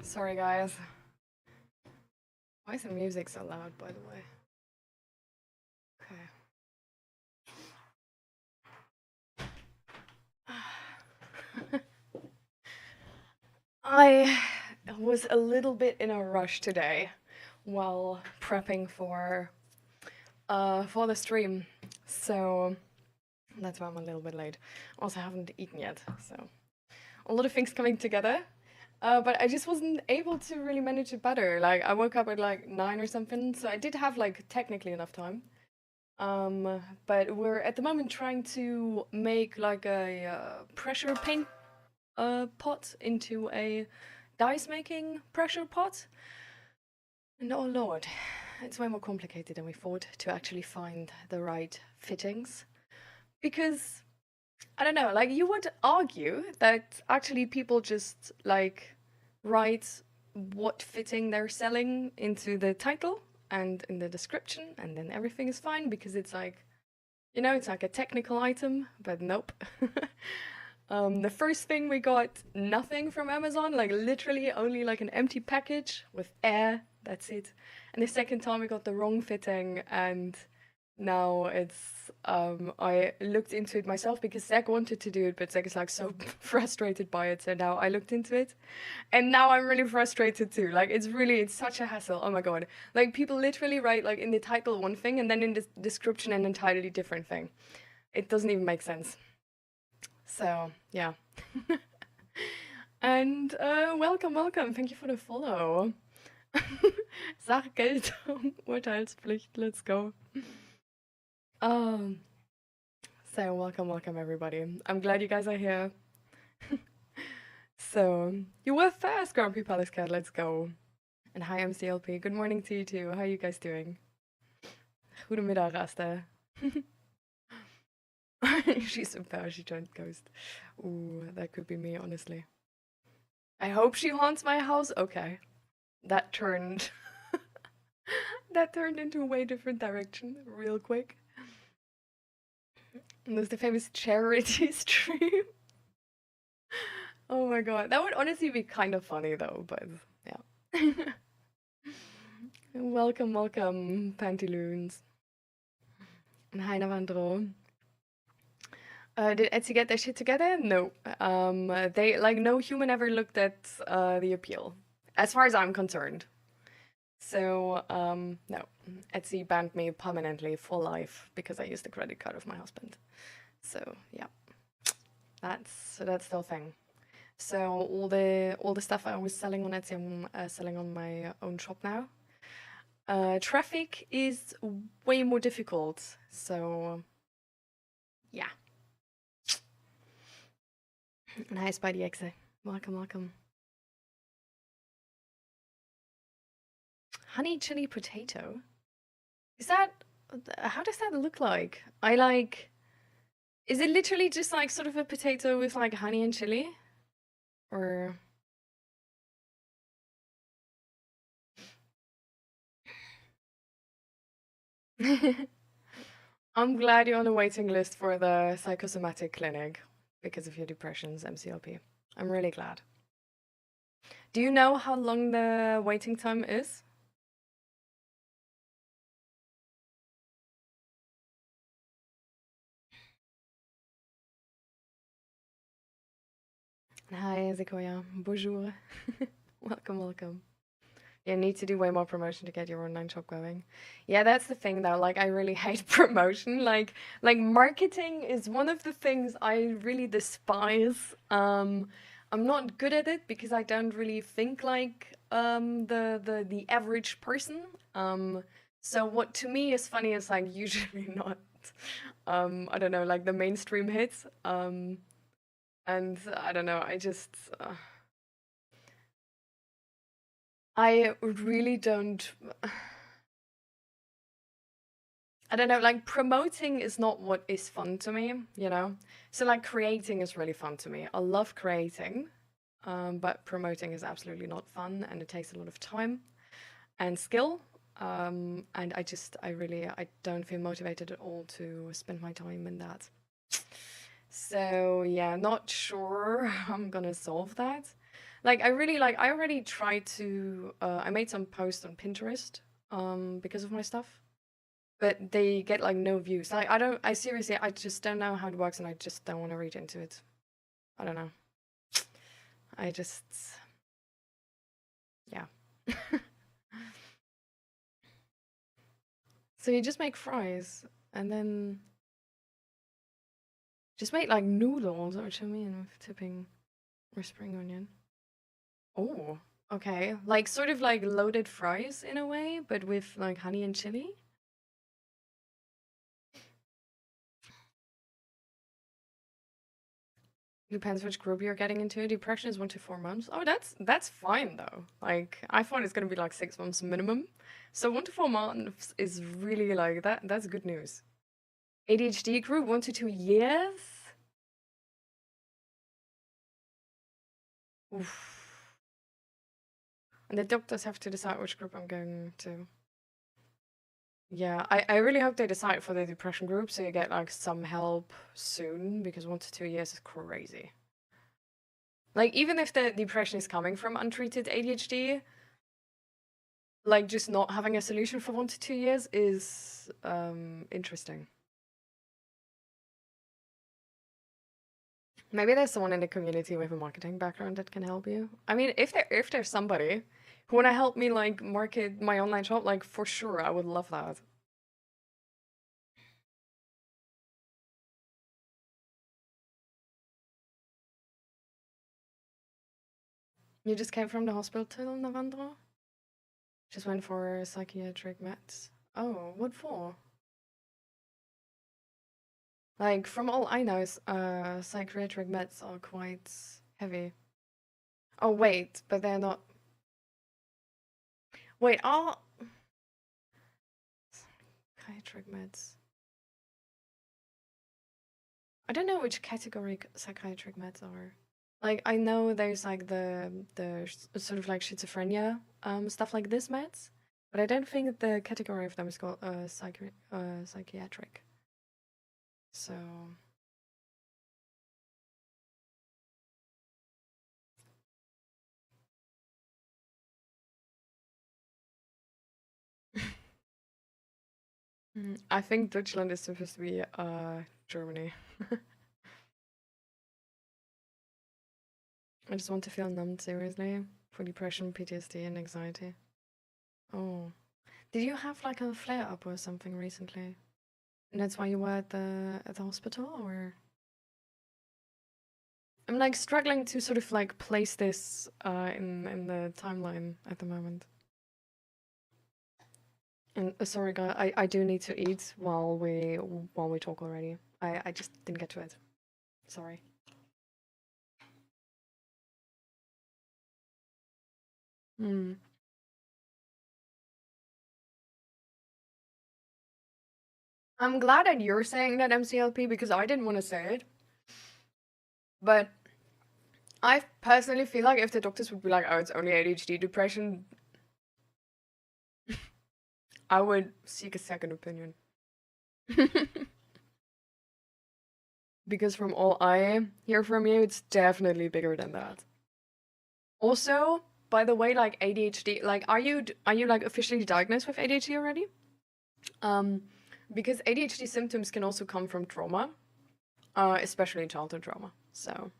Sorry, guys. Why is the music so loud, by the way? Okay. I was a little bit in a rush today while prepping for the stream, so that's why I'm a little bit late. Also, haven't eaten yet, so a lot of things coming together. But I just wasn't able to really manage it better. Like, I woke up at like 9 or something, so I did have like technically enough time. But we're at the moment trying to make like a pressure paint pot into a dice making pressure pot. And oh lord, it's way more complicated than we thought to actually find the right fittings. Because I don't know, like you would argue that actually people just like write what fitting they're selling into the title and in the description, and then everything is fine because it's like, you know, it's like a technical item, but nope. The first thing we got nothing from Amazon, like literally only like an empty package with air, that's it. And the second time we got the wrong fitting, and now it's I looked into it myself because Zach wanted to do it, but Zach is like so frustrated by it, so now I looked into it. And now I'm really frustrated too. Like it's such a hassle. Oh my god. Like people literally write like in the title one thing and then in the description an entirely different thing. It doesn't even make sense. So, yeah. And welcome. Thank you for the follow. Sachgeltung, Urteilspflicht, let's go. So welcome everybody. I'm glad you guys are here. So, you were first, Grumpy Palace Cat, let's go. And hi, MCLP. Good morning to you too. How are you guys doing? Goedemiddag, Asta. She's so bad, she turned ghost. Ooh, that could be me, honestly. I hope she haunts my house. Okay. That turned... that turned into a way different direction real quick. And there's the famous charity stream. Oh my god. That would honestly be kind of funny though, but yeah. Welcome, Pantaloons. And hi, Navandro. Did Etsy get their shit together? No. They like no human ever looked at the appeal, as far as I'm concerned. So no, Etsy banned me permanently for life because I used the credit card of my husband. So yeah, that's the whole thing. So all the stuff I was selling on Etsy, I'm selling on my own shop now. Traffic is way more difficult. So yeah. And hi, Spidey Exe. Welcome. Honey chili potato? Is that... how does that look like? Is it literally just like sort of a potato with like honey and chili? Or... I'm glad you're on the waiting list for the psychosomatic clinic because of your depressions, MCLP. I'm really glad. Do you know how long the waiting time is? Hi, Zikoya. Bonjour. Welcome. You need to do way more promotion to get your online shop going. Yeah, that's the thing though. Like, I really hate promotion. Like marketing is one of the things I really despise. I'm not good at it because I don't really think like the average person. So what to me is funny is like usually not I don't know, like the mainstream hits. And I don't know, I really don't. I don't know, like promoting is not what is fun to me, you know? So like creating is really fun to me. I love creating, but promoting is absolutely not fun and it takes a lot of time and skill. And I don't feel motivated at all to spend my time in that. So yeah, not sure how I'm gonna solve that. Like I already tried to I made some posts on Pinterest because of my stuff, but they get like no views. Like I seriously I just don't know how it works and I just don't want to read into it. I don't know. I just yeah. So you just make fries and then just make like noodles or what I mean with tipping or spring onion. Oh, okay. Like sort of like loaded fries in a way, but with like honey and chili. Depends which group you're getting into. Depression is 1 to 4 months. Oh, that's fine though. Like I thought it's gonna be like 6 months minimum. So 1 to 4 months is really like that. That's good news. ADHD group 1 to 2 years. Oof. And the doctors have to decide which group I'm going to. Yeah, I really hope they decide for the depression group so you get like some help soon because 1 to 2 years is crazy. Like even if the depression is coming from untreated ADHD, like just not having a solution for 1 to 2 years is interesting. Maybe there's someone in the community with a marketing background that can help you. I mean, if there's somebody who wanna help me like market my online shop, like for sure, I would love that. You just came from the hospital, Navandra? Just went for psychiatric meds. Oh, what for? Like, from all I know, psychiatric meds are quite heavy. Oh, wait, but they're not. Wait, all psychiatric meds. I don't know which category psychiatric meds are. Like, I know there's like the sort of like schizophrenia, stuff like this meds, but I don't think the category of them is called psychiatric. So. I think Deutschland is supposed to be Germany. I just want to feel numbed seriously for depression, PTSD, and anxiety. Oh, did you have like a flare up or something recently? And that's why you were at the hospital, or? I'm like struggling to sort of like place this in the timeline at the moment. And sorry, guys, I do need to eat while we talk already. I just didn't get to it. Sorry. Hmm. I'm glad that you're saying that MCLP because I didn't want to say it. But I personally feel like if the doctors would be like, oh, it's only ADHD depression, I would seek a second opinion. Because from all I hear from you, it's definitely bigger than that. Also, by the way, like ADHD, like are you like officially diagnosed with ADHD already? Um, because ADHD symptoms can also come from trauma, especially childhood trauma. So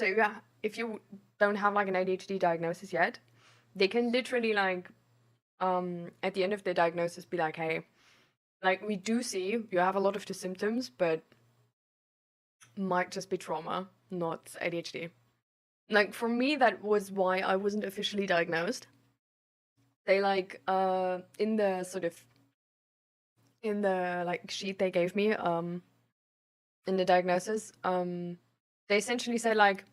yeah, if you don't have like an ADHD diagnosis yet, they can literally like at the end of the diagnosis be like, hey, like we do see you have a lot of the symptoms, but might just be trauma, not ADHD. Like for me, that was why I wasn't officially diagnosed. They like in the sort of in the like sheet they gave me in the diagnosis they essentially said like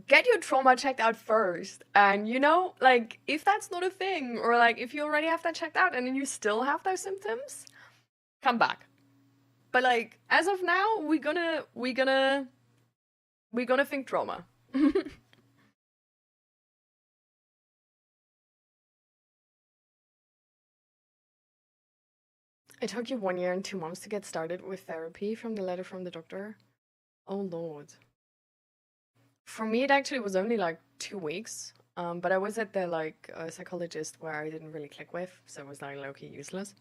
get your trauma checked out first. And you know, like if that's not a thing, or like if you already have that checked out and then you still have those symptoms, come back. But like as of now, we're gonna think trauma. It took you 1 year and 2 months to get started with therapy from the letter from the doctor. Oh Lord. For me, it actually was only like 2 weeks. But I was at the psychologist where I didn't really click with, so it was like low-key useless.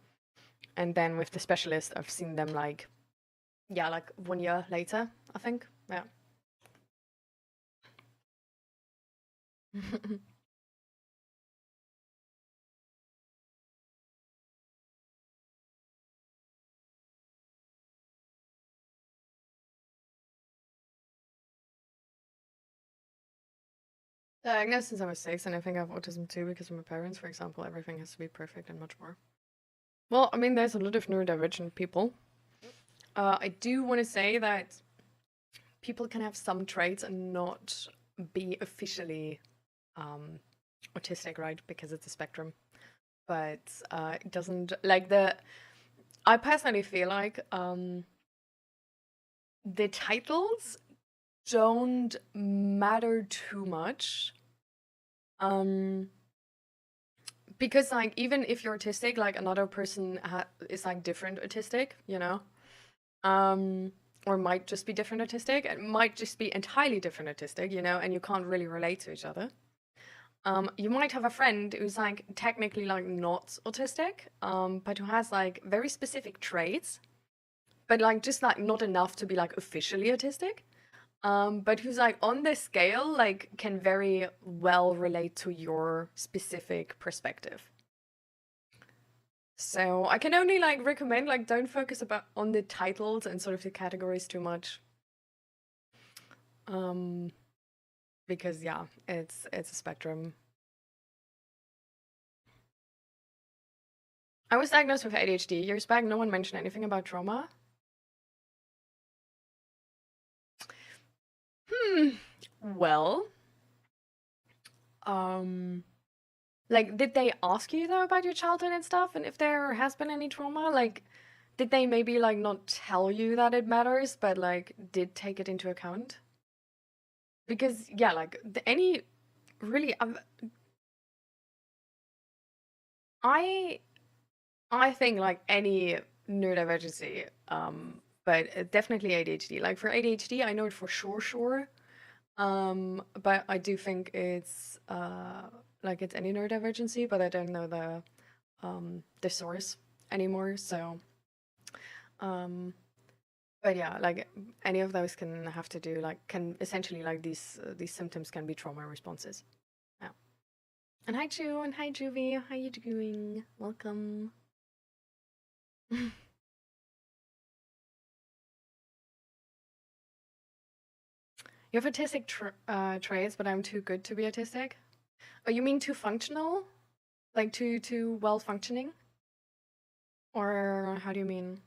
And then with the specialist, I've seen them like, yeah, like 1 year later, I think. Yeah. Diagnosed since I was 6, and I think I have autism too because of my parents, for example. Everything has to be perfect and much more. Well, I mean, there's a lot of neurodivergent people. I do want to say that people can have some traits and not be officially autistic, right? Because it's a spectrum. But it doesn't like the. I personally feel like the titles don't matter too much. Because like even if you're autistic, like another person is like different autistic, you know, or might just be different autistic. It might just be entirely different autistic, you know, and you can't really relate to each other. You might have a friend who's like technically like not autistic, but who has like very specific traits, but like just like not enough to be like officially autistic. But who's like on this scale, like can very well relate to your specific perspective. So I can only like recommend like don't focus on the titles and sort of the categories too much. Because yeah, it's a spectrum. I was diagnosed with ADHD years back. No one mentioned anything about trauma. Well, like, did they ask you though about your childhood and stuff, and if there has been any trauma? Like, did they maybe like not tell you that it matters, but like did take it into account? Because yeah, like any really, I I think like any neurodivergency, but definitely ADHD. Like for ADHD, I know it for sure. But I do think it's like it's any neurodivergency, but I don't know the source anymore. So, but yeah, like any of those can have to do like can essentially like these symptoms can be trauma responses. Yeah. And hi Ju and hi Juvie, how you doing? Welcome. You have autistic traits, but I'm too good to be autistic. Oh, you mean too functional? Like too well functioning? Or how do you mean?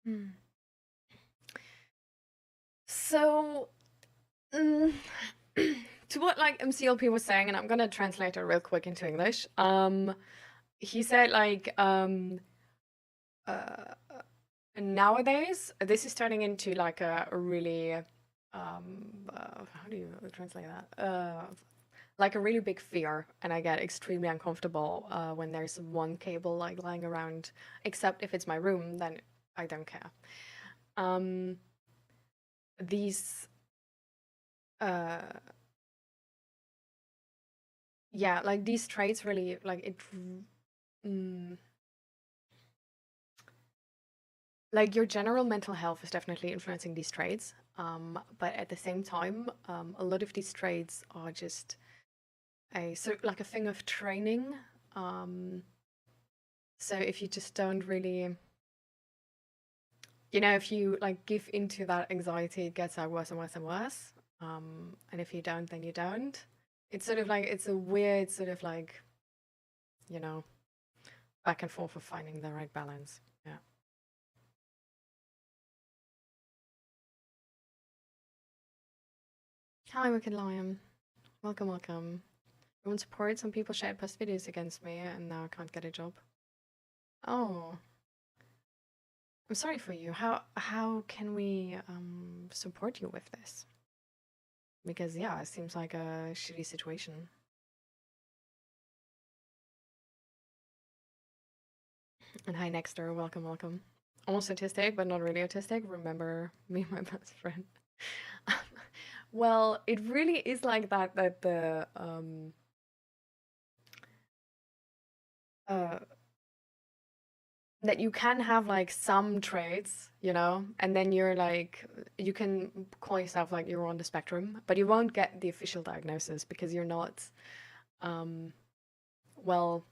Hmm. So, mm, to what like MCLP was saying, and I'm gonna translate it real quick into English. He said like uh, nowadays this is turning into like a really how do you translate that? Like a really big fear, and I get extremely uncomfortable when there's one cable like lying around. Except if it's my room, then I don't care. These uh yeah, like these traits really like it mm, like your general mental health is definitely influencing these traits, but at the same time a lot of these traits are just a so like a thing of training. So if you just don't really, you know, if you like give into that anxiety, it gets out worse and worse and worse. And if you don't, then you don't. It's sort of like it's a weird sort of like, you know, back and forth of finding the right balance. Yeah. Hi, Wicked Lion. Welcome, welcome. I want support. Some people shared past videos against me, and now I can't get a job. Oh, I'm sorry for you. How can we support you with this? Because yeah, it seems like a shitty situation. And hi, Nexter. Welcome, welcome. Almost autistic, but not really autistic. Remember me, my best friend. Well, it really is like that. That the uh that you can have like some traits, you know, and then you're like you can call yourself like you're on the spectrum, but you won't get the official diagnosis because you're not well.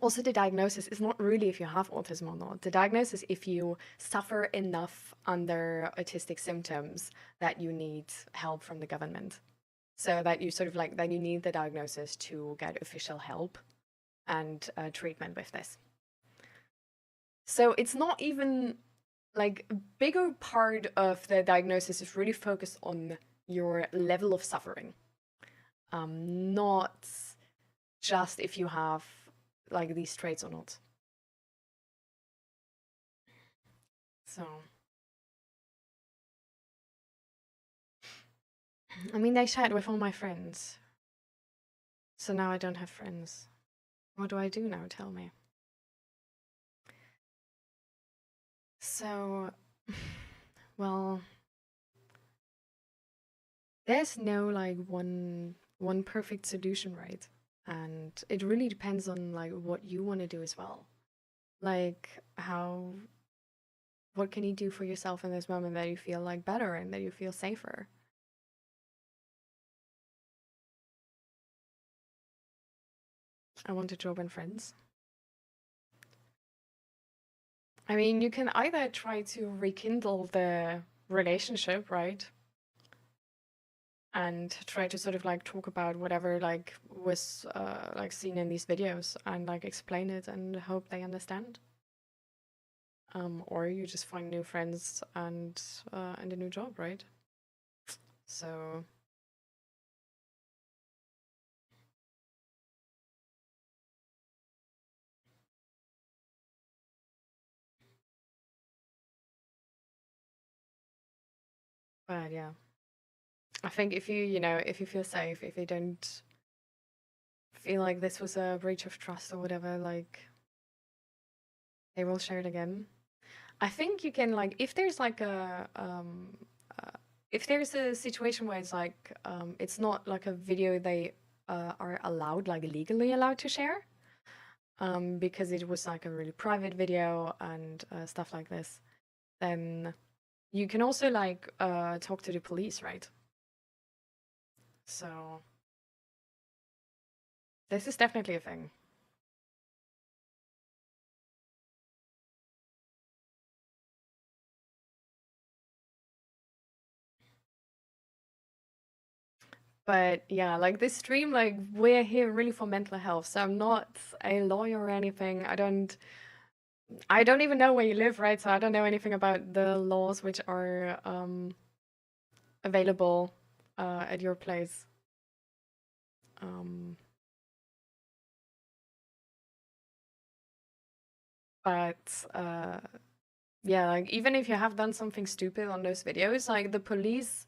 Also, the diagnosis is not really if you have autism or not. The diagnosis if you suffer enough under autistic symptoms that you need help from the government. So that you sort of like, then you need the diagnosis to get official help and treatment with this. So it's not even like a bigger part of the diagnosis is really focused on your level of suffering, not just if you have like these traits or not. So, I mean, they shared with all my friends. So now I don't have friends. What do I do now? Tell me. So, well, there's no like one perfect solution, right? And it really depends on like what you want to do as well. Like how what can you do for yourself in this moment that you feel like better and that you feel safer? I want a job and friends. I mean, you can either try to rekindle the relationship, right? And try to sort of like talk about whatever like was like seen in these videos and like explain it and hope they understand. Or you just find new friends and a new job, right? So but yeah. I think if you, you know, if you feel safe, if you don't feel like this was a breach of trust or whatever, like they will share it again. I think you can like if there's a situation where it's like it's not like a video they are allowed like legally allowed to share because it was like a really private video and stuff like this, then you can also like talk to the police, right? So this is definitely a thing. But yeah, like this stream, like we're here really for mental health. So I'm not a lawyer or anything. I don't even know where you live, right? So I don't know anything about the laws which are available at your place. Um, but yeah, like even if you have done something stupid on those videos, like the police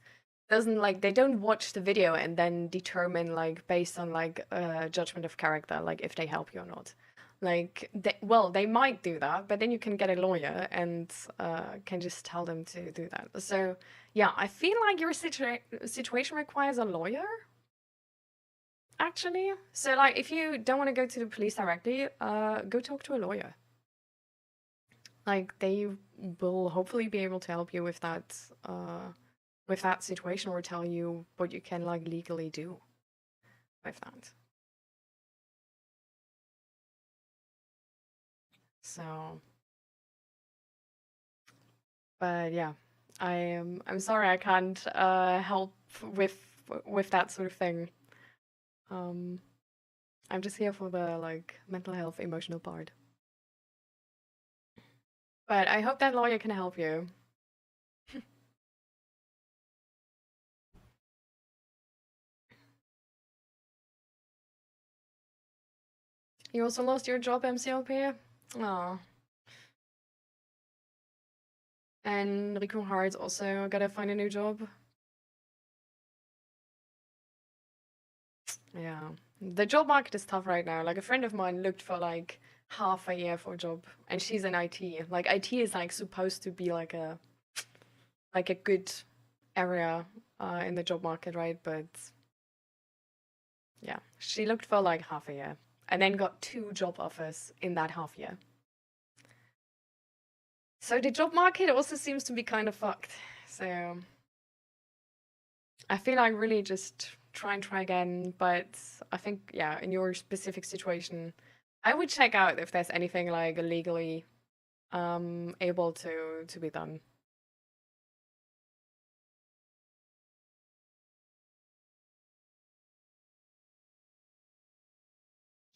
doesn't like they don't watch the video and then determine like based on like judgment of character like if they help you or not. Like they might do that, but then you can get a lawyer and can just tell them to do that. So yeah, I feel like your situation requires a lawyer actually. So like if you don't want to go to the police directly, go talk to a lawyer. Like they will hopefully be able to help you with that situation or tell you what you can like legally do with that. So, but yeah, I'm sorry I can't help with with that sort of thing. Um, I'm just here for the like mental health, emotional part. But I hope that lawyer can help you. You also lost your job, MCLP? Oh. And Rico Hard's also gotta find a new job. Yeah. The job market is tough right now. Like a friend of mine looked for like half a year for a job and she's in IT. Like IT is like supposed to be like a good area in the job market, right? But yeah, she looked for like half a year and then got 2 job offers in that half year. So the job market also seems to be kind of fucked. So I feel like really just try again. But I think, yeah, in your specific situation, I would check out if there's anything like legally able to be done.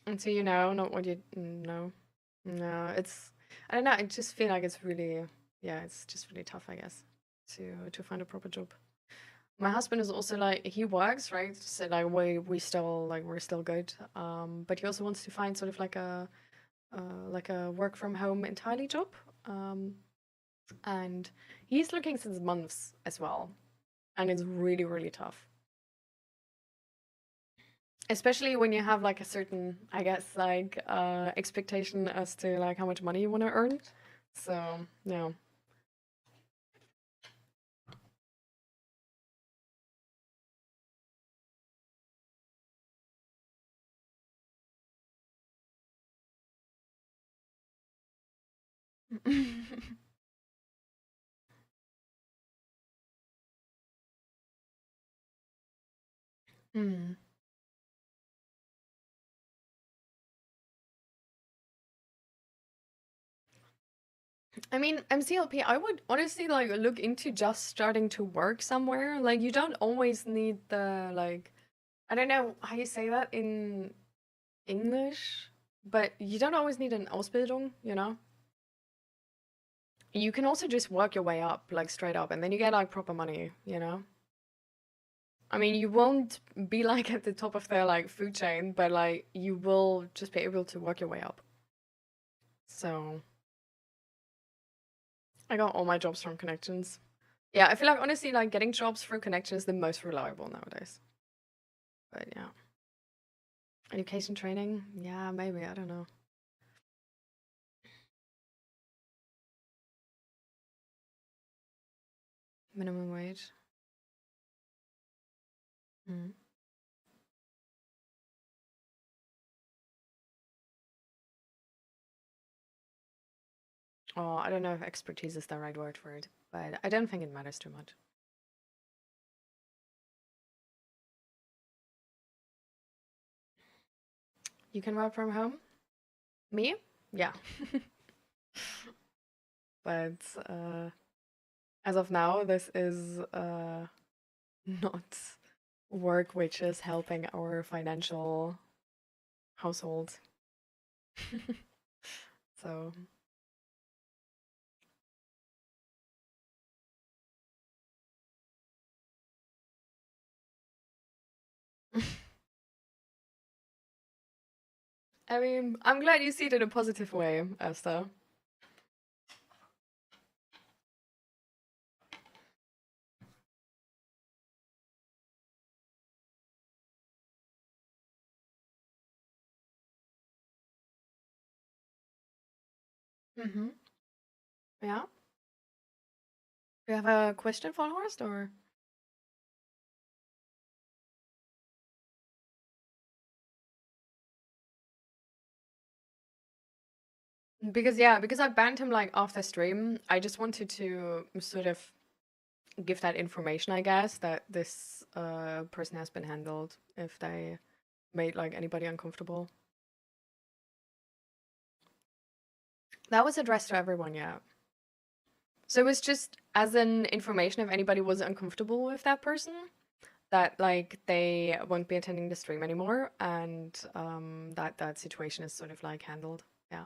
And so you know, not what you know. No, it's I don't know. I just feel like it's really, yeah, it's just really tough, I guess, to find a proper job. My husband is also like he works, right? So like we still like we're still good. But he also wants to find sort of like a work from home entirely job. Um, and he's looking since months as well, and it's really really tough. Especially when you have like a certain, I guess, like expectation as to like how much money you want to earn. So yeah. Hmm. I mean, MCLP, I would honestly like look into just starting to work somewhere. Like you don't always need the like I don't know how you say that in English, but you don't always need an Ausbildung, you know? You can also just work your way up, like straight up, and then you get like proper money, you know? I mean, you won't be like at the top of their like food chain, but like you will just be able to work your way up. So I got all my jobs from connections. Yeah, I feel like honestly, like getting jobs through connections is the most reliable nowadays. But yeah, education training, yeah, maybe I don't know. Minimum wage. Mm. Oh, I don't know if expertise is the right word for it, but I don't think it matters too much. You can work from home? Me? Yeah. But as of now, this is not work which is helping our financial household. So, I mean, I'm glad you see it in a positive way, Esther. Mm-hmm. Yeah. Do you have a question for Horst or? Because yeah, because I banned him like after stream, I just wanted to sort of give that information, I guess, that this person has been handled if they made like anybody uncomfortable. That was addressed to everyone, yeah. So it was just as an information if anybody was uncomfortable with that person, that like they won't be attending the stream anymore and that situation is sort of like handled. Yeah.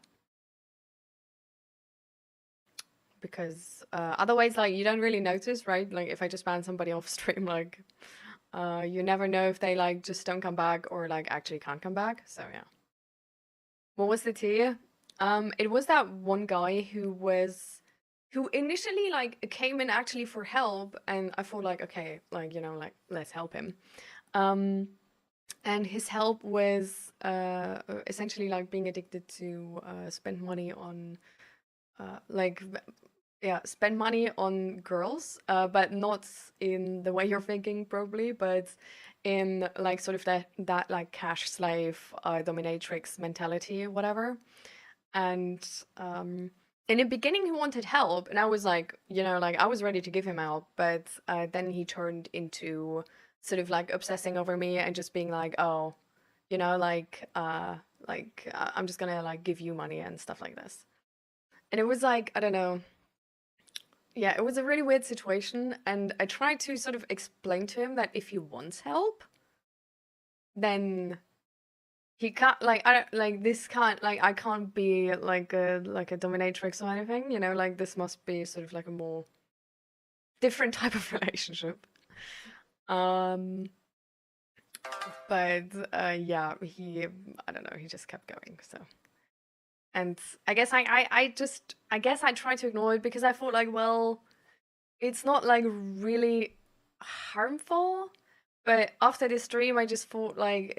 Because otherwise like you don't really notice, right? Like if I just ban somebody off stream, like you never know if they like just don't come back or like actually can't come back. So yeah. What was the tea? It was that one guy who initially like came in actually for help, and I thought like, okay, like like let's help him. Um, and his help was essentially like being addicted to spend money on like yeah, spend money on girls, but not in the way you're thinking probably, but in like sort of that like cash slave dominatrix mentality or whatever. And in the beginning he wanted help, and I was like, like I was ready to give him help, but then he turned into sort of like obsessing over me and just being like, oh, I'm just gonna like give you money and stuff like this. And it was like, I don't know. Yeah, it was a really weird situation, and I tried to sort of explain to him that if he wants help, then he can't like I don't like this can't like I can't be like a dominatrix or anything, like this must be sort of like a more different type of relationship. Um, but yeah, I don't know, he just kept going, so. And I guess I guess I tried to ignore it because I thought like, well, it's not like really harmful. But after this stream, I just thought like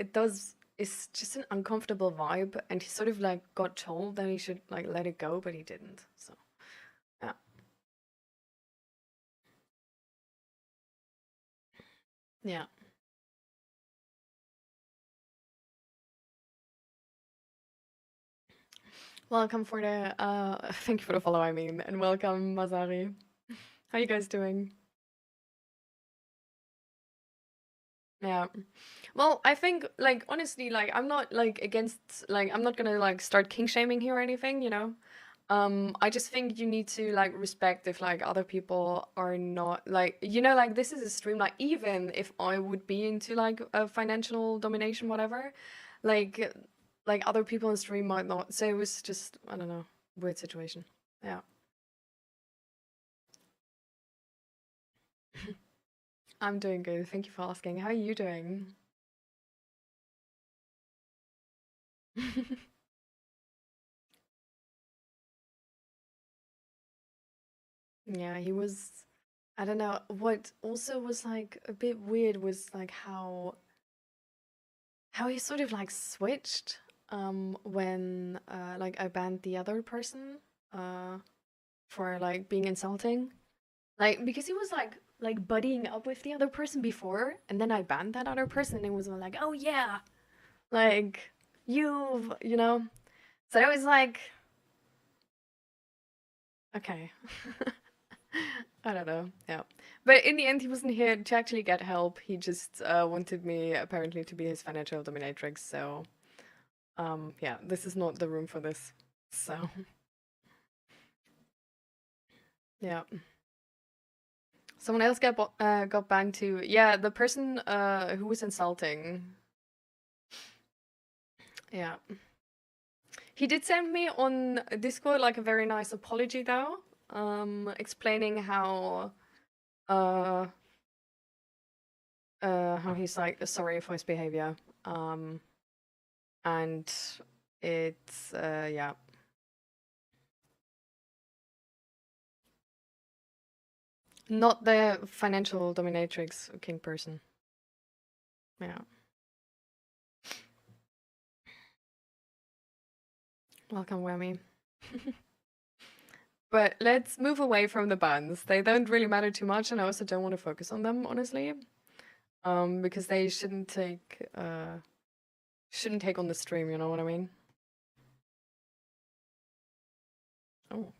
it's just an uncomfortable vibe, and he sort of like got told that he should like let it go, but he didn't. So yeah. Yeah. Welcome for the thank you for the follow, I mean, and welcome Mazari. How you guys doing? Yeah. Well, I think like honestly, like I'm not like against like I'm not gonna like start king shaming here or anything, I just think you need to like respect if like other people are not like like this is a stream, like even if I would be into like a financial domination, whatever, like other people in the stream might not. So it was just, I don't know, weird situation. Yeah. I'm doing good. Thank you for asking. How are you doing? Yeah, he was, I don't know. What also was like a bit weird was like how he sort of like switched when like I banned the other person uh for like being insulting. Like because he was like buddying up with the other person before, and then I banned that other person, and it was like, "Oh yeah, like you've." So it was like, okay. I don't know. Yeah. But in the end, he wasn't here to actually get help. He just wanted me apparently to be his financial dominatrix. So, yeah, this is not the room for this. So, yeah. Someone else got banned too. Yeah, the person who was insulting. Yeah. He did send me on Discord like a very nice apology though, explaining uh how he's like sorry for his behavior. Um and it's yeah. Not the financial dominatrix king person. Yeah. Welcome, Whammy. But let's move away from the bans. They don't really matter too much, and I also don't want to focus on them, honestly. Because they shouldn't take on the stream, you know what I mean? Oh.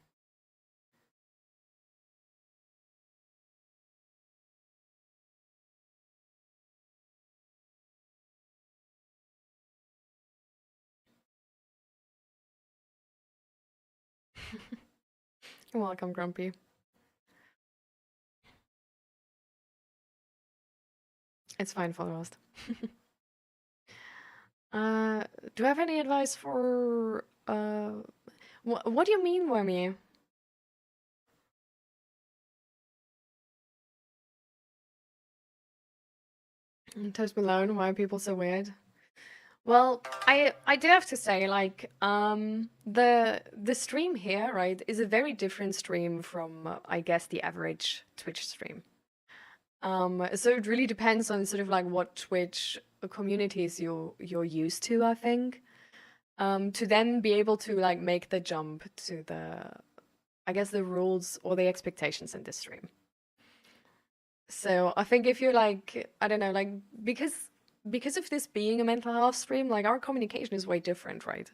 You're welcome, Grumpy. It's fine for the rest. uh, do I have any advice for what do you mean, Wormy? Toast Malone, why are people so weird? Well, I do have to say, like, the stream here, right, is a very different stream from, I guess, the average Twitch stream. So it really depends on sort of like what Twitch communities you're used to, I think. To then be able to like make the jump to the, I guess, the rules or the expectations in this stream. So I think if you're like, I don't know, like because of this being a mental health stream, like our communication is way different, right?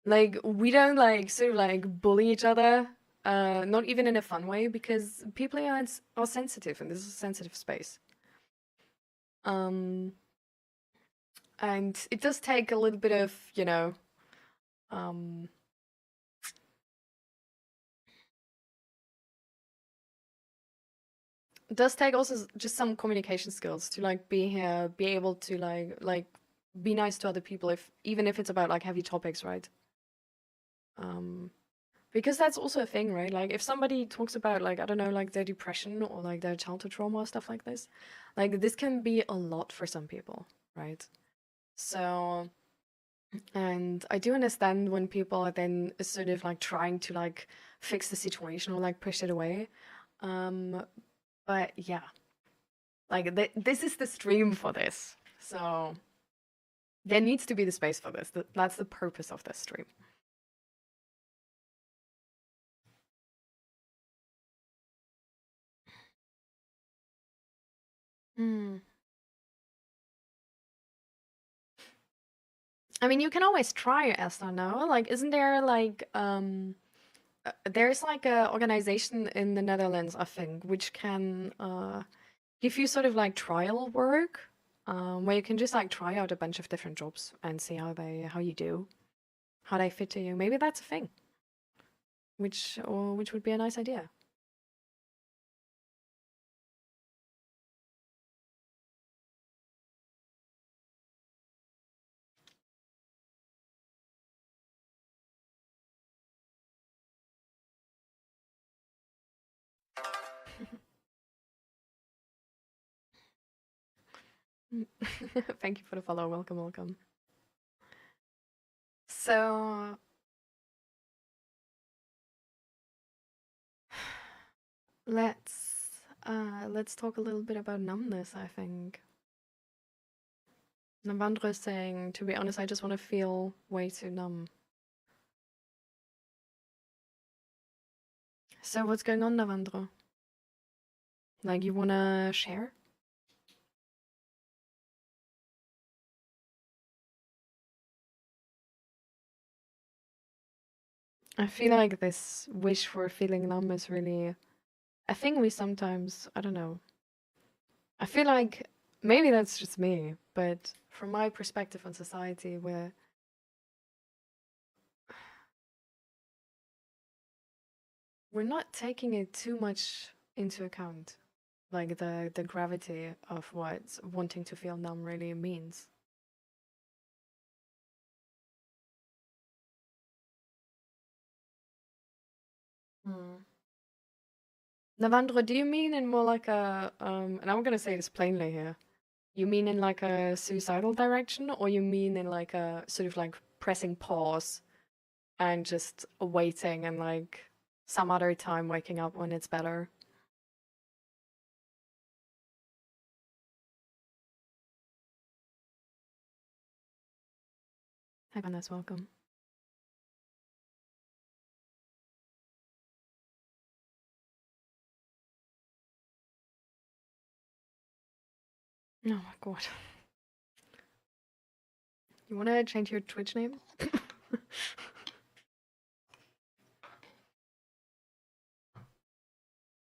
Like we don't like sort of like bully each other, not even in a fun way, because people are sensitive and this is a sensitive space. Um, and it does take a little bit of, um, it does take also just some communication skills to like be here, be able to like be nice to other people if even if it's about like heavy topics, right? Um, because that's also a thing, right? Like if somebody talks about like I don't know, like their depression or like their childhood trauma or stuff like this can be a lot for some people, right? So, and I do understand when people are then sort of like trying to like fix the situation or like push it away. Um, but yeah, like this is the stream for this. So there needs to be the space for this. That's the purpose of this stream. Hmm. I mean, you can always try, Esther, no? Like, isn't there like there's like a organization in the Netherlands, I think, which can give you sort of like trial work, where you can just like try out a bunch of different jobs and see how you do, how they fit to you. Maybe that's a thing, which would be a nice idea. Thank you for the follow. Welcome, welcome. So let's talk a little bit about numbness, I think. Navandra is saying, to be honest, I just want to feel way too numb. So what's going on, Navandra? Like you wanna share? I feel like this wish for feeling numb is really a thing we sometimes, I don't know. I feel like maybe that's just me, but from my perspective on society, we're not taking it too much into account, like the gravity of what wanting to feel numb really means. Hmm. Navandra, do you mean in more like a and I'm gonna say this plainly here. You mean in like a suicidal direction, or you mean in like a sort of like pressing pause and just waiting and like some other time waking up when it's better? Hi, Vanessa, welcome. Oh my god. You wanna change your Twitch name?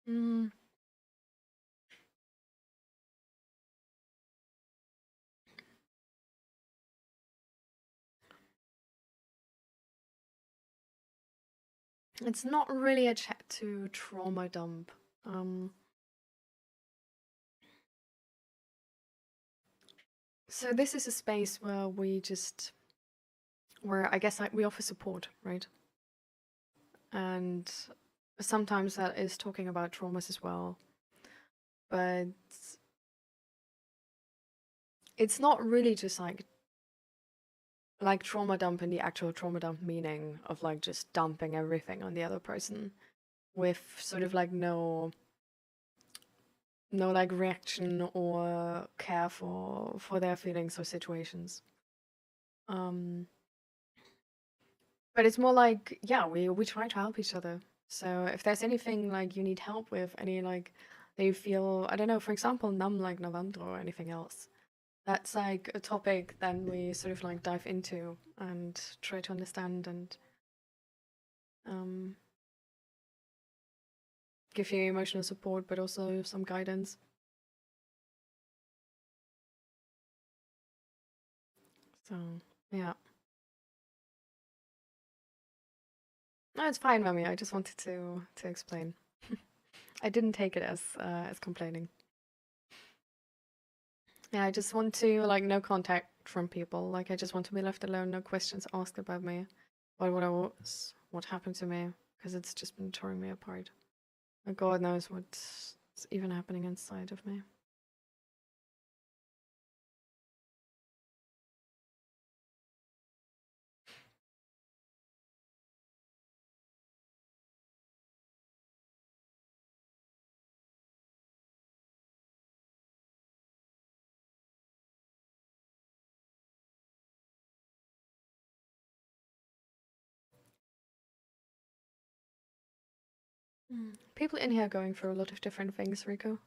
mm, it's not really a chat to trauma dump. So this is a space where where I guess like we offer support, right? And sometimes that is talking about traumas as well. But it's not really just like like trauma dump in the actual trauma dump meaning of like just dumping everything on the other person with sort of like no like reaction or care for their feelings or situations. But it's more like, yeah, we try to help each other. So if there's anything like you need help with, any like that you feel, I don't know, for example, numb like Navandro or anything else, that's like a topic then we sort of like dive into and try to understand and um, give you emotional support, but also some guidance. So yeah, no, it's fine, Mummy. I just wanted to explain. I didn't take it as complaining. Yeah, I just want to like no contact from people. Like I just want to be left alone, no questions asked about me, or what I was, what happened to me, because it's just been tearing me apart. And God knows what's even happening inside of me. People in here are going through a lot of different things, Rico.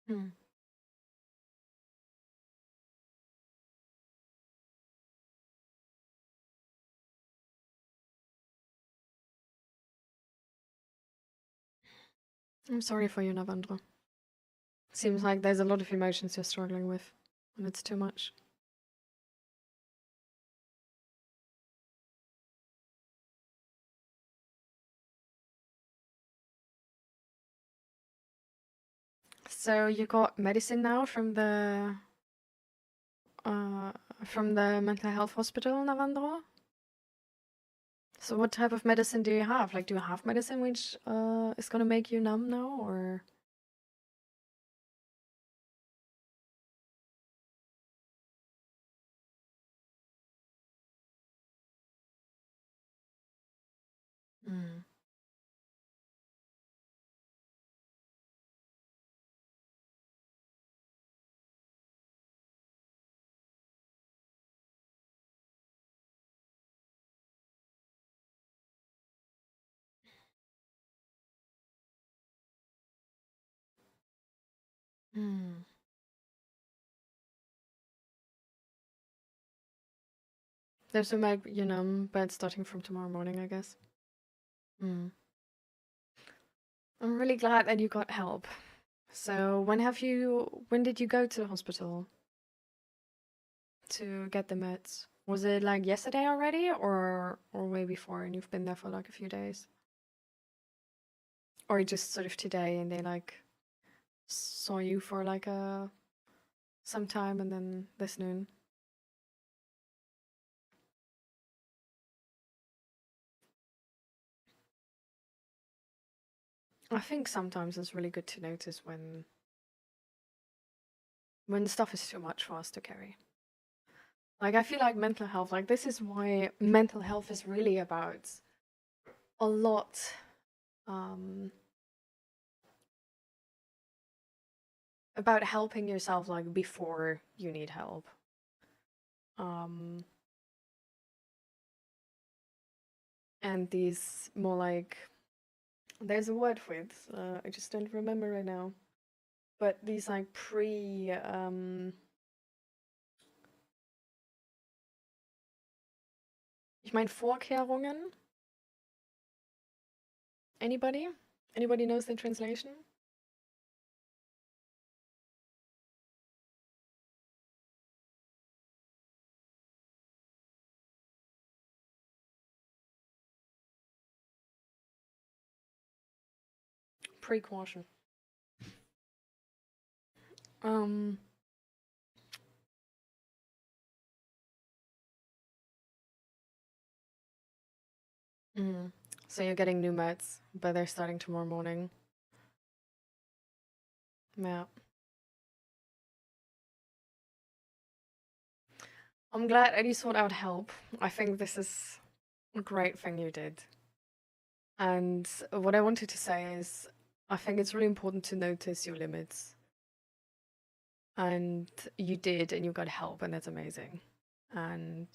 Hmm. I'm sorry for you, Navandro. Seems like there's a lot of emotions you're struggling with, and it's too much. So you got medicine now uh from the mental health hospital, Navandro? So what type of medicine do you have? Like, do you have medicine which is gonna make you numb now, or? Mm. Mm. There's some like but starting from tomorrow morning, I guess. Mm. I'm really glad that you got help. So when did you go to the hospital to get the meds? Was it like yesterday already or way before and you've been there for like a few days? Or just sort of today and they like saw you for like some time and then this noon? I think sometimes it's really good to notice when stuff is too much for us to carry. Like I feel like mental health, like this is why mental health is really about a lot um about helping yourself like before you need help. Um and these more like there's a word for it. I just don't remember right now. But these like ich meine Vorkehrungen. Anybody? Anybody knows the translation? Precaution. Um mm. So you're getting new meds, but they're starting tomorrow morning. Yeah. I'm glad Eddie sought out help. I think this is a great thing you did. And what I wanted to say is, I think it's really important to notice your limits. And you did, and you got help, and that's amazing. And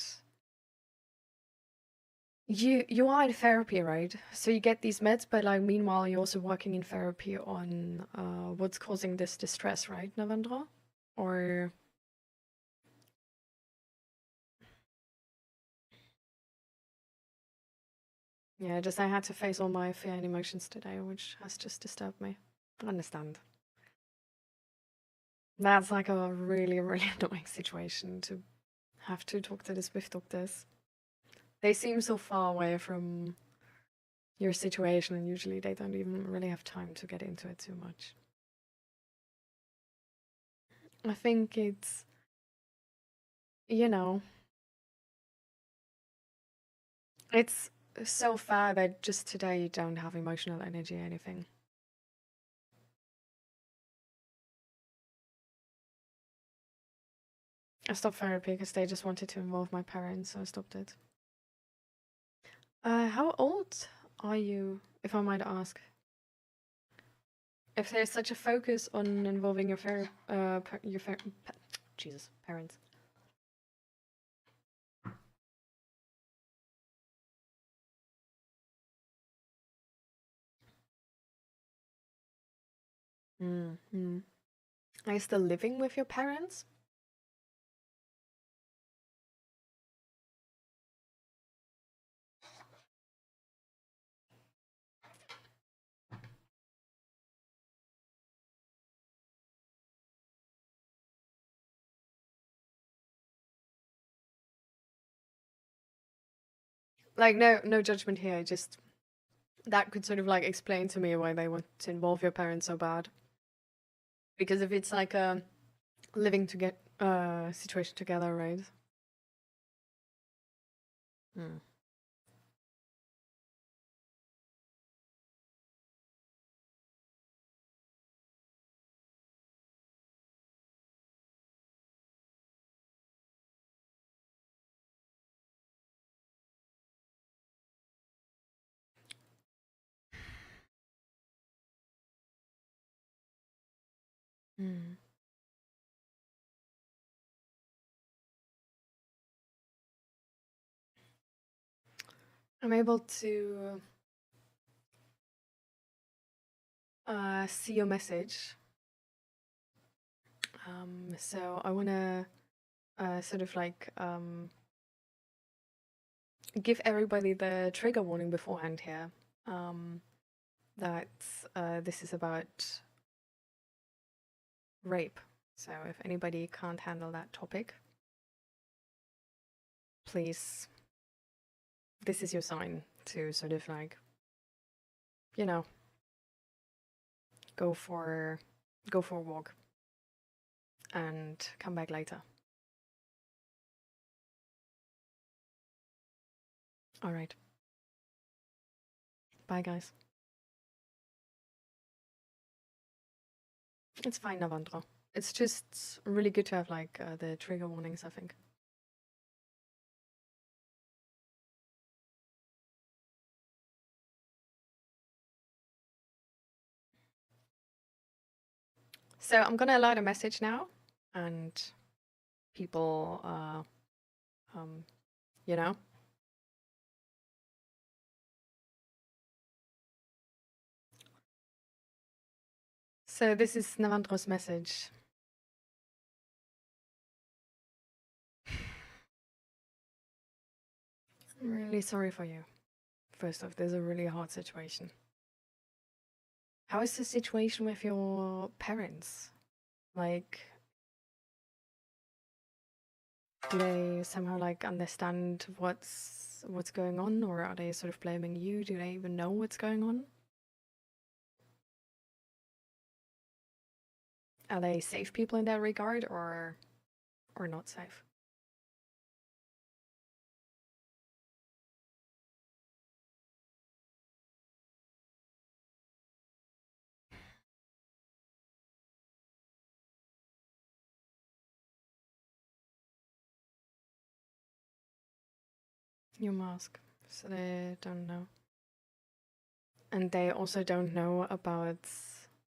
you are in therapy, right? So you get these meds, but like meanwhile you're also working in therapy on what's causing this distress, right, Navendra? Or yeah, just I had to face all my fear and emotions today, which has just disturbed me. I understand. That's like a really, really annoying situation to have to talk to the Swift doctors. They seem so far away from your situation, and usually they don't even really have time to get into it too much. I think it's, you know, it's so fair that just today you don't have emotional energy or anything. I stopped therapy because they just wanted to involve my parents, so I stopped it. How old are you, if I might ask? If there's such a focus on involving Jesus, parents. Mm-hmm. Are you still living with your parents? Like, no judgment here. Just that could sort of like explain to me why they want to involve your parents so bad. Because if it's like a living to get situation together, right? Mm. Mm. I'm able to see your message. So I want to sort of like give everybody the trigger warning beforehand here. That this is about rape. So if anybody can't handle that topic, please, this is your sign to sort of like, you know, go for a walk and come back later. All right. Bye, guys. It's fine, Navandra. It's just really good to have like the trigger warnings, I think. So I'm gonna allow the message now, and people, you know. So this is Navandra's message. I'm really sorry for you. First off, there's a really hard situation. How is the situation with your parents? Like, do they somehow like understand what's going on, or are they sort of blaming you? Do they even know what's going on? Are they safe people in that regard, or not safe? your mask, so they don't know. And they also don't know about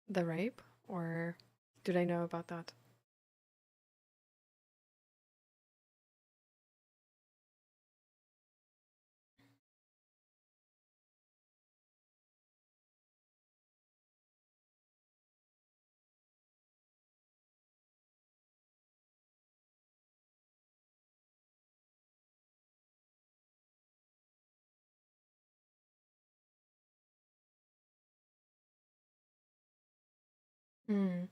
the rape, or do they know about that? Mm.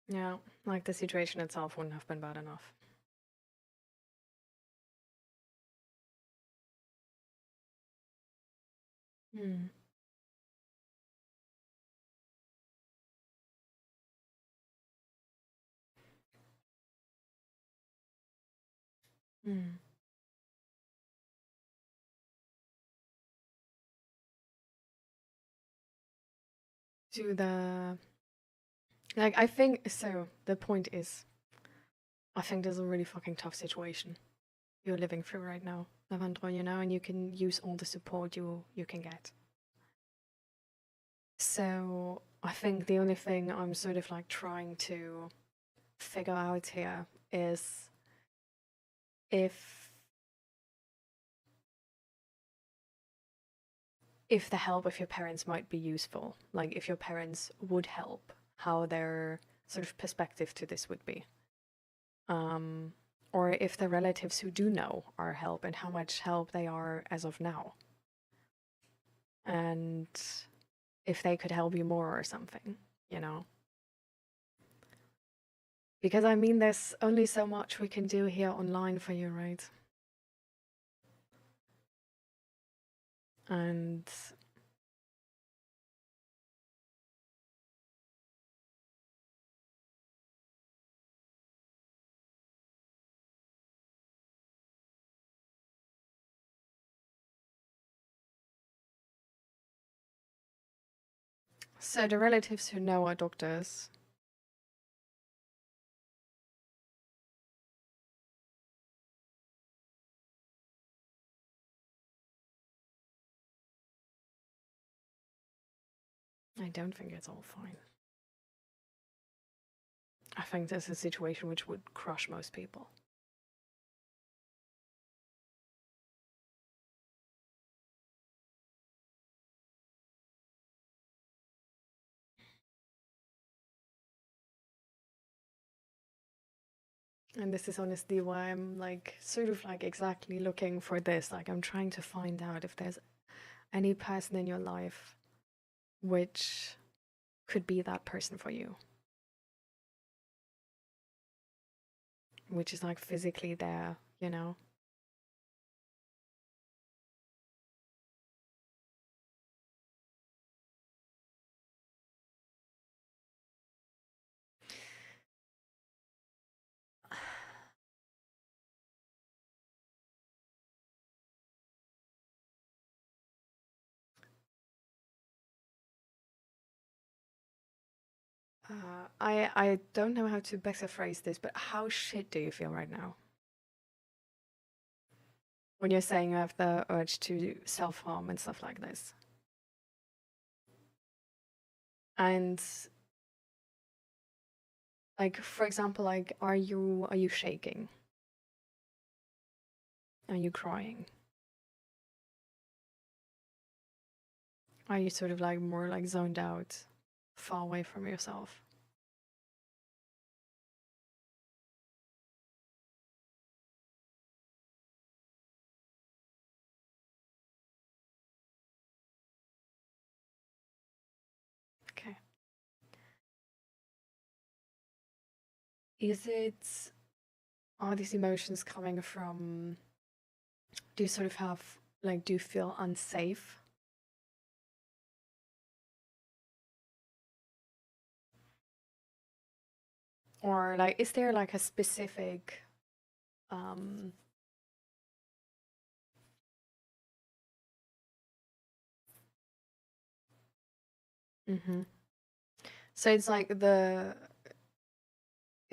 Yeah, like the situation itself wouldn't have been bad enough. Mm. Mm. To the like, I think so. The point is, I think there's a really fucking tough situation you're living through right now, Lavandro, you know, and you can use all the support you can get. So I think the only thing I'm sort of like trying to figure out here is if the help of your parents might be useful, like if your parents would help, how their sort of perspective to this would be. Um, or if the relatives who do know are help and how much help they are as of now. And if they could help you more or something, you know? Because I mean, there's only so much we can do here online for you, right? And so the relatives who know are doctors. I don't think it's all fine. I think this is a situation which would crush most people. And this is honestly why I'm like sort of like exactly looking for this. Like I'm trying to find out if there's any person in your life which could be that person for you, which is like physically there, you know? I don't know how to better phrase this, but how shit do you feel right now when you're saying you have the urge to self harm and stuff like this? And like, for example, like, are you shaking? Are you crying? Are you sort of like more like zoned out, far away from yourself? Okay. Is it, are these emotions coming from, do you sort of have, like, do you feel unsafe? Or like, is there like a specific, um, Mm-hmm. So it's like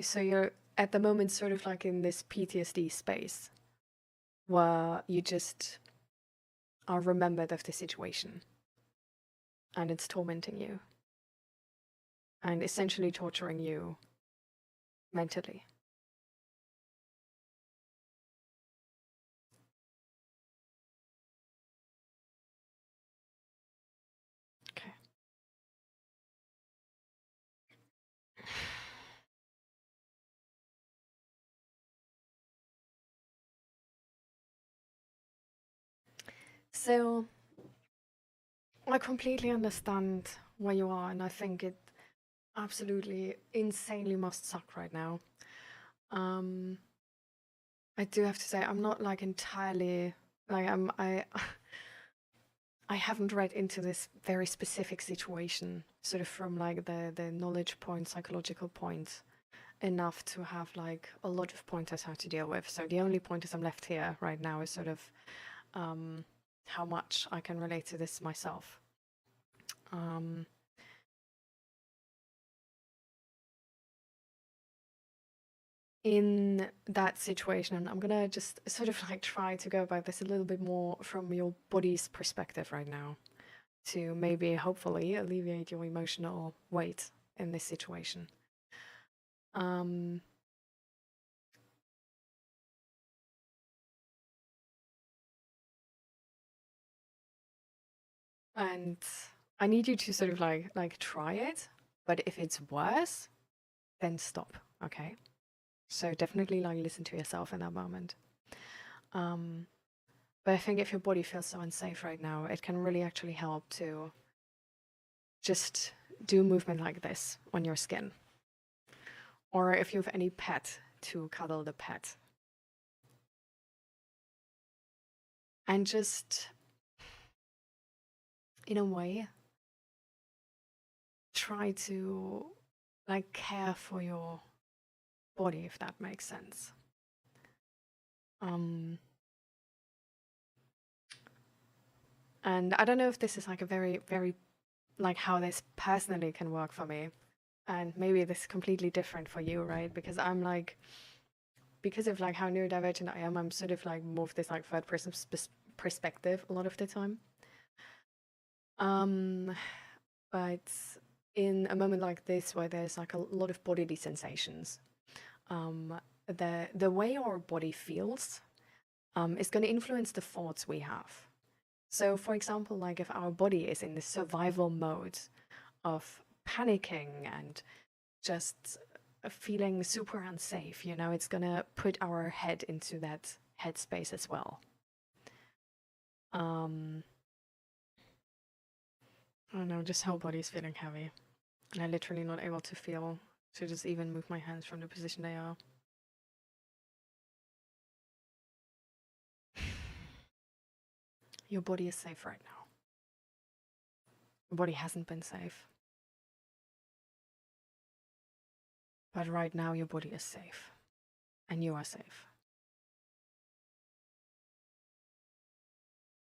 so you're at the moment sort of like in this PTSD space where you just are remembered of the situation and it's tormenting you and essentially torturing you mentally. Okay. So I completely understand where you are, and I think it absolutely insanely must suck right now. Um, I do have to say I'm not like entirely like I haven't read into this very specific situation sort of from like the knowledge point, psychological point enough to have like a lot of pointers how to deal with. So the only pointers I'm left here right now is sort of how much I can relate to this myself. Um, in that situation, and I'm gonna just sort of like try to go about this a little bit more from your body's perspective right now to maybe hopefully alleviate your emotional weight in this situation. Um, and I need you to sort of like try it, but if it's worse, then stop, okay? So definitely like listen to yourself in that moment. Um, but I think if your body feels so unsafe right now, it can really actually help to just do movement like this on your skin. Or if you have any pet, to cuddle the pet. And just, in a way, try to like care for your body, if that makes sense. Um, and I don't know if this is like a very, very, like how this personally can work for me. And maybe this is completely different for you, right? Because I'm like, because of like how neurodivergent I am, I'm sort of like more of this like third person perspective a lot of the time. Um, but in a moment like this where there's like a lot of bodily sensations, the way our body feels is going to influence the thoughts we have. So, for example, like if our body is in the survival mode of panicking and just feeling super unsafe, you know, it's going to put our head into that headspace as well. Um, I don't know, just whole body's feeling heavy. And I'm literally not able to feel, to just even move my hands from the position they are. Your body is safe right now. Your body hasn't been safe. But right now, your body is safe. And you are safe.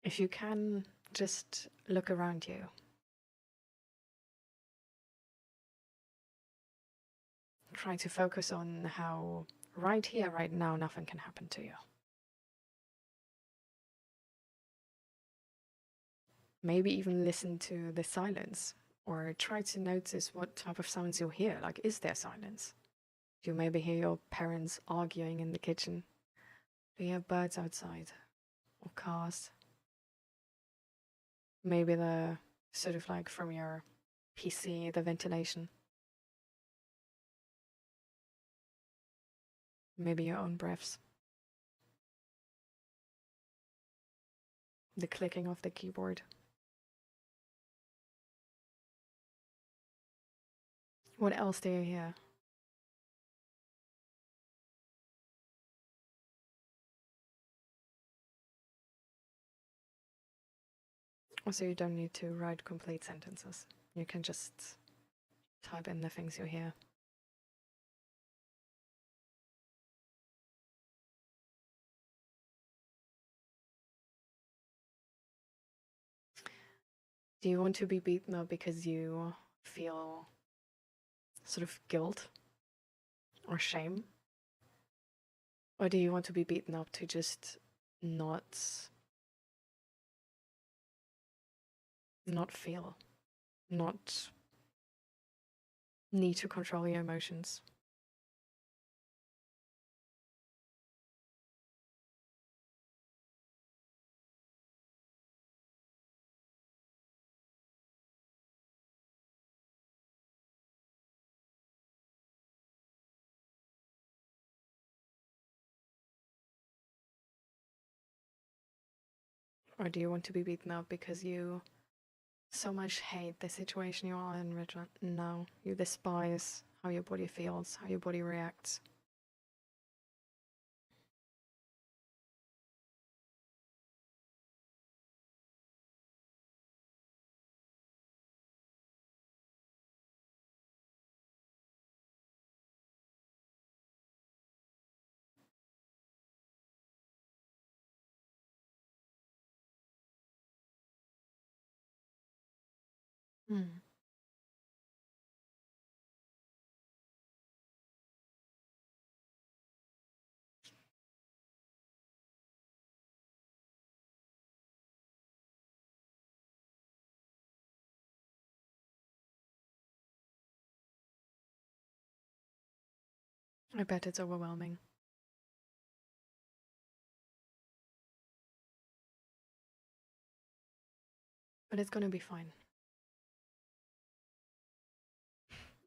If you can, just look around you. Try to focus on how right here, right now, nothing can happen to you. Maybe even listen to the silence or try to notice what type of sounds you hear. Like, is there silence? Do you maybe hear your parents arguing in the kitchen? Do you hear birds outside or cars? Maybe the sort of like from your PC, the ventilation. Maybe your own breaths. The clicking of the keyboard. What else do you hear? Also, you don't need to write complete sentences. You can just type in the things you hear. Do you want to be beaten up because you feel sort of guilt or shame? Or do you want to be beaten up to just not feel, not need to control your emotions? Or do you want to be beaten up because you so much hate the situation you are in right now? You despise how your body feels, how your body reacts. Hmm. I bet it's overwhelming. But it's gonna be fine.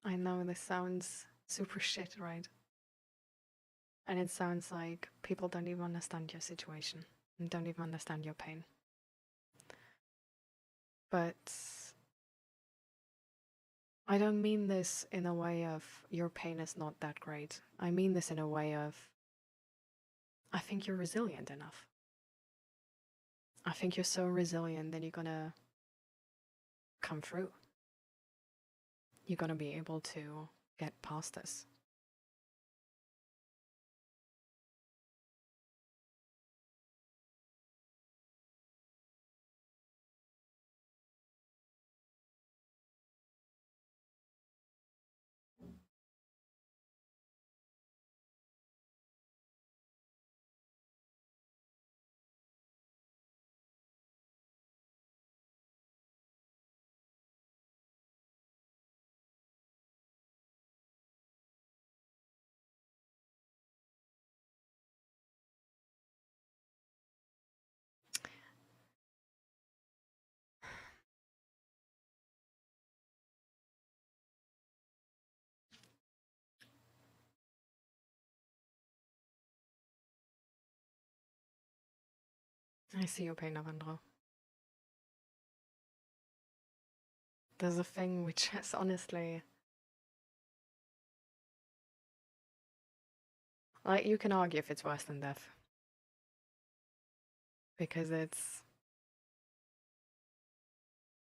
I know this sounds super shit, right? And it sounds like people don't even understand your situation and don't even understand your pain. But I don't mean this in a way of your pain is not that great. I mean this in a way of I think you're resilient enough. I think you're so resilient that you're gonna come through. You're gonna be able to get past this. I see your pain, Avandro. There's a thing which is honestly like you can argue if it's worse than death. Because it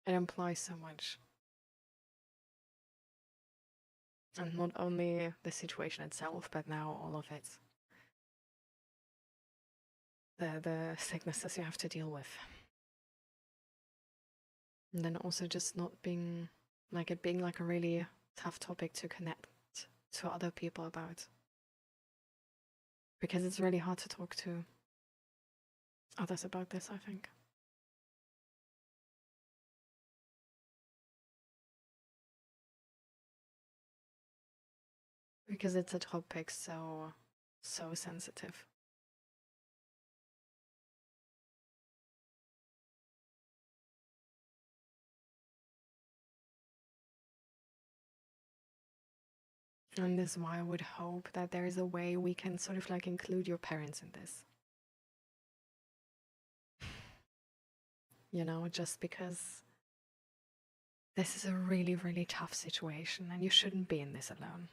implies so much. And not only the situation itself, but now all of it. The sicknesses you have to deal with. And then also just not being like it being like a really tough topic to connect to other people about. Because it's really hard to talk to others about this, I think. Because it's a topic so sensitive. And this is why I would hope that there is a way we can sort of like include your parents in this. You know, just because this is a really, really tough situation and you shouldn't be in this alone.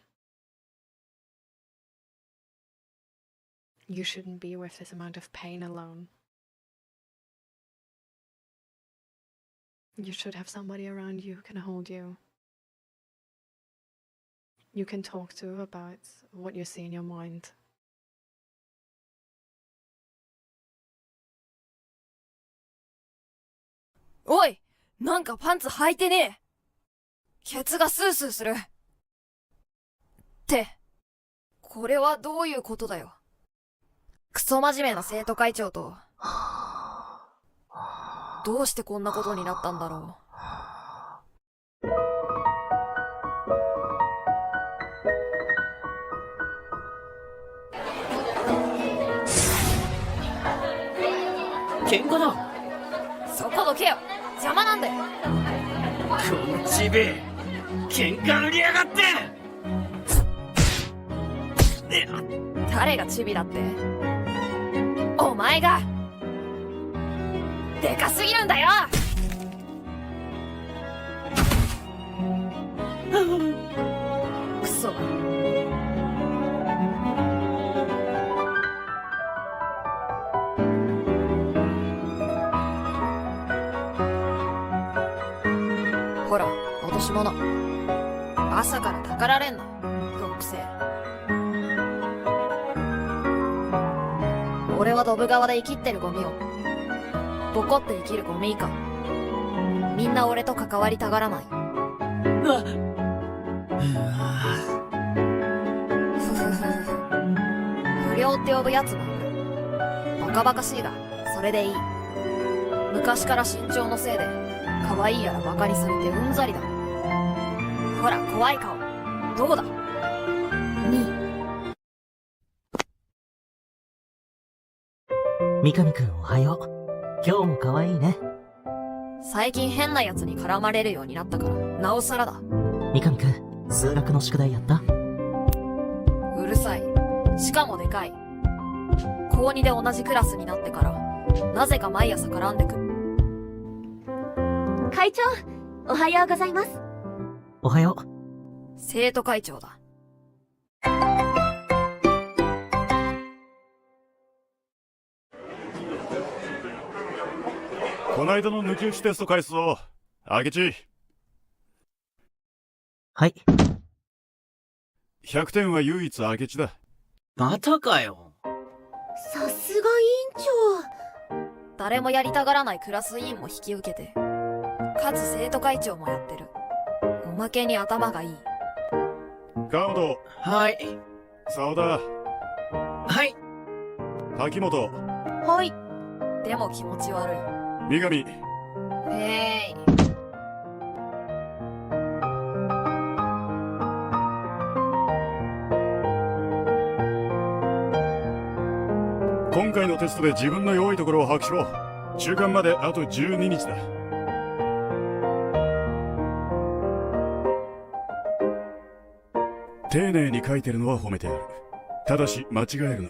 You shouldn't be with this amount of pain alone. You should have somebody around you who can hold you. You can talk to about what you see in your mind.おいなんかパンツ履いてねえ。ケツがスースーする。って、これはどういうことだよ。クソ真面目な生徒会長と、どうしてこんなことになったんだろう。喧嘩だ。う。そこどけよ。邪魔なんだよ。このチビ、喧嘩売りやがって。誰がチビだって？お前がでかすぎるんだよ。クソだ。ほら、落とし物。朝からたかられんな、毒性。俺はドブ川で生きってるゴミをボコって生きるゴミ以下。みんな俺と関わりたがらない。ふふふふ。不良って呼ぶやつもいる。バカバカしいがそれでいい。昔から身長のせいで可愛いやらバカにされてうんざりだ。ほら怖い顔どうだ。三上くんおはよう。今日も可愛いね。最近変な奴に絡まれるようになったからなおさらだ。三上くん数学の宿題やった？うるさい。しかもでかい。高2で同じクラスになってからなぜか毎朝絡んでくる。会長、おはようございます。おはよう。生徒会長だ。こないだの抜き打ちテスト返すぞ、明智。はい。100点は唯一明智だ。またかよ。さすが委員誰もやりたがらないクラス委員も引き受けて、かつ生徒会長もやってる。おまけに頭がいい。川本。はい。沢田。はい。滝本。長。はい。でも気持ち悪い。三上。今回のテストで自分の弱いところを把握しろ。中間まであと12日だ。丁寧に書いてるのは褒めてやる。ただし間違えるな。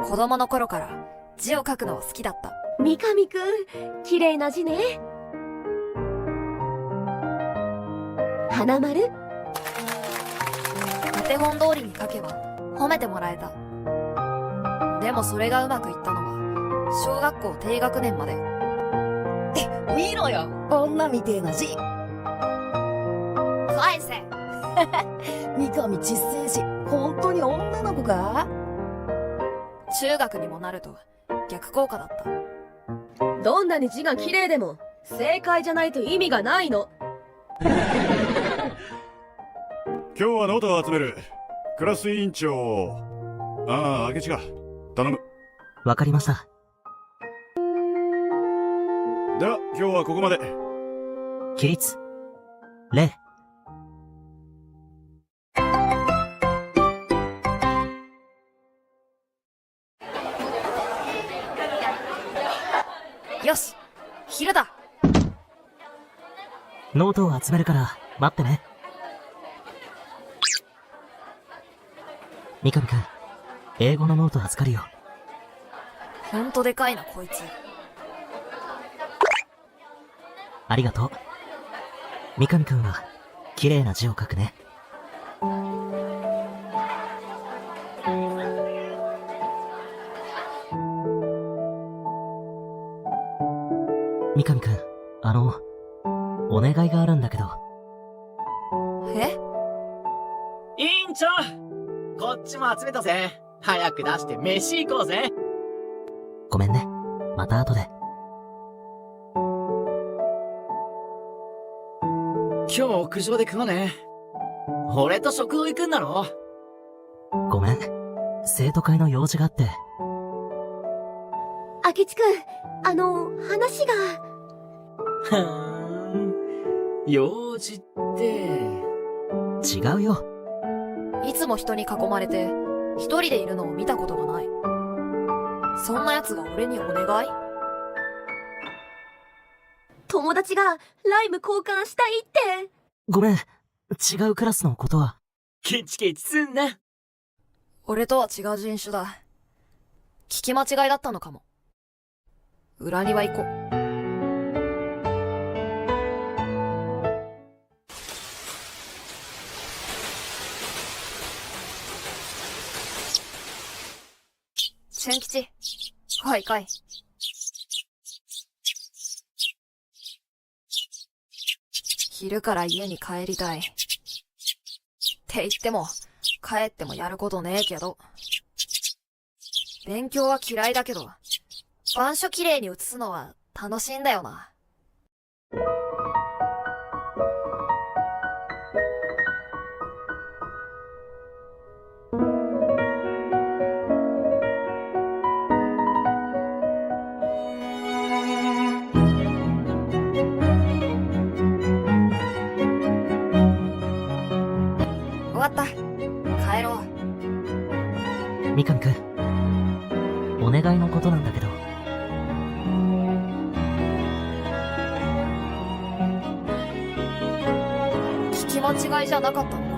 子供の頃から字を書くのは好きだった。三上くん、綺麗な字ね。花丸。お手本通りに書けば褒めてもらえた。でもそれがうまくいったのは小学校低学年まで。見ろよ、女みてえな字。返せ。三上ちっせえし、本当に女の子か？中学にもなると逆効果だった。どんなに字が綺麗でも正解じゃないと意味がないの。今日はノートを集める。クラス委員長。ああ、明智が。頼む。わかりました。では、今日はここまで。起立。礼。よし、昼だ。ノートを集めるから待ってね。三上くん、英語のノート預かるよ。ほんとでかいなこいつ。ありがとう。三上くんは綺麗な字を書くね。三上くん、お願いがあるんだけど。え？委員長、こっちも集めたぜ。早く出して飯行こうぜ。ごめんね。また後で。今日屋上で食わね。俺と食堂行くんだろ。ごめん。生徒会の用事があって。明智くん、話が。はーん。用事って。違うよ。いつも人に囲まれて、一人でいるのを見たことがない。そんな奴が俺にお願い？友達がライム交換したいって。ごめん。違うクラスのことは。ケチケチすんな。俺とは違う人種だ。聞き間違いだったのかも。裏庭行こう。千吉、来い来い。昼から家に帰りたい。って言っても、帰ってもやることねえけど。勉強は嫌いだけど、板書きれいに写すのは楽しいんだよな。終わった。帰ろう。三上くん。お願いのことなんだけど。聞き間違いじゃなかったのか。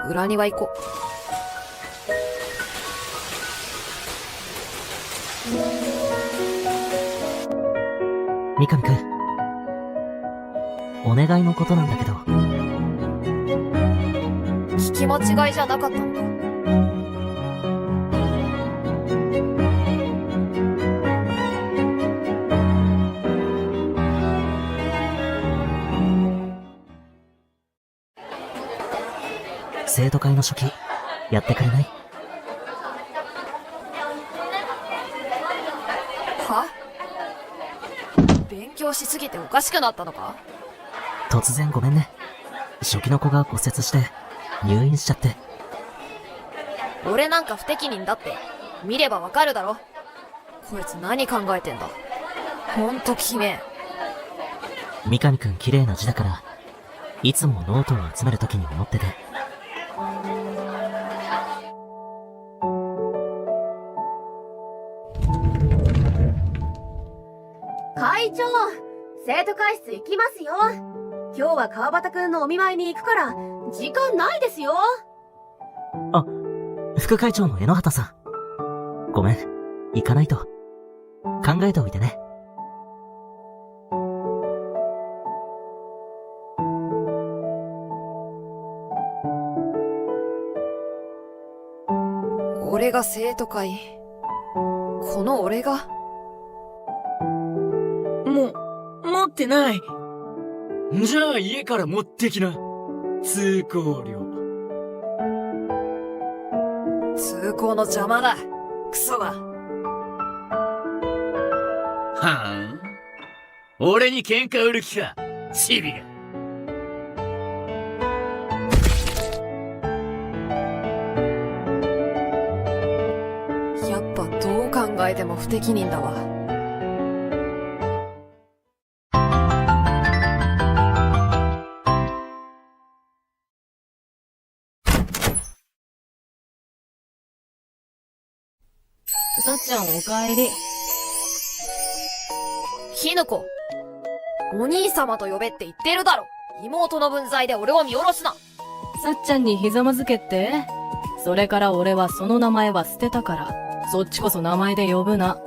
裏庭行こう。三上くん。お願いのことなんだけど。聞き間違いじゃなかったのか。生徒会の書記、やってくれない？は？勉強しすぎておかしくなったのか？突然ごめんね。初期の子が骨折して入院しちゃって。俺なんか不適任だって見ればわかるだろ。こいつ何考えてんだ。ほんときめえ。三上くん綺麗な字だから、いつもノートを集めるときに思ってて。会長、生徒会室行きますよ。今日は川端くんのお見舞いに行くから、時間ないですよ。あ、副会長の榎畑さん。ごめん、行かないと。考えておいてね。俺が生徒会。この俺が？持ってない。じゃあ家から持ってきな。通行料。通行の邪魔だ。クソが。はぁ？俺に喧嘩売る気か、チビが。やっぱどう考えても不適任だわ。さっちゃんおかえり。ひぬこ。お兄様と呼べって言ってるだろ。妹の分際で俺を見下ろすな。さっちゃんにひざまずけって？それから俺はその名前は捨てたから、そっちこそ名前で呼ぶな。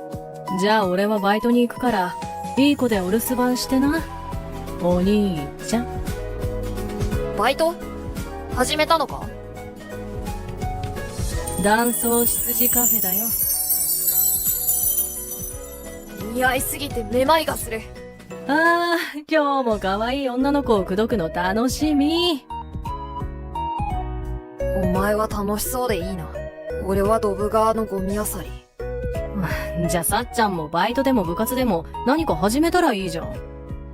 じゃあ俺はバイトに行くから、いい子でお留守番してな。お兄ちゃん。バイト始めたのか？男装羊カフェだよ。似合いすぎてめまいがする。ああ、今日も可愛い女の子を口説くの楽しみ。お前は楽しそうでいいな。俺はドブ川のゴミ漁り。じゃあさっちゃんもバイトでも部活でも何か始めたらいいじゃん。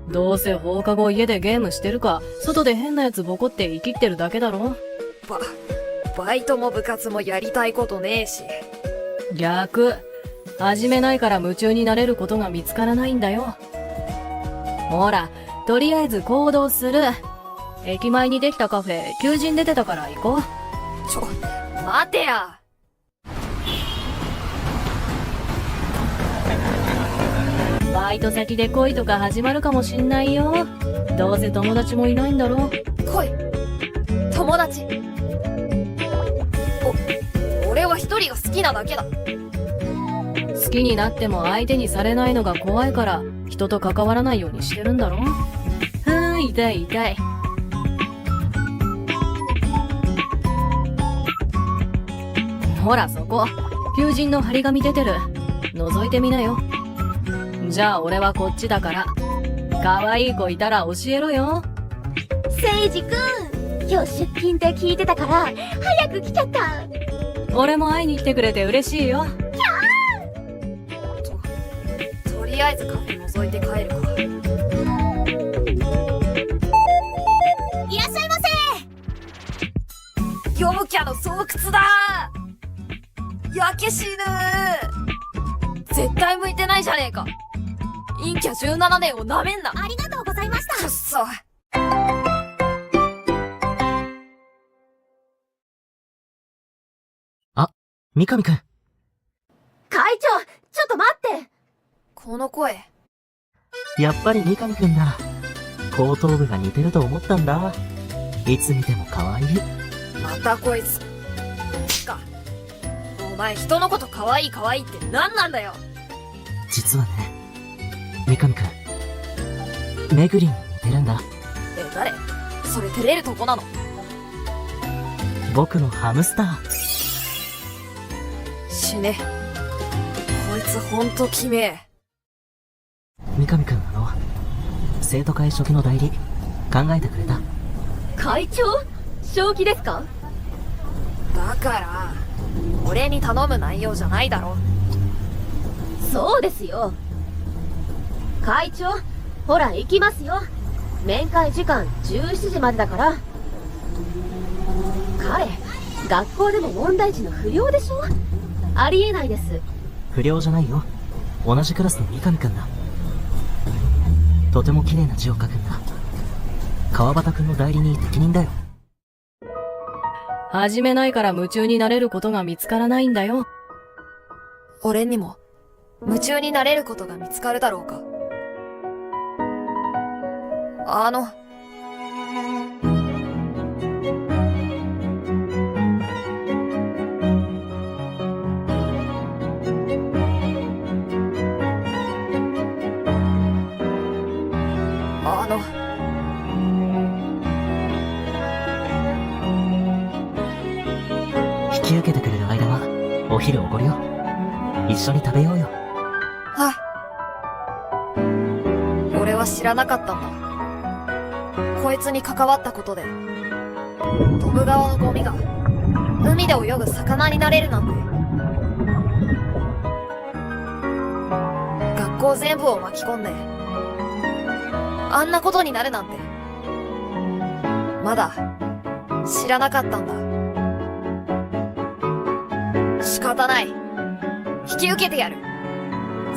どうせ放課後家でゲームしてるか、外で変なやつボコって生きってるだけだろ。バイトも部活もやりたいことねえし。逆。始めないから夢中になれることが見つからないんだよ。ほら、とりあえず行動する。駅前にできたカフェ、求人出てたから行こう。待てや。バイト先で恋とか始まるかもしんないよ。どうせ友達もいないんだろ。恋。友達。俺は一人が好きなだけだ。好きになっても相手にされないのが怖いから人と関わらないようにしてるんだろ。痛い痛い。ほらそこ、求人の張り紙出てる。覗いてみなよ。じゃあ俺はこっちだから。可愛い子いたら教えろよ。聖司くん、今日出勤って聞いてたから早く来ちゃった。俺も会いに来てくれて嬉しいよ。とりあえずカフェ覗いて帰るか。いらっしゃいませ。陽キャの巣窟だ。焼け死ぬ。絶対向いてないじゃねえか。陰キャ17年をなめんな。ありがとうございました。くっそ。三上くん。会長、ちょっと待って。この声。やっぱり三上くんだ。後頭部が似てると思ったんだ。いつ見ても可愛い。またこいつ。お前人のこと可愛い可愛いって何なんだよ。実はね、三上くん、めぐりんに似てるんだ。誰？それ照れるとこなの？僕のハムスター。死ね。こいつほんときめえ。三上くん生徒会初期の代理、考えてくれた？会長？正気ですか？だから、俺に頼む内容じゃないだろ。そうですよ。会長、ほら行きますよ。面会時間17時までだから。彼、学校でも問題児の不良でしょ？ありえないです。不良じゃないよ。同じクラスの三上くんだ。とても綺麗な字を書くんだ。川端くんの代理に適任だよ。始めないから夢中になれることが見つからないんだよ。俺にも夢中になれることが見つかるだろうか。引き受けてくれる間はお昼おごるよ。一緒に食べようよ。俺は知らなかったんだ。こいつに関わったことでドブ川のゴミが海で泳ぐ魚になれるなんて。学校全部を巻き込んであんなことになるなんてまだ知らなかったんだ。仕方ない。引き受けてやる。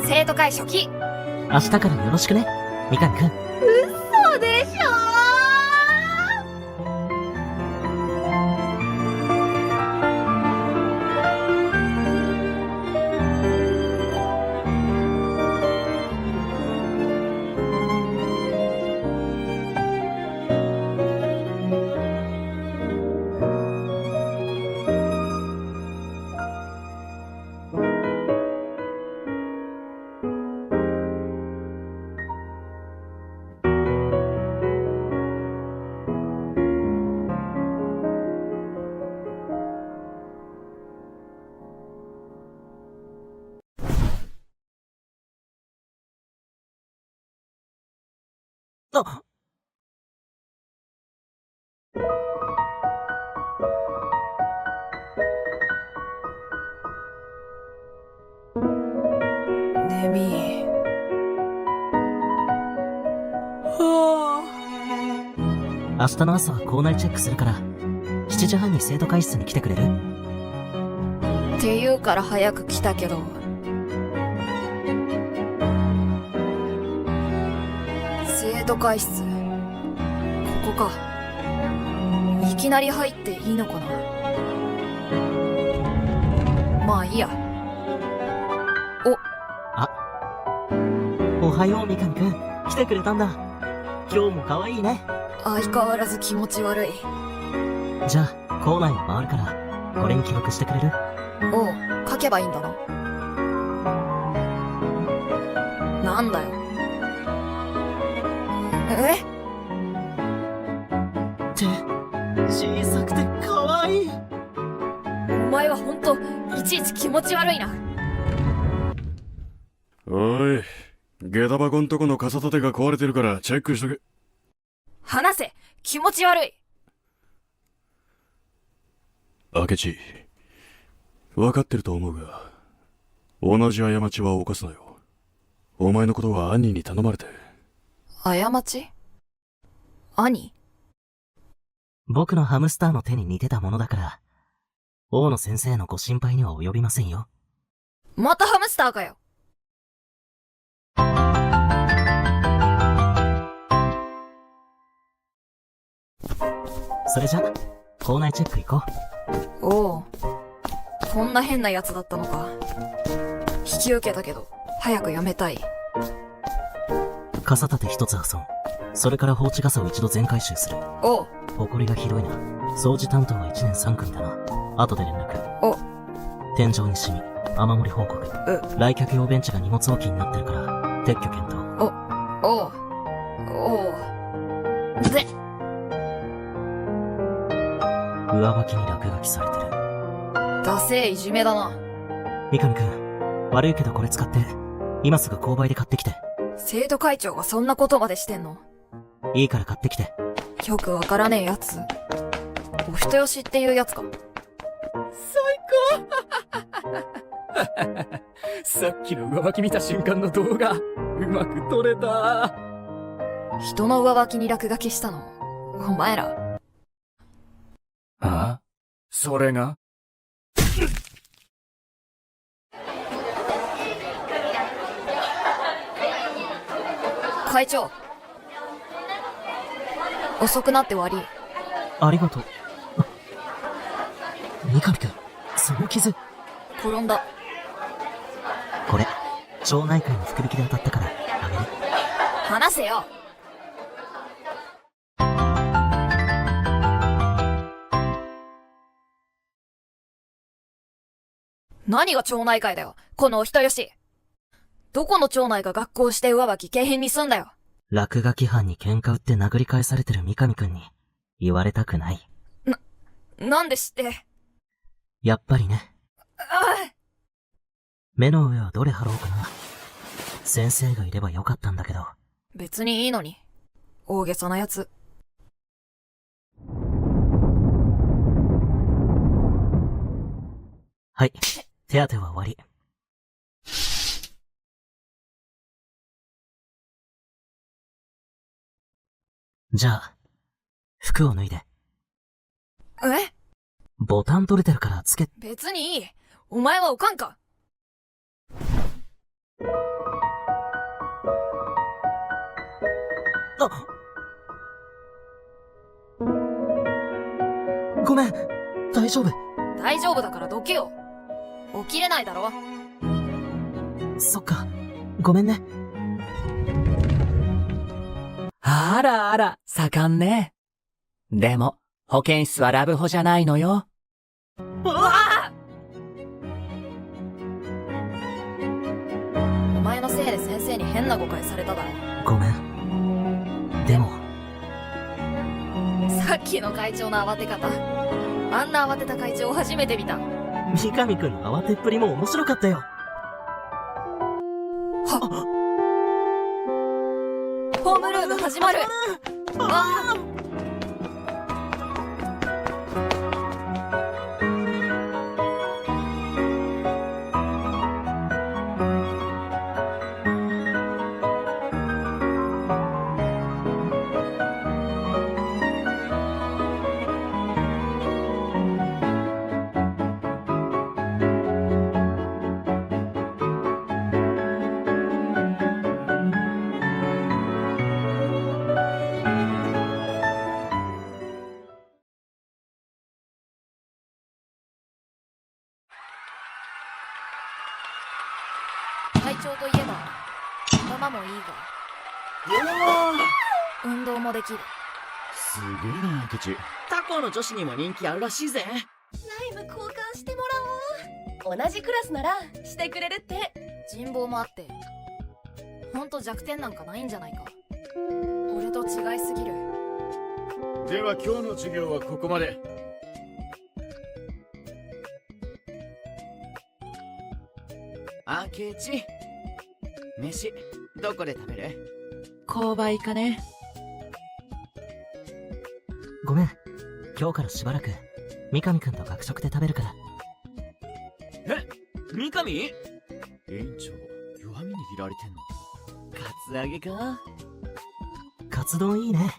生徒会初期。明日からよろしくね、三上くん。嘘でしょあ、ネミ。明日の朝は校内チェックするから、7時半に生徒会室に来てくれる？って言うから早く来たけど。生徒会室。ここか。いきなり入っていいのかな。まあいいや。おはよう、三上くん。来てくれたんだ。今日も可愛いね。相変わらず気持ち悪い。じゃあ、校内を回るから、これに記録してくれる？おう、書けばいいんだな。なんだよ。手、小さくて可愛い。お前はほんと、いちいち気持ち悪いな。おい、下駄箱んとこの傘立てが壊れてるからチェックしとけ。話せ！気持ち悪い！明智、分かってると思うが、同じ過ちは犯すなよ。お前のことは兄に頼まれて。過ち？兄？僕のハムスターの手に似てたものだから、大野先生のご心配には及びませんよ。またハムスターかよ。それじゃ、校内チェック行こう。おう。こんな変なやつだったのか。引き受けたけど、早くやめたい。傘立て一つ破損。それから放置傘を一度全回収する。おう。埃がひどいな。掃除担当は1年3組だな。後で連絡。お。天井にシミ、雨漏り報告。来客用ベンチが荷物置きになってるから、撤去検討。おう。で。上履きに落書きされてる。ダセえいじめだな。三上くん、悪いけどこれ使って、今すぐ購買で買ってきて。生徒会長がそんなことまでしてんの？いいから買ってきて。よくわからねえやつ。お人よしっていうやつか。最高さっきの上履き見た瞬間の動画、うまく撮れた。人の上履きに落書きしたの、お前ら。あ？それが？会長。遅くなって悪い。ありがとう。三上くん、その傷。転んだ。これ、町内会の福引きで当たったから、あげる。話せよ。何が町内会だよ、このお人よし。どこの町内が学校して上履き景品にすんだよ。落書き犯に喧嘩売って殴り返されてる三上くんに、言われたくない。なんで知って。やっぱりね。目の上はどれ貼ろうかな。先生がいればよかったんだけど。別にいいのに。大げさなやつ。はい。手当ては終わり。じゃあ、服を脱いで。ボタン取れてるからつけ。別にいい。お前はおかんか。ごめん。大丈夫。大丈夫だからどけよ。起きれないだろ。そっか。ごめんね。あらあら、盛んね。でも、保健室はラブホじゃないのよ。うわ！お前のせいで先生に変な誤解されただろ。ごめん。でも。さっきの会長の慌て方。あんな慌てた会長初めて見た。三上くんの慌てっぷりも面白かったよ。ホームルーム始まる。ああ。会長といえば頭もいいが運動もできる。すげえな、ケチ。他校の女子にも人気あるらしいぜ。ライム交換してもらおう。同じクラスならしてくれるって。人望もあってほんと弱点なんかないんじゃないか。俺と違いすぎる。では今日の授業はここまで。あ、ケチ。飯どこで食べる？購買かね。ごめん。今日からしばらく三上くんと学食で食べるから。え、三上？園長、弱み握られてんの？カツアゲか？カツ丼いいね。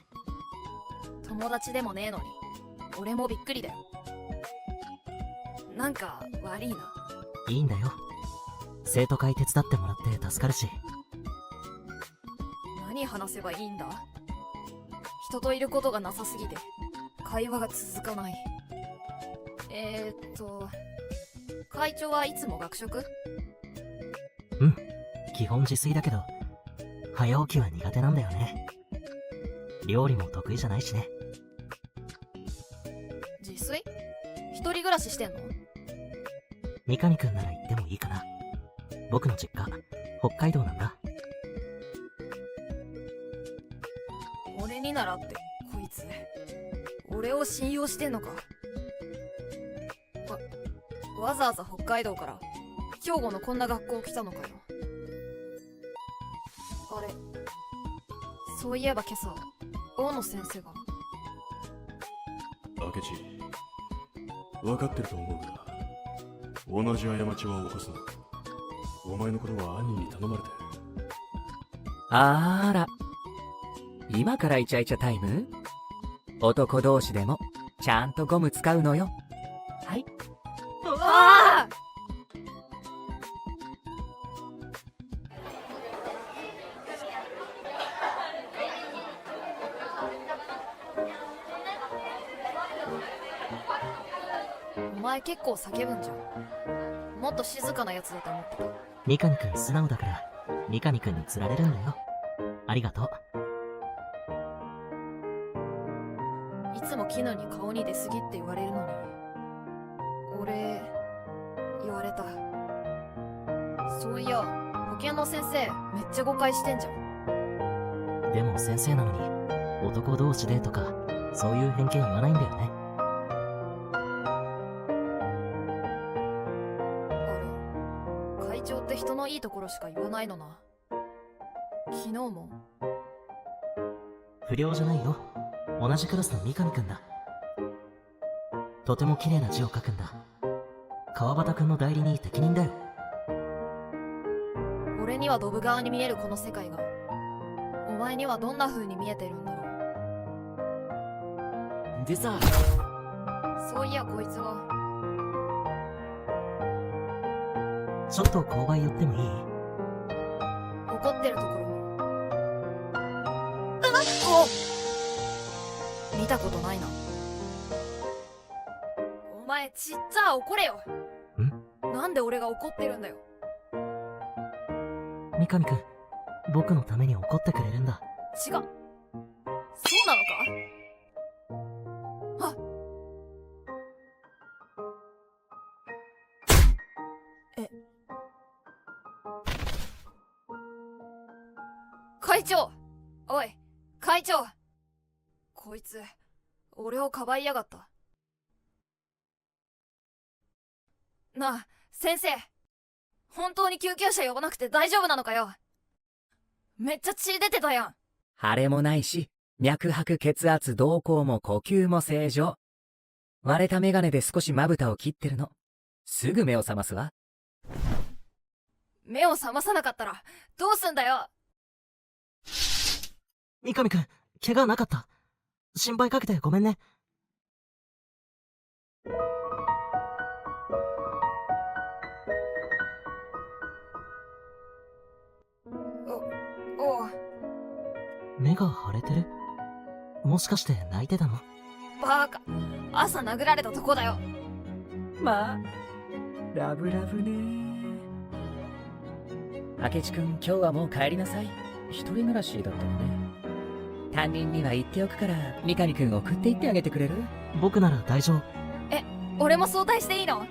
友達でもねえのに俺もびっくりだよ。なんか悪いな。いいんだよ。生徒会手伝ってもらって助かるし。何話せばいいんだ？人といることがなさすぎて会話が続かない。会長はいつも学食？うん、基本自炊だけど早起きは苦手なんだよね。料理も得意じゃないしね。自炊？一人暮らししてんの？三上くんなら言ってもいいかな。僕の実家北海道なんだ。俺にならってこいつ俺を信用してんのか。わざわざ北海道から兵庫のこんな学校来たのかよ。あれ、そういえば今朝大野先生が。明智、分かってると思うが同じ過ちは犯すな。お前のことは兄に頼まれて。あら、今からイチャイチャタイム？男同士でもちゃんとゴム使うのよ。はい。ああ！お前結構叫ぶんじゃん。もっと静かなやつだと思ってた。三上くん素直だから三上くんに釣られるんだよ。ありがとう。いつも絹に顔に出すぎって言われるのに俺言われた。そういや保健の先生めっちゃ誤解してんじゃん。でも先生なのに男同士でとかそういう偏見言わないんだよね。あれ、会長って人のいいところしか言わないのな。昨日も。不良じゃないよ。同じクラスの三上くんだ。とても綺麗な字を書くんだ。川端くんの代理に適任だよ。俺にはドブ側に見えるこの世界がお前にはどんな風に見えてるんだろう。でさ、そういやこいつはちょっと購買寄ってもいい？怒ってるところも見たことないな。お前ちっちゃ怒れよ。なんで俺が怒ってるんだよ。三上くん、僕のために怒ってくれるんだ。違う、そうなのか。あえ、会長、おい会長、こいつ俺をかばいやがった。なあ先生、本当に救急車呼ばなくて大丈夫なのかよ。めっちゃ血出てたやん。腫れもないし、脈拍血圧動向も呼吸も正常。割れたメガネで少しまぶたを切ってるの。すぐ目を覚ますわ。目を覚まさなかったらどうすんだよ。三上くん、怪我なかった？心配かけてごめんね。おう。目が腫れてる？もしかして泣いてたの？バーカ、朝殴られたとこだよ。まあ、ラブラブね。明智くん、今日はもう帰りなさい。一人暮らしだったのね。担任には言っておくから、三上くん送って行ってあげてくれる？僕なら大丈夫。俺も早退していいの？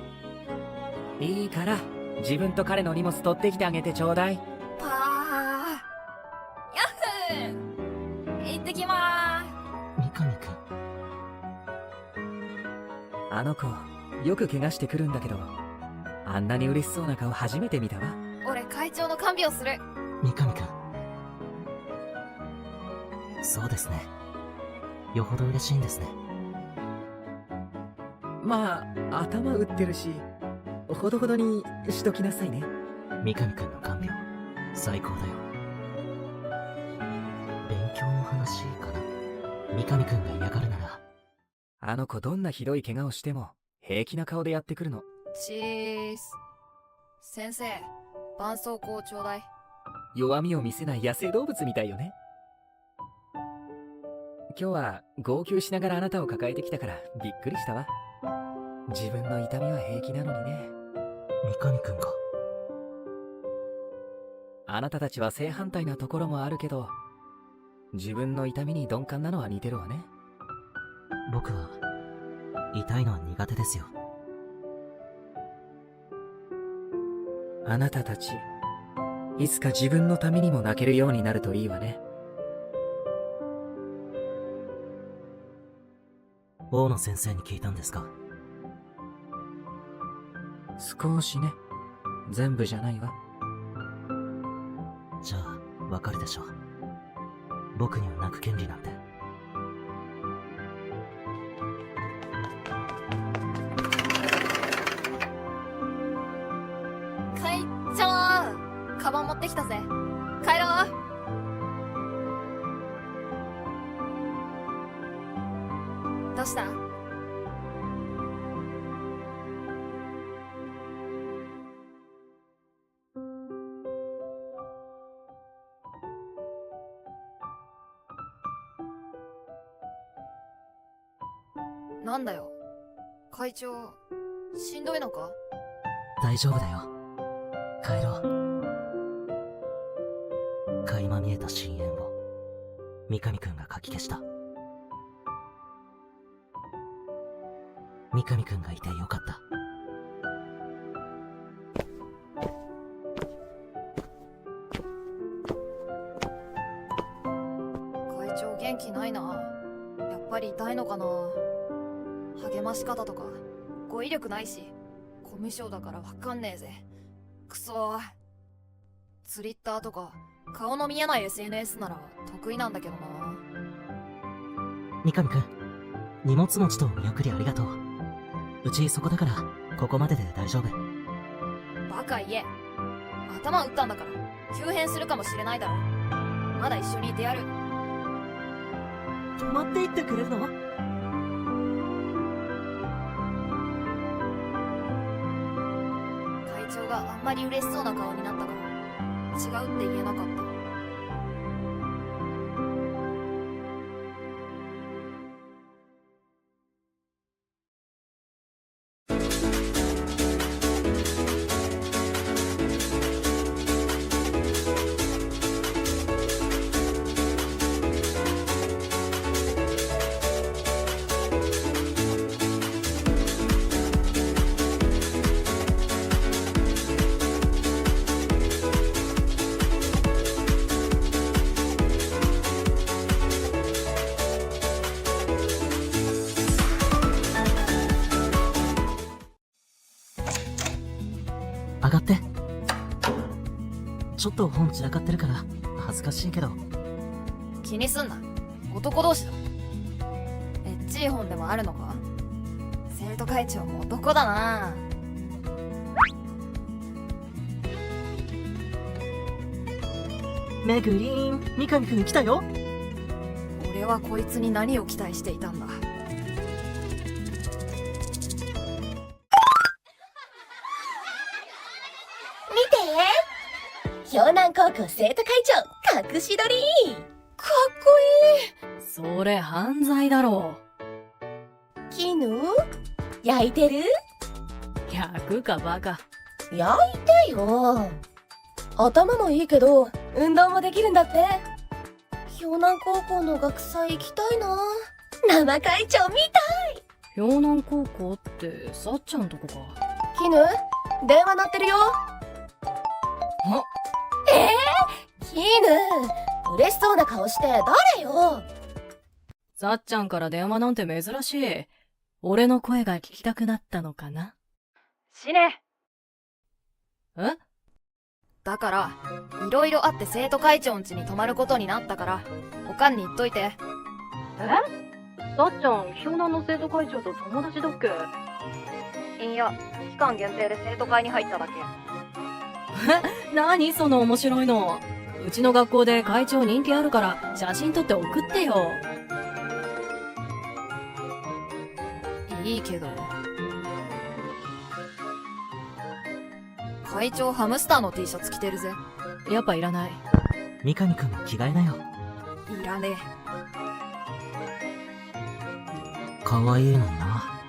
いいから、自分と彼の荷物取ってきてあげてちょうだい。パー。ヤッフー。行ってきまーす。三上くん。あの子、よく怪我してくるんだけど、あんなに嬉しそうな顔初めて見たわ。俺会長の看病する。三上くん。そうですね。よほど嬉しいんですね。まあ、頭打ってるし、ほどほどにしときなさいね。三上くんの看病、最高だよ。勉強の話かな。三上くんが嫌がるなら。あの子どんなひどい怪我をしても、平気な顔でやってくるの。チース。先生、絆創膏ちょうだい。弱みを見せない野生動物みたいよね。今日は号泣しながらあなたを抱えてきたからびっくりしたわ。自分の痛みは平気なのにね。三上くんが。あなたたちは正反対なところもあるけど、自分の痛みに鈍感なのは似てるわね。僕は痛いのは苦手ですよ。あなたたち、いつか自分のためにも泣けるようになるといいわね。大野先生に聞いたんですか？少しね。全部じゃないわ。じゃあ、わかるでしょう。僕には泣く権利なんて。会長、カバン持ってきたぜ。帰ろう。どうした？なんだよ。会長、しんどいのか？大丈夫だよ。帰ろう。垣間見えた深淵を三上くんがかき消した。三上くんがいてよかった。会長元気ないな。やっぱり痛いのかな。励まし方とか語彙力ないし、コミュ障だからわかんねえぜ。くそー。ツリッターとか顔の見えない SNS なら得意なんだけどな。三上くん、荷物持ちとお見送りありがとう。うちそこだからここまでで大丈夫。バカ言え。頭打ったんだから急変するかもしれないだろ。まだ一緒にいてやる。泊まっていってくれるの？会長があんまり嬉しそうな顔になったから違うって言えなかった。上がって。ちょっと本散らかってるから恥ずかしいけど。気にすんな。男同士だ。エッチい本でもあるのか？生徒会長も男だな。めぐりん、三上くん来たよ。俺はこいつに何を期待していたんだ。京南高校生徒会長隠し撮り。かっこいい。それ犯罪だろ絹焼いてる？焼くかバカ。焼いてよ。頭もいいけど運動もできるんだって。京南高校の学祭行きたいな。生会長見たい。京南高校ってさっちゃんとこか。絹電話鳴ってるよ。あ、絹嬉しそうな顔して誰よ。さっちゃんから電話なんて珍しい。俺の声が聞きたくなったのかな。死ね。え？だからいろいろあって生徒会長ん家に泊まることになったからおかんに言っといて。え？さっちゃん、京南の生徒会長と友達だっけ？いや、期間限定で生徒会に入っただけ。何その面白いの。うちの学校で会長人気あるから写真撮って送ってよ。いいけど。会長ハムスターの T シャツ着てるぜ。やっぱいらない。三上くんも着替えなよ。いらねかわいいのにな。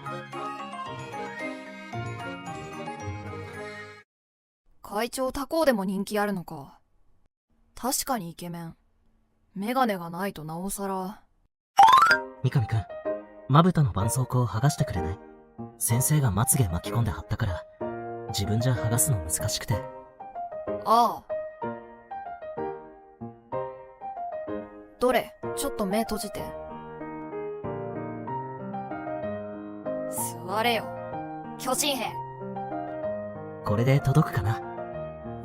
会長他校でも人気あるのか。確かにイケメン。メガネがないとなおさら。三上くん、まぶたの絆創膏を剥がしてくれない？先生がまつげ巻き込んで貼ったから、自分じゃ剥がすの難しくて。ああ。どれ？ちょっと目閉じて。座れよ、巨人兵。これで届くかな？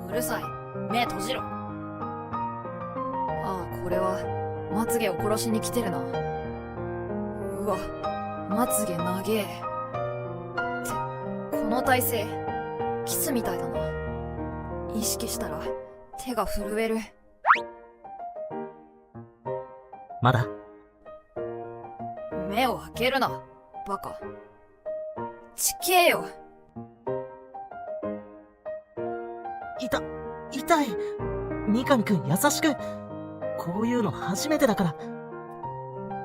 うるさい。目閉じろ。ああ、これはまつげを殺しに来てるな。うわ、まつげ長え。ってこの体勢キスみたいだな。意識したら手が震える。まだ？目を開けるな、バカ。ちけえよ。痛い。三上くん優しく。こういうの初めてだから。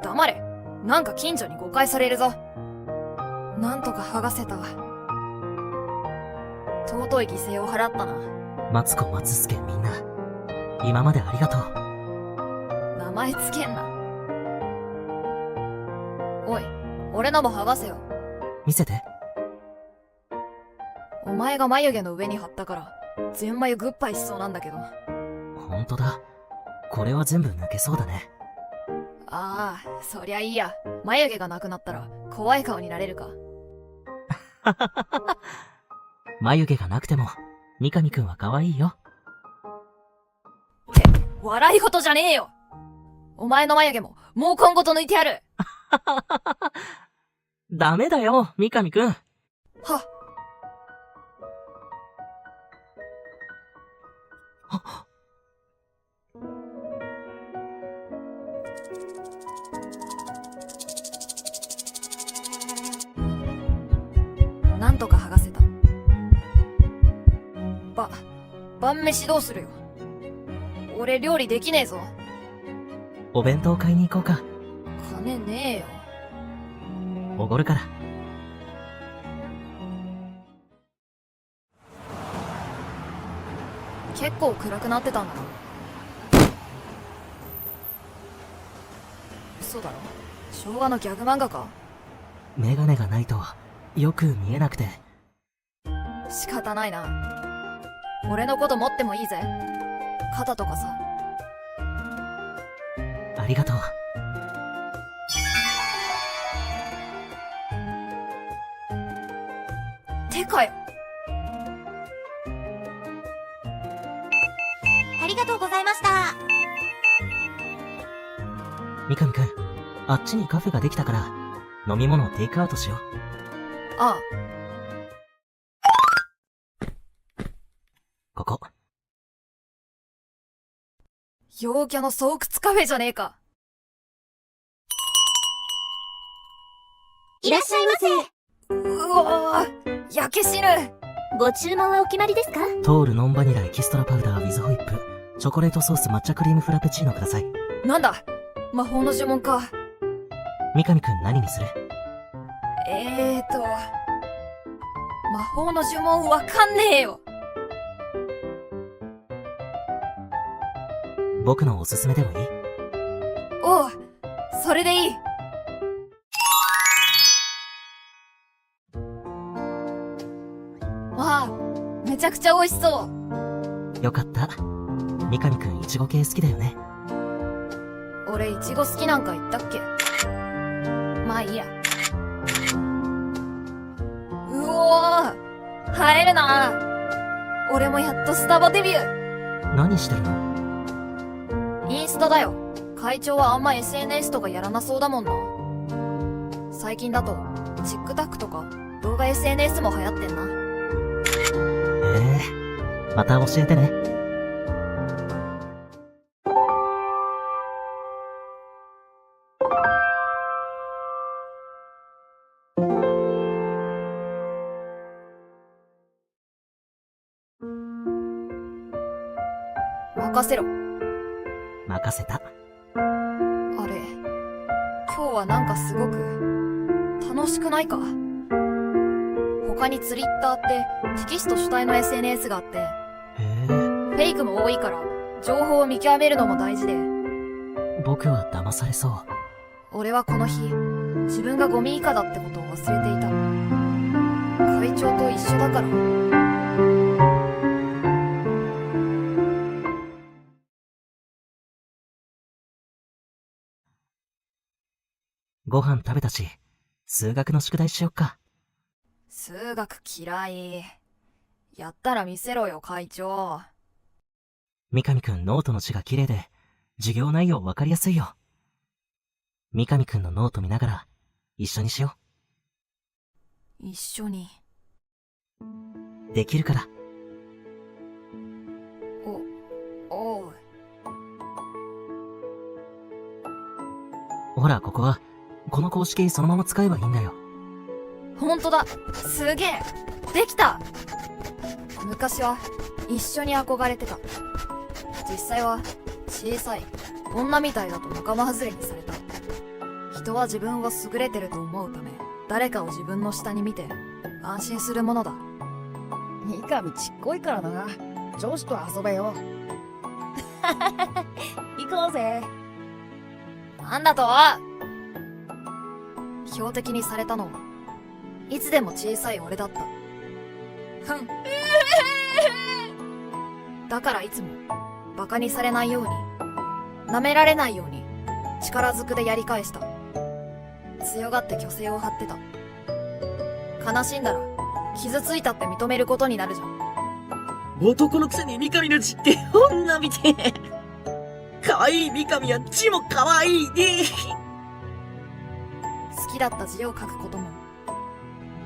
黙れ。なんか近所に誤解されるぞ。なんとか剥がせた。尊い犠牲を払ったな。マツコ松助みんな、今までありがとう。名前つけんな。おい、俺のも剥がせよ。見せて。お前が眉毛の上に貼ったから全眉グッバイしそうなんだけど。ほんとだ。これは全部抜けそうだね。ああ、そりゃいいや。眉毛がなくなったら怖い顔になれるか。眉毛がなくても三上くんは可愛いよ。って笑い事じゃねえよ。お前の眉毛も毛根ごと抜いてやる。ダメだよ三上くん。はっ。なんとか剥がせた。晩飯どうするよ。俺料理できねえぞ。お弁当買いに行こうか。金ねえよ。おごるから。結構暗くなってたんだな。嘘だろ。昭和のギャグ漫画か。メガネがないとよく見えなくて。仕方ないな。俺のこと持ってもいいぜ。肩とかさ。ありがとう。てかよ。ありがとうございました。三上くん、あっちにカフェができたから、飲み物をテイクアウトしよう。あここ。陽キャの巣窟カフェじゃねえか。いらっしゃいませ。うわぁ、焼け死ぬ。ご注文はお決まりですか？トールノンバニラエキストラパウダー with ホイップ、チョコレートソース抹茶クリームフラペチーノください。なんだ魔法の呪文か。三上くん何にする？魔法の呪文わかんねえよ。僕のおすすめでもいい？おう、それでいい。わあ、めちゃくちゃ美味しそう。よかった。三上くんイチゴ系好きだよね。俺イチゴ好きなんか言ったっけ？まあいいや。うおー、映えるな。俺もやっとスタバデビュー。何してるの？インスタだよ。会長はあんま SNS とかやらなそうだもんな。最近だと TikTok とか動画 SNS も流行ってんな。また教えてね。任せろ。任せた。あれ、今日はなんかすごく楽しくないか？他にツリッターってテキスト主体の SNS があって、フェイクも多いから情報を見極めるのも大事で。僕は騙されそう。俺はこの日、自分がゴミ以下だってことを忘れていた。会長と一緒だから。ご飯食べたし、数学の宿題しよっか。数学嫌い。やったら見せろよ、会長。三上くんノートの字が綺麗で、授業内容わかりやすいよ。三上くんのノート見ながら、一緒にしよ一緒に。う。できるから。おう。ほら、ここは、この公式そのまま使えばいいんだよ。ほんとだ。すげえ。できた。昔は一緒に憧れてた。実際は小さい女みたいだと仲間外れにされた。人は自分を優れてると思うため、誰かを自分の下に見て安心するものだ。三上ちっこいからな。女子と遊べよ。行こうぜ。なんだと？標的にされたのはいつでも小さい俺だった。ふん。だからいつもバカにされないように、舐められないように力ずくでやり返した。強がって虚勢を張ってた。悲しんだら傷ついたって認めることになるじゃん。男のくせに三上の字って女みてえ。可愛い三上は字も可愛いね。好きだった字を書くことも、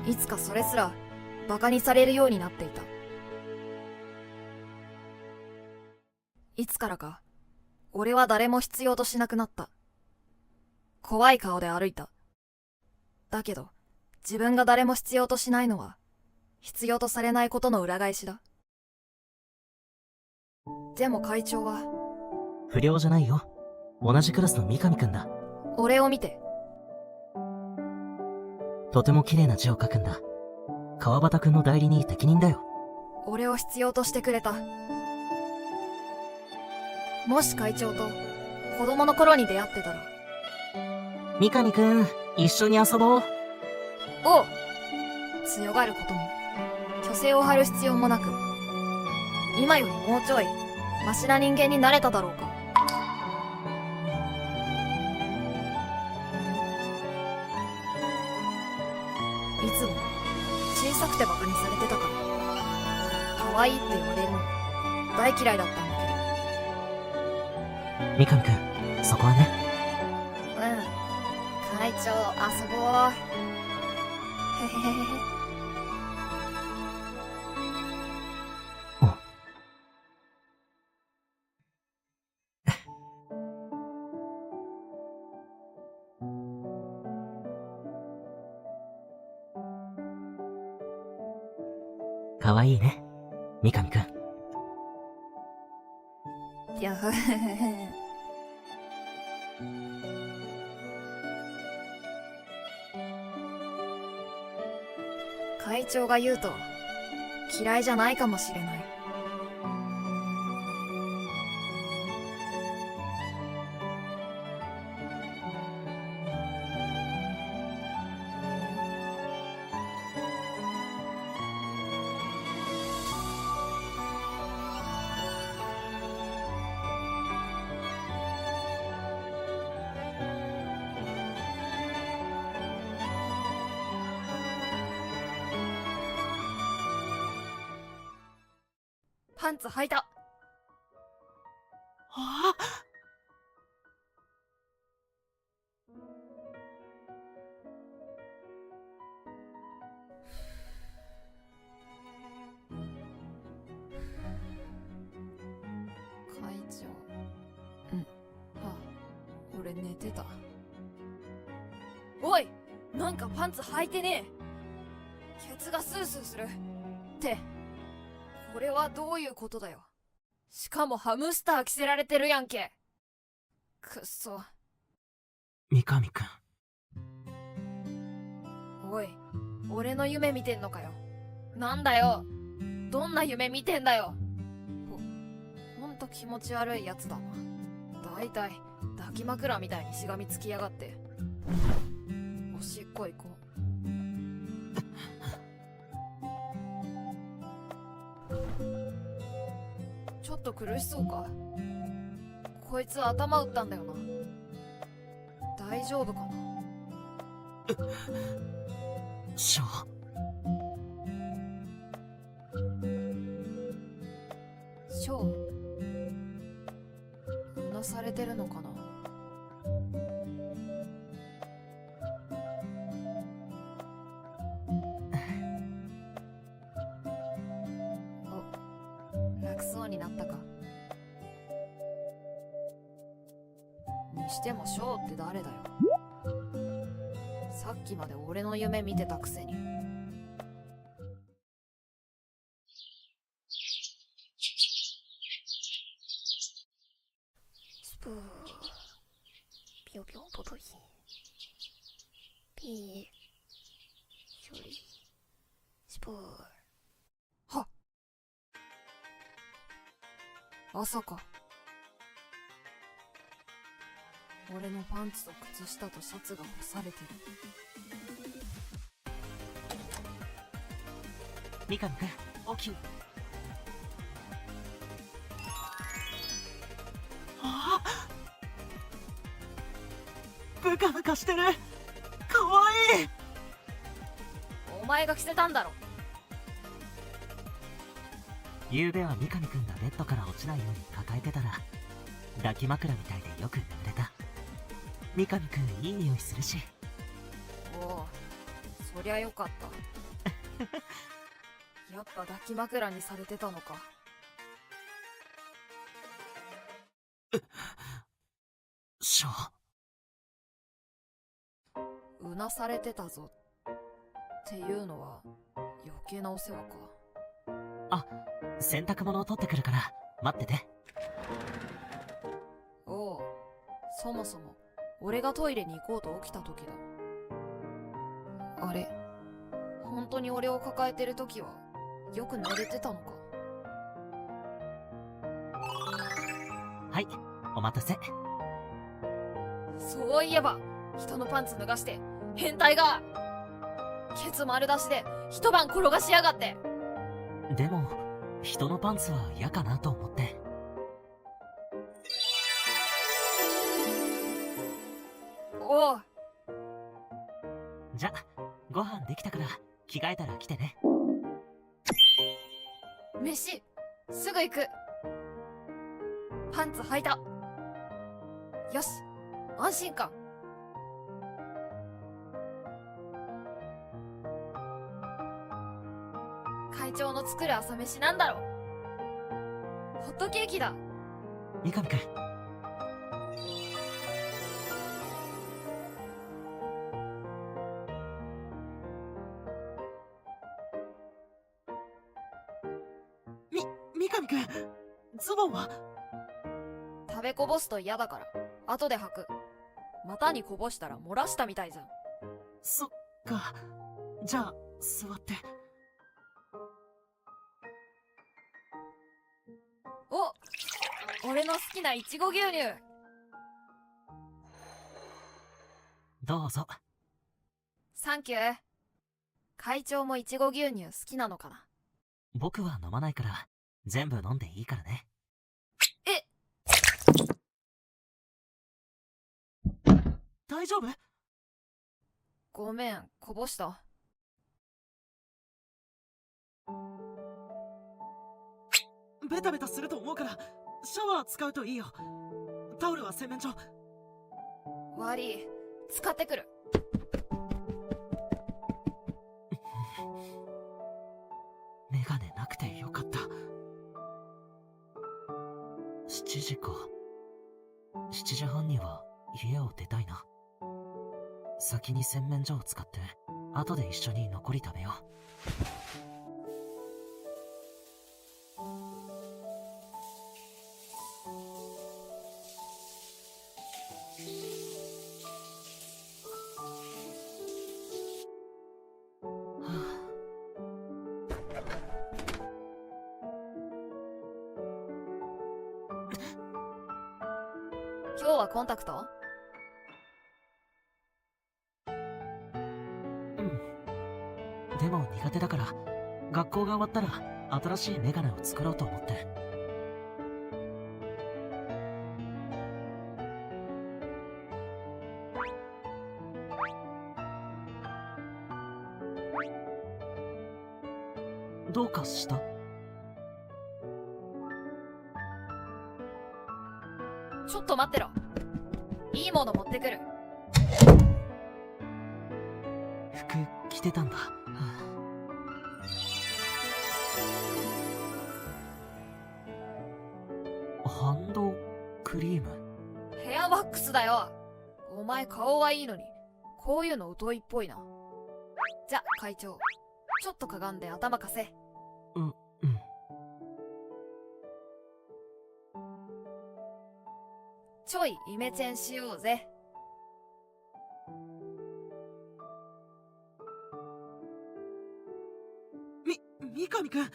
いつかそれすらバカにされるようになっていた。いつからか俺は誰も必要としなくなった。怖い顔で歩いた。だけど自分が誰も必要としないのは必要とされないことの裏返しだ。でも会長は不良じゃないよ。同じクラスの三上くんだ。俺を見て、とても綺麗な字を書くんだ。川端くんの代理に適任だよ。俺を必要としてくれた。もし会長と子供の頃に出会ってたら。三上くん、一緒に遊ぼう。おう。強がることも虚勢を張る必要もなく、今よりもうちょいマシな人間になれただろうか。いつも小さくてバカにされてたから、可愛いって言われるの大嫌いだったんだけど。三上くん、そこはね。長、遊ぼう。へへへへ。かわいいね、三上くん。いや、ふふふふ。会長が言うと嫌いじゃないかもしれない。パンツ履いた。あ会長。うん。あ、俺寝てた。おい、なんかパンツ履いてねえ。ケツがスースーする。って、これはどういうことだよ。しかもハムスター着せられてるやんけ。くっそ。三上くん。おい、俺の夢見てんのかよ。なんだよ。どんな夢見てんだよ。ほんと気持ち悪いやつだな。だいたい抱き枕みたいにしがみつきやがって。おしっこ行こう。ちょっと苦しそうか。こいつ頭打ったんだよな。大丈夫かな。ショショー、うなされてるのかな。お、楽そうになったか。にしてもショーって誰だよ。さっきまで俺の夢見てたくせに。スプーピヨピヨポトヒピー処理スプー。はっ、朝か。俺のパンツと靴下とシャツが干されてる。三上くん、起き。ああ、ブカブカしてる。かわいい。お前が着せたんだろ。昨べは三上くんがベッドから落ちないように抱えてたら、抱き枕みたいでよく眠れた。三上くんいい匂いするし。おお、そりゃよかった。やっぱ抱き枕にされてたのか。ショー。うなされてたぞ。っていうのは余計なお世話か。あ、洗濯物を取ってくるから待ってて。おう、そもそも俺がトイレに行こうと起きた時だ。あれ、本当に俺を抱えてる時はよく寝れてたのか。はい、お待たせ。そういえば人のパンツ脱がして変態がケツ丸出しで一晩転がしやがって。でも人のパンツは嫌かなと思って。おう、じゃ、ご飯できたから着替えたら来てね。飯すぐ行く。パンツ履いた。よし、安心感。会長の作る朝飯なんだろう。ホットケーキだ。三上くん。三上くん、ズボンは？食べこぼすと嫌だから後で履く。股にこぼしたら漏らしたみたいじゃん。そっか。じゃあ、座って。お、俺の好きないちご牛乳。どうぞ。サンキュー。会長もいちご牛乳好きなのかな。僕は飲まないから、全部飲んでいいからね。え、大丈夫？ごめん、こぼした。ベタベタすると思うから、シャワー使うといいよ。タオルは洗面所。悪い、使ってくる。メガネなくてよかった。7時か。7時半には家を出たいな。先に洗面所を使って、後で一緒に残り食べよう。今日はコンタクト？でも苦手だから、学校が終わったら新しいメガネを作ろうと思って。どうかした？ちょっと待ってろ。いいもの持ってくる。服着てたんだ。ハンドクリーム？ヘアワックスだよ。お前顔はいいのに、こういうの疎いっぽいな。じゃ、会長。ちょっとかがんで頭貸せ。うん。ちょいイメチェンしようぜ。三上くん。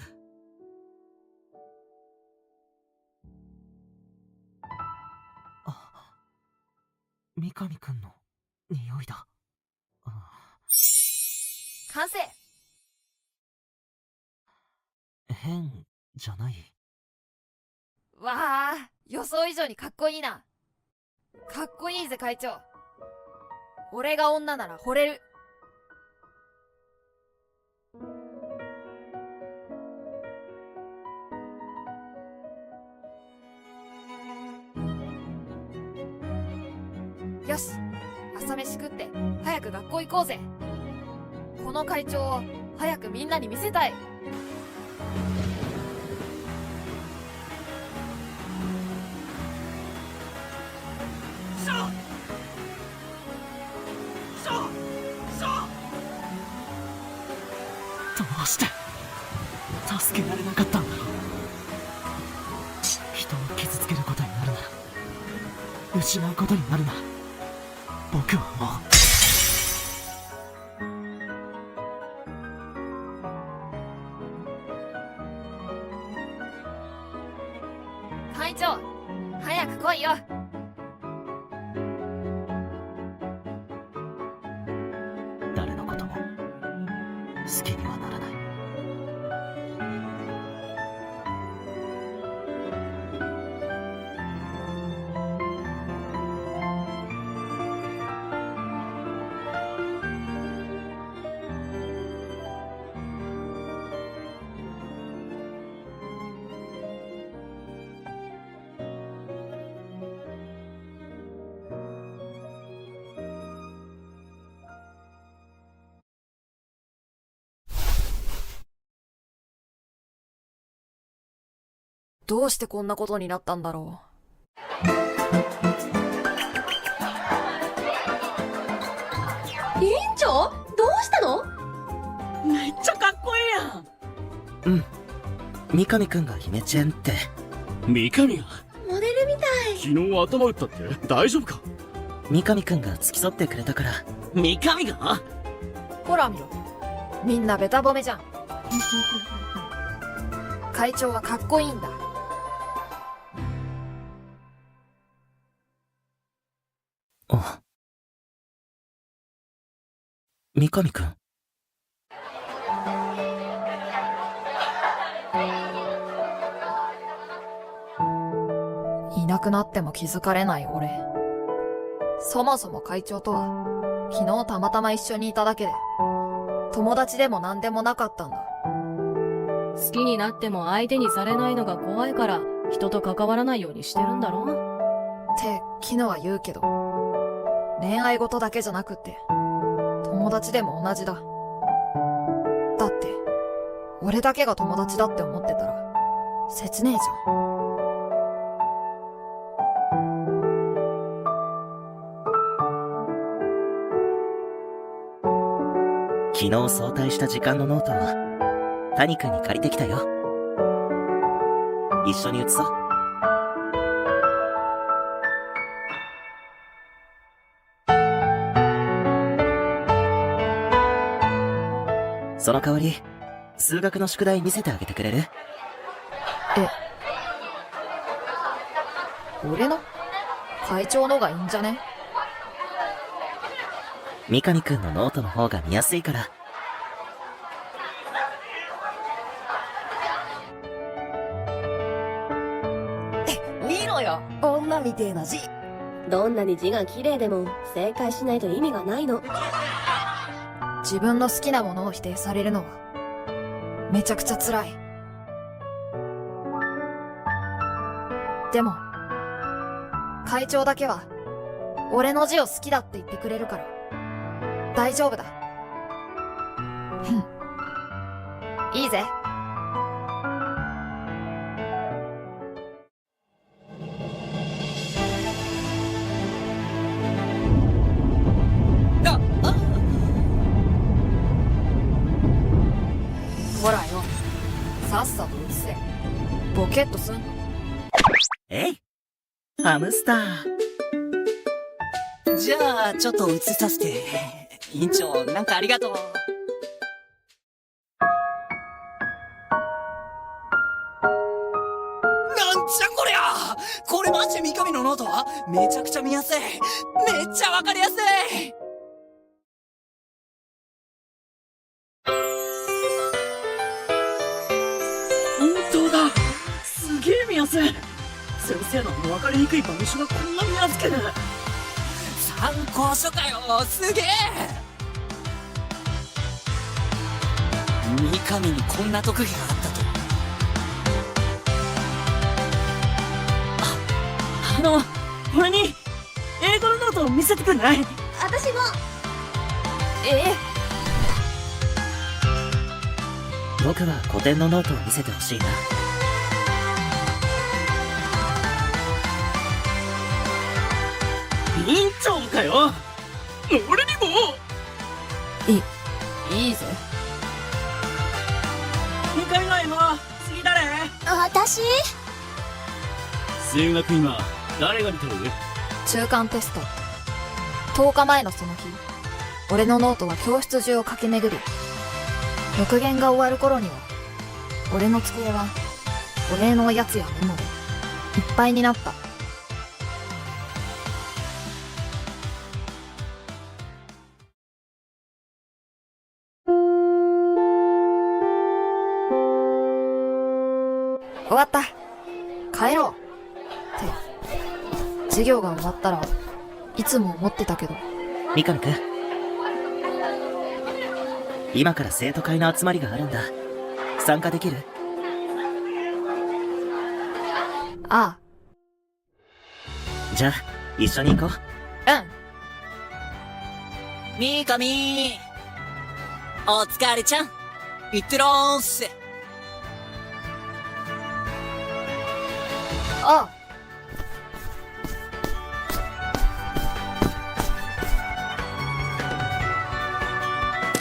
三上くんの匂いだ。完成。変じゃない？わあ、予想以上にかっこいいな。かっこいいぜ会長。俺が女なら惚れる。よし、朝飯食って早く学校行こうぜ。この会長を早くみんなに見せたい。どうして助けられなかったんだろう。人を傷つけることになるなら、失うことになるなら、僕はもう。会長、早く来いよ。誰のことも好きにはならない。どうしてこんなことになったんだろ委員長、どうしたの？めっちゃかっこいいやん。三上くんが姫チェンって。三上がモデルみたい。昨日頭打ったって大丈夫か？三上くんが付き添ってくれたから。三上がう。ほら見ろ。みんなベタ褒めじゃん。会長はかっこいいんだ。あ、三上くん。いなくなっても気づかれない俺。そもそも会長とは昨日たまたま一緒にいただけで、友達でも何でもなかったんだ。好きになっても相手にされないのが怖いから人と関わらないようにしてるんだろ？って昨日は言うけど、恋愛事だけじゃなくって友達でも同じだ。だって俺だけが友達だって思ってたら切ねえじゃん。昨日早退した時間のノートを谷くんに借りてきたよ。一緒に写そう。その代わり、数学の宿題見せてあげてくれる？俺の？会長のがいいんじゃね？三上くんのノートの方が見やすいから。見ろよ、女みてえな字。どんなに字が綺麗でも正解しないと意味がないの。自分の好きなものを否定されるのはめちゃくちゃ辛い。でも会長だけは俺の字を好きだって言ってくれるから大丈夫だ。いいぜ。ほらよ、さっさと写せ。ボケっとすんの？えい、ハムスター。じゃあ、ちょっと映させて。委員長、なんかありがとう。なんじゃこりゃ！これマジ三上のノートはめちゃくちゃ見やすい。めっちゃわかりやすい。本当だ。すげえ見やすい。先生の分かりにくい板書がこんな見やすく。参考書かよ、すげえ。三上にこんな特技があったと。俺に英語のノートを見せてくんない？私も。僕は古典のノートを見せてほしいな。委員長かよ。俺にも。いいぜ。三上の M は次誰？私？数学今誰が見てる？中間テスト10日前のその日、俺のノートは教室中を駆け巡り、6限が終わる頃には俺の机はお礼のおやつやメモでいっぱいになった。終わった、帰ろうって授業が終わったらいつも思ってたけど。三上くん、今から生徒会の集まりがあるんだ。参加できる？あじゃあ一緒に行こう。三上、お疲れちゃん、いってらーっせ。あ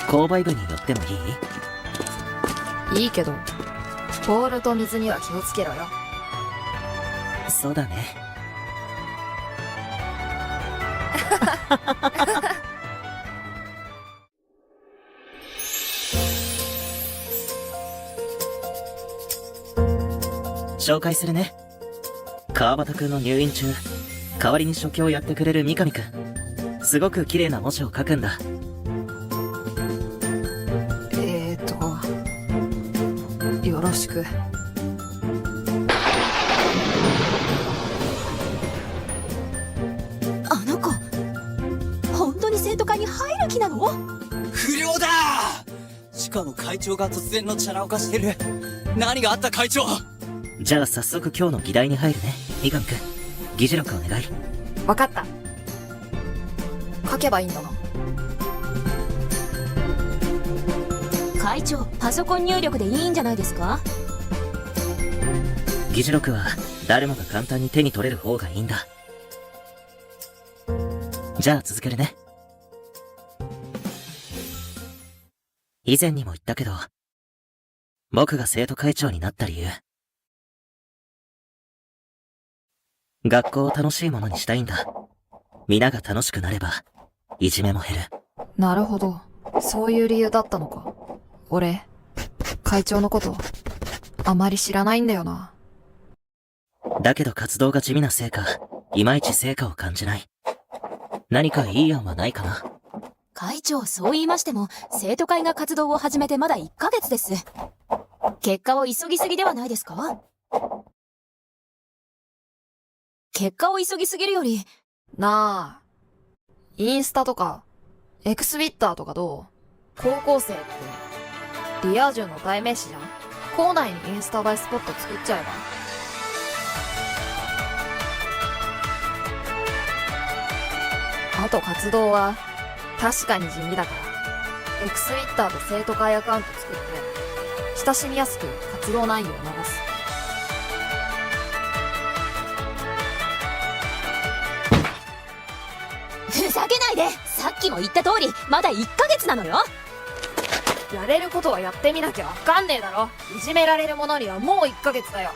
購買部に寄ってもいい？いいけど、ボールと水には気をつけろよ。そうだね。紹介するね。川端くんの入院中、代わりに書記をやってくれる三上くん。すごく綺麗な文字を書くんだ。よろしく。あの子、本当に生徒会に入る気なの？不良だ。しかも会長が突然のチャラをかしてる。何があった会長？じゃあ早速今日の議題に入るね。三上くん、議事録お願い。わかった。書けばいいんだな。会長、パソコン入力でいいんじゃないですか？議事録は誰もが簡単に手に取れる方がいいんだ。じゃあ続けるね。以前にも言ったけど、僕が生徒会長になった理由。学校を楽しいものにしたいんだ。皆が楽しくなれば、いじめも減る。なるほど。そういう理由だったのか。俺、会長のこと、あまり知らないんだよな。だけど活動が地味なせいか、いまいち成果を感じない。何かいい案はないかな。会長、そう言いましても、生徒会が活動を始めてまだ1ヶ月です。結果を急ぎすぎではないですか？結果を急ぎすぎるより、なあ、インスタとか、エクスビッターとかどう？高校生って、リア充の代名詞じゃん。校内にインスタ映えスポット作っちゃえば。あと活動は、確かに地味だから、エクスビッターで生徒会アカウント作って、親しみやすく活動内容を流す。ふざけないで！さっきも言った通り、まだ1ヶ月なのよ！やれることはやってみなきゃわかんねえだろ。いじめられる者にはもう1ヶ月だよ。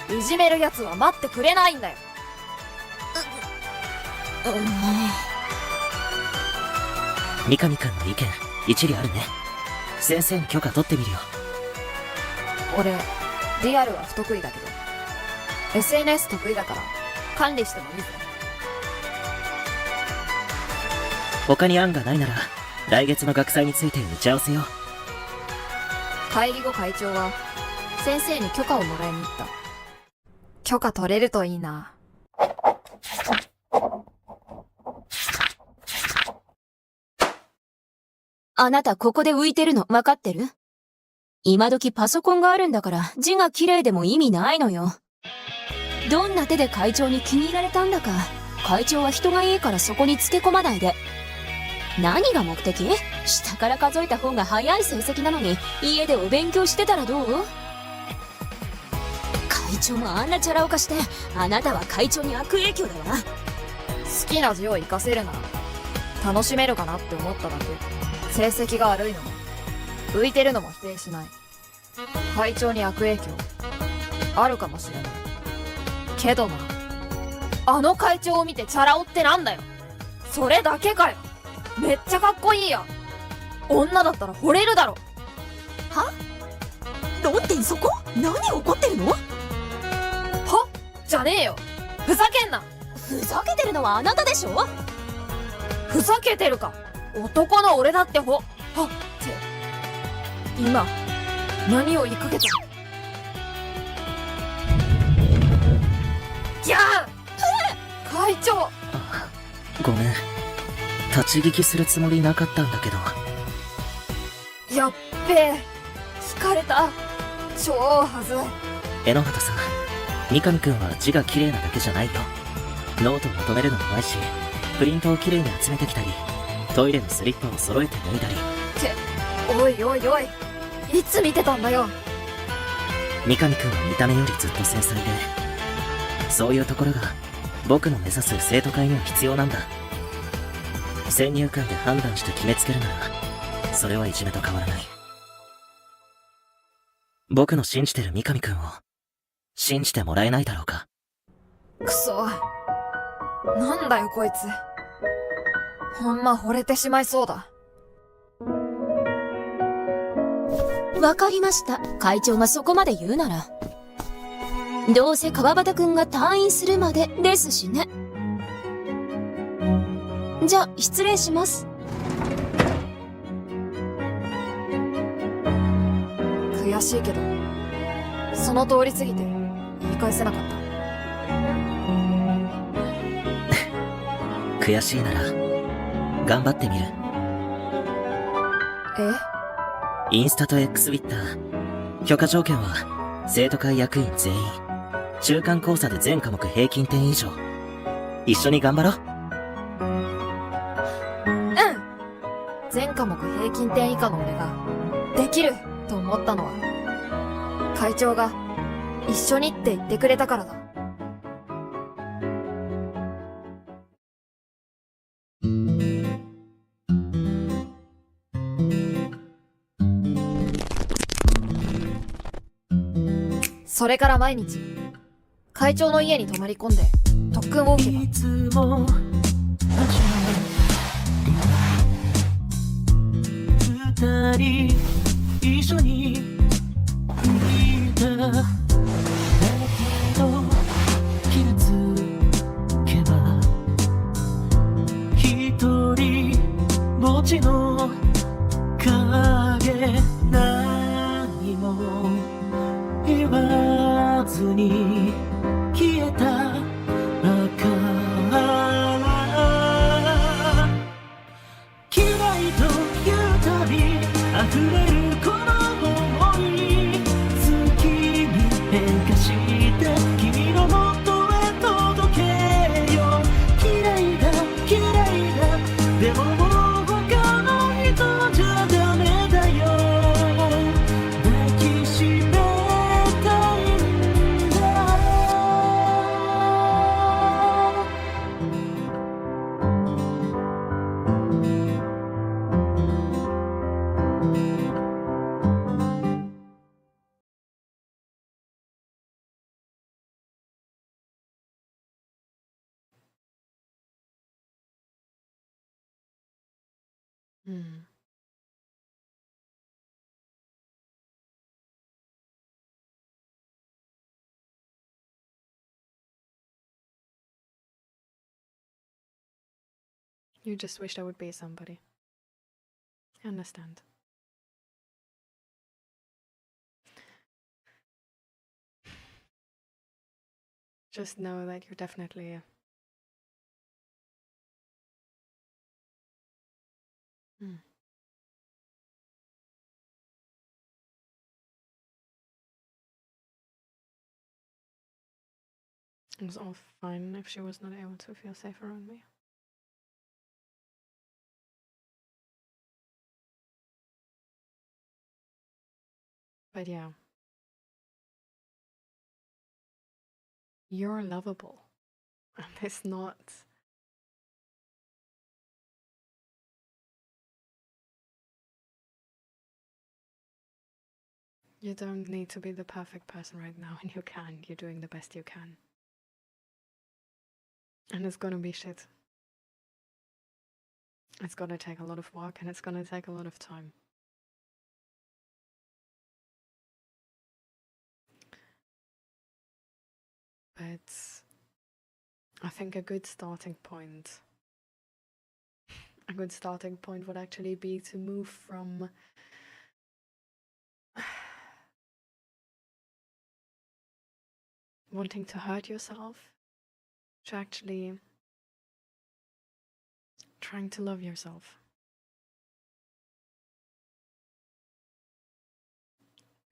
いじめる奴は待ってくれないんだよ。三上くんの意見、一理あるね。先生に許可取ってみるよ。俺、リアルは不得意だけど、SNS 得意だから、管理してもいいぞ。他に案がないなら、来月の学祭について打ち合わせよう。会議後会長は、先生に許可をもらいに行った。許可取れるといいな。あなたここで浮いてるの分かってる？今時パソコンがあるんだから字が綺麗でも意味ないのよ。どんな手で会長に気に入られたんだか、会長は人がいいからそこにつけ込まないで。何が目的？下から数えた方が早い成績なのに家でお勉強してたらどう？会長もあんなチャラをかして、あなたは会長に悪影響だわ。好きな字を活かせるなら、楽しめるかなって思っただけ。成績が悪いのも、浮いてるのも否定しない。会長に悪影響、あるかもしれない。けどな、あの会長を見てチャラ男ってなんだよ。それだけかよ。めっちゃかっこいいやん。女だったら惚れるだろ。は？論点そこ？何怒ってるの？は？じゃねえよ。ふざけんな。ふざけてるのはあなたでしょ？ふざけてるか。男の俺だってはって今何を言いかけた？ギャー！会長！ごめん。立ち聞きするつもりなかったんだけど。やっべえ。聞かれた。超はずい。榎畑さん、三上くんは字が綺麗なだけじゃないよ。ノートをまとめるのもうまいし、プリントを綺麗に集めてきたり、トイレのスリッパを揃えて脱いだり。おいおいおい、いつ見てたんだよ。三上くんは見た目よりずっと繊細で、そういうところが僕の目指す生徒会には必要なんだ。先入観で判断して決めつけるなら、それはいじめと変わらない。僕の信じてる三上くんを信じてもらえないだろうか。くそ。なんだよこいつ。ほんま惚れてしまいそうだ。わかりました。会長がそこまで言うなら。どうせ川端くんが退院するまでですしね。じゃあ、失礼します。悔しいけど、その通り過ぎて言い返せなかった。悔しいなら頑張ってみる。インスタと X ビッター許可条件は生徒会役員全員中間考査で全科目平均点以上。一緒に頑張ろう。全科目平均点以下の俺ができると思ったのは会長が一緒にって言ってくれたからだ。それから毎日会長の家に泊まり込んで特訓を受けた。いつも二人一緒にいた。だけど気がつけば一人ぼっちの影。何も言わずに消えた赤嫌いというたび溢れるこの想い。好きに変化して君の元へ届けよ。嫌いだ嫌いだでももう他の人じゃダメだよ。抱きしめたいんだ。Hmm. You just wished I would be somebody. I understand. Just know that you're definitely It was all fine if she was not able to feel safe around me. But yeah. You're lovable. And it's not... You don't need to be the perfect person right now, and you can. You're doing the best you can. And it's gonna be shit. It's gonna take a lot of work, and it's gonna take a lot of time. But I think a good starting point would actually be to move from wanting to hurt yourself to actually trying to love yourself.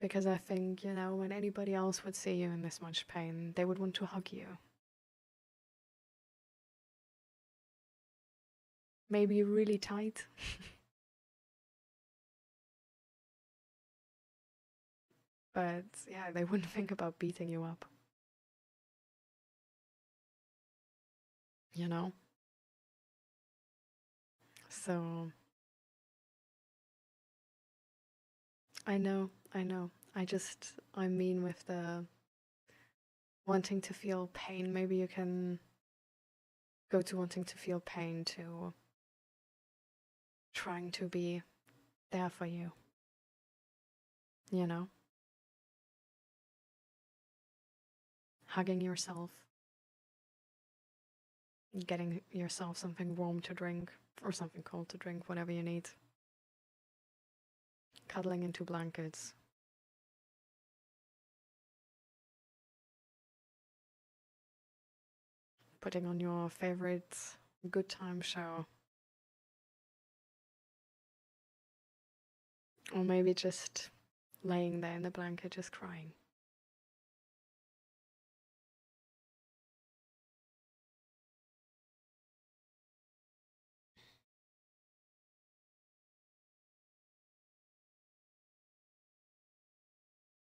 Because I think, you know, when anybody else would see you in this much pain, they would want to hug you. Maybe really tight. But yeah, they wouldn't think about beating you up. you know? So I know. I mean with the wanting to feel pain, maybe you can go to wanting to feel pain to trying to be there for you, you know? Hugging yourself, getting yourself something warm to drink or something cold to drink, whatever you need. Cuddling into blankets. Putting on your favorite good time show. Or maybe just laying there in the blanket just crying.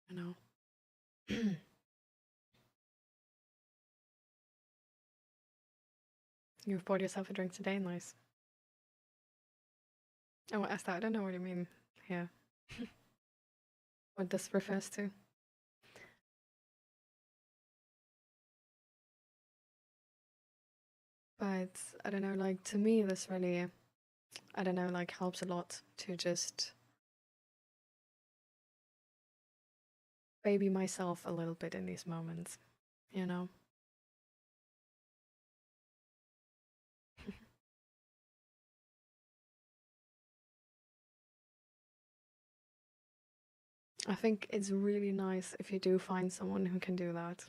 You know? You've bought yourself a drink today, nice. Oh, ask that. I don't know what you mean here. What this refers to. But I don't know, like to me this really, I don't know, like helps a lot to just baby myself a little bit in these moments, you know? I think it's really nice if you do find someone who can do that.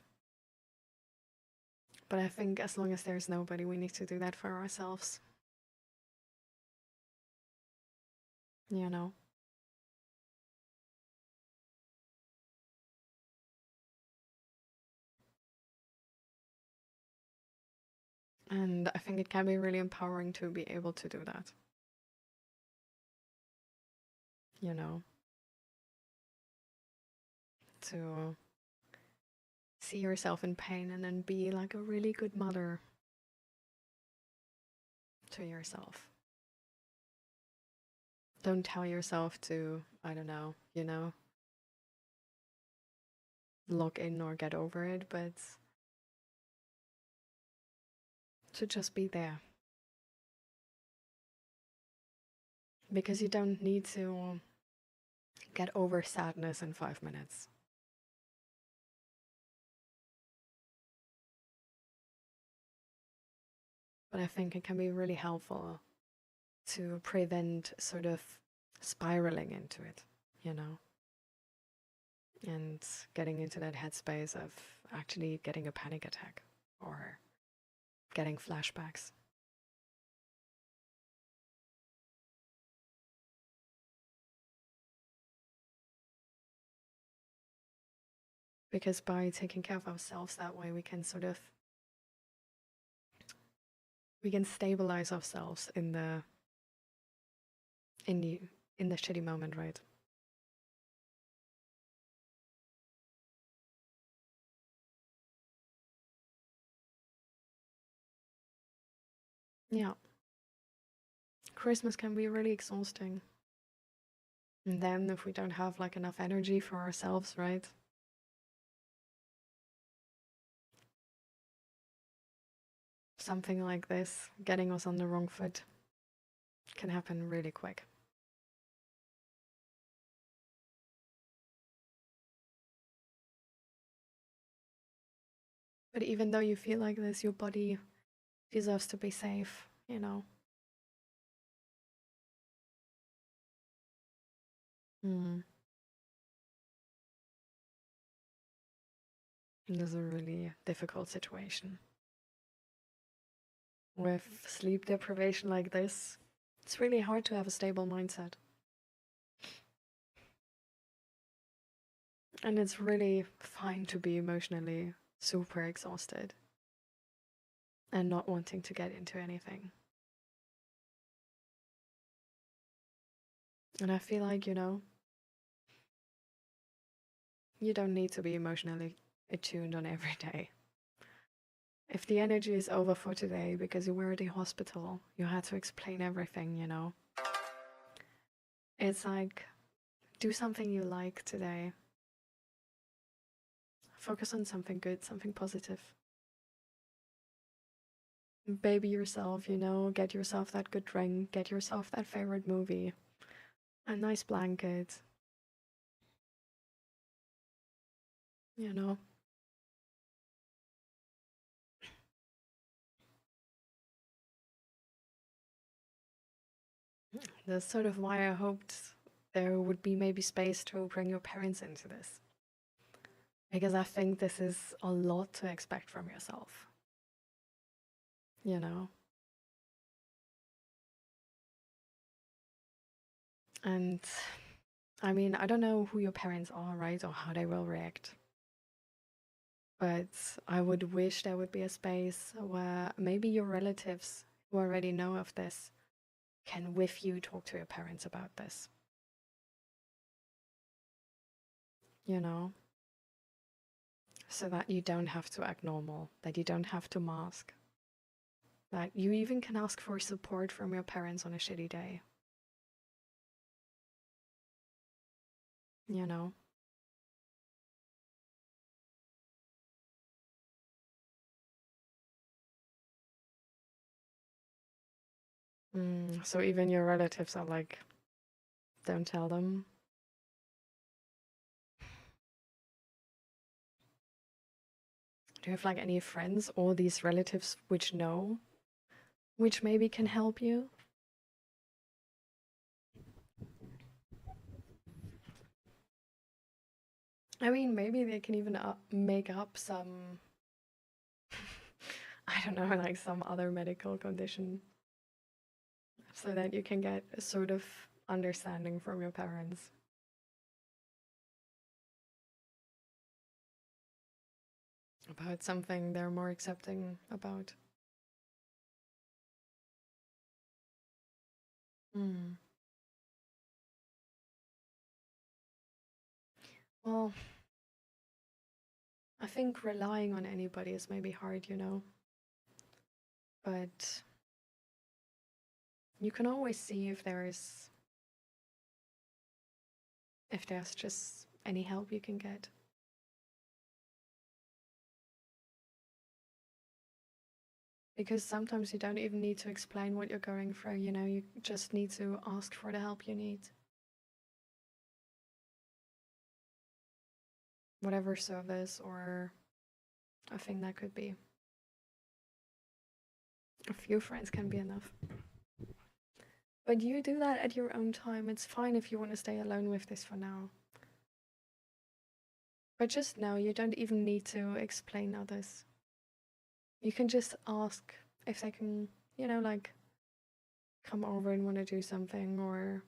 But I think as long as there's nobody, we need to do that for ourselves. You know? And I think it can be really empowering to be able to do that. You know? To see yourself in pain and then be like a really good mother to yourself. Don't tell yourself to, I don't know, you know, lock in or get over it, but to just be there. Because you don't need to get over sadness in 5 minutes. But I think it can be really helpful to prevent sort of spiraling into it, you know? And getting into that headspace of actually getting a panic attack or getting flashbacks. Because by taking care of ourselves that way, we can sort of stabilize ourselves in the shitty moment, right? Yeah. Christmas can be really exhausting. And then if we don't have like enough energy for ourselves, right? Something like this, getting us on the wrong foot, can happen really quick. But even though you feel like this, your body deserves to be safe, you know? Mm. This is a really difficult situation. With sleep deprivation like this, it's really hard to have a stable mindset. And it's really fine to be emotionally super exhausted and not wanting to get into anything. And I feel like, you know, you don't need to be emotionally attuned on every day. if the energy is over for today because you were at the hospital, you had to explain everything, you know. It's like, do something you like today. Focus on something good, something positive. Baby yourself, you know, get yourself that good drink, get yourself that favorite movie, a nice blanket, you know. That's sort of why I hoped there would be maybe space to bring your parents into this. Because I think this is a lot to expect from yourself. You know? And I mean, I don't know who your parents are, right? Or how they will react. But I would wish there would be a space where maybe your relatives who already know of this can, with you, talk to your parents about this. You know? So that you don't have to act normal, that you don't have to mask. That you even can ask for support from your parents on a shitty day. You know? So even your relatives are like, don't tell them. Do you have like any friends or these relatives which know, which maybe can help you? I mean, maybe they can even make up some, I don't know, like some other medical condition so that you can get a sort of understanding from your parents. About something they're more accepting about. Well, I think relying on anybody is maybe hard, you know. But you can always see if there's just any help you can get. Because sometimes you don't even need to explain what you're going through, you know, you just need to ask for the help you need. Whatever service or a thing that could be. A few friends can be enough. But you do that at your own time. It's fine if you want to stay alone with this for now. But just know you don't even need to explain others. You can just ask if they can, you know, like come over and want to do something, or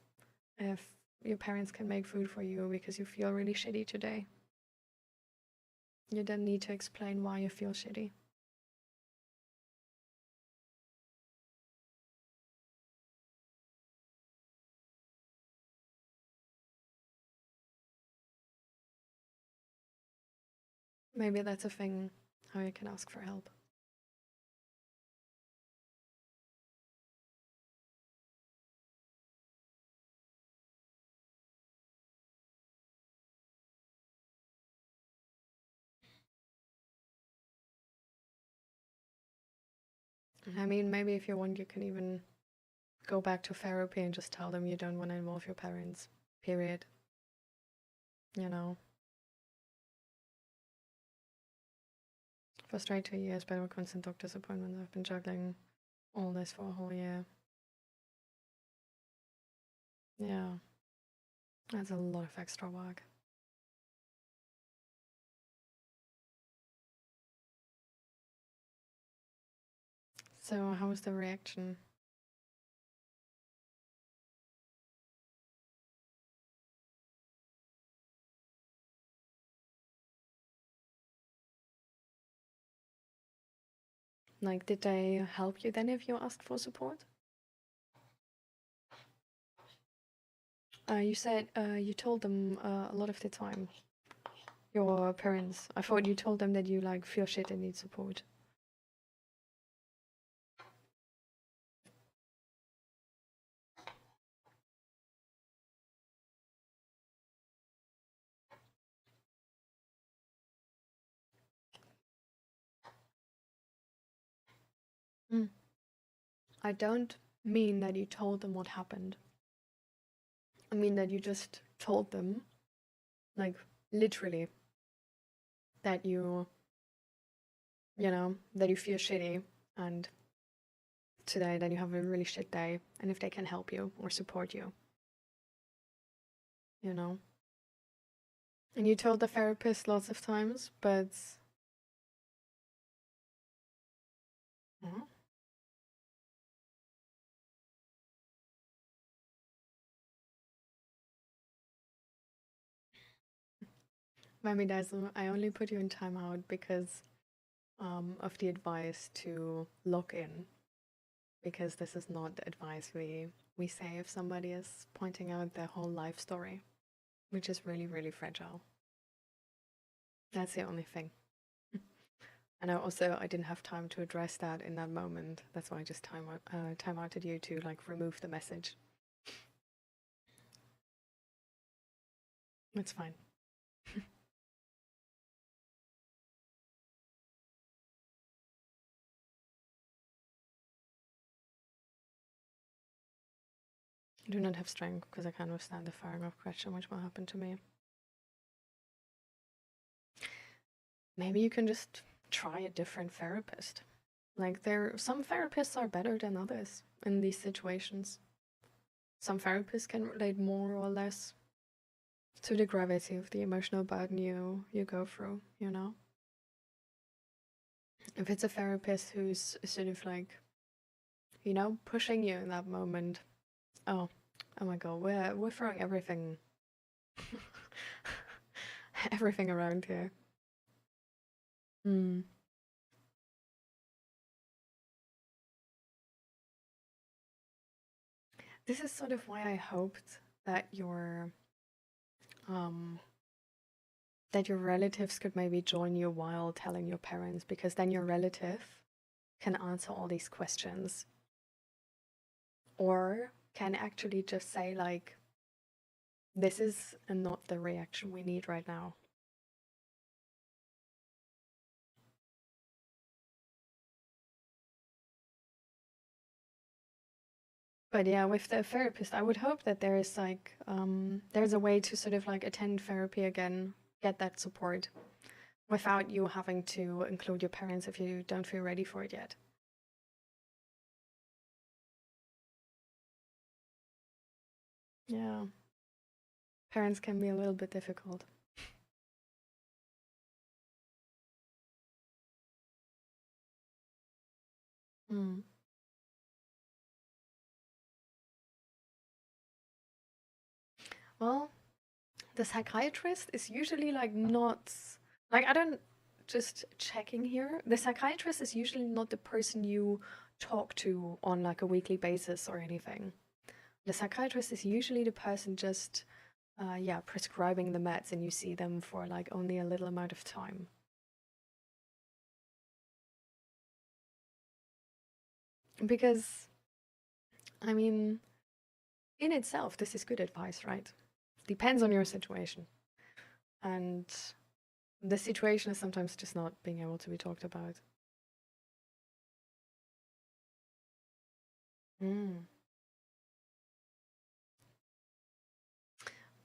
if your parents can make food for you because you feel really shitty today. You don't need to explain why you feel shitty. Maybe that's a thing, how you can ask for help. I mean, maybe if you want, you can even go back to therapy and just tell them you don't want to involve your parents, period. You know? For straight 2 years, but with constant doctor's appointments, I've been juggling all this for a whole year. Yeah. That's a lot of extra work. So, how was the reaction? Like, did they help you then if you asked for support? You said you told them a lot of the time. Your parents. I thought you told them that you like feel shit and need support. I don't mean that you told them what happened. I mean that you just told them, like, literally, that you know, that you feel shitty and today that you have a really shit day, and if they can help you or support you, you know. And you told the therapist lots of times, but maybe I only put you in timeout because of the advice to log in, because this is not advice we say if somebody is pointing out their whole life story, which is really, really fragile. That's the only thing. And I didn't have time to address that in that moment. That's why I just timeouted you to like remove the message. It's fine. I do not have strength because I can't withstand the firing of question which will happen to me. Maybe you can just try a different therapist. Like some therapists are better than others in these situations. Some therapists can relate more or less to the gravity of the emotional burden you go through, you know? If it's a therapist who's sort of like, you know, pushing you in that moment, oh my god, we're throwing everything everything around here. This is sort of why I hoped that your relatives could maybe join you while telling your parents, because then your relative can answer all these questions, or can actually just say like, this is not the reaction we need right now. But yeah, with the therapist, I would hope that there is like there's a way to sort of like attend therapy again, get that support without you having to include your parents if you don't feel ready for it yet. Yeah. Parents can be a little bit difficult. Well, the psychiatrist is usually like not like, I don't, just checking here, the psychiatrist is usually not the person you talk to on like a weekly basis or anything. The psychiatrist is usually the person just prescribing the meds, and you see them for like only a little amount of time. Because I mean, in itself this is good advice, right? Depends on your situation, and the situation is sometimes just not being able to be talked about.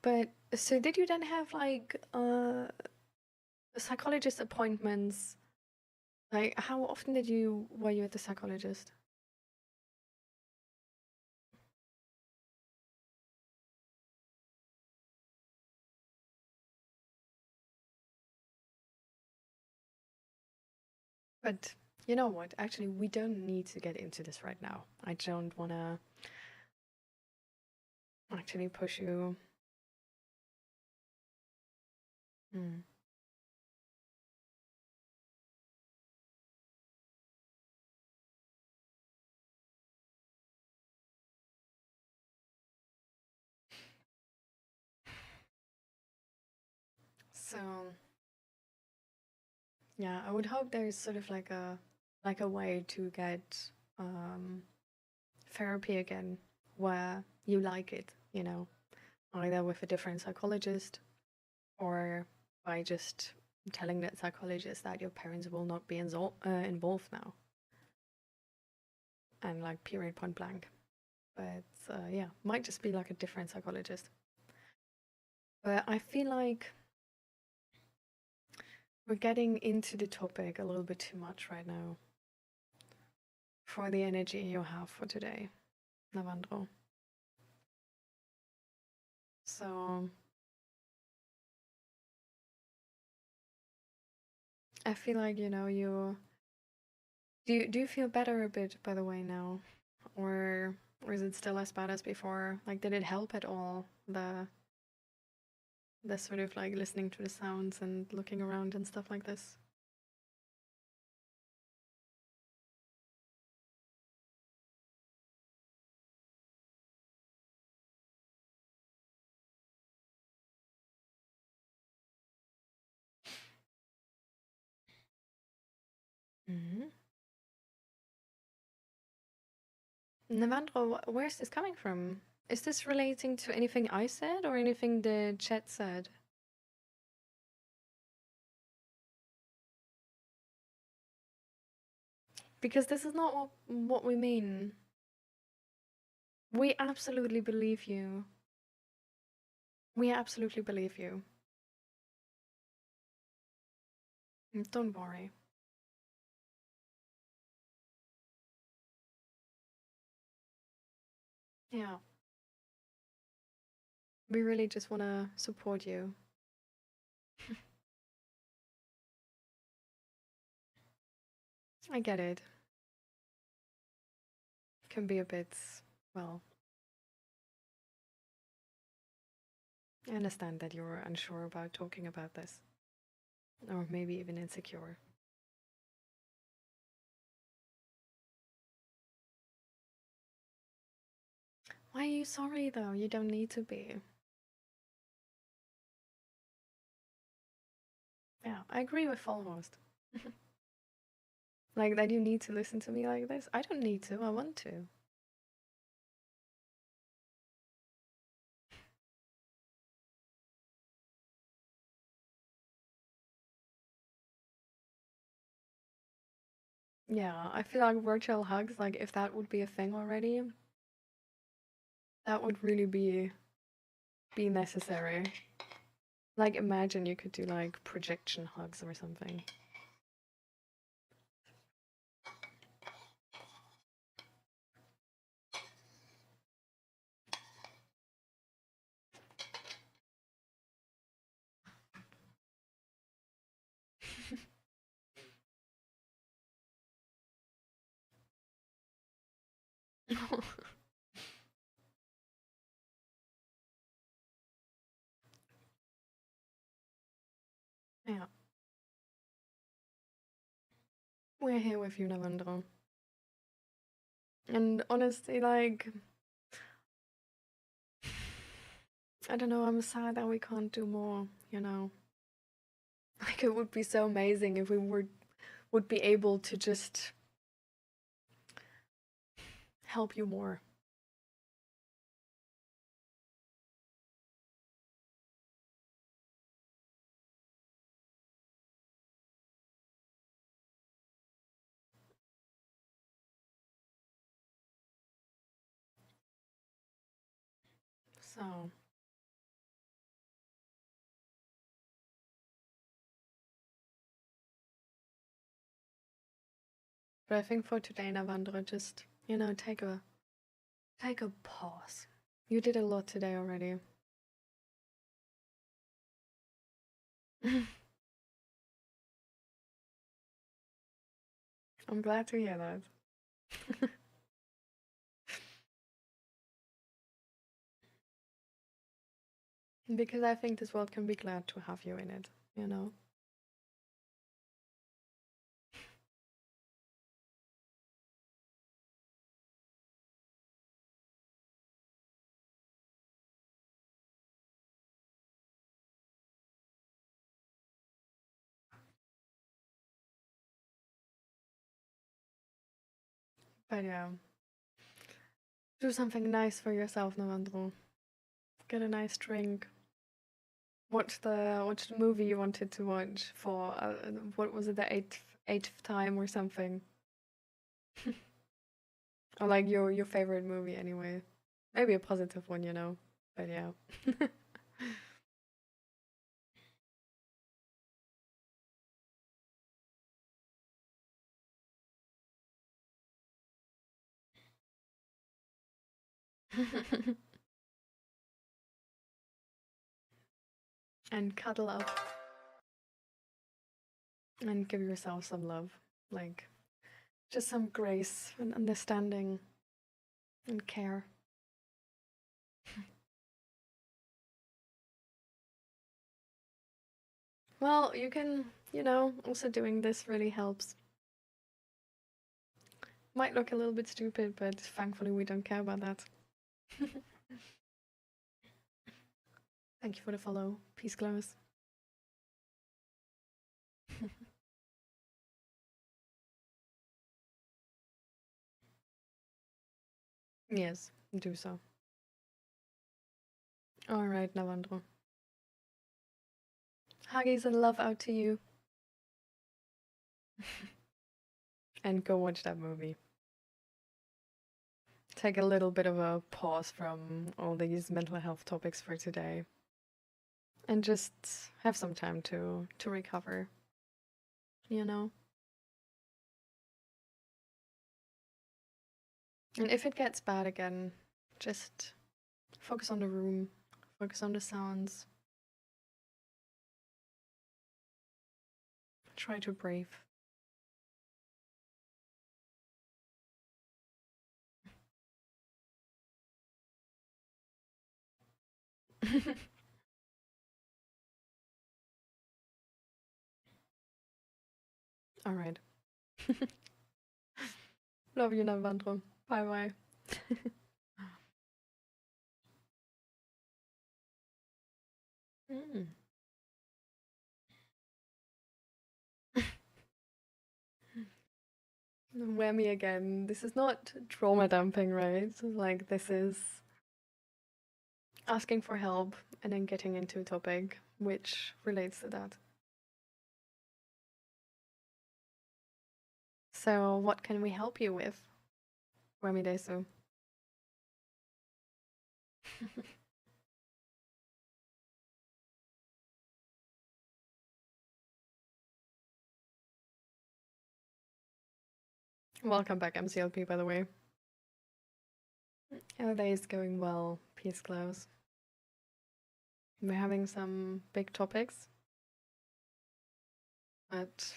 But so did you then have like psychologist appointments? Like, how often were you at the psychologist? But you know what? Actually, we don't need to get into this right now. I don't want to actually push you. So yeah, I would hope there's sort of like a way to get therapy again where you like it, you know, either with a different psychologist or by just telling that psychologist that your parents will not be involved now. and like period point blank. But yeah, might just be like a different psychologist. But I feel like we're getting into the topic a little bit too much right now for the energy you have for today, Navandro. So I feel like, you know, do you feel better a bit, by the way, now? Or is it still as bad as before? Like, did it help at all, the sort of like listening to the sounds and looking around and stuff like this? Mm-hmm. Navandro, where's this coming from? Is this relating to anything I said or anything the chat said? Because this is not what we mean. We absolutely believe you. We absolutely believe you. Don't worry. Yeah. We really just want to support you. I get it. Can be a bit, well, I understand that you're unsure about talking about this. Or maybe even insecure. Why are you sorry though? You don't need to be. Yeah, I agree with almost. Like that you need to listen to me like this. I don't need to, I want to. Yeah, I feel like virtual hugs, like if that would be a thing already, that would really be necessary. Like imagine you could do like projection hugs or something. Yeah. We're here with you, Lavendra. And honestly, like, I don't know, I'm sad that we can't do more, you know? Like, it would be so amazing if we would be able to just help you more. So, but I think for today, Navandra, just, you know, take a pause. You did a lot today already. I'm glad to hear that. Because I think this world can be glad to have you in it, you know? But yeah. Do something nice for yourself, Navandro. Get a nice drink. Watch the movie you wanted to watch for what was it, the eighth time or something. Or like your favorite movie anyway. Maybe a positive one, you know. But yeah. And cuddle up. And give yourself some love. Like, just some grace and understanding and care. Well, you can, you know, also doing this really helps. Might look a little bit stupid, but thankfully we don't care about that. Thank you for the follow. Peace, Close. Yes, do so. Alright, Navandro. Huggies and love out to you. And go watch that movie. Take a little bit of a pause from all these mental health topics for today. And just have some time to recover. You know? And if it gets bad again, just focus on the room, focus on the sounds. Try to breathe. Alright. Love you, Navandro. Bye bye. Mm. Whammy again. This is not trauma dumping, right? Like, this is asking for help and then getting into a topic which relates to that. So, what can we help you with, Whammy Desu? Welcome back, MCLP, by the way. Our day is going well. Peace, Klaus. We're having some big topics, but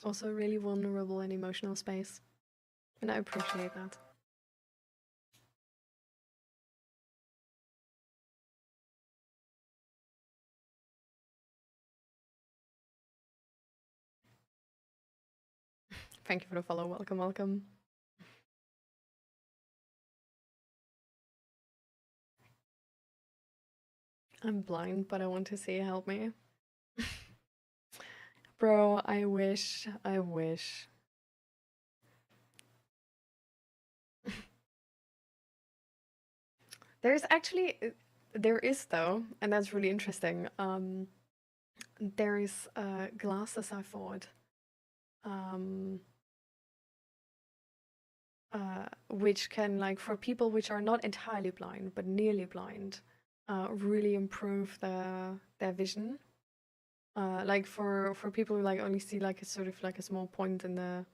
also a really vulnerable and emotional space. And I appreciate that. Thank you for the follow. Welcome, welcome. I'm blind, but I want to see. Help me. Bro, I wish. I wish. There's actually, there is though, and that's really interesting. There is glasses I thought, which can, like, for people which are not entirely blind but nearly blind, really improve their vision. Like for people who like only see like a sort of like a small point in the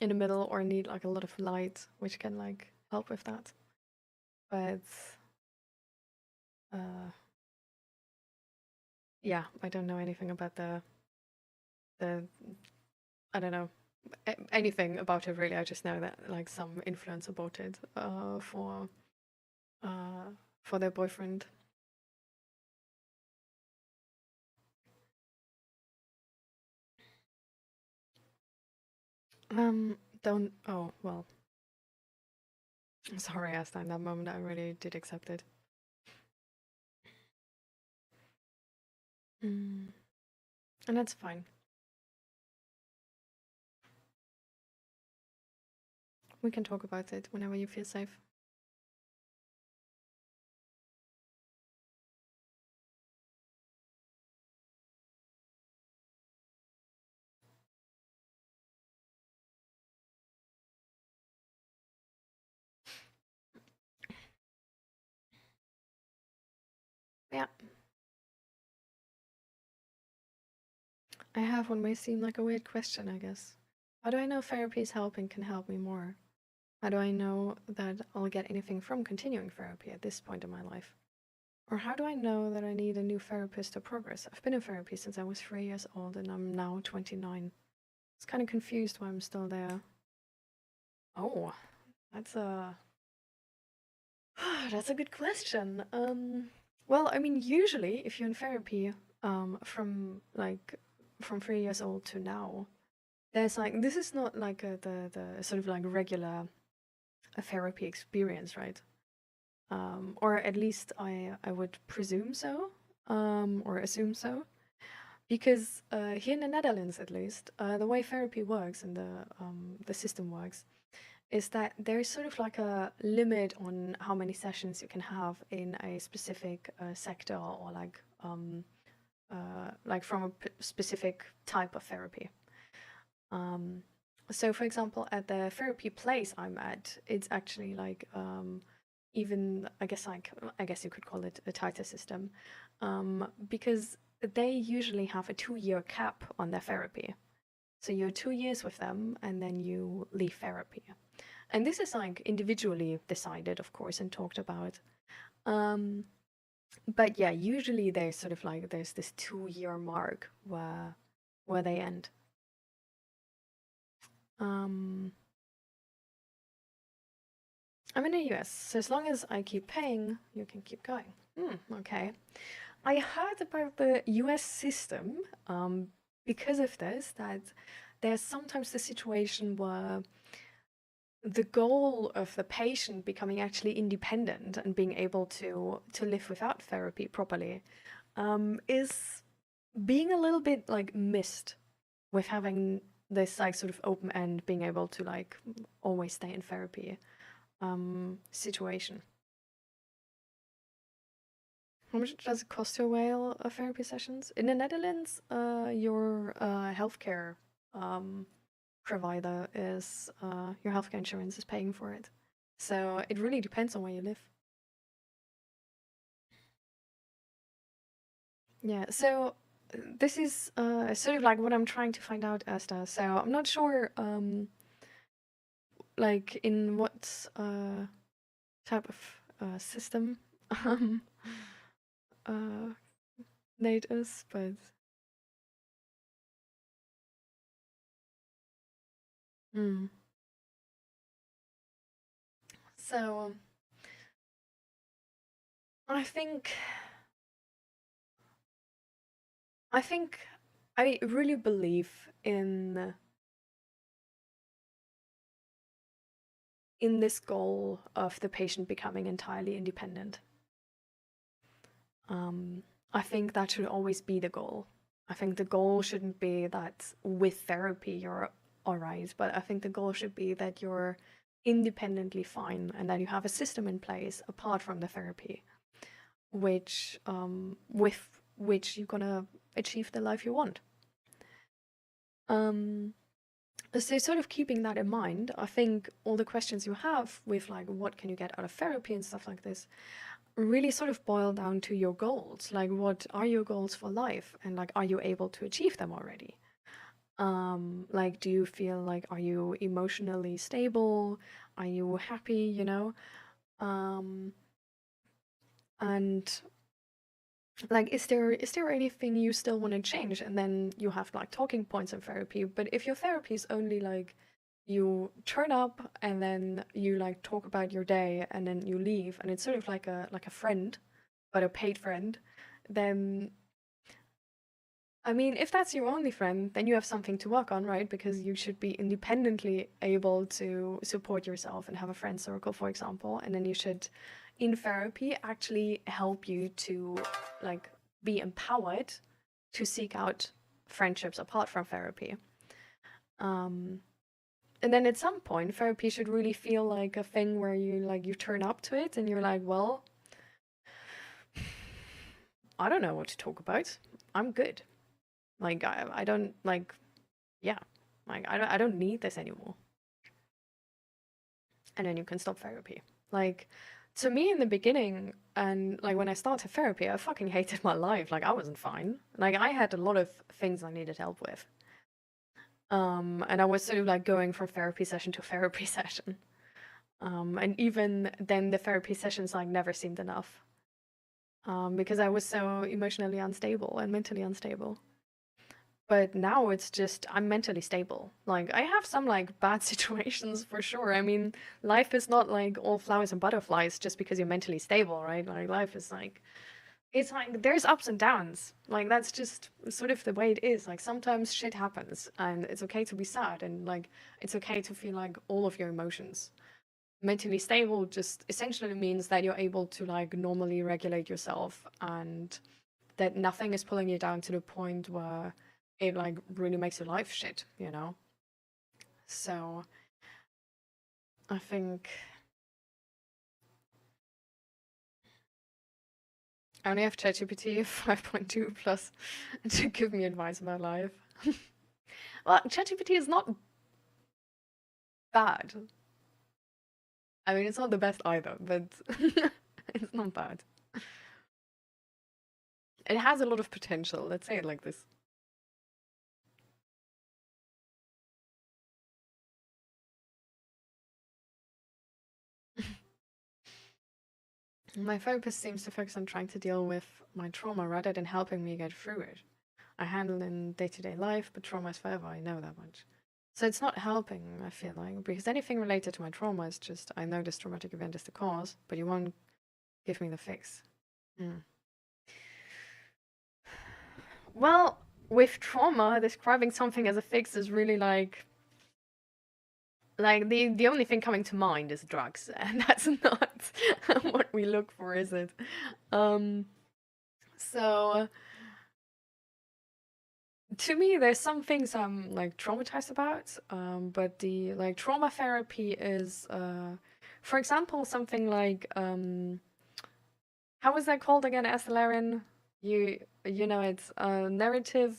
middle or need like a lot of light, which can like help with that. But yeah, I don't know anything about the I don't know anything about it really. I just know that like some influencer bought it for their boyfriend. Don't. Oh well. I'm sorry, Asta. In that moment, I really did accept it. And that's fine. We can talk about it whenever you feel safe. Yeah. I have what may seem like a weird question, I guess. How do I know therapy is helping can help me more? How do I know that I'll get anything from continuing therapy at this point in my life? Or how do I know that I need a new therapist to progress? I've been in therapy since I was 3 years old and I'm now 29. It's kind of confused why I'm still there. Oh, that's a that's a good question. Well, I mean, usually if you're in therapy, from 3 years old to now, there's like this is not like the sort of like regular therapy experience, right? Or at least I would presume so, or assume so, because here in the Netherlands, at least, the way therapy works and the system works is that there's sort of like a limit on how many sessions you can have in a specific sector, or like from a specific type of therapy. So, for example, at the therapy place I'm at, it's actually like even I guess you could call it a tighter system, because they usually have a 2-year cap on their therapy. So you're 2 years with them, and then you leave therapy. And this is like individually decided, of course, and talked about. But yeah, usually there's sort of like there's this 2-year mark where they end. I'm in the US, so as long as I keep paying, you can keep going. Okay. I heard about the US system because of this, that there's sometimes the situation where the goal of the patient becoming actually independent and being able to live without therapy properly is being a little bit like missed with having this like sort of open end, being able to like always stay in therapy situation. How much does it cost to avail therapy sessions? In the Netherlands, your healthcare provider is your healthcare insurance is paying for it. So it really depends on where you live. Yeah, so this is sort of like what I'm trying to find out, Esther. So I'm not sure like in what type of system Nate is, but so I think I really believe in this goal of the patient becoming entirely independent. I think that should always be the goal. I think the goal shouldn't be that with therapy you're all right, but I think the goal should be that you're independently fine and that you have a system in place apart from the therapy, which with which you're gonna achieve the life you want. So sort of keeping that in mind, I think all the questions you have with like what can you get out of therapy and stuff like this really sort of boil down to your goals. Like, what are your goals for life, and like, are you able to achieve them already? Like, do you feel like, are you emotionally stable? Are you happy, you know? And like, is there anything you still want to change? And then you have like talking points in therapy. But if your therapy is only like you turn up and then you like talk about your day and then you leave, and it's sort of like a friend, but a paid friend, then I mean, if that's your only friend, then you have something to work on, right? Because you should be independently able to support yourself and have a friend circle, for example. And then you should, in therapy, actually help you to like be empowered to seek out friendships apart from therapy. And then at some point, therapy should really feel like a thing where you turn up to it and you're like, well, I don't know what to talk about. I'm good. Like, I don't like, yeah, like I don't need this anymore. And then you can stop therapy. Like, to me in the beginning, and like when I started therapy, I fucking hated my life. Like I wasn't fine. Like I had a lot of things I needed help with. And I was sort of like going from therapy session to therapy session. And even then the therapy sessions like never seemed enough. Because I was so emotionally unstable and mentally unstable. But now it's just, I'm mentally stable. Like, I have some, like, bad situations for sure. I mean, life is not, like, all flowers and butterflies just because you're mentally stable, right? Like, life is, like, it's like, there's ups and downs. Like, that's just sort of the way it is. Like, sometimes shit happens, and it's okay to be sad, and, like, it's okay to feel, like, all of your emotions. Mentally stable just essentially means that you're able to, like, normally regulate yourself, and that nothing is pulling you down to the point where it like really makes your life shit, you know? So I think I only have ChatGPT 5.2 plus to give me advice about life. Well, ChatGPT is not bad. I mean, it's not the best either, but it's not bad. It has a lot of potential, let's say it like this. My therapist seems to focus on trying to deal with my trauma rather than helping me get through it. I handle in day-to-day life, but trauma is forever, I know that much. So it's not helping, I feel like, because anything related to my trauma is just, I know this traumatic event is the cause, but you won't give me the fix. Well, with trauma, describing something as a fix is really like the only thing coming to mind is drugs, and that's not what we look for, is it? So to me, there's some things I'm like traumatized about, but the like trauma therapy is, for example, something like how was that called again, Estelarian? You know, it's narrative,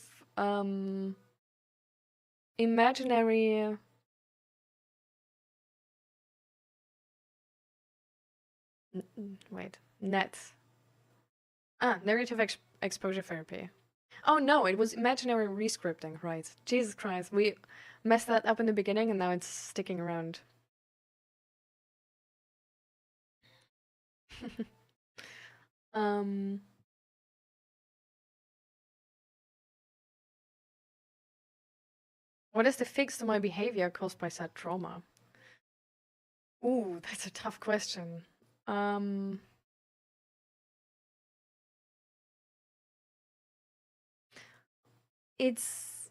imaginary. Wait, net. Narrative exposure therapy. Oh no, it was imaginary rescripting, right? Jesus Christ, we messed that up in the beginning and now it's sticking around. What is the fix to my behavior caused by said trauma? Ooh, that's a tough question. It's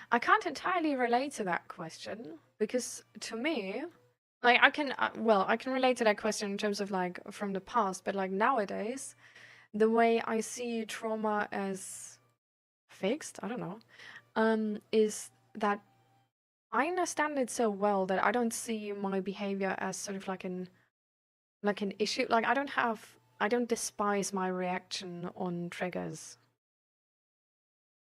I can't entirely relate to that question because to me, like I can I can relate to that question in terms of like from the past, but like nowadays, the way I see trauma as fixed, I don't know, is that I understand it so well that I don't see my behavior as sort of like an issue. Like I don't despise my reaction on triggers.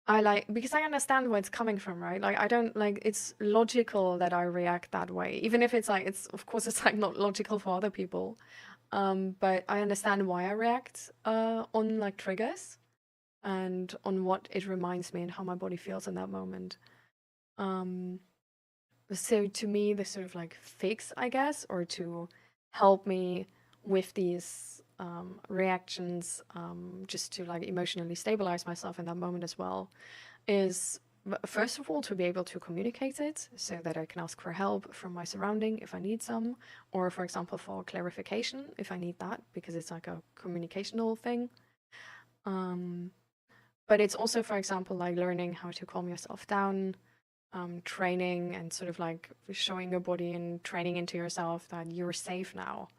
Because I understand where it's coming from, right? Like I don't like it's logical that I react that way, even if it's like it's of course it's like not logical for other people. But I understand why I react on like triggers and on what it reminds me and how my body feels in that moment. So to me, the sort of like fix, I guess, or to help me with these reactions, just to like emotionally stabilize myself in that moment as well, is first of all to be able to communicate it so that I can ask for help from my surrounding if I need some, or for example for clarification if I need that, because it's like a communicational thing. But it's also, for example, like learning how to calm yourself down, training and sort of like showing your body and training into yourself that you're safe now.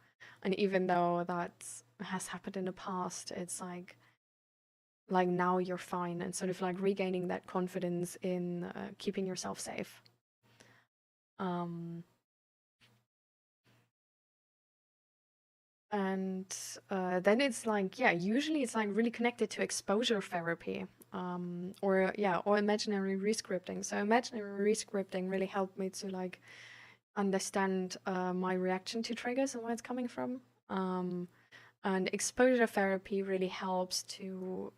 And even though that has happened in the past, it's like now you're fine, and sort of like regaining that confidence in keeping yourself safe. And then it's like, yeah, usually it's like really connected to exposure therapy. or imaginary rescripting. So imaginary rescripting really helped me to like understand my reaction to triggers and where it's coming from. And exposure therapy really helps to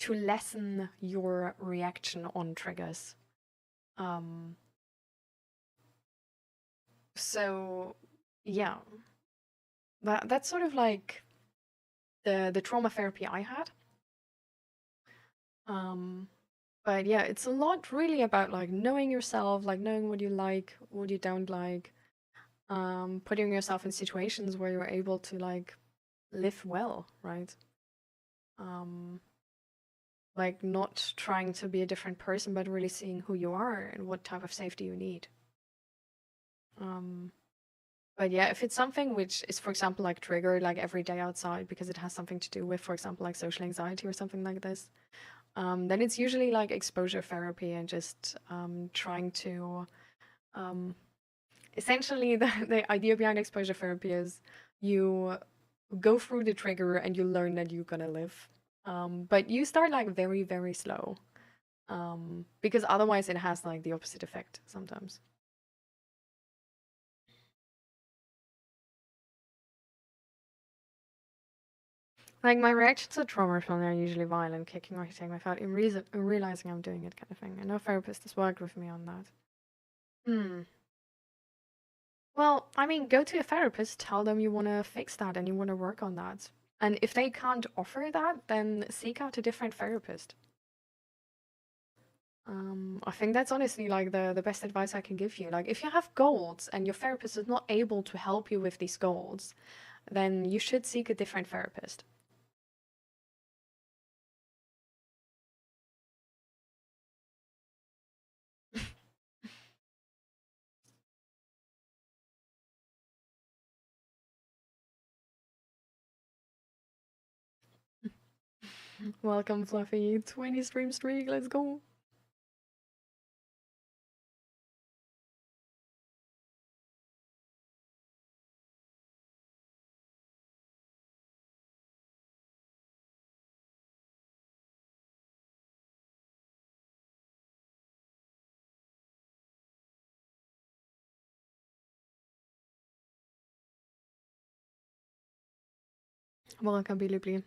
lessen your reaction on triggers. So yeah, that's sort of like the trauma therapy I had. But yeah, it's a lot really about like knowing yourself, like knowing what you like, what you don't like, putting yourself in situations where you're able to like live well, right? Like not trying to be a different person, but really seeing who you are and what type of safety you need. But yeah, if it's something which is, for example, like triggered like every day outside because it has something to do with, for example, like social anxiety or something like this, then it's usually like exposure therapy and just trying to essentially the idea behind exposure therapy is you go through the trigger and you learn that you're gonna live. But you start like very, very slow. Because otherwise it has like the opposite effect sometimes. Like my reactions to trauma response are usually violent, kicking or hitting my foot in realizing I'm doing it kind of thing. And no therapist has worked with me on that. Well, I mean, go to a therapist, tell them you want to fix that and you want to work on that. And if they can't offer that, then seek out a different therapist. I think that's honestly like the best advice I can give you. Like if you have goals and your therapist is not able to help you with these goals, then you should seek a different therapist. Welcome, Fluffy. 20 stream streak, let's go. Welcome, Billy.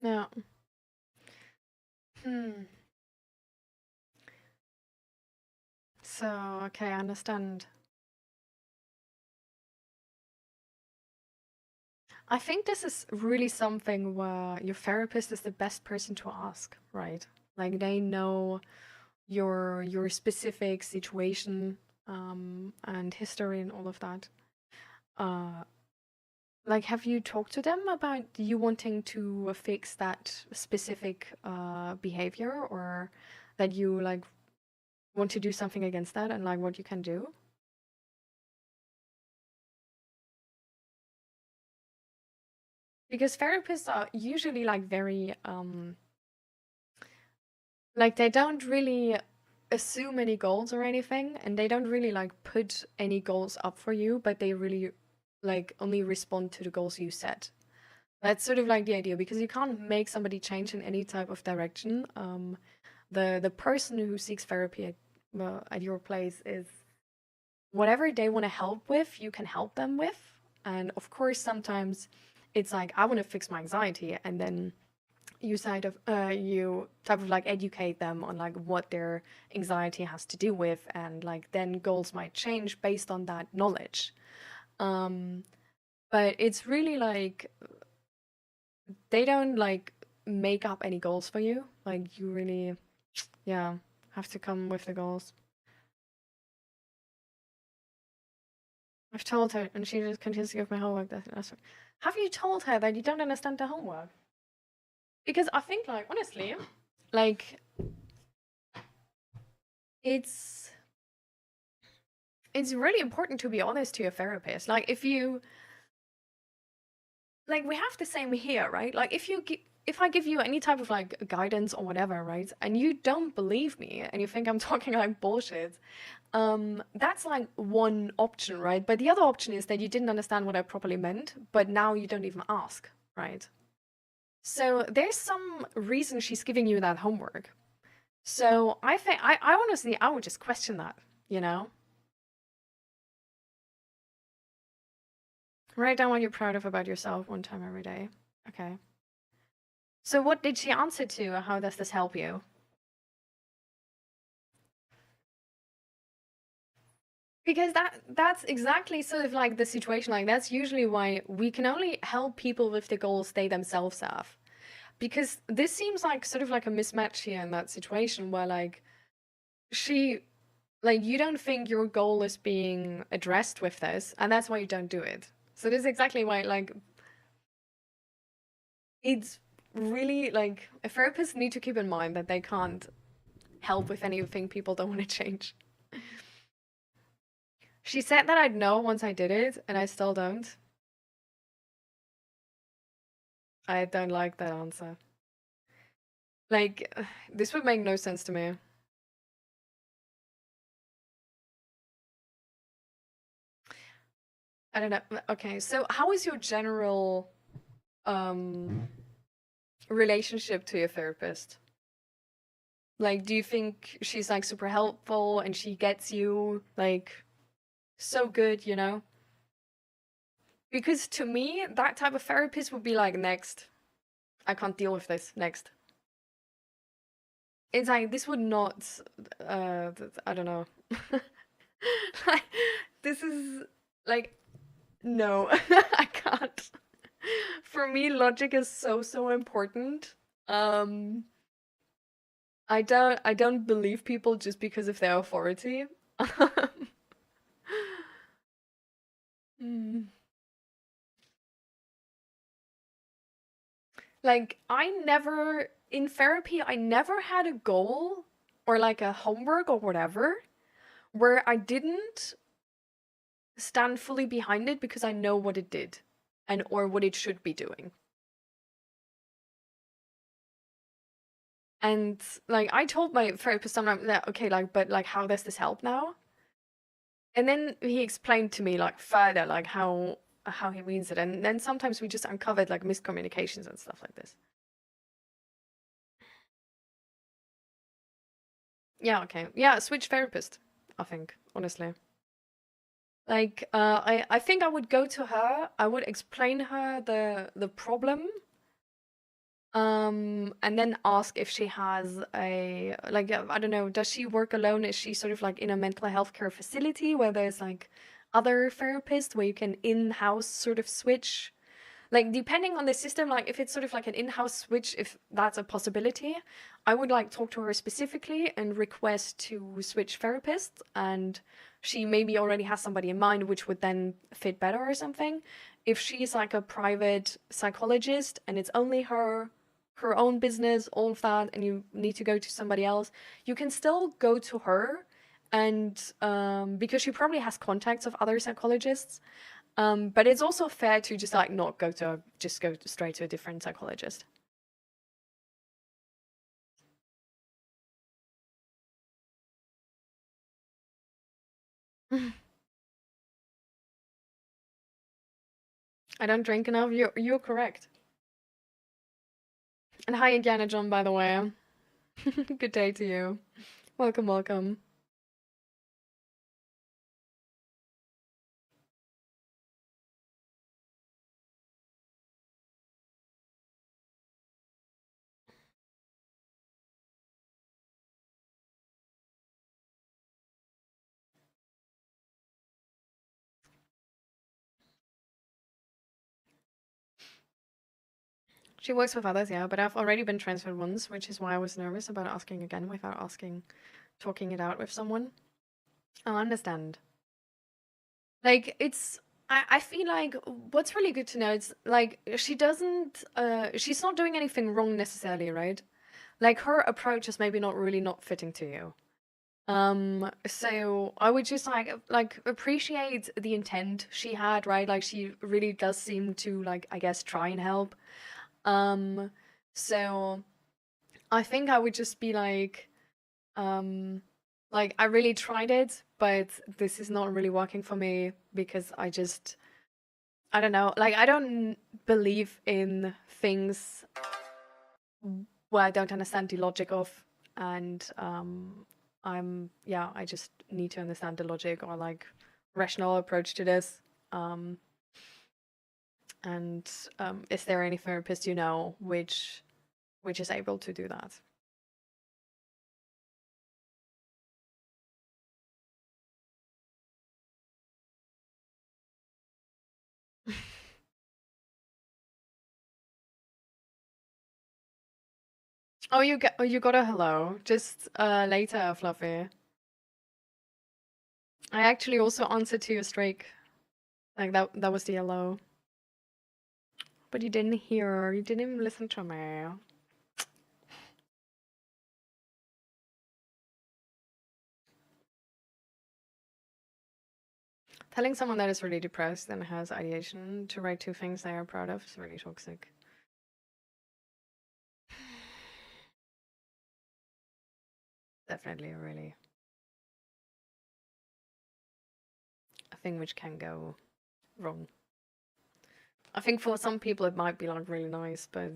Yeah. So, okay, I understand. I think this is really something where your therapist is the best person to ask, right? Like they know your specific situation and history and all of that. Like have you talked to them about you wanting to fix that specific behavior, or that you like want to do something against that and like what you can do? Because therapists are usually like very like they don't really assume any goals or anything, and they don't really like put any goals up for you, but they really like only respond to the goals you set. That's sort of like the idea, because you can't make somebody change in any type of direction. The person who seeks therapy at your place is whatever they want to help with, you can help them with. And of course, sometimes it's like, I want to fix my anxiety, and then you type of like educate them on like what their anxiety has to do with, and like then goals might change based on that knowledge. But it's really like they don't like make up any goals for you. Like you really, yeah, have to come with the goals. I've told her, and she just continues to give me homework. Have you told her that you don't understand the homework? Because I think, like, honestly, like, it's really important to be honest to your therapist. Like, if you, like, we have the same here, right? Like, if you if I give you any type of like guidance or whatever, right, and you don't believe me and you think I'm talking like bullshit, that's like one option, right? But the other option is that you didn't understand what I properly meant, but now you don't even ask, right? So there's some reason she's giving you that homework. So I think I honestly I would just question that, you know? Write down what you're proud of about yourself one time every day. Okay. So what did she answer to? How does this help you? Because that's exactly sort of like the situation. Like that's usually why we can only help people with the goals they themselves have. Because this seems like sort of like a mismatch here in that situation where like you don't think your goal is being addressed with this, and that's why you don't do it. So this is exactly why like it's really like a therapist need to keep in mind that they can't help with anything people don't want to change. She said that I'd know once I did it, and I still don't. I don't like that answer. Like, this would make no sense to me. I don't know. Okay, so how is your general relationship to your therapist? Like, do you think she's like super helpful and she gets you like so good, you know? Because to me, that type of therapist would be like, next. I can't deal with this. Next. It's like, this would not, I don't know. Like, this is like, no, I can't. For me, logic is so important. I don't believe people just because of their authority. Hmm. Like, in therapy, I never had a goal or like a homework or whatever where I didn't stand fully behind it because I know what it did and or what it should be doing. And like I told my therapist sometimes that okay, like, but like how does this help now? And then he explained to me like further like how he means it, and then sometimes we just uncovered like miscommunications and stuff like this. Yeah, okay. Yeah, switch therapist, I think, honestly. Like, I think I would go to her, I would explain her the problem, and then ask if she has a, like, I don't know, does she work alone? Is she sort of like in a mental health care facility where there's like other therapists where you can in-house sort of switch? Like, depending on the system, like if it's sort of like an in-house switch, if that's a possibility, I would like talk to her specifically and request to switch therapists, and she maybe already has somebody in mind which would then fit better or something. If she's like a private psychologist and it's only her own business, all of that, and you need to go to somebody else, you can still go to her, and because she probably has contacts of other psychologists. But it's also fair to just like not go to just go straight to a different psychologist. I don't drink enough. You're correct. And hi, Indiana John, by the way. Good day to you. Welcome, welcome. She works with others, yeah, but I've already been transferred once, which is why I was nervous about asking again without talking it out with someone. I'll understand. Like, I feel like what's really good to know is like she's not doing anything wrong necessarily, right? Like her approach is maybe not fitting to you. So I would just like appreciate the intent she had, right? Like she really does seem to like, I guess, try and help. Um, So I think I would just be like I really tried it, but this is not really working for me because I don't know, like I don't believe in things where I don't understand the logic of, and I just need to understand the logic or like rational approach to this. And is there any therapist you know which is able to do that? Oh, you got a hello. Just later, Fluffy. I actually also answered to your streak. Like that was the hello. But you didn't hear. You didn't even listen to me. Telling someone that is really depressed and has ideation to write 2 things they are proud of is really toxic. Definitely really a thing which can go wrong. I think for some people it might be like really nice, but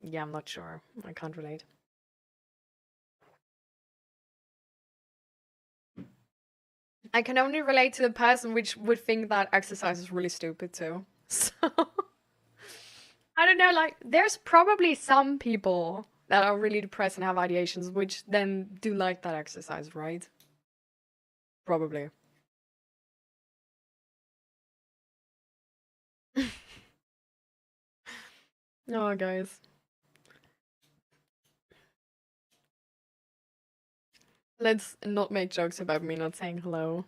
yeah, I'm not sure. I can't relate. I can only relate to the person which would think that exercise is really stupid too. So I don't know, like there's probably some people that are really depressed and have ideations which then do like that exercise, right? Probably. Oh, guys. Let's not make jokes about me not saying hello.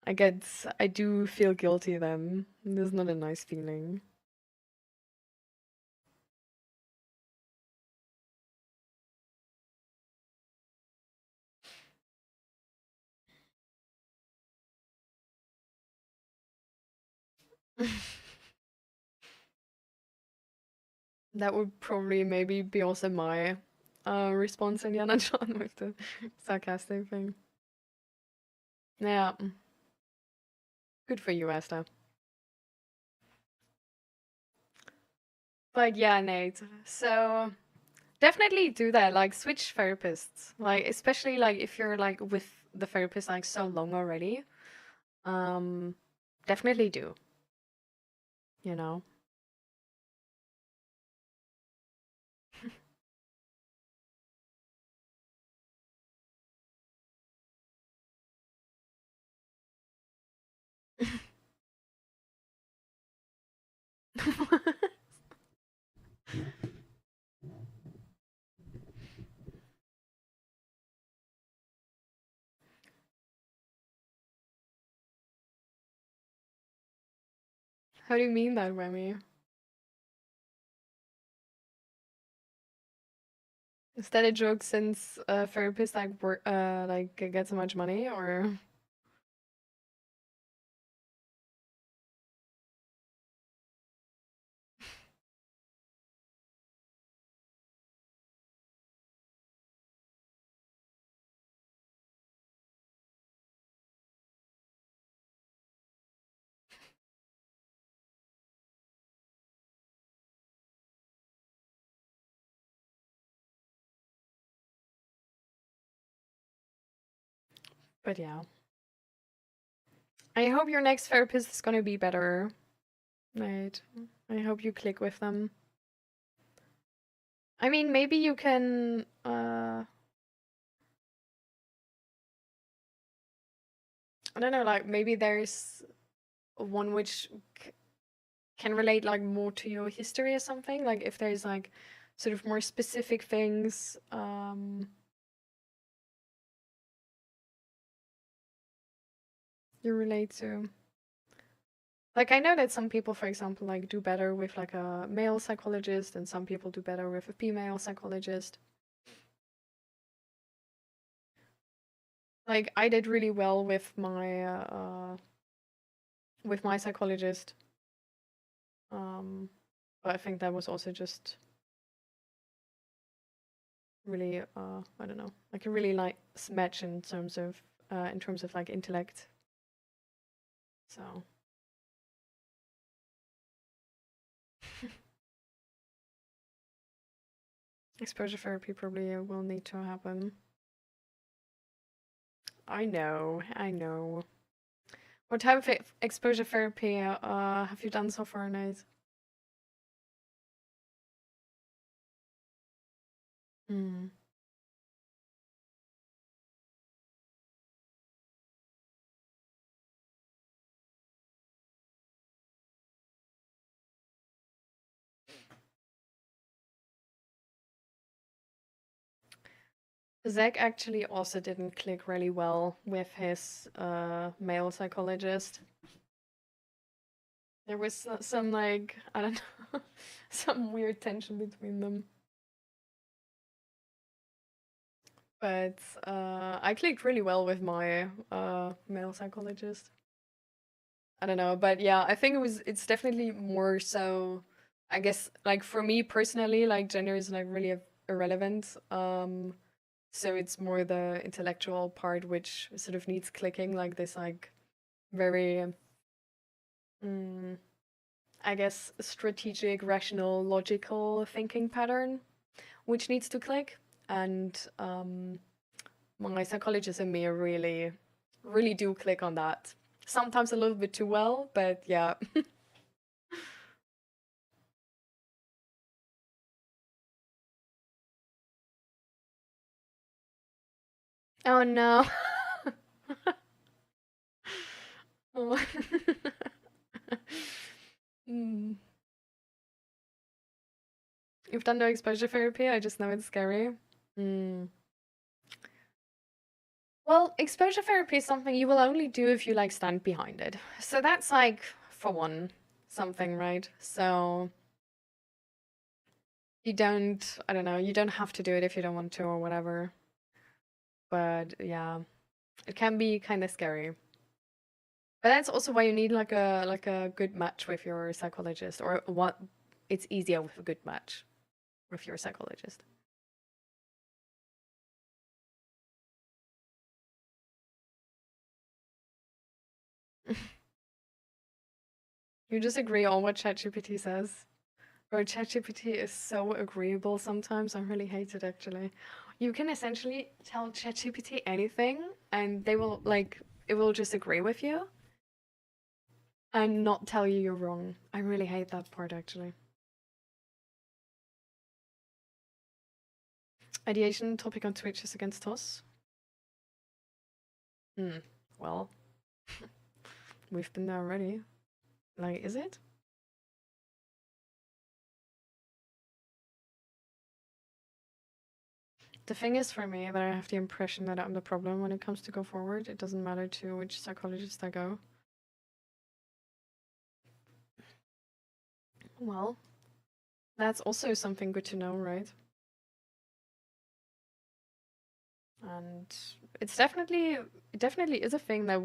I do feel guilty then. This is not a nice feeling. That would probably maybe be also my response, Indiana John, with the sarcastic thing. Yeah. Good for you, Esther. But yeah, Nate. So definitely do that. Like switch therapists. Like especially like if you're like with the therapist like so long already. Definitely do. You know. How do you mean that, Remy? Is that a joke since therapists like work like get so much money or? But yeah. I hope your next therapist is gonna be better. Right. I hope you click with them. I mean, maybe you can I don't know, like maybe there's one which can relate like more to your history or something. Like if there's like sort of more specific things you relate to. Like I know that some people, for example, like do better with like a male psychologist and some people do better with a female psychologist. Like I did really well with my psychologist. But I think that was also just really, I don't know, like a really nice match in terms of like intellect. So. Exposure therapy probably will need to happen. I know, I know. What type of exposure therapy have you done so far, Nate? Hmm. Zach actually also didn't click really well with his male psychologist. There was some like, I don't know, some weird tension between them. But I clicked really well with my male psychologist. I don't know, but yeah, I think it's definitely more so, I guess, like for me personally, like gender is like really irrelevant. So it's more the intellectual part which sort of needs clicking, like this like very I guess strategic, rational, logical thinking pattern which needs to click. And my psychologist and me really do click on that. Sometimes a little bit too well, but yeah. Oh no. Oh. Mm. You've done no exposure therapy? I just know it's scary. Mm. Well, exposure therapy is something you will only do if you like stand behind it. So that's like, for one, something, right? So you don't, I don't know, you don't have to do it if you don't want to or whatever. But yeah, it can be kind of scary. But that's also why you need like a good match with your psychologist, or what it's easier with a good match with your psychologist. You just agree on what ChatGPT says. Or ChatGPT is so agreeable sometimes. I really hate it actually. You can essentially tell ChatGPT anything and they will like it will just agree with you and not tell you you're wrong. I really hate that part actually. Ideation topic on Twitch is against us. Well, we've been there already. Like, is it? The thing is for me that I have the impression that I'm the problem when it comes to go forward. It doesn't matter to which psychologist I go. Well, that's also something good to know, right? And it's it definitely is a thing that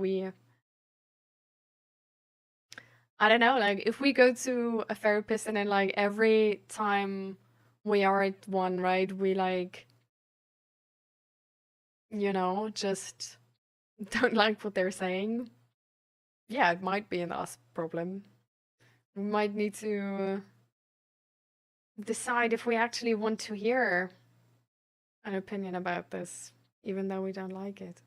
I don't know, like if we go to a therapist and then like every time we are at one, right, we like, just don't like what they're saying. Yeah, it might be an us problem. We might need to decide if we actually want to hear an opinion about this, even though we don't like it.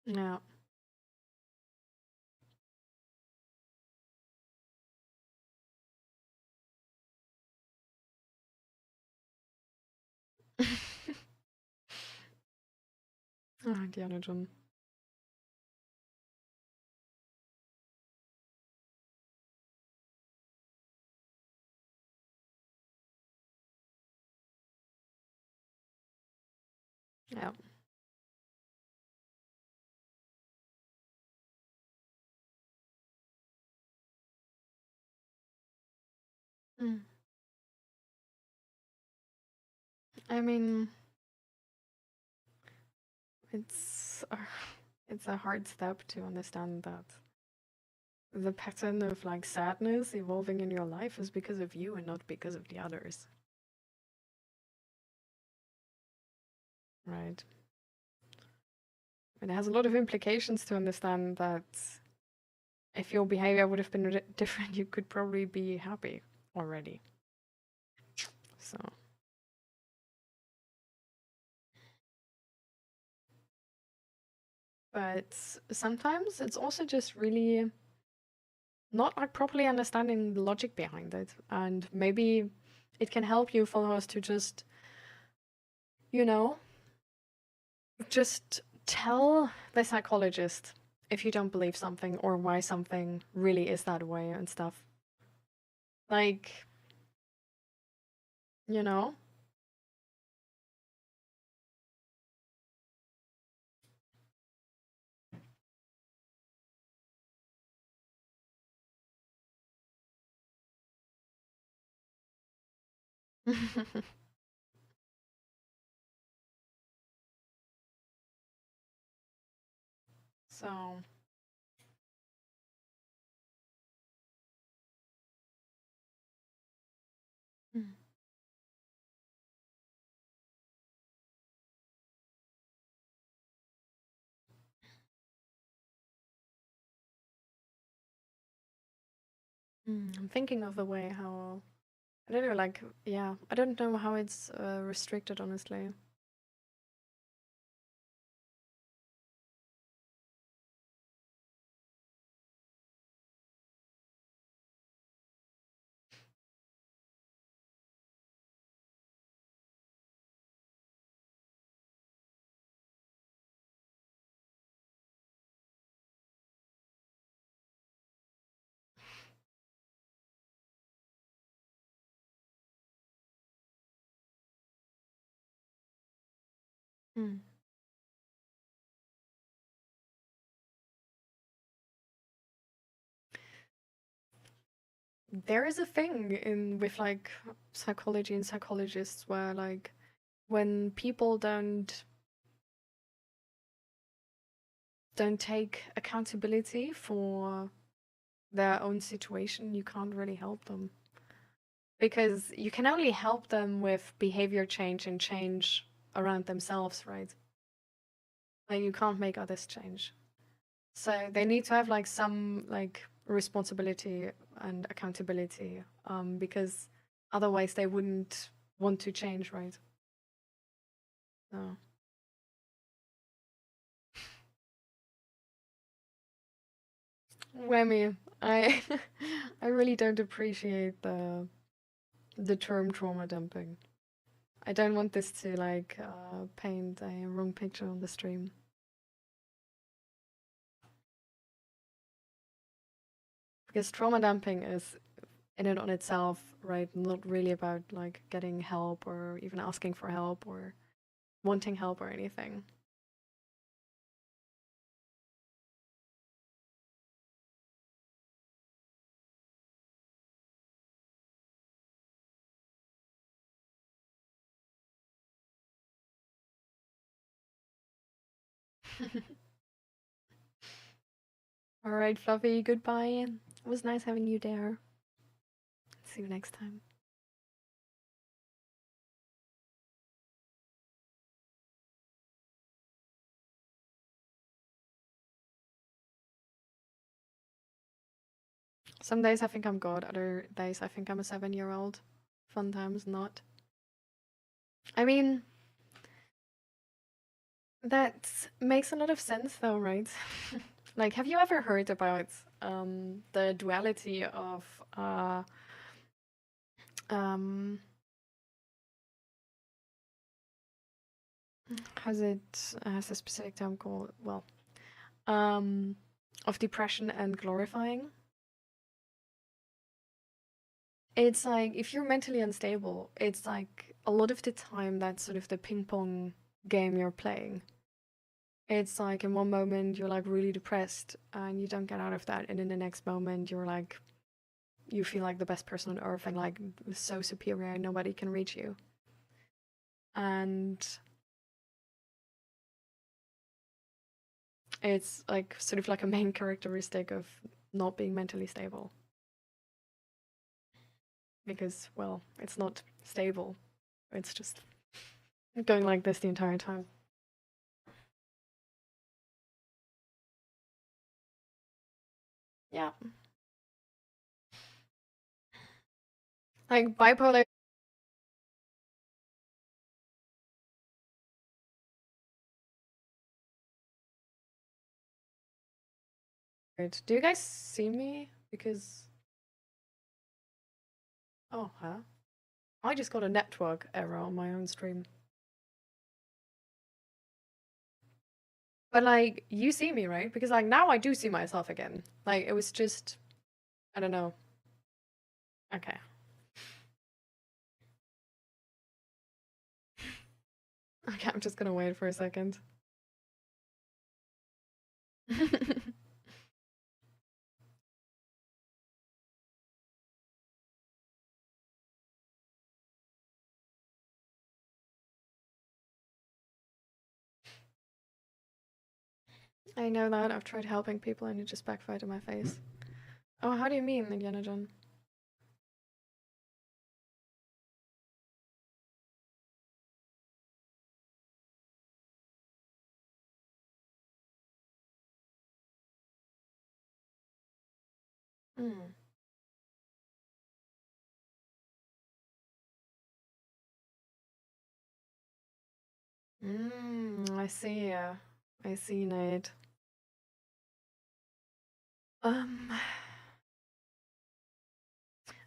Yeah. Ah, Diana John. Ja. Mm. I mean, it's a hard step to understand that the pattern of like sadness evolving in your life is because of you and not because of the others. Right. And it has a lot of implications to understand that if your behavior would have been different, you could probably be happy already. So. But sometimes it's also just really not like properly understanding the logic behind it. And maybe it can help you followers to just, you know, just tell the psychologist if you don't believe something or why something really is that way and stuff. Like, you know? So. Mm. I'm thinking of the way how, I don't know, like, yeah, I don't know how it's restricted, honestly. Mm. There is a thing in with like psychology and psychologists where like when people don't take accountability for their own situation, you can't really help them. Because you can only help them with behavior change and change around themselves, right? Like you can't make others change. So they need to have like some like responsibility and accountability, because otherwise they wouldn't want to change, right? So. Whammy. I I really don't appreciate the term trauma dumping. I don't want this to like paint a wrong picture on the stream. Because trauma dumping is in and on itself, right, not really about like getting help or even asking for help or wanting help or anything. All right, Fluffy, goodbye. It was nice having you there. See you next time. Some days I think I'm God, other days I think I'm a 7-year-old. Fun times not. I mean, that makes a lot of sense though, right? Like, have you ever heard about the duality of has a specific term called, well, of depression and glorifying? It's like if you're mentally unstable, it's like a lot of the time that's sort of the ping pong game you're playing. It's like in one moment you're like really depressed and you don't get out of that, and in the next moment you're like, you feel like the best person on earth and like so superior and nobody can reach you. And It's like sort of like a main characteristic of not being mentally stable. Because, well, it's not stable. It's just going like this the entire time. Yeah. Like bipolar. Do you guys see me? Because. Oh, huh? I just got a network error on my own stream. But like, you see me, right? Because like now I do see myself again. Like it was just, I don't know. Okay. Okay, I'm just gonna wait for a second. I know that. I've tried helping people and it just backfired in my face. Oh, how do you mean, Indiana John? Hmm. I see. I see, Nate.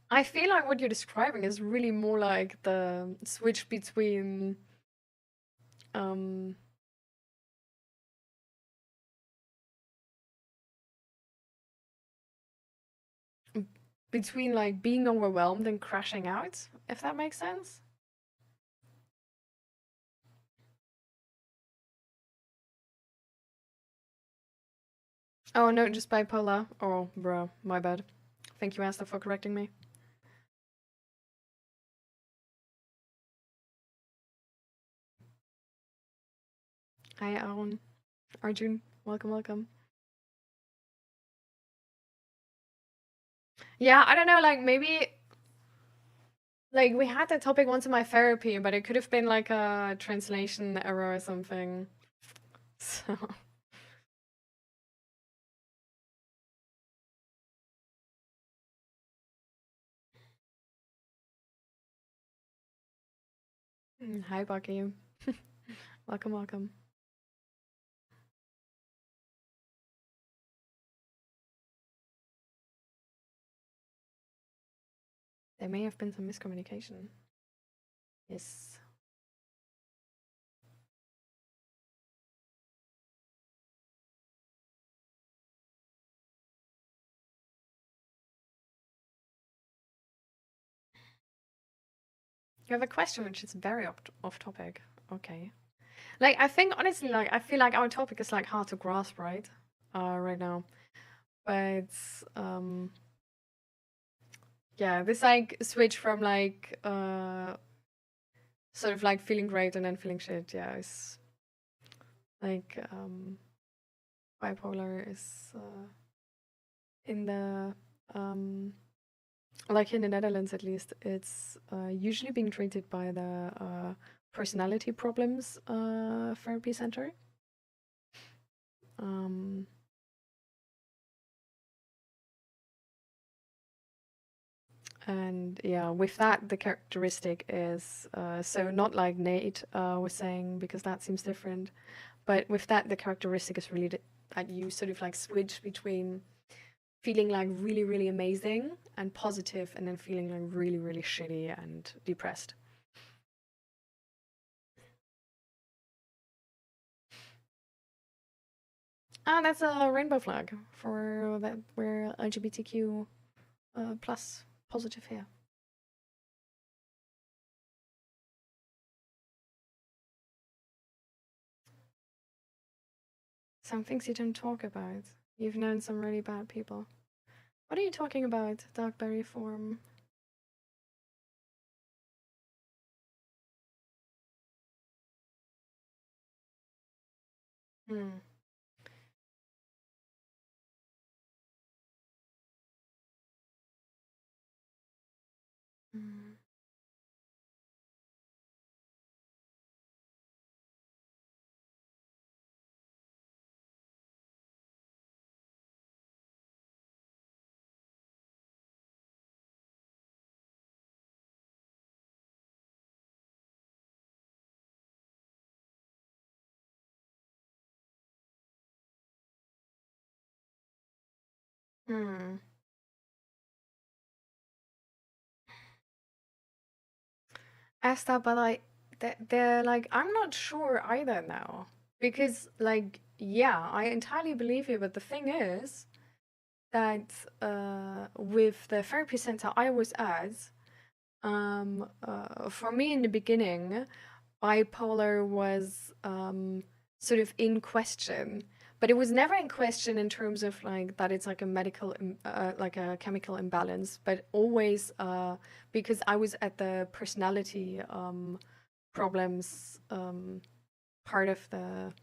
I feel like what you're describing is really more like the switch between um between like being overwhelmed and crashing out, if that makes sense. Oh no, just bipolar. Oh, bro, my bad. Thank you, Asta, for correcting me. Hi, Arjun. Welcome, welcome. Yeah, I don't know, like maybe like we had that topic once in my therapy, but it could have been like a translation error or something. So hi, Bucky. Welcome, welcome. There may have been some miscommunication. Yes. You have a question which is very off topic. Okay. Like I think honestly, like I feel like our topic is like hard to grasp, right? Right now. But yeah, this like switch from like sort of like feeling great and then feeling shit, yeah, is like bipolar is in the like in the Netherlands at least, it's usually being treated by the personality problems therapy center. And yeah, with that, the characteristic is so not like Nate was saying, because that seems different, but with that, the characteristic is really that you sort of like switch between feeling like really, really amazing and positive, and then feeling like really, really shitty and depressed. Ah, that's a rainbow flag for that we're LGBTQ plus positive here. Some things you don't talk about. You've known some really bad people. What are you talking about, Darkberry form? Mm. Hmm. Asta, but like they're like I'm not sure either now because like yeah, I entirely believe you, but the thing is that with the therapy center I was at, for me in the beginning, bipolar was sort of in question, but it was never in question in terms of like that it's like a medical like a chemical imbalance, but always because I was at the personality problems part of the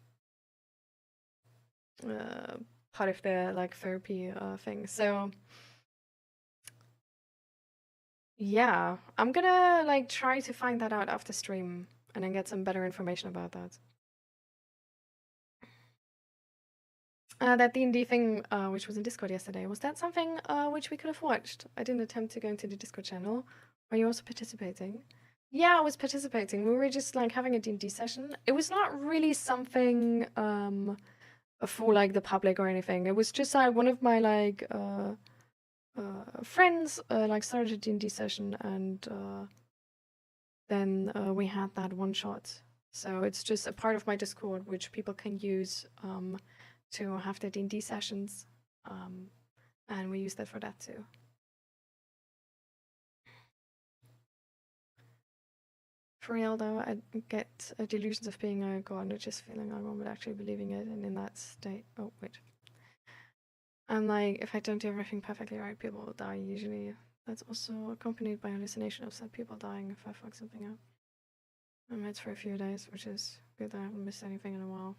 like therapy thing. So yeah, I'm gonna like try to find that out after stream and then get some better information about that. That D&D thing, which was in Discord yesterday, was that something which we could have watched? I didn't attempt to go into the Discord channel. Are you also participating? Yeah, I was participating. We were just like having a D&D session. It was not really something for like the public or anything. It was just like one of my like friends like started a D&D session, and then we had that one shot. So it's just a part of my Discord which people can use to have their D&D sessions, and we use that for that too. For real though, I get delusions of being a god, not just feeling like one, but actually believing it, and in that state. Oh wait, I'm like, if I don't do everything perfectly right, people will die usually. That's also accompanied by hallucination of sad people dying if I fuck something up. I'm meds for a few days, which is good that I haven't missed anything in a while.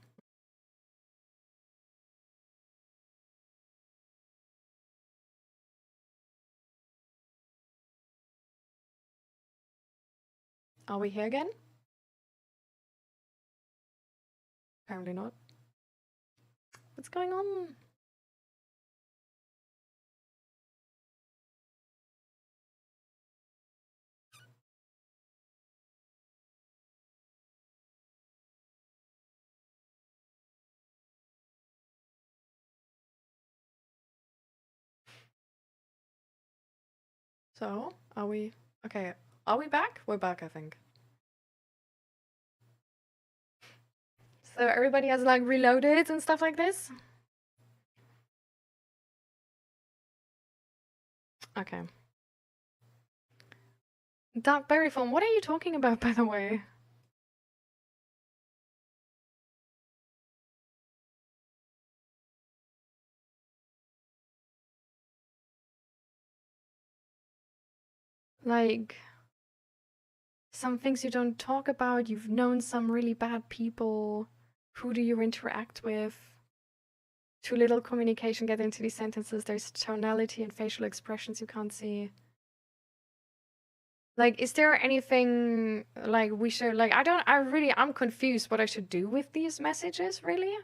Are we here again? Apparently not. What's going on? So, are we... Okay, are we back? We're back, I think. So everybody has like reloaded and stuff like this? Okay. Dark Berry Form, what are you talking about, by the way? Like, some things you don't talk about, you've known some really bad people. Who do you interact with? Too little communication get into these sentences. There's tonality and facial expressions you can't see. Like, is there anything like we should like I'm confused what I should do with these messages, really?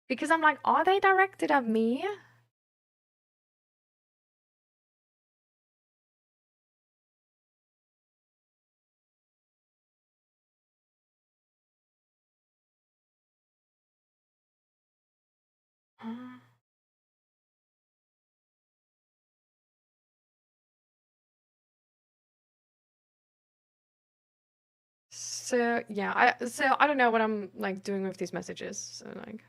Because I'm like, are they directed at me? So yeah, I don't know what I'm like doing with these messages. So like,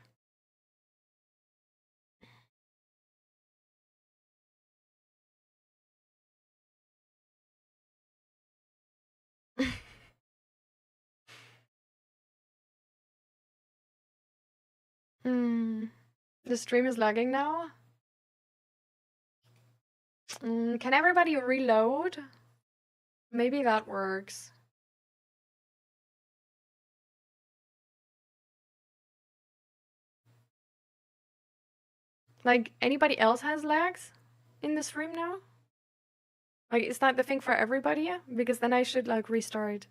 the stream is lagging now. Can everybody reload? Maybe that works. Like, anybody else has lags in the stream now? Like, is that the thing for everybody? Because then I should like restart.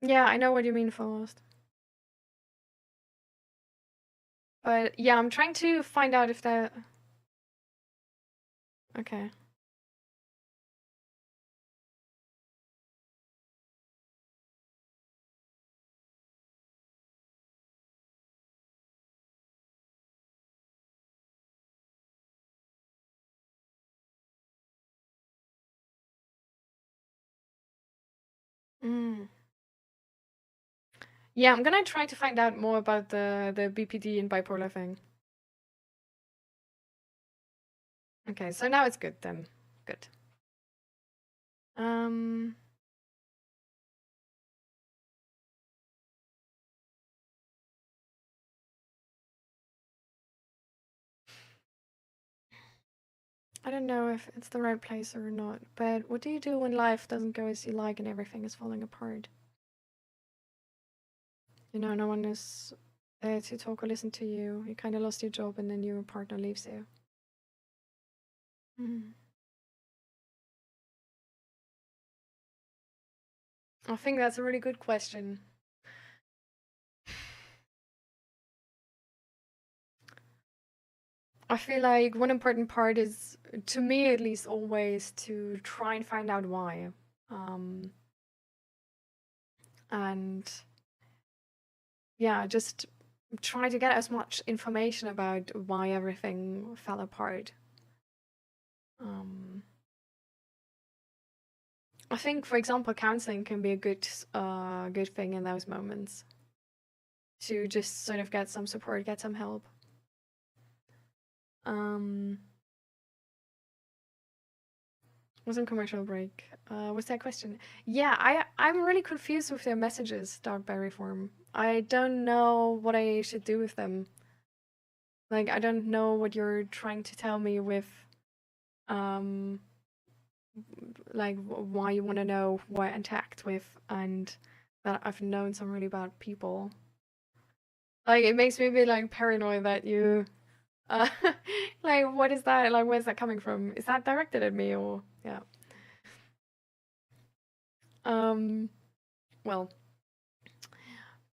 Yeah, I know what you mean, Forrest. But yeah, I'm trying to find out if that. Okay. Mm. Yeah, I'm gonna try to find out more about the BPD and bipolar thing. Okay, so now it's good then. Good. I don't know if it's the right place or not, but what do you do when life doesn't go as you like and everything is falling apart? You know, no one is there to talk or listen to you. You kind of lost your job and then your partner leaves you. I think that's a really good question. I feel like one important part is, to me at least, always to try and find out why. And yeah, just try to get as much information about why everything fell apart. I think, for example, counseling can be a good thing in those moments. To just sort of get some support, get some help. Was in commercial break. What's that question? Yeah, I'm really confused with their messages, Darkberry form. I don't know what I should do with them. Like, I don't know what you're trying to tell me with, like, why you want to know who I interact with, and that I've known some really bad people. Like, it makes me a bit, like, paranoid that you, like, what is that? Like, where's that coming from? Is that directed at me, or, yeah. Well,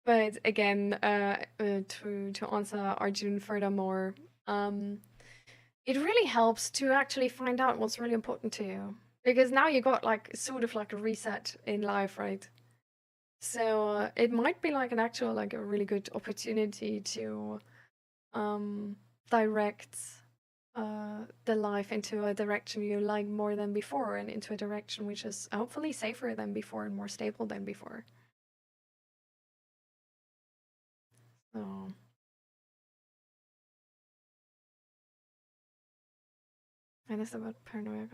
but again, to answer Arjun furthermore, it really helps to actually find out what's really important to you, because now you got like sort of like a reset in life, right? So it might be like an actual like a really good opportunity to direct the life into a direction you like more than before, and into a direction which is hopefully safer than before and more stable than before. So and it's about paranoia.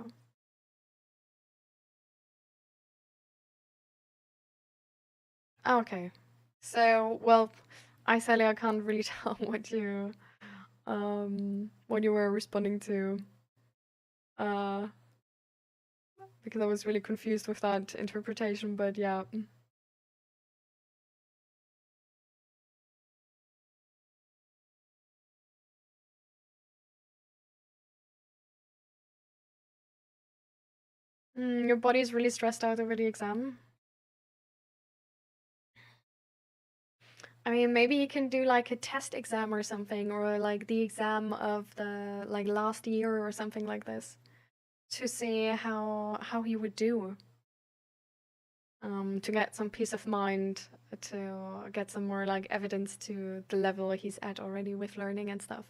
Okay. So, well, Sally, I can't really tell what you were responding to. Because I was really confused with that interpretation, but yeah. Your body's really stressed out over the exam. I mean, maybe you can do like a test exam or something, or like the exam of the like last year or something like this, to see how he would do. To get some peace of mind, to get some more like evidence to the level he's at already with learning and stuff.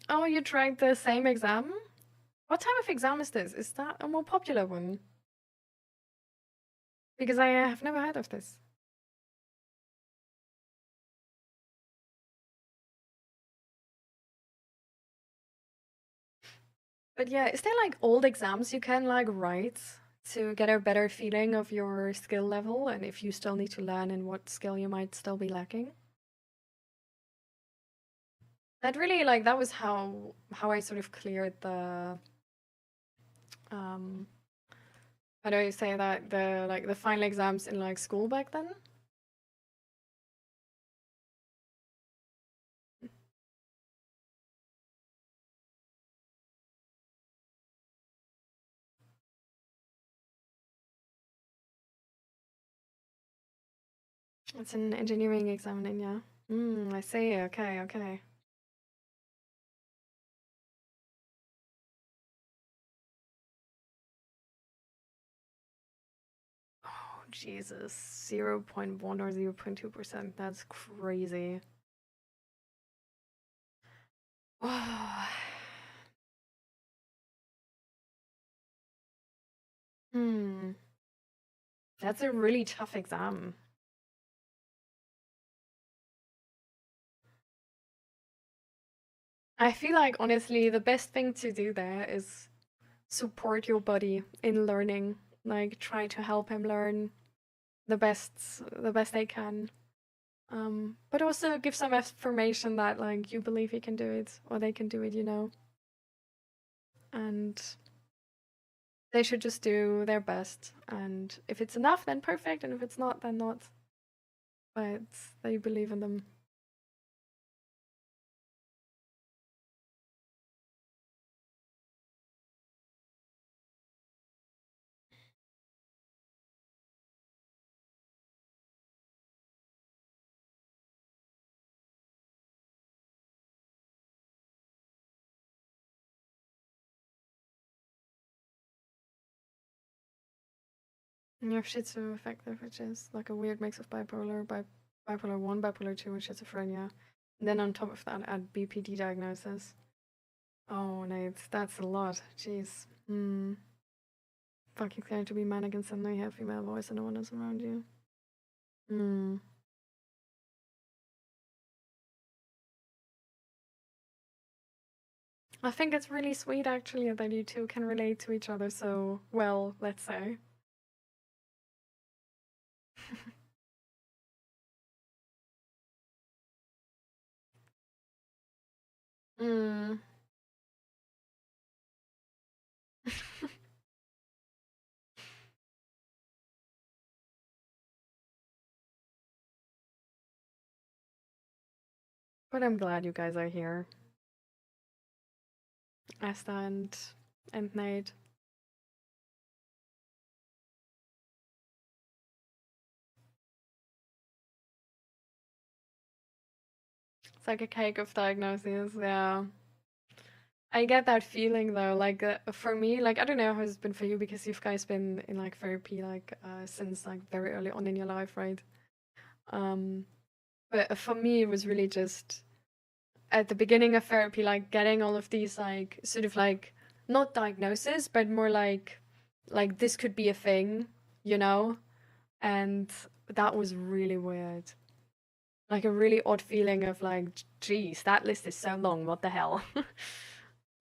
Oh, you tried the same exam? What type of exam is this? Is that a more popular one? Because I have never heard of this. But yeah, is there like old exams you can like write to get a better feeling of your skill level and if you still need to learn and what skill you might still be lacking. That really, like, that was how I sort of cleared the how do I say that, the final exams in like school back then. It's an engineering exam in India. I see. Okay, okay. Oh, Jesus. 0.1 or 0.2%. That's crazy. Oh. That's a really tough exam. I feel like, honestly, the best thing to do there is support your buddy in learning. Like, try to help him learn the best they can. But also give some affirmation that, like, you believe he can do it, or they can do it, you know? And they should just do their best. And if it's enough, then perfect. And if it's not, then not. But they believe in them. And you have schizoaffective, which is like a weird mix of bipolar 1, bipolar 2, and schizophrenia. And then on top of that, add BPD diagnosis. Oh, Nate, that's a lot. Jeez. Fucking scary to be manic and suddenly have female voice and no one is around you. I think it's really sweet, actually, that you two can relate to each other so well, let's say. But I'm glad you guys are here. Asta and Nate. It's like a cake of diagnoses, yeah. I get that feeling though, like for me, like I don't know how it's been for you because you guys been in like therapy like since like very early on in your life, right? But for me, it was really just at the beginning of therapy, like getting all of these like sort of like not diagnosis, but more like this could be a thing, you know? And that was really weird. Like a really odd feeling of like, geez, that list is so long, what the hell?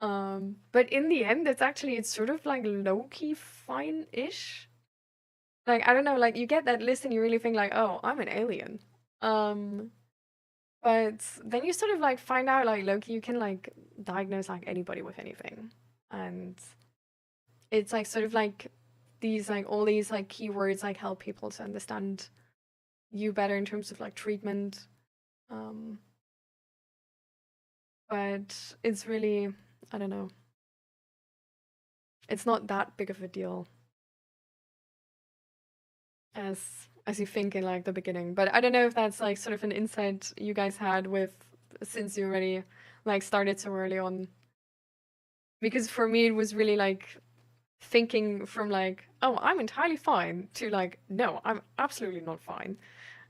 But in the end, it's sort of like low-key fine-ish. Like, I don't know, like you get that list and you really think like, oh, I'm an alien. But then you sort of like find out like low-key you can like diagnose like anybody with anything. And it's like sort of like these like all these like keywords like help people to understand you better in terms of like treatment. But it's really, I don't know. It's not that big of a deal as you think in like the beginning. But I don't know if that's like sort of an insight you guys had with since you already like started so early on. Because for me it was really like thinking from like, oh, I'm entirely fine to like, no, I'm absolutely not fine.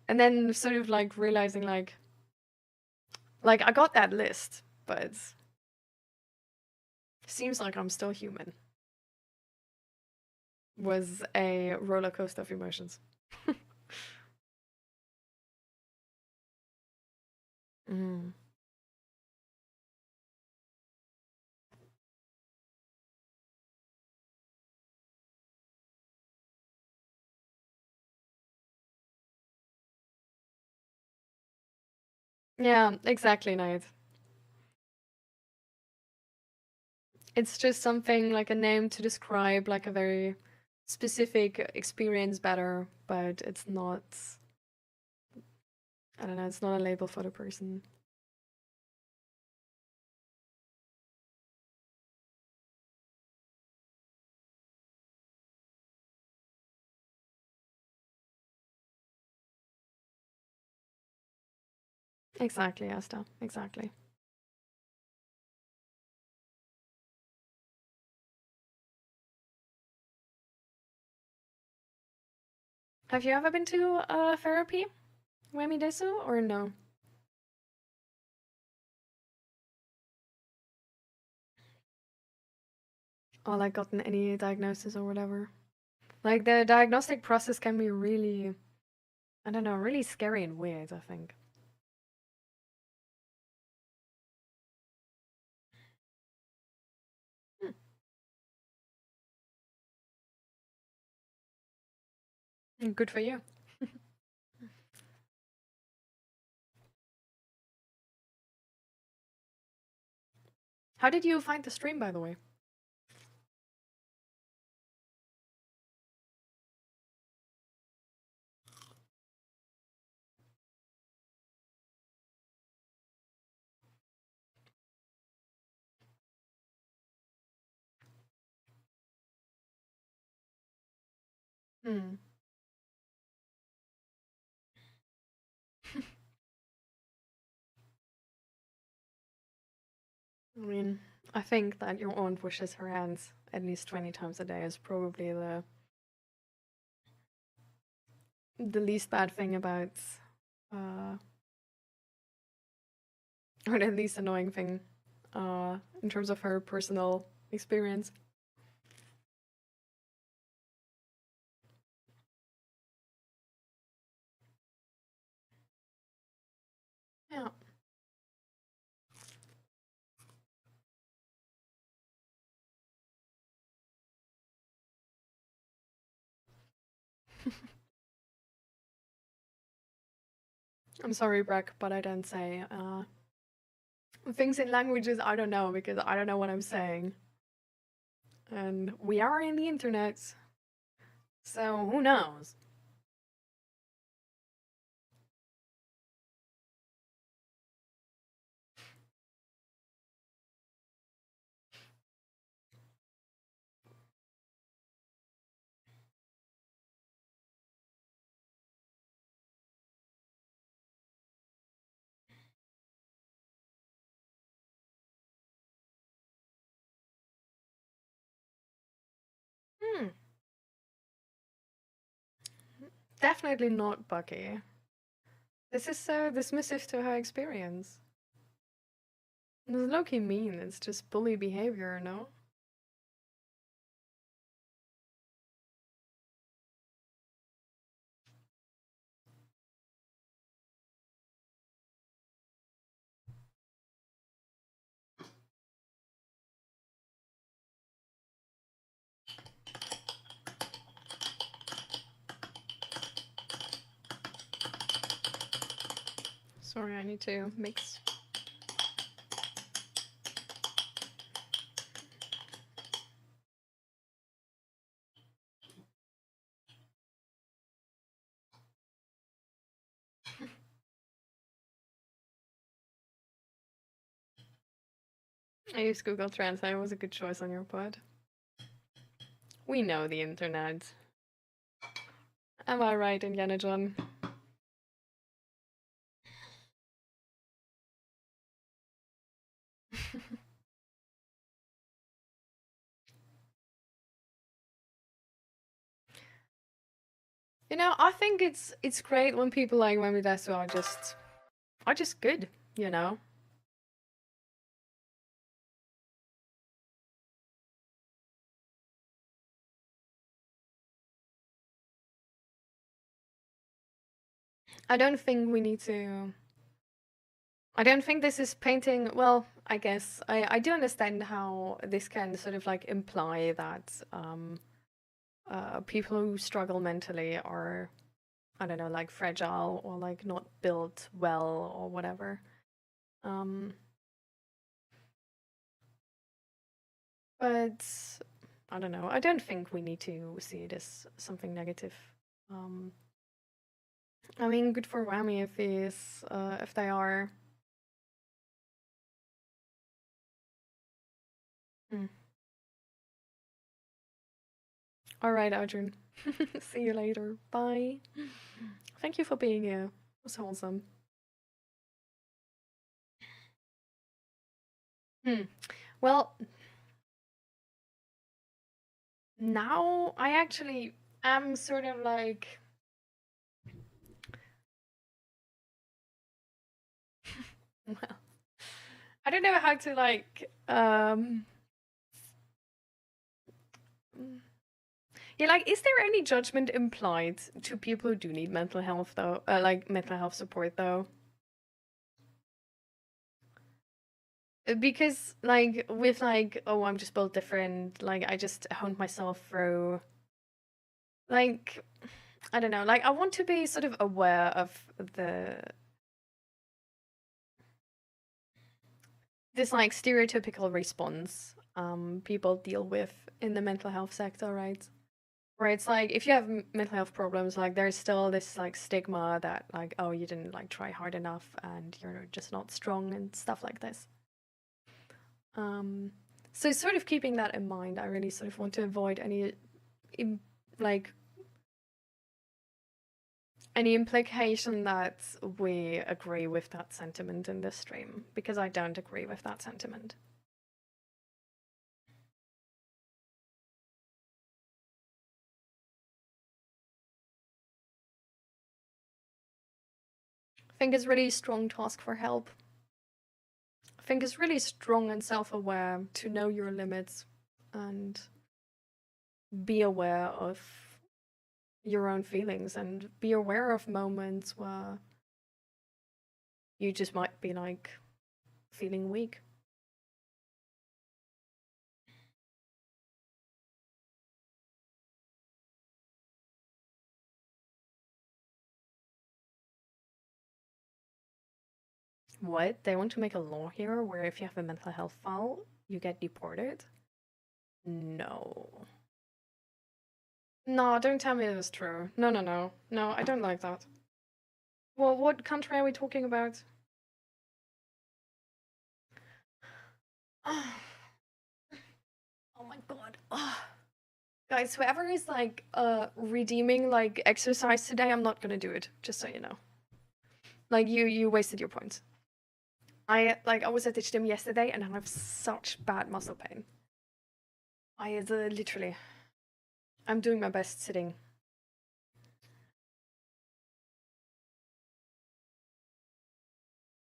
And then sort of like realizing like I got that list, but seems like I'm still human. Was a roller coaster of emotions. Yeah, exactly, Knight. It's just something like a name to describe like a very specific experience better, but it's not, I don't know, it's not a label for the person. Exactly, Asta. Exactly. Have you ever been to therapy, Wemidesu, or no? Or like gotten any diagnosis or whatever? Like the diagnostic process can be really, I don't know, really scary and weird, I think. Good for you. How did you find the stream, by the way? Hmm. I mean, I think that your aunt washes her hands at least 20 times a day is probably the least bad thing about, uh, or the least annoying thing, in terms of her personal experience. Yeah. I'm sorry, Breck, but I don't say things in languages I don't know because I don't know what I'm saying. And we are in the internet, so who knows? Hmm. Definitely not Bucky. This is so dismissive to her experience. It's low-key mean, it's just bully behavior, no? Sorry, I need to mix. I use Google Translate, it was a good choice on your part. We know the internet. Am I right, Indiana John? You know, I think it's great when people like Wemidesu are just good, you know? I don't think we need to. I don't think this is painting. Well, I guess I do understand how this can sort of like imply that people who struggle mentally are, I don't know, like fragile or like not built well or whatever. But I don't know. I don't think we need to see it as something negative. I mean, good for Whammy if they are. All right, Arjun. See you later. Bye. Thank you for being here. It was wholesome. Well, now I actually am sort of like well, I don't know how to like yeah, like, is there any judgment implied to people who do need mental health though? Like mental health support though? Because like with like, oh, I'm just built different, like I just honed myself through, like, I don't know, like I want to be sort of aware of this like stereotypical response people deal with in the mental health sector, right? Where it's like, if you have mental health problems, like there's still this like stigma that like, oh, you didn't like try hard enough and you're just not strong and stuff like this. So sort of keeping that in mind, I really sort of want to avoid any like any implication that we agree with that sentiment in this stream, because I don't agree with that sentiment. I think it's really strong to ask for help. I think it's really strong and self-aware to know your limits and be aware of your own feelings and be aware of moments where you just might be like feeling weak. What? They want to make a law here where if you have a mental health file, you get deported? No. No, don't tell me this is true. No, no, no. No, I don't like that. Well, what country are we talking about? Oh, my god. Oh. Guys, whoever is like redeeming like exercise today, I'm not gonna do it, just so you know. Like you wasted your points. I was at the gym yesterday and I have such bad muscle pain. Literally, I'm doing my best sitting.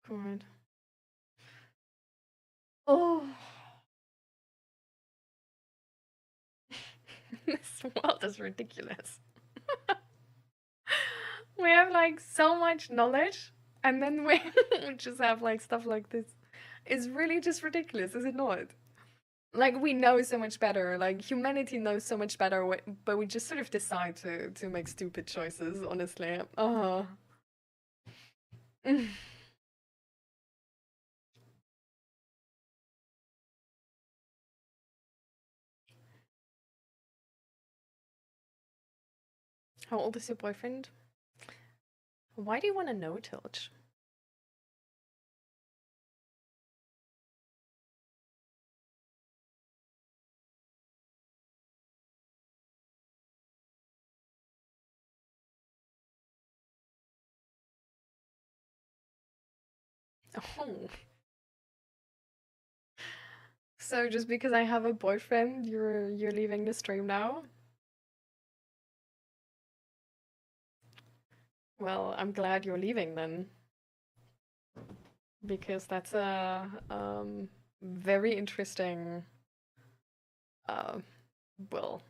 God. Oh. This world is ridiculous. We have like so much knowledge and then we just have like stuff like this. It's really just ridiculous, is it not? Like, we know so much better, like humanity knows so much better, but we just sort of decide to make stupid choices, honestly. How old is your boyfriend? Why do you want to know, Tilch? Oh. So just because I have a boyfriend, you're leaving the stream now? Well, I'm glad you're leaving then. Because that's a very interesting well.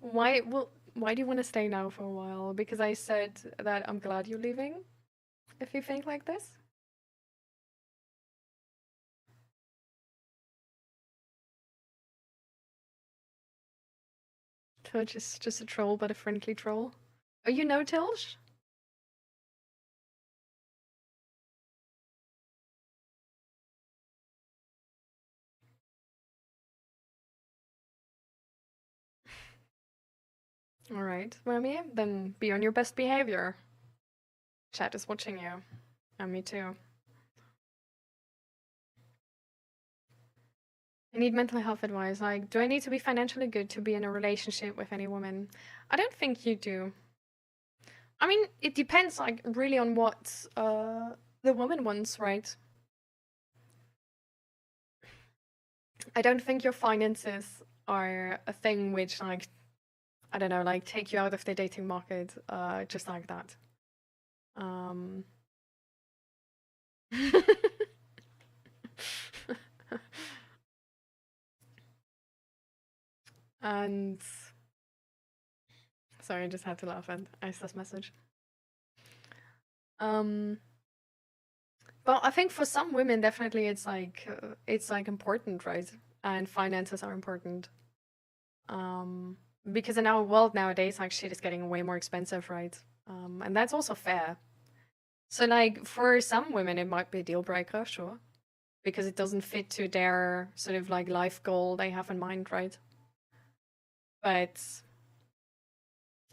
Why? Well, why do you want to stay now for a while? Because I said that I'm glad you're leaving, if you think like this. So just a troll, but a friendly troll. Oh, you know Tilge? Alright, Remy, then be on your best behavior. Chat is watching you. And me too. I need mental health advice. Like, do I need to be financially good to be in a relationship with any woman? I don't think you do. I mean, it depends, like, really on what the woman wants, right? I don't think your finances are a thing which, like, I don't know, like, take you out of the dating market just like that. And sorry, I just had to laugh at Isa's message. Well, I think for some women, definitely it's like important, right? And finances are important. Because in our world nowadays, like shit is getting way more expensive, right? And that's also fair. So like for some women, it might be a deal breaker, sure, because it doesn't fit to their sort of like life goal they have in mind, right? But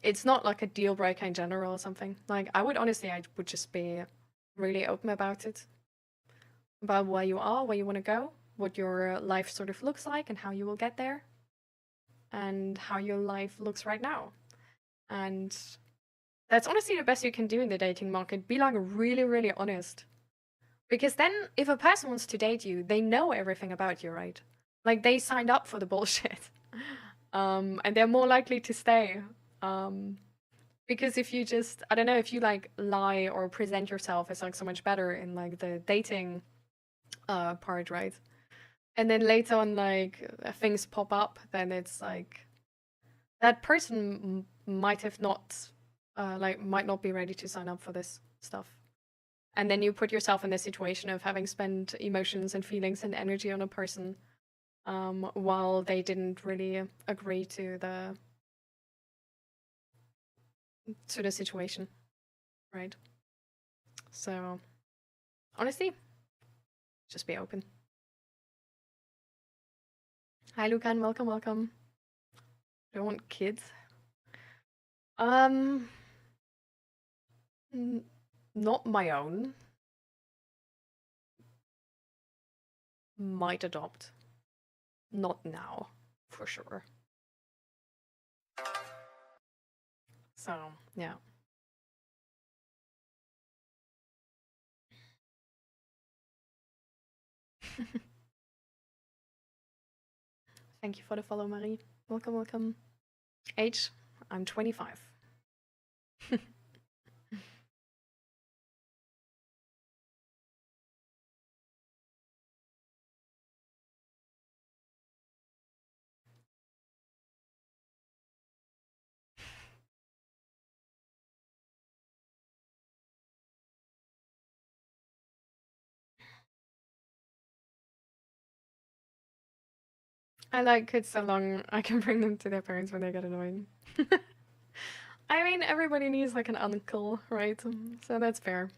it's not like a deal breaker in general or something. Like I would just be really open about it, about where you are, where you want to go, what your life sort of looks like, and how you will get there, and how your life looks right now. And that's honestly the best you can do in the dating market. Be like really, really honest. Because then if a person wants to date you, they know everything about you, right? Like they signed up for the bullshit. And they're more likely to stay. Because if you just, I don't know, if you like lie or present yourself as like so much better in like the dating part, right? And then later on, like things pop up, then it's like that person might have not, might not be ready to sign up for this stuff. And then you put yourself in the situation of having spent emotions and feelings and energy on a person while they didn't really agree to the situation, right? So honestly, just be open. Hi Lucan, welcome, welcome. Don't want kids. Not my own. Might adopt. Not now, for sure. So, yeah. Thank you for the follow, Marie. Welcome, welcome. Age, I'm 25. I like kids so long I can bring them to their parents when they get annoying. I mean, everybody needs like an uncle, right? So that's fair.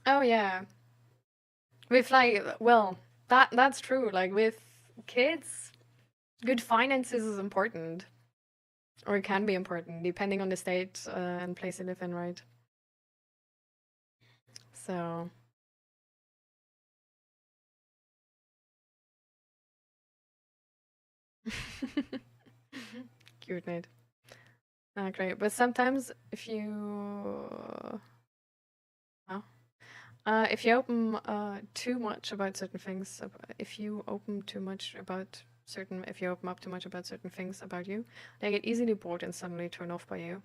Oh yeah. With like, well, that's true. Like with kids, good finances is important. Or it can be important, depending on the state and place you live in, right? So... Cute, Nate. Great. But sometimes if you... if you open too much about certain things, if you open up too much about certain things about you, they get easily bored and suddenly turn off by you.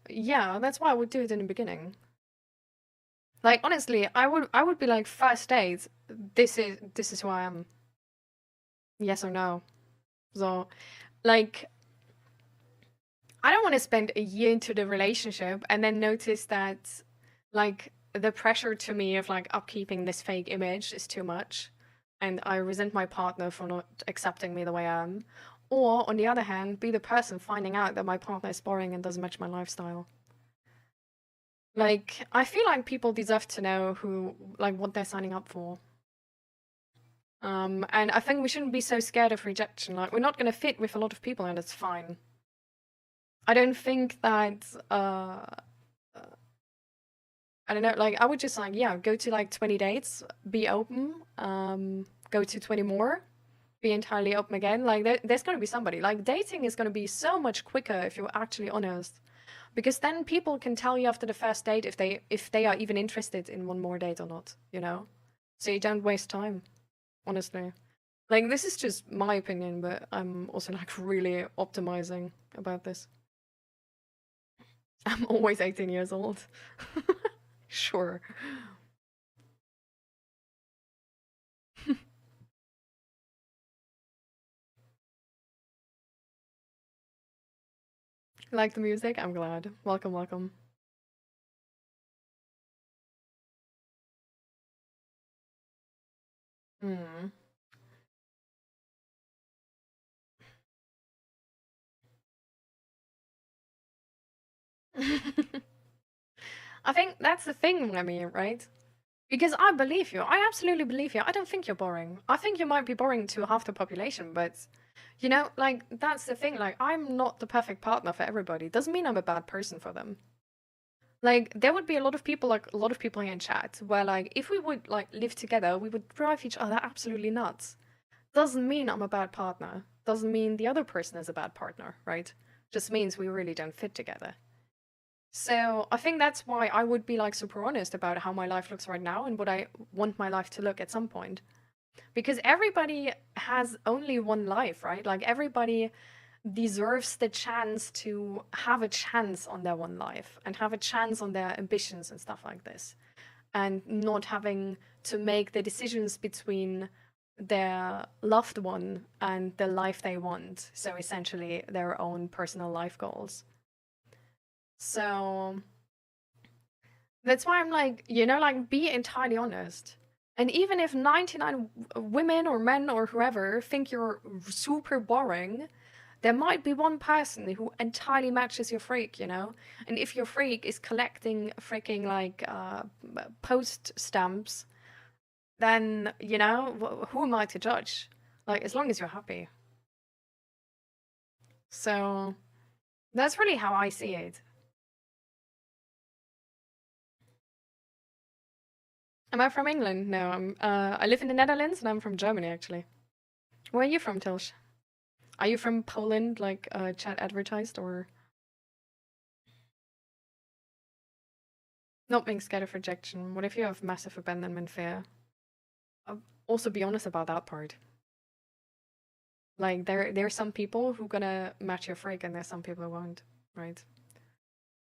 Yeah, that's why I would do it in the beginning. Like honestly, I would be like, first date, this is who I am. Yes or no. So like I don't want to spend a year into the relationship and then notice that like the pressure to me of like upkeeping this fake image is too much and I resent my partner for not accepting me the way I am. Or on the other hand, be the person finding out that my partner is boring and doesn't match my lifestyle. Like, I feel like people deserve to know who, like, what they're signing up for. And I think we shouldn't be so scared of rejection. Like, we're not going to fit with a lot of people, and it's fine. I don't think that, I don't know, like, I would just, like, yeah, go to, like, 20 dates, be open, go to 20 more, be entirely open again. Like, there's going to be somebody. Like, dating is going to be so much quicker if you're actually honest. Because then people can tell you after the first date if they are even interested in one more date or not, you know? So you don't waste time, honestly. Like, this is just my opinion, but I'm also, like, really optimizing about this. I'm always 18 years old. Sure. Like the music? I'm glad. Welcome, welcome. Hmm. I think that's the thing, Remy, right? Because I believe you. I absolutely believe you. I don't think you're boring. I think you might be boring to half the population, but you know, like that's the thing. Like I'm not the perfect partner for everybody. Doesn't mean I'm a bad person for them. Like there would be a lot of people, like a lot of people here in chat, where like if we would like live together, we would drive each other absolutely nuts. Doesn't mean I'm a bad partner. Doesn't mean the other person is a bad partner, right? Just means we really don't fit together. So I think that's why I would be like super honest about how my life looks right now and what I want my life to look at some point. Because everybody has only one life, right? Like everybody deserves the chance to have a chance on their one life and have a chance on their ambitions and stuff like this. And not having to make the decisions between their loved one and the life they want. So essentially their own personal life goals. So that's why I'm like, you know, like be entirely honest. And even if 99 women or men or whoever think you're super boring, there might be one person who entirely matches your freak, you know? And if your freak is collecting freaking like post stamps, then, you know, who am I to judge? Like, as long as you're happy. So that's really how I see it. Am I from England? No, I live in the Netherlands and I'm from Germany actually. Where are you from, Tilsh? Are you from Poland, like chat advertised, or not being scared of rejection? What if you have massive abandonment fear? Also be honest about that part. Like there's some people who gonna match your freak and there's some people who won't, right?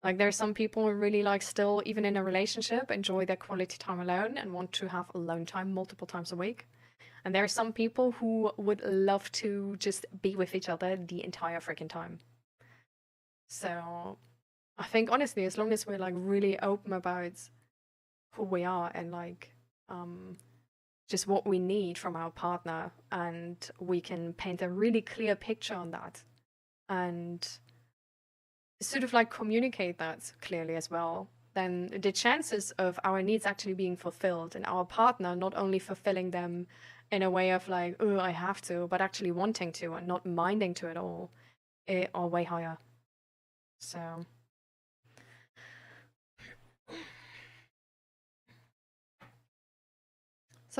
Like there's some people who really like still, even in a relationship, enjoy their quality time alone and want to have alone time multiple times a week. And there are some people who would love to just be with each other the entire freaking time. So I think honestly, as long as we're like really open about who we are and like just what we need from our partner, and we can paint a really clear picture on that and sort of like communicate that clearly as well, then the chances of our needs actually being fulfilled and our partner not only fulfilling them in a way of like, oh, I have to, but actually wanting to and not minding to at all, are way higher. So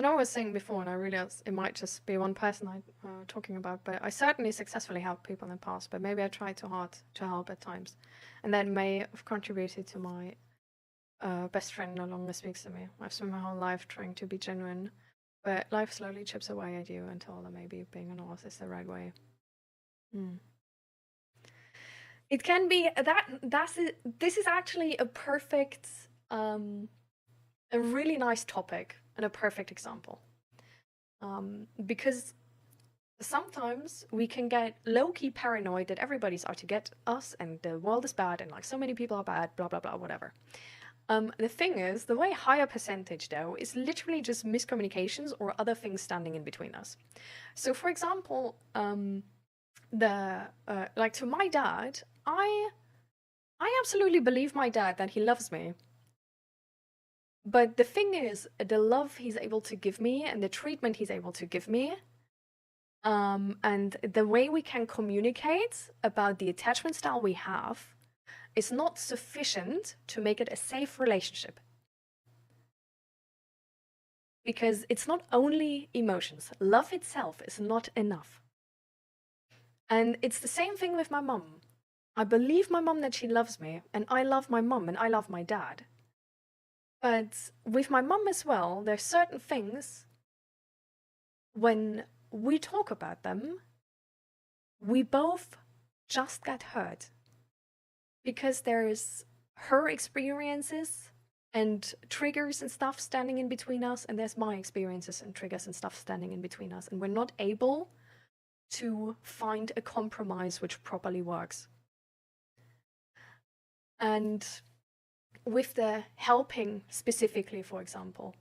I was saying before, and I realized it might just be one person I'm talking about, but I certainly successfully helped people in the past, but maybe I tried too hard to help at times. And that may have contributed to my best friend no longer speaks to me. I've spent my whole life trying to be genuine, but life slowly chips away at you until maybe being an horse is the right way. It can be this is actually a perfect a really nice topic and a perfect example. Because sometimes we can get low-key paranoid that everybody's out to get us and the world is bad and like so many people are bad, blah, blah, blah, whatever. The thing is, the way higher percentage though is literally just miscommunications or other things standing in between us. So for example, like to my dad, I absolutely believe my dad that he loves me. But the thing is, the love he's able to give me and the treatment he's able to give me, and the way we can communicate about the attachment style we have is not sufficient to make it a safe relationship. Because it's not only emotions. Love itself is not enough. And it's the same thing with my mum. I believe my mum that she loves me, and I love my mum and I love my dad. But with my mum as well, there's certain things, when we talk about them, we both just get hurt. Because there's her experiences and triggers and stuff standing in between us, and there's my experiences and triggers and stuff standing in between us, and we're not able to find a compromise which properly works. And with the helping specifically, for example,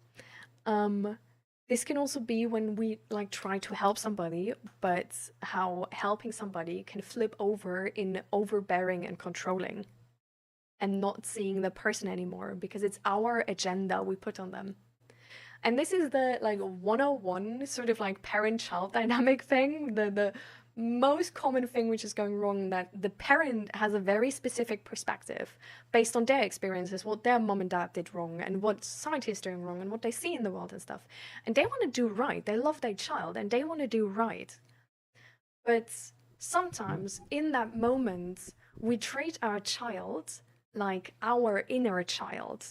this can also be when we like try to help somebody, but how helping somebody can flip over in overbearing and controlling and not seeing the person anymore because it's our agenda we put on them. And this is the like 101 sort of like parent-child dynamic thing, the most common thing which is going wrong, that the parent has a very specific perspective based on their experiences, what their mom and dad did wrong and what society is doing wrong and what they see in the world and stuff. And they want to do right. They love their child and they want to do right. But sometimes in that moment, we treat our child like our inner child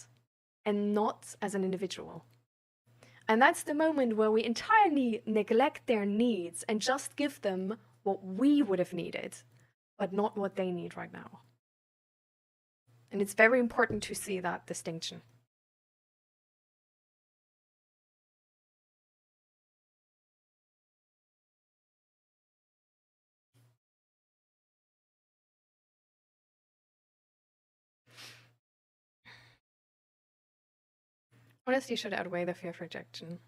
and not as an individual. And that's the moment where we entirely neglect their needs and just give them what we would have needed, but not what they need right now. And it's very important to see that distinction. Honesty should outweigh the fear of rejection.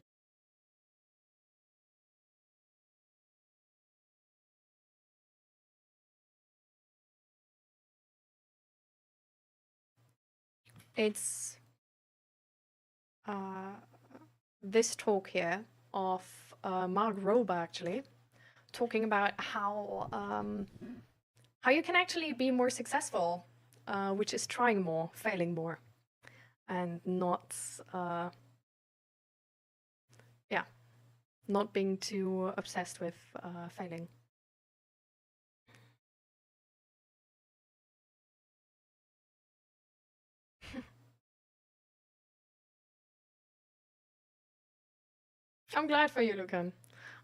It's this talk here of Mark Rober, actually, talking about how you can actually be more successful, which is trying more, failing more, and not not being too obsessed with failing. I'm glad for you, Lucan.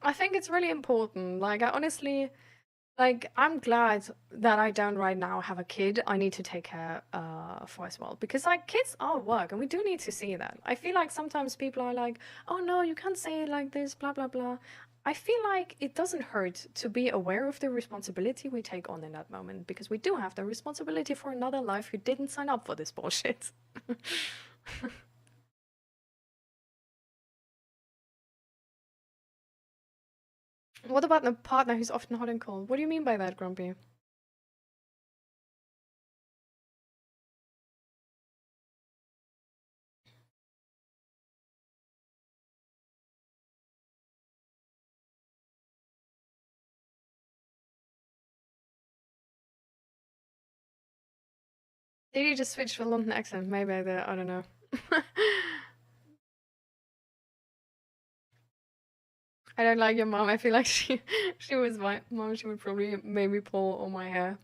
I think it's really important. Like, I honestly, like, I'm glad that I don't right now have a kid I need to take care for as well. Because, like, kids are work, and we do need to see that. I feel like sometimes people are like, oh no, you can't say it like this, blah, blah, blah. I feel like it doesn't hurt to be aware of the responsibility we take on in that moment. Because we do have the responsibility for another life who didn't sign up for this bullshit. What about the partner who's often hot and cold? What do you mean by that, Grumpy? Did you just switch to a London accent? Maybe I don't know. I don't like your mom. I feel like she was my mom. She would probably maybe pull all my hair.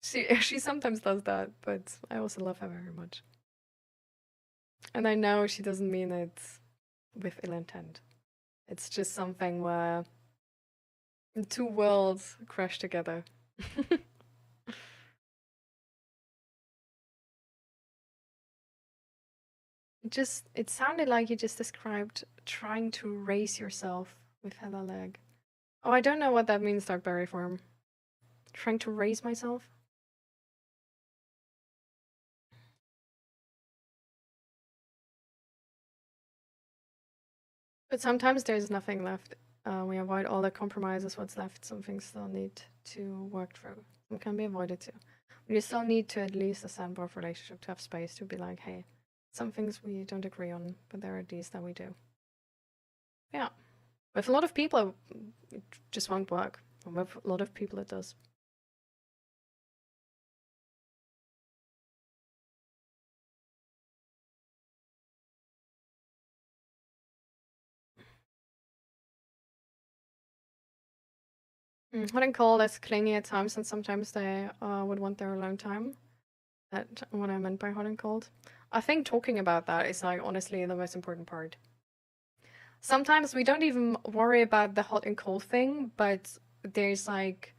She sometimes does that, but I also love her very much. And I know she doesn't mean it with ill intent. It's just something where two worlds crash together. It sounded like you just described trying to raise yourself with heather leg. Oh, I don't know what that means, Darkberry form. Trying to raise myself? But sometimes there's nothing left. We avoid all the compromises, what's left. Some things still need to work through. Some can be avoided too. We still need to at least assemble a relationship to have space to be like, hey, some things we don't agree on, but there are these that we do. Yeah. With a lot of people, it just won't work. And with a lot of people, it does. Hot and cold is clingy at times, and sometimes they would want their alone time. That's what I meant by hot and cold. I think talking about that is like honestly the most important part. Sometimes we don't even worry about the hot and cold thing, but there's like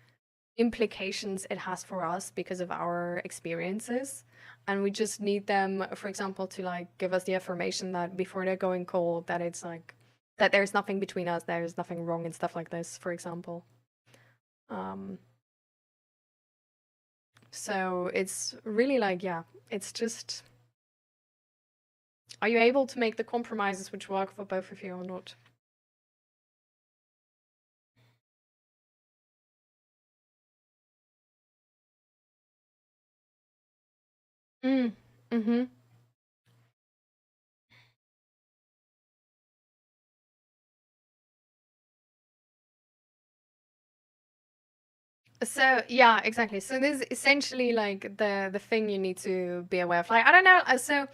implications it has for us because of our experiences. And we just need them, for example, to like give us the affirmation that before they're going cold, that it's like, that there's nothing between us, there's nothing wrong and stuff like this, for example. So it's really like, yeah, it's just, are you able to make the compromises which work for both of you or not? Mm-hmm. So yeah, exactly. So this is essentially like the thing you need to be aware of. Like, I don't know. So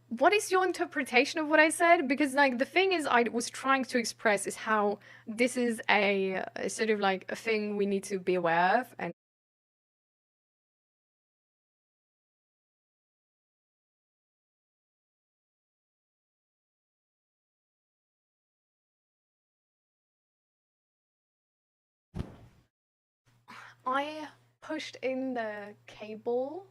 what is your interpretation of what I said? Because like the thing is I was trying to express is how this is a sort of like a thing we need to be aware of. And I pushed in the cable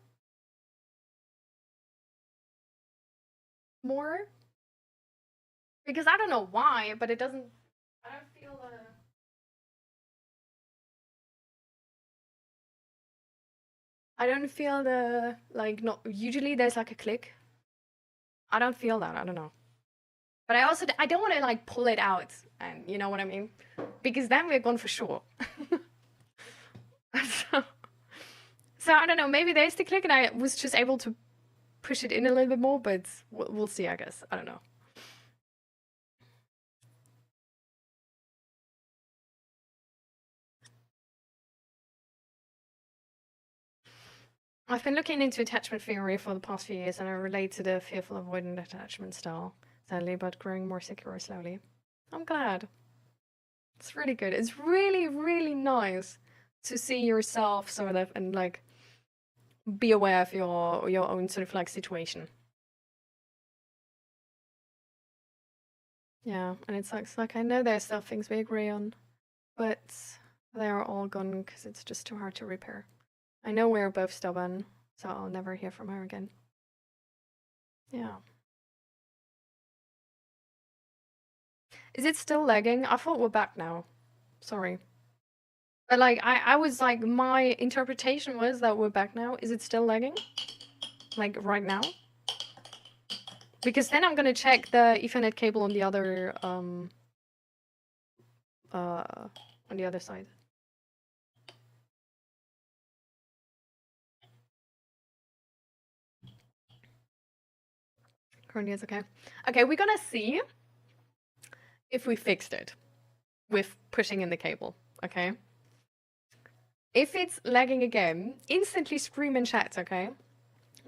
more because I don't know why, but it doesn't, I don't feel I don't feel the, like, not, usually there's like a click. I don't feel that, I don't know. But I also, I don't want to like pull it out, and you know what I mean? Because then we're gone for sure. so I don't know, maybe there's the click and I was just able to push it in a little bit more, but we'll see, I guess. I don't know. I've been looking into attachment theory for the past few years, and I relate to the fearful avoidant attachment style, sadly, but growing more secure slowly. I'm glad. It's really good. It's really, really nice to see yourself sort of and like be aware of your own sort of like situation. Yeah, and it's like I know there's still things we agree on, but they are all gone because it's just too hard to repair. I know we're both stubborn, so I'll never hear from her again. Yeah. Is it still lagging? I thought we're back now. Sorry. But like I was like my interpretation was that we're back now. Is it still lagging? Like right now? Because then I'm gonna check the Ethernet cable on the other side. Currently it's okay. Okay, we're gonna see if we fixed it with pushing in the cable, okay? If it's lagging again, instantly scream in chat, okay?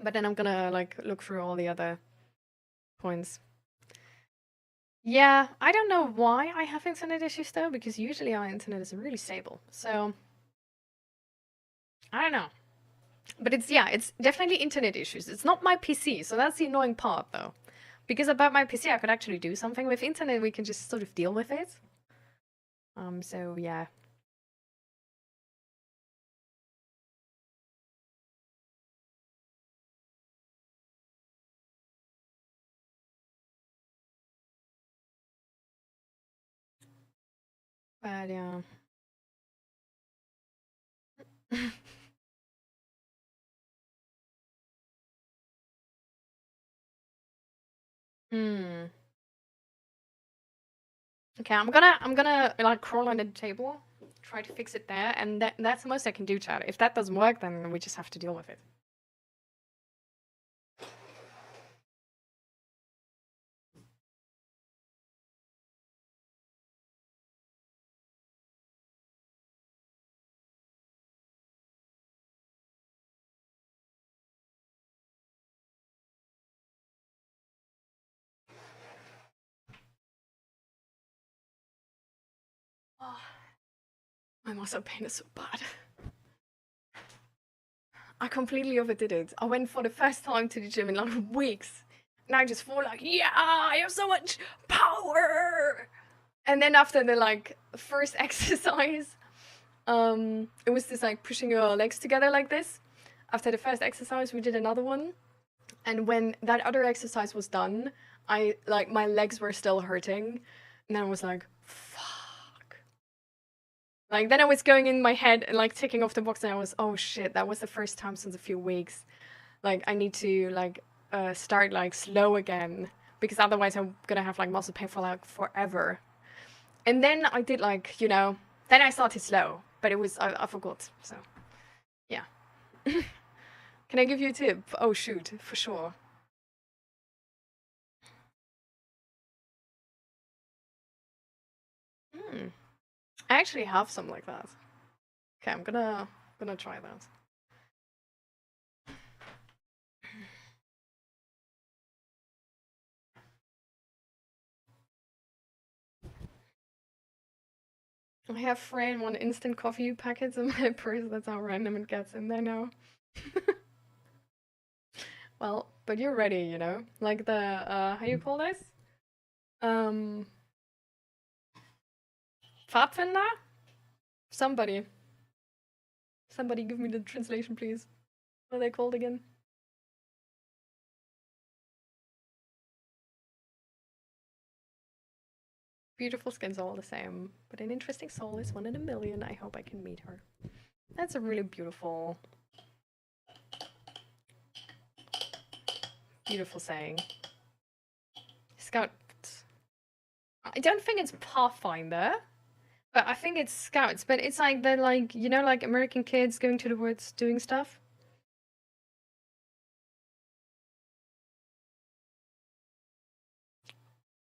But then I'm gonna like look through all the other points. Yeah, I don't know why I have internet issues though, because usually our internet is really stable. So I don't know. But it's, yeah, it's definitely internet issues. It's not my PC, so that's the annoying part though. Because about my PC I could actually do something. With internet we can just sort of deal with it. So yeah. But yeah. Hmm. Okay, I'm gonna like crawl under the table, try to fix it there, and that's the most I can do, chat. If that doesn't work, then we just have to deal with it. Oh, my muscle pain is so bad. I completely overdid it. I went for the first time to the gym in like weeks. And I just felt like, yeah, I have so much power. And then after the like first exercise, it was just like pushing your legs together like this. After the first exercise, we did another one. And when that other exercise was done, I like my legs were still hurting. And then I was like, fuck. Like then I was going in my head and like ticking off the box and I was, oh shit, that was the first time since a few weeks. Like I need to like start like slow again because otherwise I'm gonna have like muscle pain for like forever. And then I did like, you know, then I started slow, but it was, I forgot, so yeah. Can I give you a tip? Oh shoot, for sure. I actually have some like that. Okay, I'm gonna try that. I have 3 in 1 instant coffee packets in my purse. That's how random it gets in there now. Well, but you're ready, you know? Like the, how you call this? Pfadfinder? Somebody give me the translation, please. What are they called again? Beautiful skin's all the same, but an interesting soul is 1 in a million. I hope I can meet her. That's a really beautiful saying. Scout. I don't think it's Pathfinder, but I think it's Scouts. But it's like they're like, you know, like American kids going to the woods doing stuff.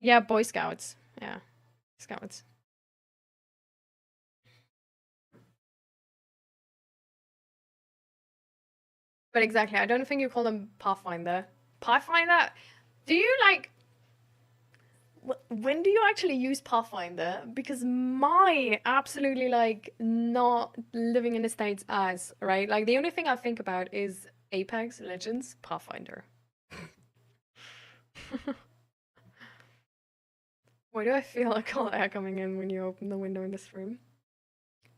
Yeah, Boy Scouts. Yeah, Scouts. But exactly, I don't think you call them Pathfinder. Pathfinder? Do you like... When do you actually use Pathfinder? Because my absolutely like not living in the States as, right? Like the only thing I think about is Apex Legends Pathfinder. Why do I feel a cold air coming in when you open the window in this room?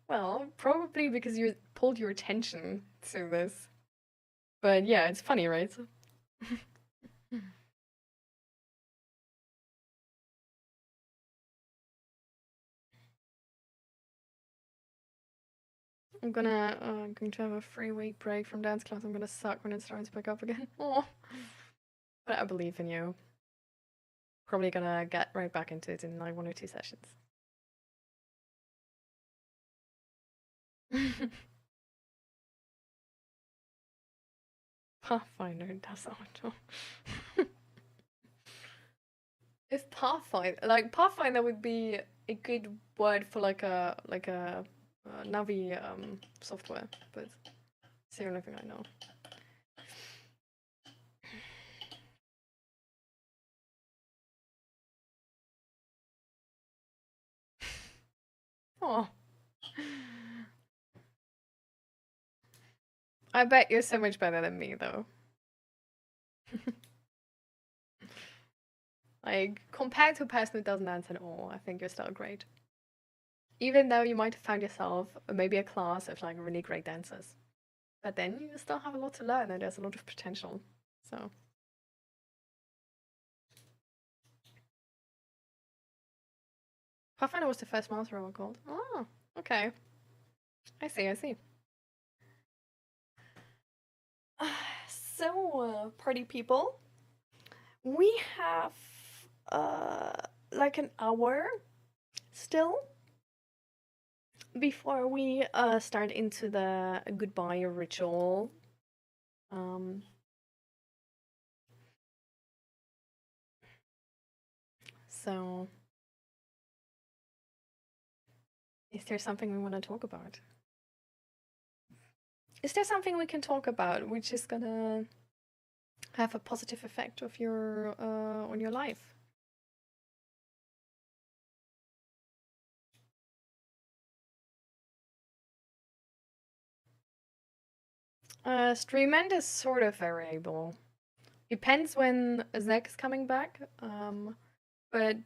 Well, probably because you pulled your attention to this. But yeah, it's funny, right? I'm going to have a 3-week break from dance class. I'm gonna suck when it starts back up again. Oh, but I believe in you. Probably gonna get right back into it in like 1 or 2 sessions. Pathfinder does not. If Pathfinder, like Pathfinder would be a good word for like a Navi software, but it's the only thing I know. Oh. I bet you're so much better than me, though. Like, compared to a person who doesn't dance at all, I think you're still great. Even though you might have found yourself maybe a class of like really great dancers. But then you still have a lot to learn and there's a lot of potential, so. Pathfinder was the first master I called. Oh, okay. I see. So, party people, we have like an hour still before we start into the goodbye ritual. So, is there something we want to talk about? Is there something we can talk about which is gonna have a positive effect of your on your life? Stream end is sort of variable. Depends when Zach is coming back. But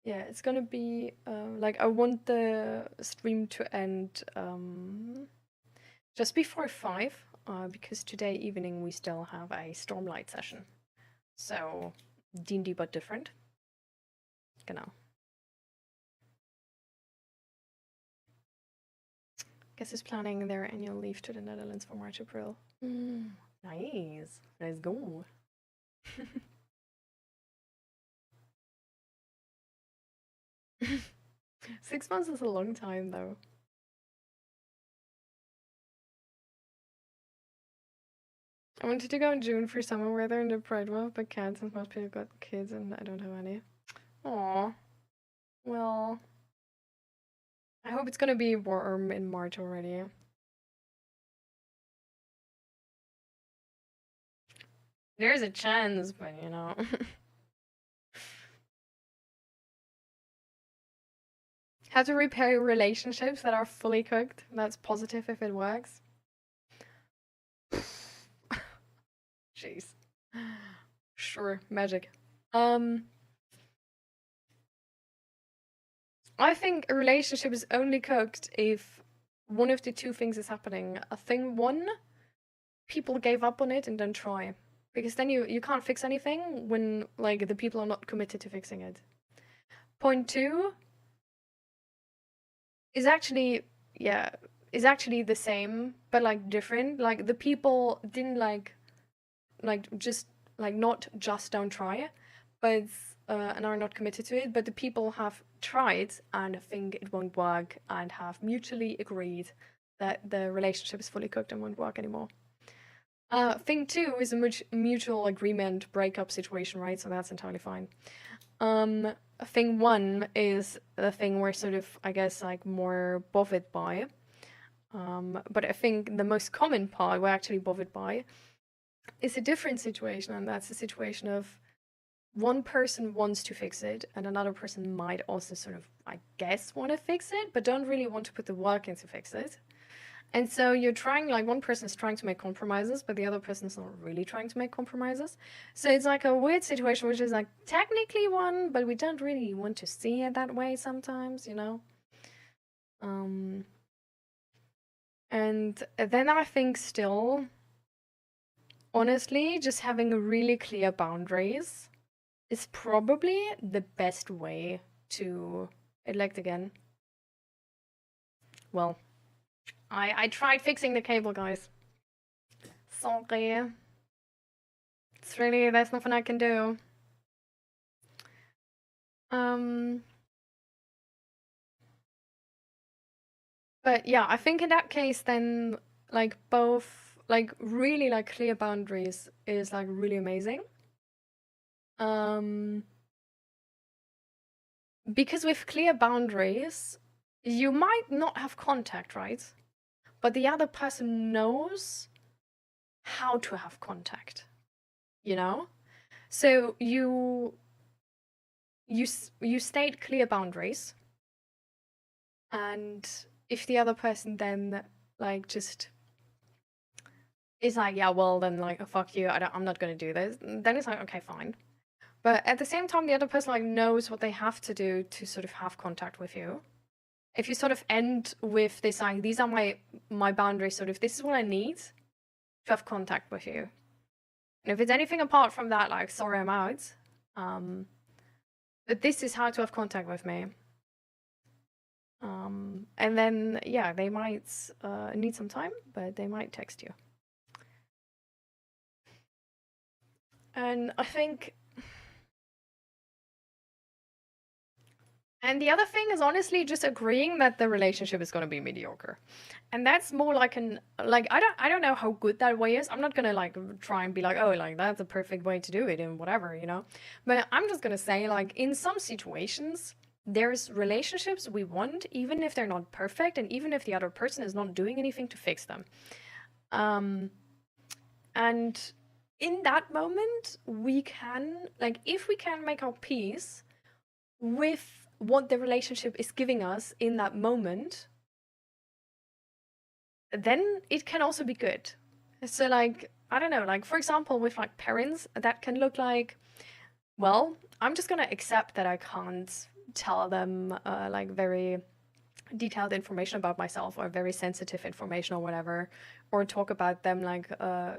yeah, it's gonna be like I want the stream to end just before 5, because today evening we still have a Stormlight session. So D&D but different. Genau. Guess is planning their annual leave to the Netherlands for March, April. Nice. Let's go. 6 months is a long time, though. I wanted to go in June for summer weather in the Pride month, but can't since most people got kids and I don't have any. Aww. Well, I hope it's gonna be warm in March already. There's a chance, but you know. How to repair relationships that are fully cooked. That's positive if it works. Jeez. Sure, magic. I think a relationship is only cooked if one of the two things is happening. Thing 1, people gave up on it and don't try. Because then you can't fix anything when like the people are not committed to fixing it. Point 2 is actually the same, but like different. Like the people didn't not just don't try, but and are not committed to it, but the people have tried and think it won't work and have mutually agreed that the relationship is fully cooked and won't work anymore. Thing 2 is a mutual agreement breakup situation, right? So that's entirely fine. Thing 1 is the thing we're sort of, I guess, like more bothered by. But I think the most common part we're actually bothered by is a different situation, and that's a situation of one person wants to fix it, and another person might also sort of, I guess, want to fix it, but don't really want to put the work in to fix it. And so you're trying, like, one person is trying to make compromises, but the other person is not really trying to make compromises. So it's like a weird situation, which is like technically one, but we don't really want to see it that way sometimes, you know? And then I think still, honestly, just having really clear boundaries is probably the best way to elect again. Well, I tried fixing the cable, guys. Sorry. It's really, there's nothing I can do. But yeah, I think in that case then, like, both, like, really, like, clear boundaries is, like, really amazing. Because with clear boundaries, you might not have contact, right? But the other person knows how to have contact, you know? So you state clear boundaries, and if the other person then like just is like, yeah, well then like, oh, fuck you, I'm not gonna do this, then it's like, okay, fine. But at the same time, the other person like knows what they have to do to sort of have contact with you. If you sort of end with this like, these are my boundaries, sort of, this is what I need to have contact with you. And if it's anything apart from that, like, sorry, I'm out, But this is how to have contact with me. And then, yeah, they might need some time, but they might text you. And I think... And the other thing is honestly just agreeing that the relationship is going to be mediocre. And that's more like I don't know how good that way is. I'm not going to like try and be like, oh, like that's a perfect way to do it and whatever, you know. But I'm just going to say, like, in some situations, there's relationships we want even if they're not perfect and even if the other person is not doing anything to fix them. And in that moment, we can, like, if we can make our peace with what the relationship is giving us in that moment, then it can also be good. So, like, I don't know, like, for example, with like parents, that can look like, well, I'm just gonna accept that I can't tell them like very detailed information about myself or very sensitive information or whatever, or talk about them like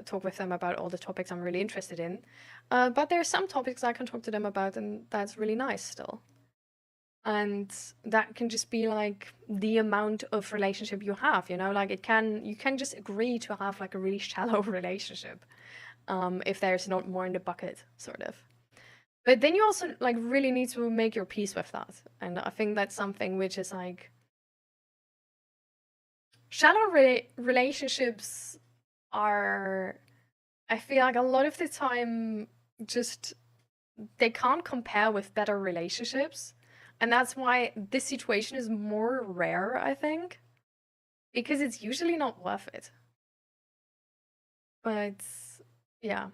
talk with them about all the topics I'm really interested in. But there are some topics I can talk to them about, and that's really nice still. And that can just be like the amount of relationship you have, you know, like you can just agree to have like a really shallow relationship if there's not more in the bucket, sort of. But then you also like really need to make your peace with that. And I think that's something which is like shallow relationships are, I feel like a lot of the time just they can't compare with better relationships. And that's why this situation is more rare, I think, because it's usually not worth it. But yeah.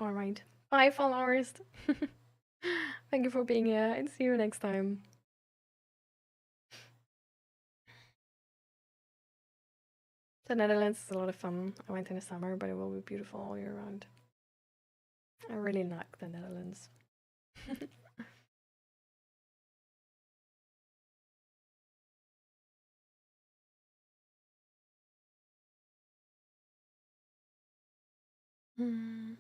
All right. Bye, followers. Thank you for being here, and see you next time. The Netherlands is a lot of fun. I went in the summer, but it will be beautiful all year round. I really like the Netherlands. Hmm.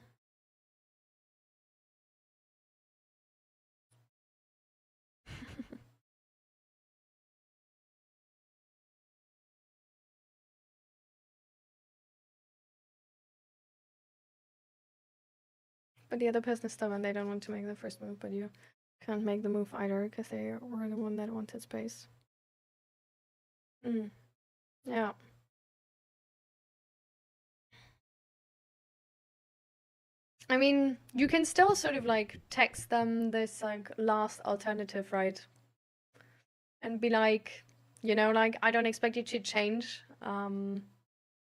But the other person is stubborn. They don't want to make the first move, but you can't make the move either because they were the one that wanted space. Yeah. I mean, you can still sort of like text them this like last alternative, right? And be like, you know, like, I don't expect you to change.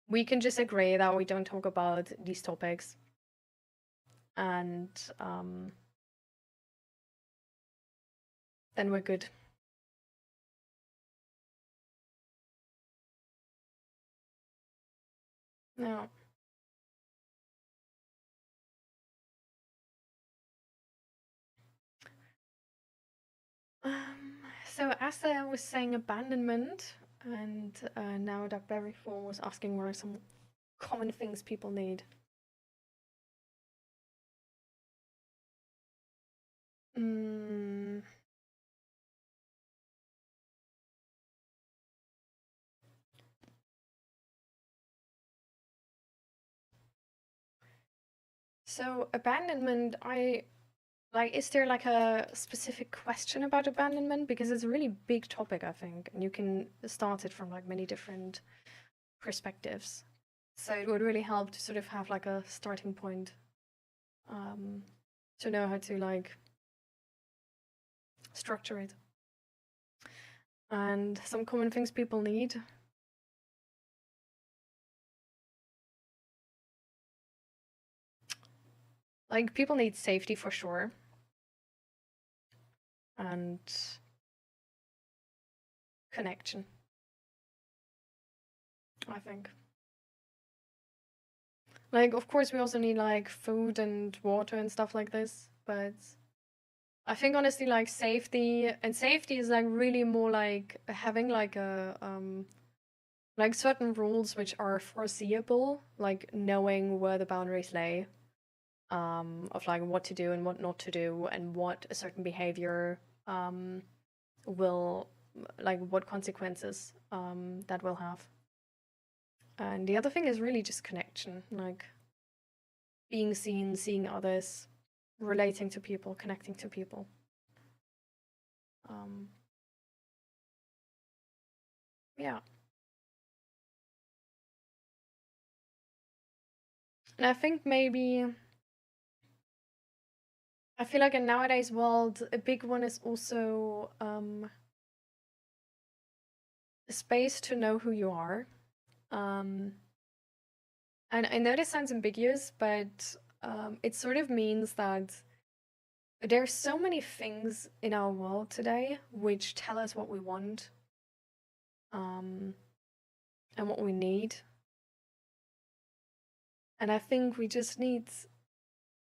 We can just agree that we don't talk about these topics. And then we're good. Yeah. So as I was saying abandonment, and now that Barry Four was asking what are some common things people need. So abandonment, is there like a specific question about abandonment? Because it's a really big topic, I think, and you can start it from like many different perspectives. So it would really help to sort of have like a starting point, to know how to like structure it. And some common things people need. Like, people need safety for sure. And connection, I think. Like, of course, we also need like food and water and stuff like this, but I think honestly, like safety is like really more like having like a like certain rules which are foreseeable, like knowing where the boundaries lay, of like what to do and what not to do, and what a certain behavior will, like what consequences that will have. And the other thing is really just connection, like being seen, seeing others, relating to people, connecting to people. Yeah. And I think maybe, I feel like in nowadays world, a big one is also a space to know who you are. And I know this sounds ambiguous, but it sort of means that there's so many things in our world today which tell us what we want, and what we need. And I think we just need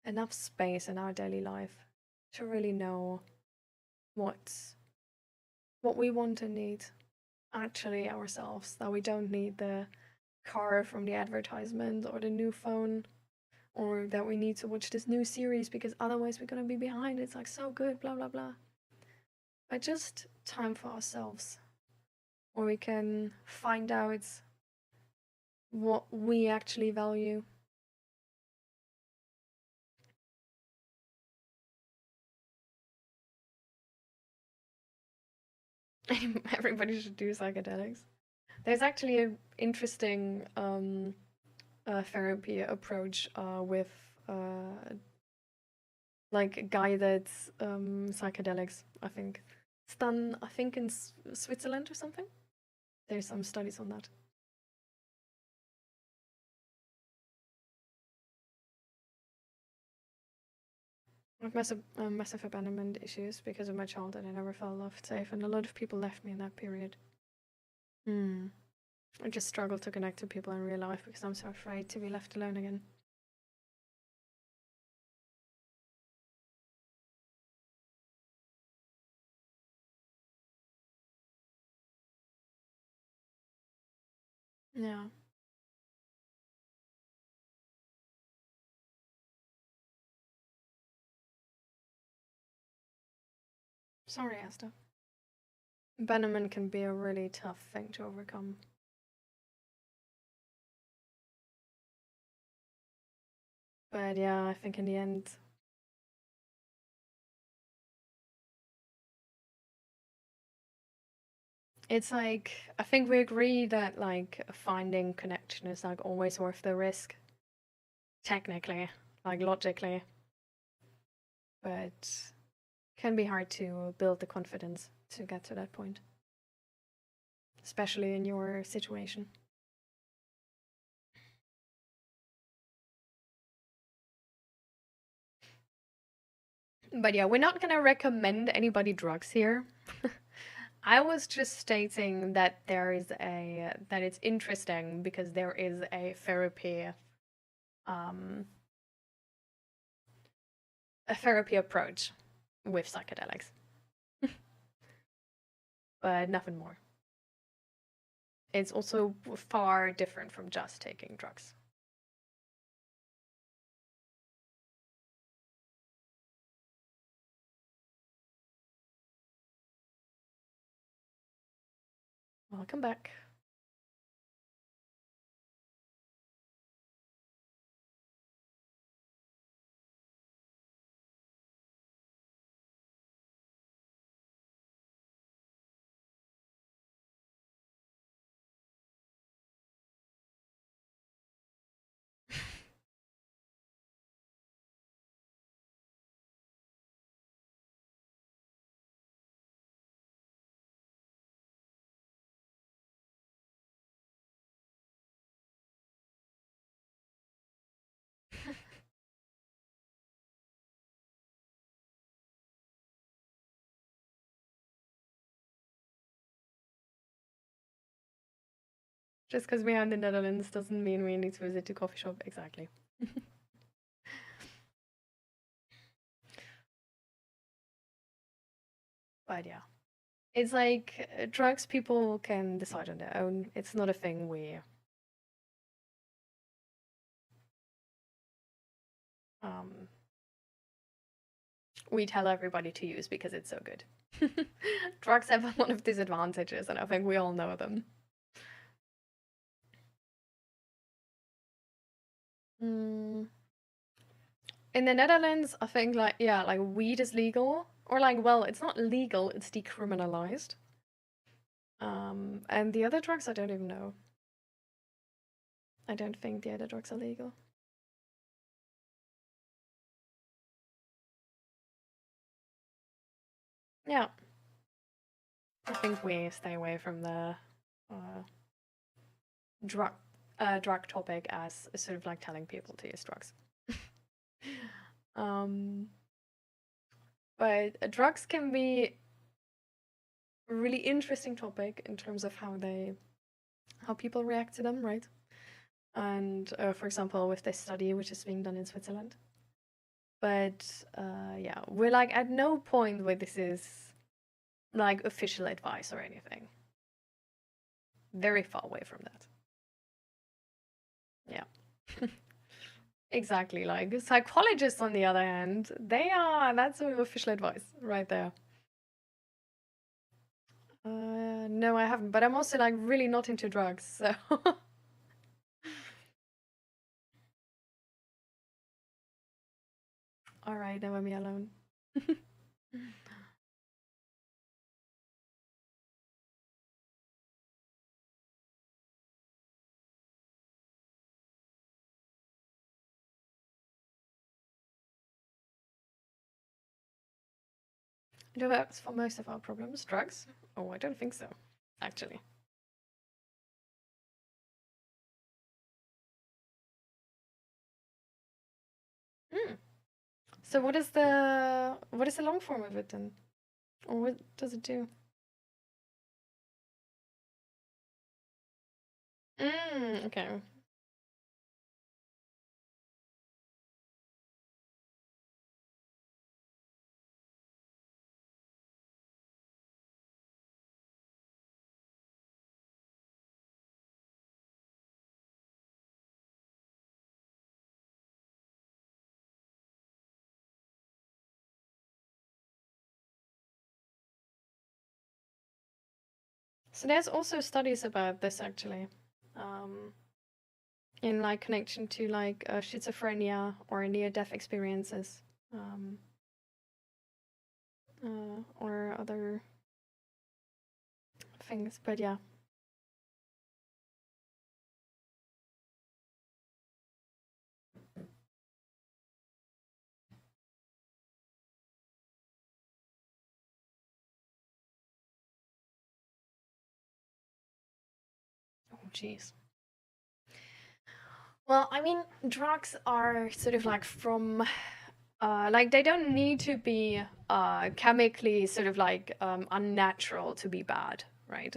enough space in our daily life to really know what we want and need actually ourselves, that we don't need the car from the advertisement or the new phone, or that we need to watch this new series because otherwise we're gonna be behind. It's like so good, blah blah blah. But just time for ourselves, where we can find out what we actually value. Everybody should do psychedelics. There's actually an interesting therapy approach with like guided psychedelics. I think it's done. I think in Switzerland or something. There's some studies on that. I've massive abandonment issues because of my childhood. I never felt loved, safe, and a lot of people left me in that period. I just struggle to connect to people in real life because I'm so afraid to be left alone again. Yeah. Sorry, Asta. Abandonment can be a really tough thing to overcome. But yeah, I think in the end, it's like, I think we agree that like finding connection is like always worth the risk. Technically, like logically. But can be hard to build the confidence to get to that point. Especially in your situation. But yeah, we're not gonna recommend anybody drugs here. I was just stating that there is that it's interesting because there is a therapy approach with psychedelics. But nothing more. It's also far different from just taking drugs. Welcome back. Just because we are in the Netherlands doesn't mean we need to visit the coffee shop. Exactly. But yeah, it's like drugs people can decide on their own. It's not a thing we tell everybody to use because it's so good. Drugs have a lot of disadvantages, and I think we all know them. In the Netherlands, I think like weed is legal, or like, well, it's not legal, it's decriminalized. And the other drugs I don't even know. I don't think the other drugs are legal. Yeah. I think we stay away from the drug topic as sort of like telling people to use drugs. But drugs can be a really interesting topic in terms of how people react to them, right? And for example, with this study which is being done in Switzerland. But yeah, we're like at no point where this is like official advice or anything. Very far away from that. Yeah. Exactly. Like psychologists, on the other hand, that's official advice right there. No, I haven't, but I'm also like really not into drugs, so. All right, never me alone. Do works for most of our problems. Drugs? Oh, I don't think so, actually. So what is the long form of it then? Or what does it do? Okay. So there's also studies about this actually, in like connection to like schizophrenia or near-death experiences, or other things. But yeah. Oh, jeez. Well, I mean, drugs are sort of like from, like they don't need to be chemically sort of like unnatural to be bad, right?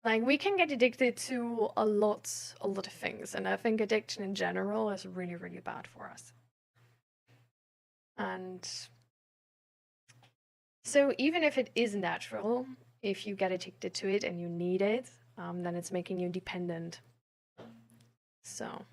Like we can get addicted to a lot of things, and I think addiction in general is really, really bad for us. And so even if it is natural, if you get addicted to it and you need it, then it's making you dependent. So.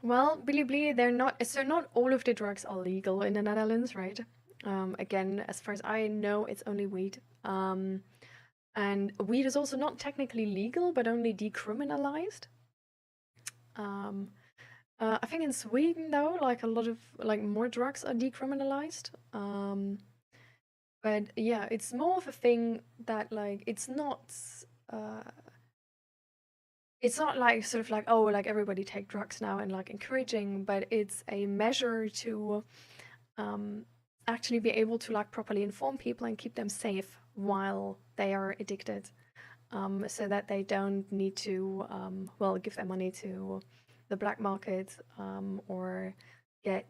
Well, Blcd, they're not. So not all of the drugs are legal in the Netherlands, right? Again, as far as I know, it's only weed. And weed is also not technically legal, but only decriminalized. I think in Sweden, though, like a lot of like more drugs are decriminalized. But yeah, it's more of a thing that like it's not like sort of like, oh, like everybody take drugs now and like encouraging, but it's a measure to actually be able to like properly inform people and keep them safe while they are addicted. so that they don't need to, well, give their money to the black market or get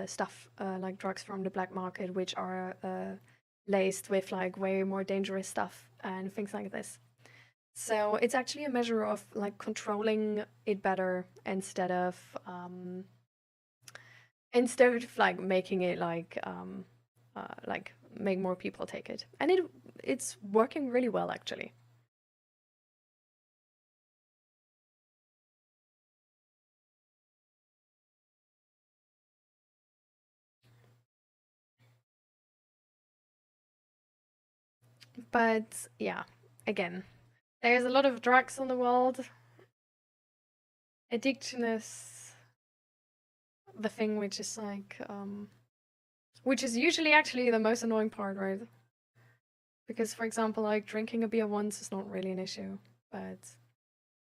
stuff like drugs from the black market, which are laced with like way more dangerous stuff and things like this. So it's actually a measure of like controlling it better instead of like making it like make more people take it. And it's working really well actually. But yeah, again, there's a lot of drugs in the world. Addiction is the thing which is like, which is usually actually the most annoying part, right? Because, for example, like drinking a beer once is not really an issue, but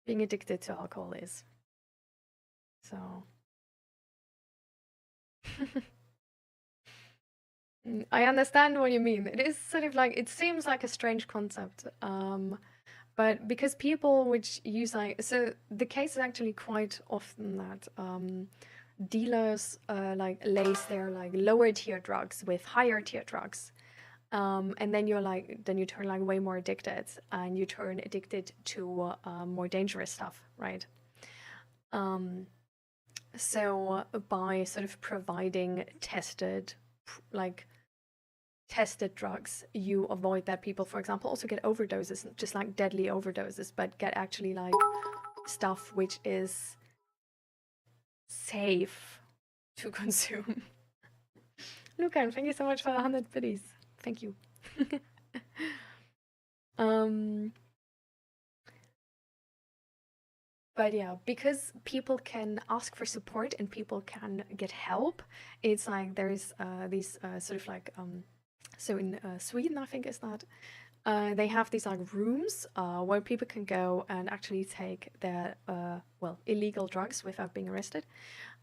being addicted to alcohol is. So. I understand what you mean. It is sort of like, it seems like a strange concept. But because people which use like, so the case is actually quite often that dealers like lace their like lower tier drugs with higher tier drugs. And then you turn like way more addicted, and you turn addicted to more dangerous stuff, right? So by sort of providing tested drugs, you avoid that people, for example, also get overdoses, just like deadly overdoses, but get actually like stuff which is safe to consume. Lucan, thank you so much for the 100 biddies. Thank you. But yeah, because people can ask for support and people can get help, it's like there's these sort of like so in Sweden, I think is that they have these like rooms where people can go and actually take their well, illegal drugs without being arrested,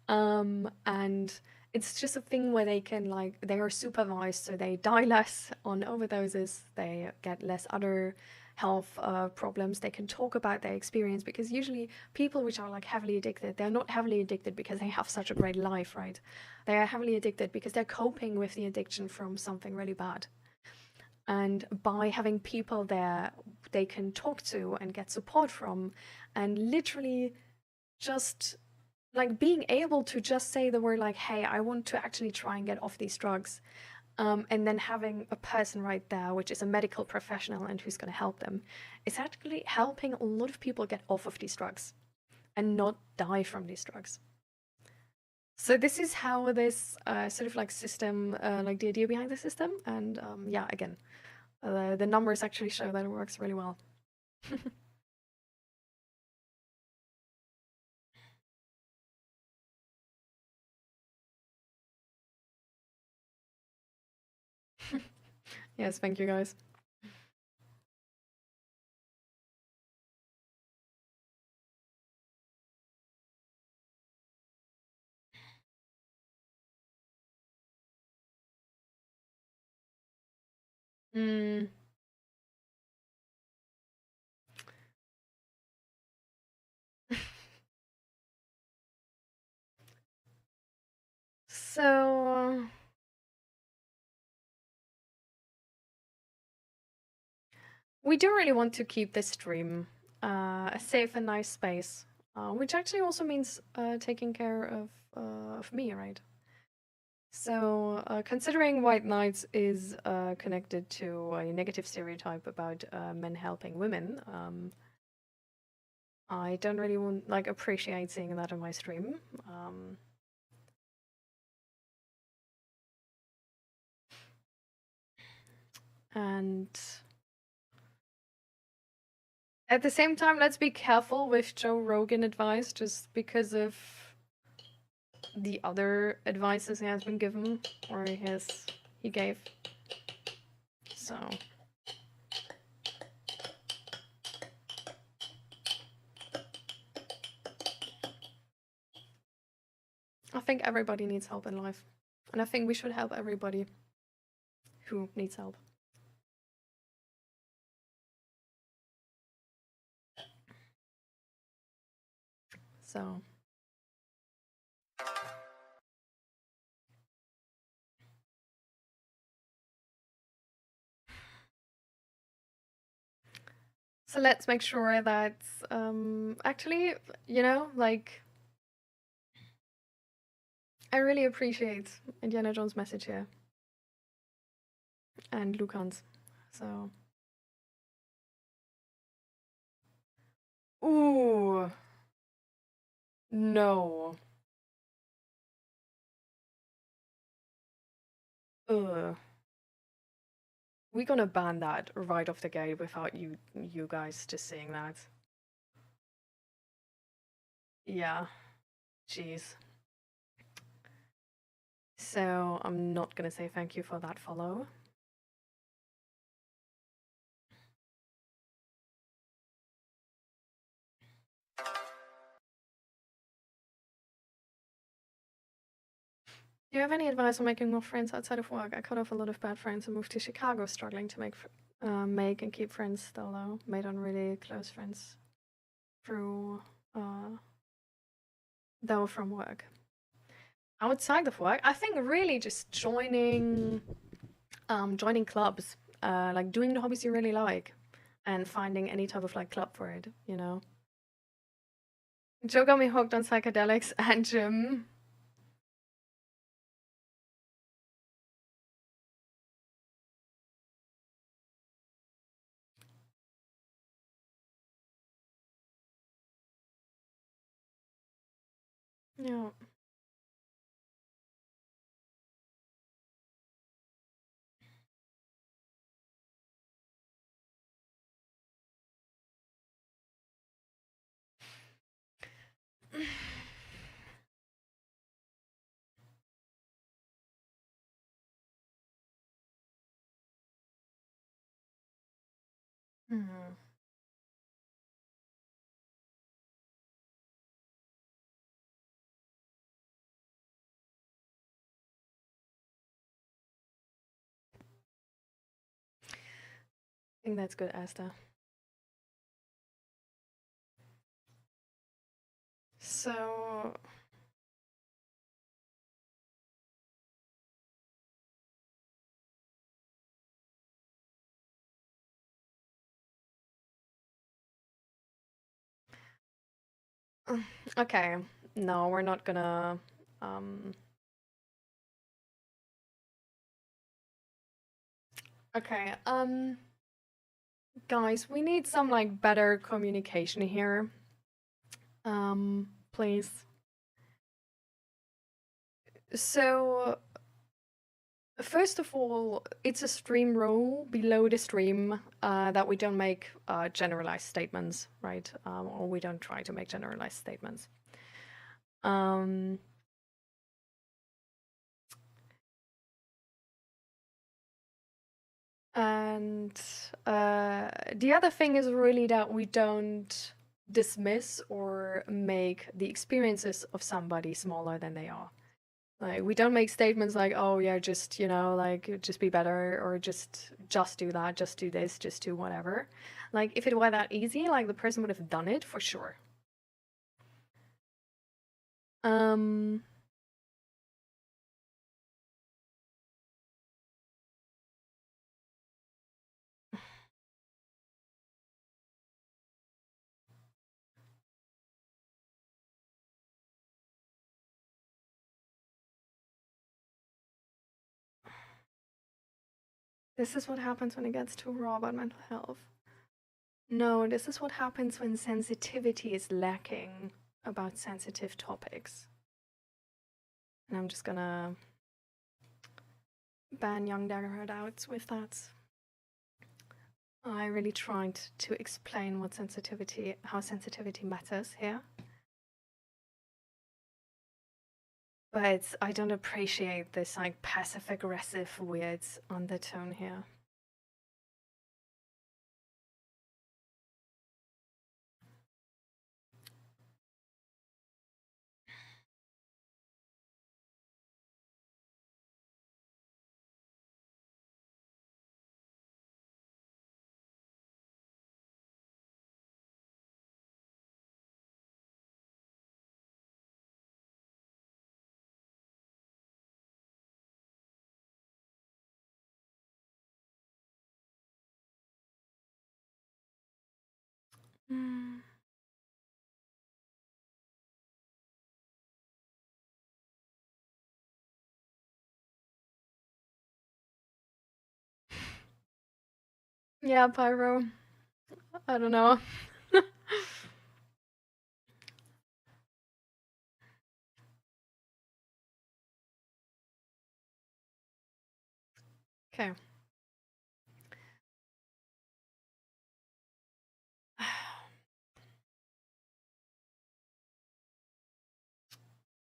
and it's just a thing where they can like, they are supervised, so they die less on overdoses, they get less other health problems, they can talk about their experience, because usually people which are like heavily addicted, they're not heavily addicted because they have such a great life, right? They are heavily addicted because they're coping with the addiction from something really bad. And by having people there they can talk to and get support from, and literally just like being able to just say the word like, hey, I want to actually try and get off these drugs. And then having a person right there, which is a medical professional and who's going to help them, is actually helping a lot of people get off of these drugs and not die from these drugs. So this is how this sort of like system, like the idea behind the system. And yeah, again, the numbers actually show that it works really well. Yes, thank you guys. Mm. So we do really want to keep this stream a safe and nice space, which actually also means taking care of me, right? So considering White Knights is connected to a negative stereotype about men helping women, I don't really want, like, appreciate seeing that on my stream. And at the same time, let's be careful with Joe Rogan advice, just because of the other advices he has been given, or he gave. So I think everybody needs help in life, and I think we should help everybody who needs help. So. So let's make sure that, actually, you know, like, I really appreciate Indiana Jones' message here. And Lucan's. So. Ooh. No. Ugh. We're gonna ban that right off the gate without you guys just seeing that. Yeah. Jeez. So I'm not gonna say thank you for that follow. Do you have any advice on making more friends outside of work? I cut off a lot of bad friends and moved to Chicago, struggling to make and keep friends still though. Made on really close friends through though from work. Outside of work, I think really just joining clubs, like doing the hobbies you really like, and finding any type of like club for it, you know. Joe got me hooked on psychedelics and gym. Yeah. Hmm. I think that's good, Asta. So okay, no, we're not gonna okay, guys, we need some like better communication here. Please. So first of all, it's a stream rule below the stream that we don't make generalized statements, right? Or we don't try to make generalized statements. And the other thing is really that we don't dismiss or make the experiences of somebody smaller than they are. Like, we don't make statements like, oh yeah, just, you know, like, just be better, or just do that, just do this, just do whatever. Like, if it were that easy, like, the person would have done it for sure. This is what happens when it gets too raw about mental health. No, this is what happens when sensitivity is lacking about sensitive topics. And I'm just gonna ban young Daggerhead out with that. I really tried to explain what sensitivity, how sensitivity matters here. But I don't appreciate this like passive-aggressive weird undertone here. Mm. Yeah, Pyro. I don't know. Okay.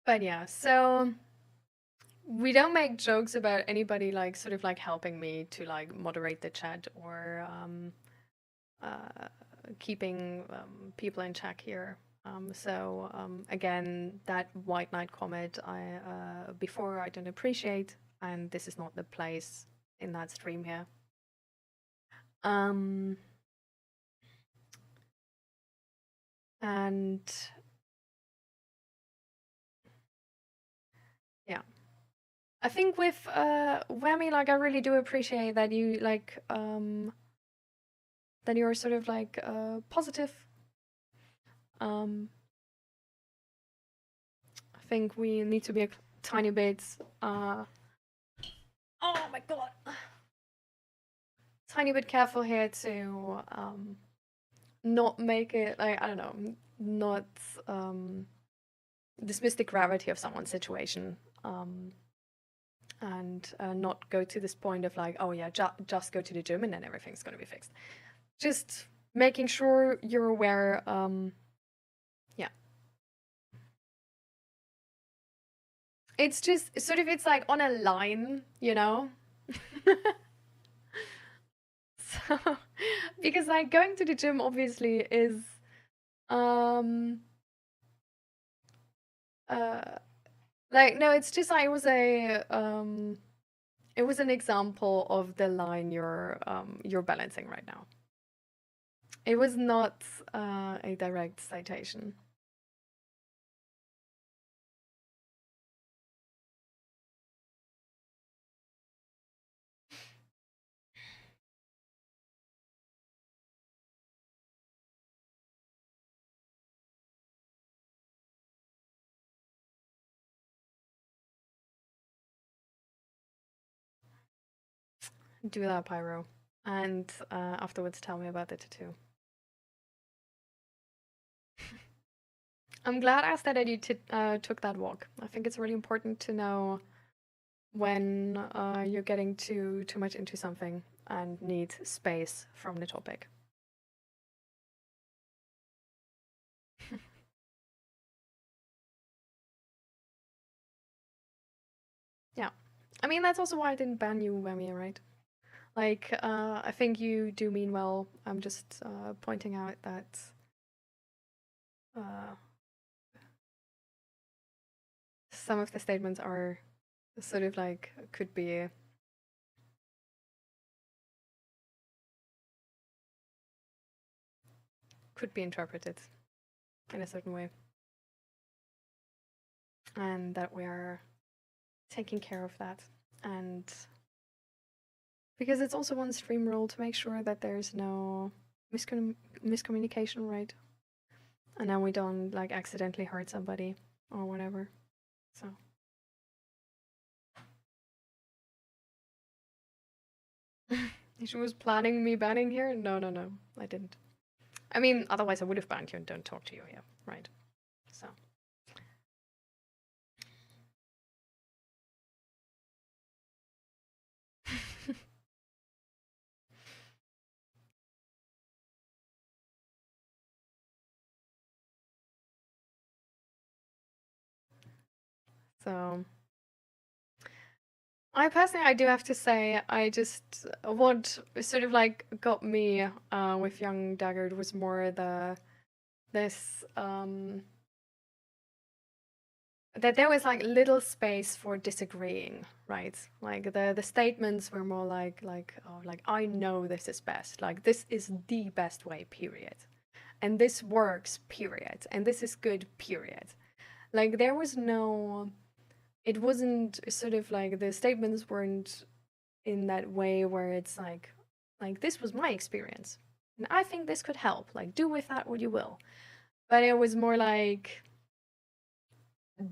But yeah, so we don't make jokes about anybody like sort of like helping me to like moderate the chat or keeping people in check here. So again, that White Knight comment I before I don't appreciate, and this is not the place in that stream here. And yeah, I think with Whammy, like I really do appreciate that you like that you're sort of like positive. I think we need to be a tiny bit oh my god, tiny bit careful here to not make it like, I don't know, not dismiss the gravity of someone's situation, and not go to this point of like, oh yeah, just go to the gym and then everything's gonna be fixed. Just making sure you're aware. Yeah, it's just sort of, it's like on a line, you know. So because like going to the gym obviously is like, no, it's just like it was an example of the line you're balancing right now. It was not a direct citation. Do that, Pyro, and afterwards tell me about the tattoo. I'm glad, Asta, that you took that walk. I think it's really important to know when you're getting too much into something and need space from the topic. Yeah, I mean, that's also why I didn't ban you, Wemmy, right? Like, I think you do mean well. I'm just pointing out that some of the statements are sort of like, could be interpreted in a certain way, and that we are taking care of that. And because it's also one stream rule to make sure that there's no miscommunication, right? And then we don't like accidentally hurt somebody or whatever. So she was planning me banning here? No, I didn't. I mean, otherwise I would have banned you and don't talk to you, yeah, right? So. So, I personally, I do have to say, I just, what sort of like got me with Young Daggard was more this that there was like little space for disagreeing, right? Like the statements were more like oh, like I know this is best, like this is the best way, period, and this works, period, and this is good, period. Like there was no, it wasn't sort of like the statements weren't in that way where it's like this was my experience, And I think this could help. Like, do with that what you will. But it was more like,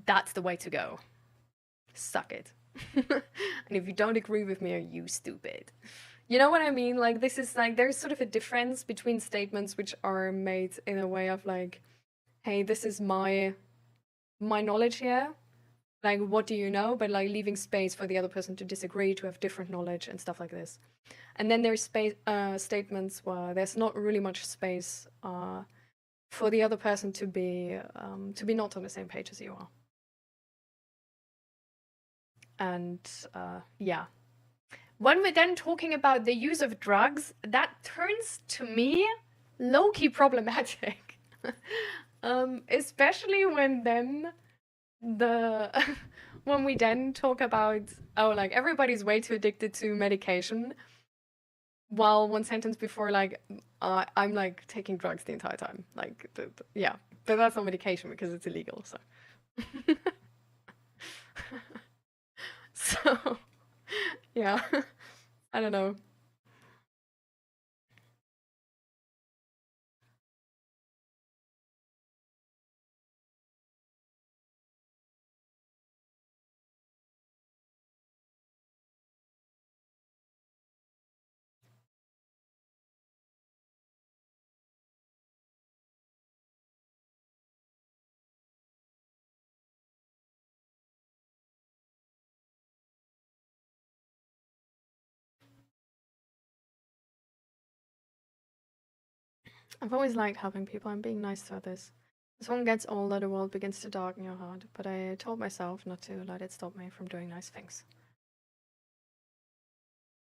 that's the way to go. Suck it. And if you don't agree with me, are you stupid? You know what I mean? Like, this is like, there's sort of a difference between statements which are made in a way of like, hey, this is my knowledge here. Like, what do you know? But like leaving space for the other person to disagree, to have different knowledge and stuff like this. And then there's statements where there's not really much space for the other person to be not on the same page as you are. And yeah. When we're then talking about the use of drugs, that turns to me low-key problematic. Especially when then when we then talk about, oh, like everybody's way too addicted to medication, while one sentence before, like, I'm like taking drugs the entire time. Like, yeah, but that's not medication because it's illegal, so. So, yeah, I don't know. I've always liked helping people and being nice to others. As one gets older, the world begins to darken your heart, but I told myself not to let it stop me from doing nice things.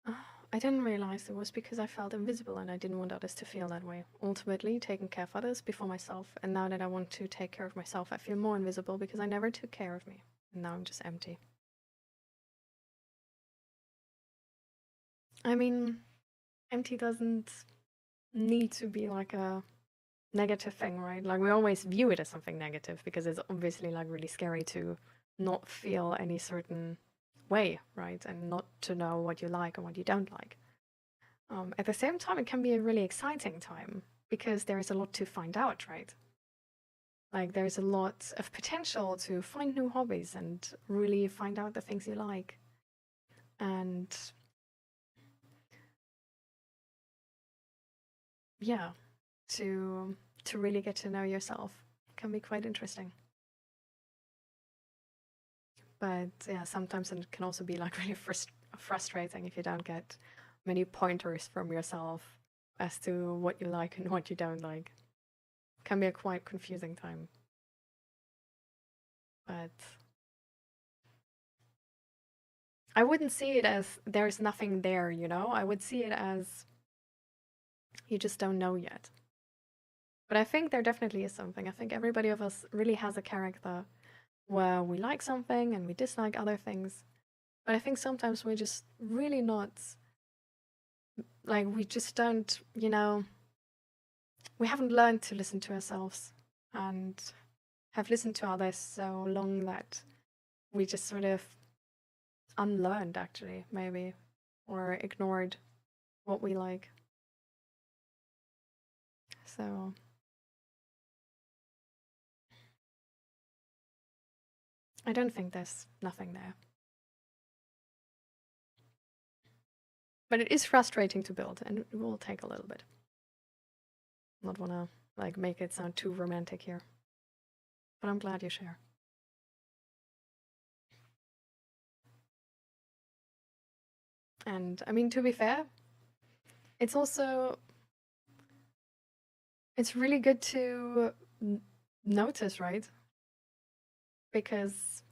I didn't realize it was because I felt invisible and I didn't want others to feel that way. Ultimately, taking care of others before myself, and now that I want to take care of myself, I feel more invisible because I never took care of me. And now I'm just empty. I mean, empty doesn't need to be like a negative thing, right? Like, we always view it as something negative because it's obviously like really scary to not feel any certain way, right? And not to know what you like and what you don't like. At the same time, it can be a really exciting time because there is a lot to find out, right? Like, there's a lot of potential to find new hobbies and really find out the things you like. And yeah, to really get to know yourself can be quite interesting. But yeah, sometimes it can also be like really frustrating if you don't get many pointers from yourself as to what you like and what you don't like. It can be a quite confusing time. But I wouldn't see it as there's nothing there, you know? I would see it as you just don't know yet. But I think there definitely is something. I think everybody of us really has a character where we like something and we dislike other things. But I think sometimes we're just really not, like, we just don't, you know, we haven't learned to listen to ourselves and have listened to others so long that we just sort of unlearned, actually, maybe, or ignored what we like. So I don't think there's nothing there. But it is frustrating to build, and it will take a little bit. Not wanna like make it sound too romantic here. But I'm glad you share. And I mean, to be fair, it's also, it's really good to notice, right? Because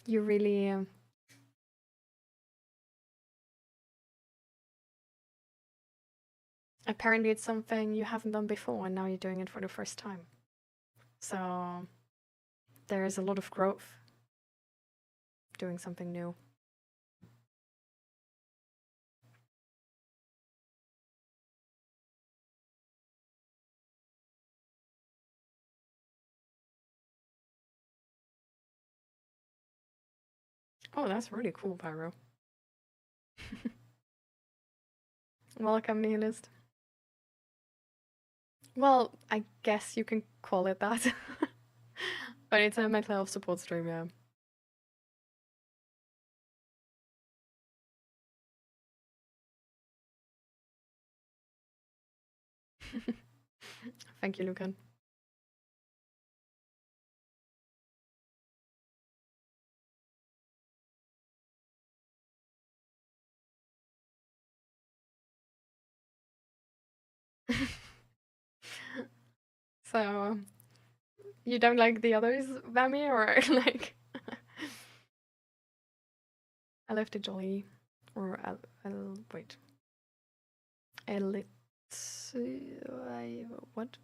you really apparently it's something you haven't done before and now you're doing it for the first time. So there is a lot of growth doing something new. Oh, that's really cool, Pyro. Welcome, Nihilist. Well, I guess you can call it that. But it's a mental health support stream, yeah. Thank you, Lucan. So, you don't like the others, Vami, or like? I left it jolly, or wait, Elit. What?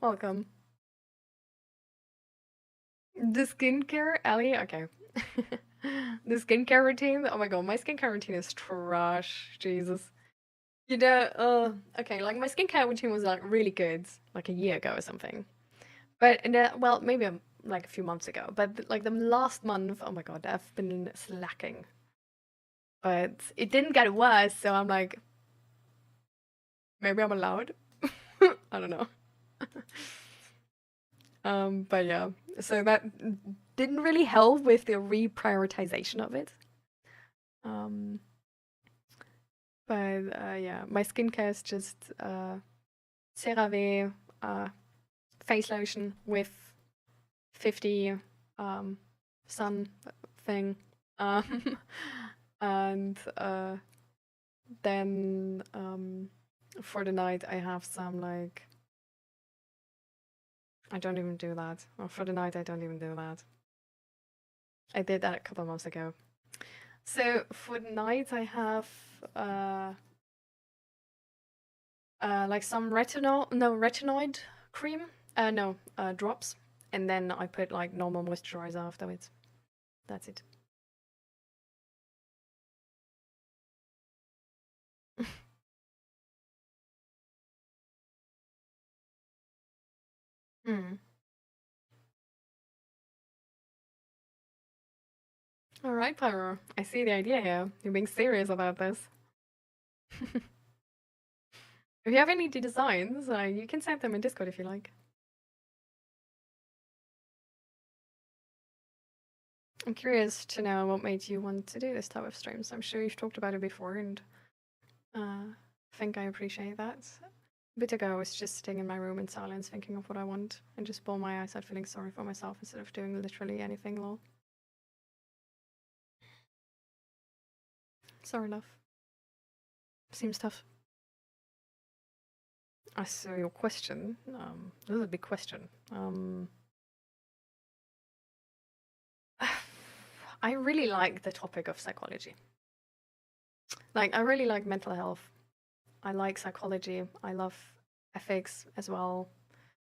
Welcome. The skincare, Ellie. Okay. The skincare routine. Oh my god, my skincare routine is trash. Jesus. You know, okay, like my skincare routine was like really good, like a year ago or something. But well, maybe like a few months ago. But like the last month, oh my god, I've been slacking. But it didn't get worse, so I'm like, maybe I'm allowed. I don't know. But yeah, so that didn't really help with the reprioritization of it. But yeah, my skincare is just CeraVe face lotion with 50 sun thing, and then for the night I have some like, I don't even do that. Or for the night I don't even do that. I did that a couple of months ago. So for the night I have like some retinoid cream, drops, and then I put like normal moisturizer afterwards. That's it. Hmm. All right, Pyro. I see the idea here. You're being serious about this. If you have any designs, you can send them in Discord if you like. I'm curious to know what made you want to do this type of streams. I'm sure you've talked about it before, and I think I appreciate that. A bit ago, I was just sitting in my room in silence, thinking of what I want, and just bawled my eyes out, feeling sorry for myself instead of doing literally anything. Lol. Sorry, love. Seems tough. I saw your question. This is a big question. I really like the topic of psychology. Like, I really like mental health. I like psychology. I love ethics as well.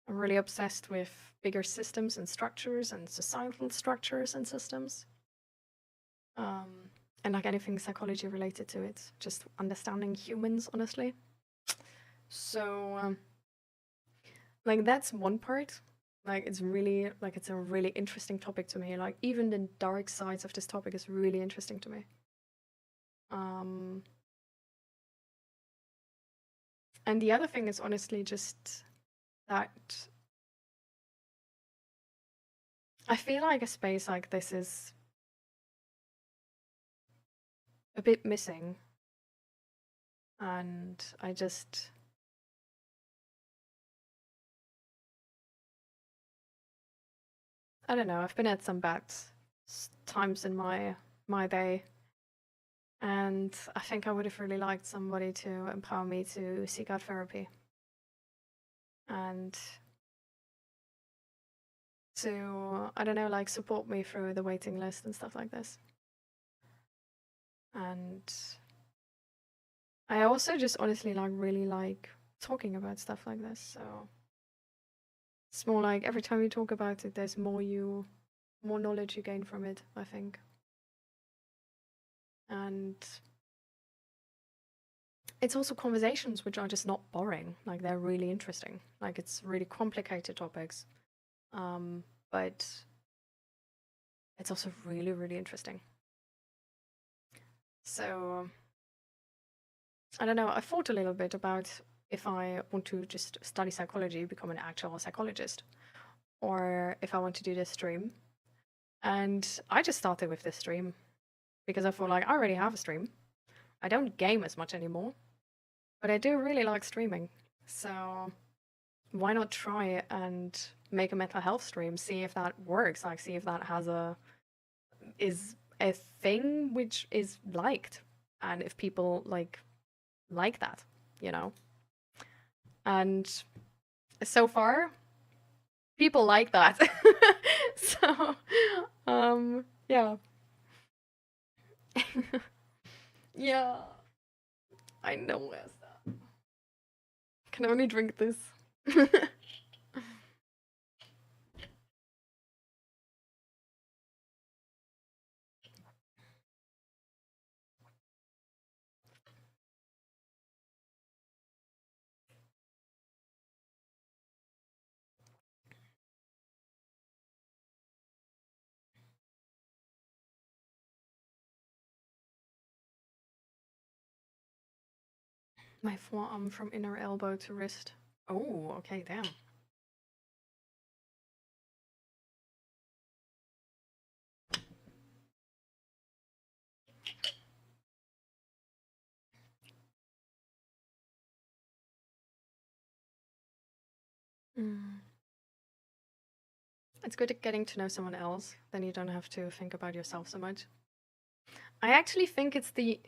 I'm really obsessed with bigger systems and structures and societal structures and systems. And like anything psychology related to it, just understanding humans, honestly. So, like, that's one part. Like, it's really, like, it's a really interesting topic to me. Like, even the dark sides of this topic is really interesting to me. And the other thing is honestly just that I feel like a space like this is a bit missing. And I don't know, I've been at some bad times in my day. And I think I would have really liked somebody to empower me to seek out therapy. And to, I don't know, like support me through the waiting list and stuff like this. And I also just honestly like really like talking about stuff like this. So it's more like every time you talk about it, there's more knowledge you gain from it, I think. And it's also conversations which are just not boring. Like they're really interesting. Like it's really complicated topics. But it's also really, really interesting. So I don't know, I thought a little bit about if I want to just study psychology, become an actual psychologist, or if I want to do this stream. And I just started with this stream because I feel like I already have a stream. I don't game as much anymore, but I do really like streaming. So why not try and make a mental health stream, see if that works, like see if that is a thing which is liked, and if people like that, you know. And so far people like that. So yeah. Yeah, I know, Esther. Can only drink this. My forearm from inner elbow to wrist. Oh, okay, damn. It's good at getting to know someone else, then you don't have to think about yourself so much. I actually think it's the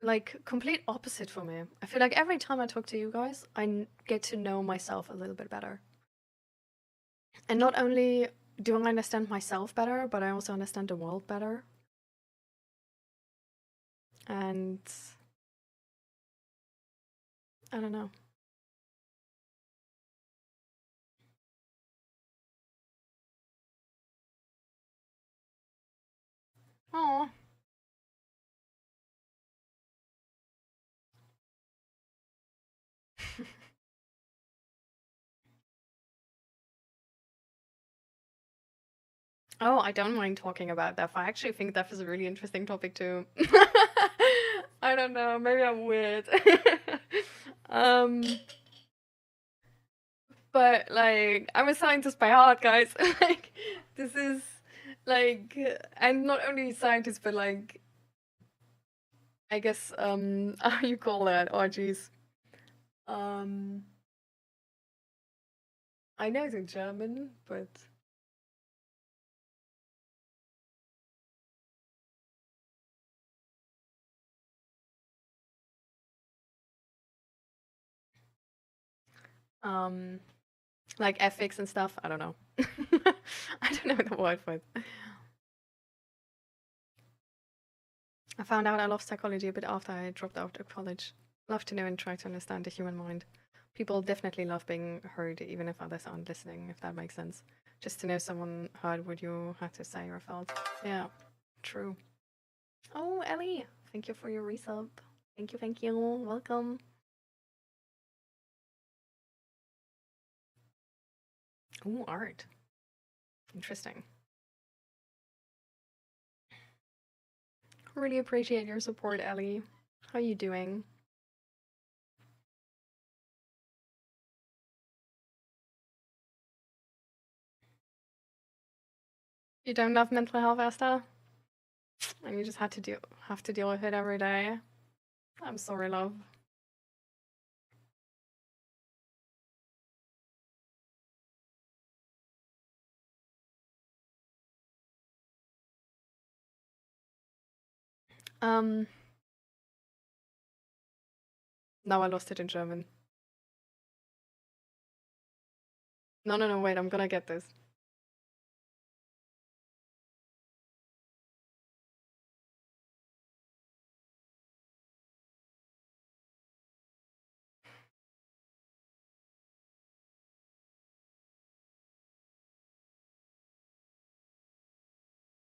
like complete opposite for me. I feel like every time I talk to you guys, I get to know myself a little bit better. And not only do I understand myself better, but I also understand the world better. And I don't know. Oh. Oh, I don't mind talking about death. I actually think death is a really interesting topic too. I don't know, maybe I'm weird. But like, I'm a scientist by heart, guys. Like, this is like, and not only scientist, but like, I guess, how you call that? Oh, jeez. I know it's in German, but like ethics and stuff. I don't know. I don't know the word for it. I found out I love psychology a bit after I dropped out of college. Love to know and try to understand the human mind. People definitely love being heard, even if others aren't listening, if that makes sense. Just to know someone heard what you had to say or felt. Yeah, true. Oh, Ellie, thank you for your resub. Thank you, thank you. Welcome. Oh, art. Interesting. Really appreciate your support, Ellie. How you doing? You don't have mental health, Esther? And you just have to deal with it every day? I'm sorry, love. Now I lost it in German. No, wait, I'm gonna get this.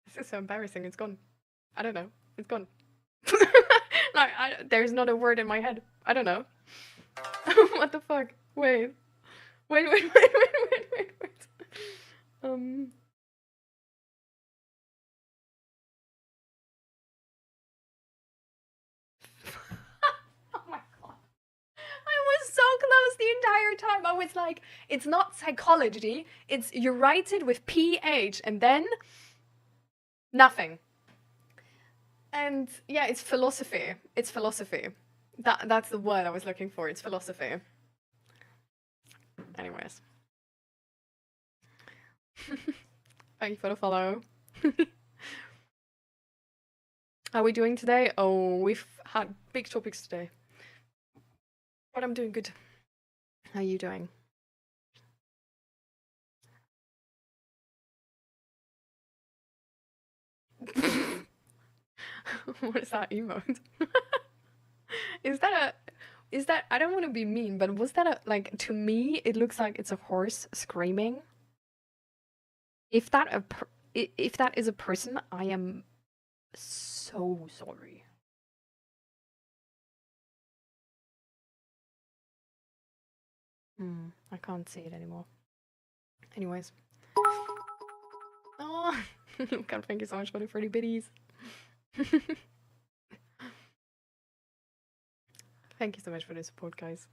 This is so embarrassing, it's gone. I don't know, it's gone. Like, there's not a word in my head. I don't know. What the fuck? Wait. Wait. Oh my close the entire time. I was like, it's not psychology. It's you write it with PH and then nothing. And yeah, it's philosophy. It's philosophy. That's the word I was looking for. It's philosophy. Anyways. Thank you for the follow. How are we doing today? Oh, we've had big topics today. But I'm doing good. How are you doing? What is that emote? Is that I don't want to be mean, but was that like, to me it looks like it's a horse screaming. If that is a person, I am so sorry. I can't see it anymore. Anyways. Oh, God, thank you so much for the 30 biddies. Thank you so much for the support, guys.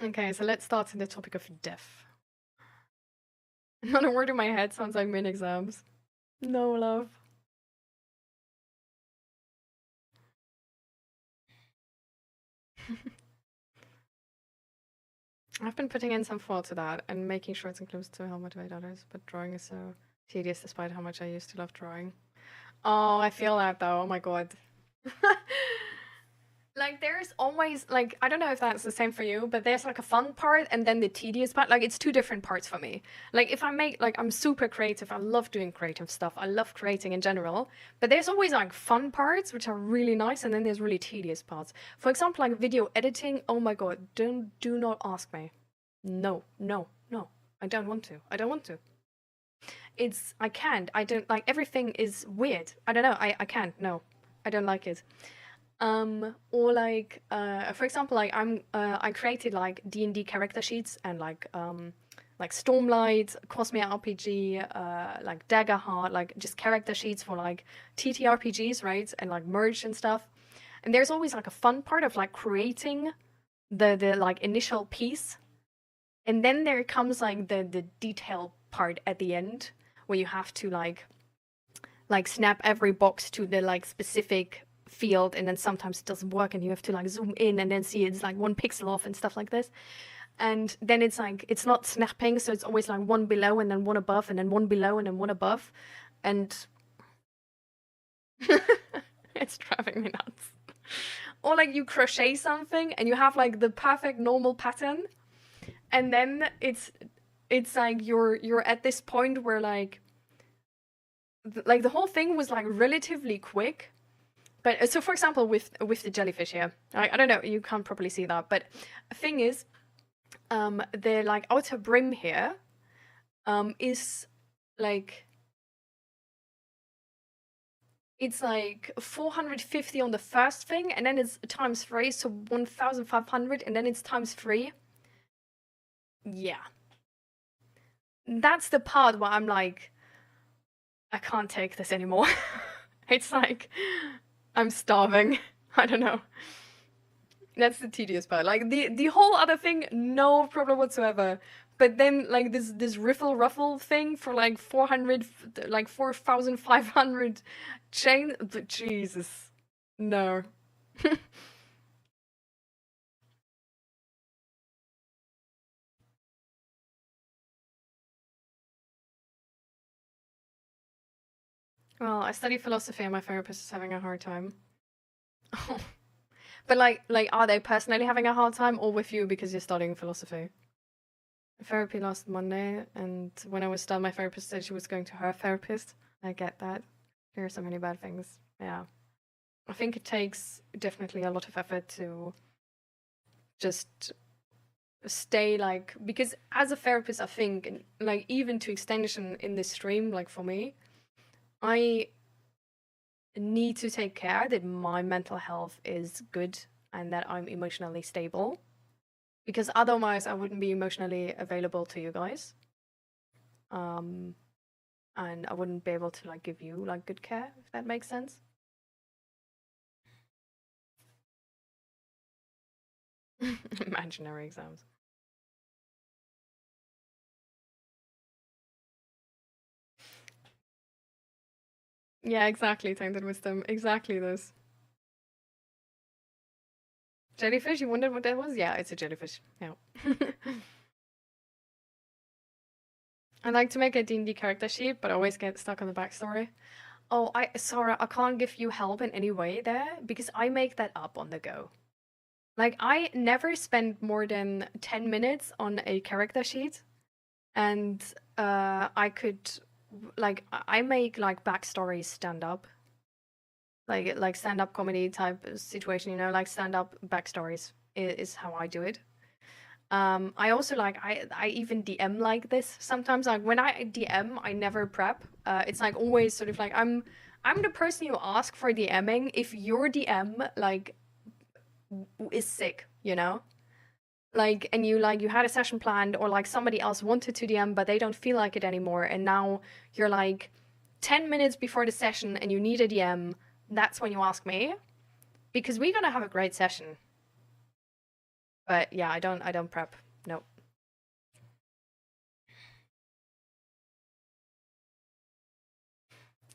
Okay, so let's start on the topic of death. Not a word in my head sounds like min exams. No, love. I've been putting in some thought to that and making sure it's inclusive to how motivate others, but drawing is so tedious despite how much I used to love drawing. Oh, I feel that though. Oh my god. Like, there's always, like, I don't know if that's the same for you, but there's like a fun part and then the tedious part. Like, it's two different parts for me. Like, if I make, like, I'm super creative. I love doing creative stuff. I love creating in general. But there's always like fun parts, which are really nice, and then there's really tedious parts. For example, like video editing. Oh my god, do not ask me. No. I don't want to. I don't want to. I can't. I don't, like, everything is weird. I don't know. I can't. No. I don't like it. Or like, for example, like I created like D&D character sheets and like Stormlight, Cosmia RPG, like Daggerheart, like just character sheets for like TTRPGs, right? And like merge and stuff. And there's always like a fun part of like creating the like initial piece. And then there comes like the detail part at the end where you have to like snap every box to the like specific field, and then sometimes it doesn't work and you have to like zoom in and then see it's like 1 pixel off and stuff like this. And then it's like, it's not snapping, so it's always like one below and then one above and then one below and then one above. And it's driving me nuts. Or like you crochet something and you have like the perfect normal pattern, and then it's like you're at this point where like the whole thing was like relatively quick. But so, for example, with the jellyfish here, I don't know, you can't probably see that, but the thing is, the like outer brim here, is like, it's like 450 on the first thing, and then it's times 3, so 1,500, and then it's times 3. Yeah. That's the part where I'm like, I can't take this anymore. It's like, I'm starving. I don't know. That's the tedious part. Like the whole other thing, no problem whatsoever. But then like this riffle ruffle thing for like 400, like 4,500 chain. Jesus, no. Well, I study philosophy and my therapist is having a hard time. But like, are they personally having a hard time, or with you because you're studying philosophy? Therapy last Monday, and when I was done, my therapist said she was going to her therapist. I get that. There are so many bad things. Yeah. I think it takes definitely a lot of effort to just stay like, because as a therapist, I think, like, even to extension in this stream, like for me, I need to take care that my mental health is good and that I'm emotionally stable, because otherwise I wouldn't be emotionally available to you guys, and I wouldn't be able to like give you like good care, if that makes sense. Imaginary exams. Yeah, exactly. Tainted wisdom. Exactly this. Jellyfish? You wondered what that was? Yeah, it's a jellyfish. Yeah. I like to make a D&D character sheet, but I always get stuck on the backstory. Oh, Sarah, I can't give you help in any way there because I make that up on the go. Like, I never spend more than 10 minutes on a character sheet, and I could, like, I make like backstories stand up, like stand-up comedy type situation, you know, like stand-up backstories is how I do it. I also like I even DM like this sometimes. Like when I DM, I never prep. It's like always sort of like I'm the person you ask for DMing if your DM like is sick, you know? Like and you had a session planned or like somebody else wanted to DM but they don't feel like it anymore and now you're like 10 minutes before the session and you need a DM, that's when you ask me. Because we're gonna have a great session. But yeah, I don't prep. Nope.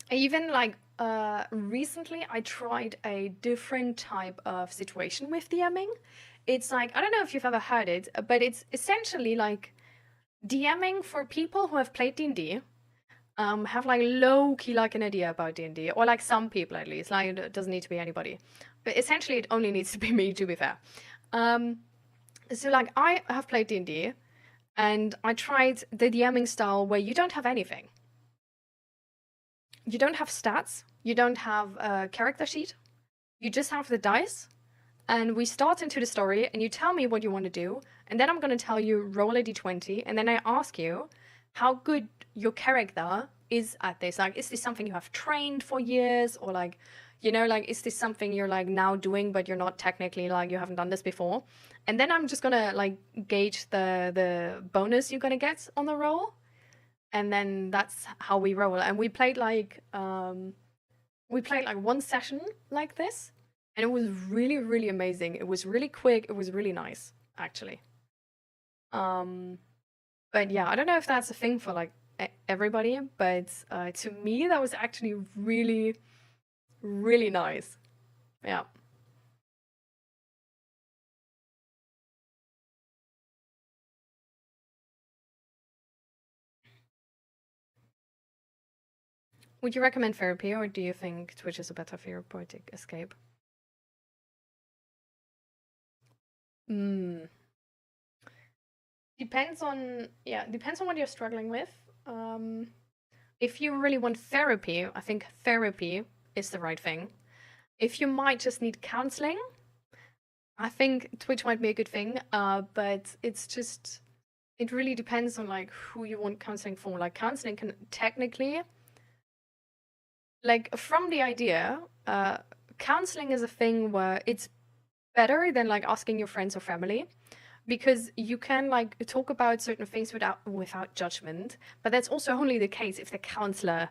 Even like recently I tried a different type of situation with DMing. It's like I don't know if you've ever heard it, but it's essentially like DMing for people who have played D&D, have like low key like an idea about D&D, or like some people at least. Like it doesn't need to be anybody, but essentially it only needs to be me, to be fair. So like I have played D&D, and I tried the DMing style where you don't have anything. You don't have stats. You don't have a character sheet. You just have the dice. And we start into the story, and you tell me what you want to do, and then I'm going to tell you roll a d20, and then I ask you how good your character is at this. Like, is this something you have trained for years, or like, you know, like, is this something you're like now doing, but you're not technically like you haven't done this before? And then I'm just gonna like gauge the bonus you're gonna get on the roll, and then that's how we roll. And we played like one session like this. And it was really, really amazing. It was really quick. It was really nice, actually. But yeah, I don't know if that's a thing for like everybody, but to me, that was actually really, really nice. Yeah. Would you recommend therapy, or do you think Twitch is a better therapeutic escape? Depends on what you're struggling with. If you really want therapy, I think therapy is the right thing. If you might just need counseling, I think Twitch might be a good thing. But it really depends on like who you want counseling for. Like counseling can technically, like from the idea, counseling is a thing where it's better than like asking your friends or family, because you can like talk about certain things without judgment. But that's also only the case if the counselor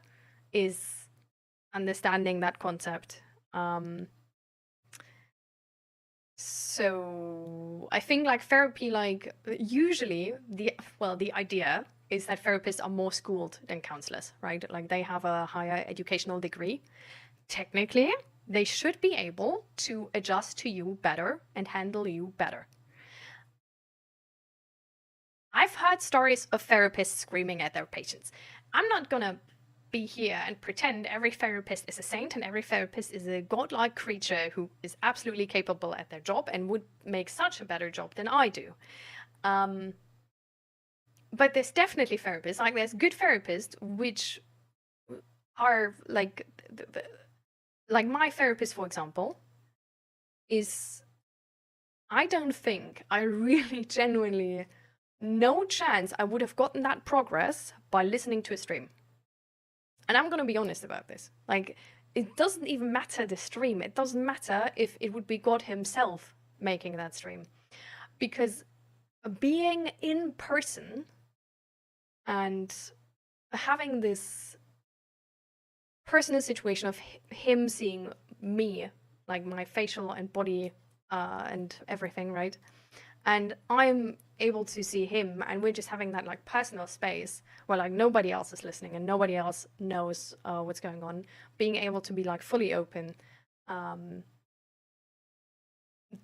is understanding that concept. So I think like therapy, like usually the idea is that therapists are more schooled than counselors, right? Like they have a higher educational degree. Technically, they should be able to adjust to you better and handle you better. I've heard stories of therapists screaming at their patients. I'm not gonna be here and pretend every therapist is a saint and every therapist is a godlike creature who is absolutely capable at their job and would make such a better job than I do. But there's definitely therapists, like there's good therapists which are like like my therapist, for example, is, I don't think, I really genuinely, no chance I would have gotten that progress by listening to a stream. And I'm gonna be honest about this. Like, it doesn't even matter the stream. It doesn't matter if it would be God himself making that stream. Because being in person and having this personal situation of him seeing me, like my facial and body and everything, right? And I'm able to see him, and we're just having that like personal space where like nobody else is listening and nobody else knows what's going on. Being able to be like fully open,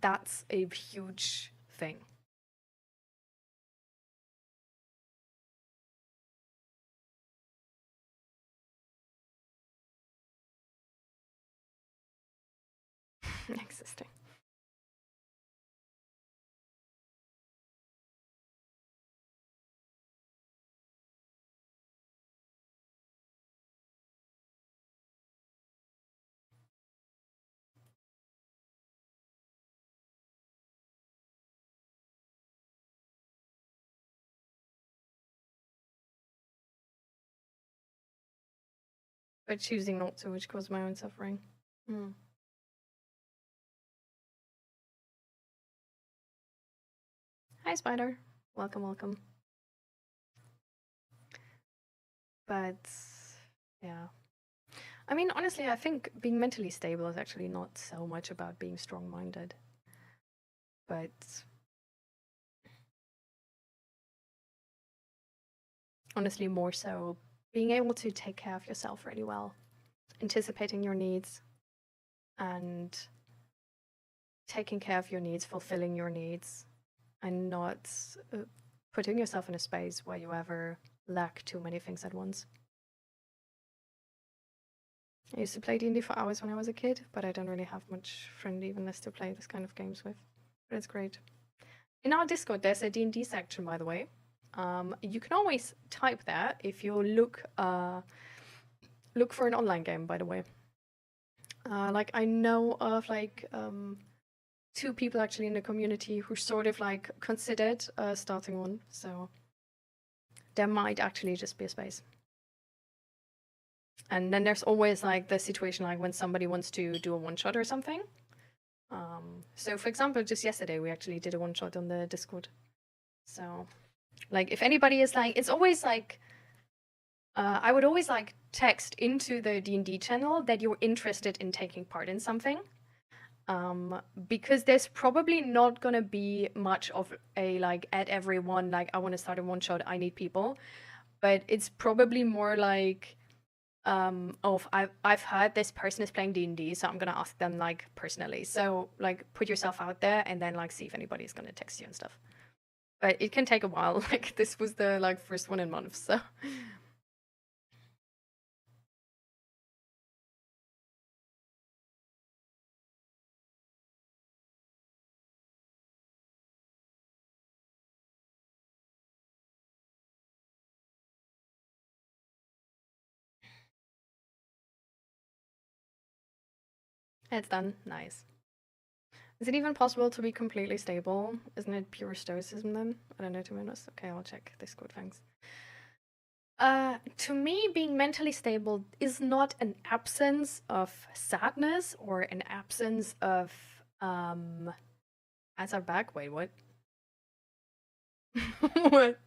that's a huge thing. Existing. But choosing not to, which caused my own suffering. Hi, Spider. Welcome, welcome. But yeah. I mean, honestly, I think being mentally stable is actually not so much about being strong-minded. But honestly, more so being able to take care of yourself really well, anticipating your needs, and taking care of your needs, fulfilling your needs, and not putting yourself in a space where you ever lack too many things at once. I used to play D&D for hours when I was a kid, but I don't really have much friend evenness to play this kind of games with. But it's great. In our Discord, there's a D&D section, by the way. You can always type there if you look for an online game, by the way. Like, I know of like 2 people actually in the community who sort of like considered starting one, so there might actually just be a space. And then there's always like the situation like when somebody wants to do a one-shot or something. So for example, just yesterday we actually did a one-shot on the Discord. So like if anybody is like, it's always like I would always like text into the D&D channel that you're interested in taking part in something. Because there's probably not gonna be much of a like at everyone like I want to start a one-shot, I need people. But it's probably more like I've heard this person is playing D&D, so I'm gonna ask them like personally. So like put yourself out there and then like see if anybody's gonna text you and stuff. But it can take a while. Like this was the like first one in months, so it's done. Nice. Is it even possible to be completely stable? Isn't it pure stoicism then? I don't know, to be honest. Okay, I'll check Discord, thanks. To me, being mentally stable is not an absence of sadness or an absence of ads are back. Wait, what? What?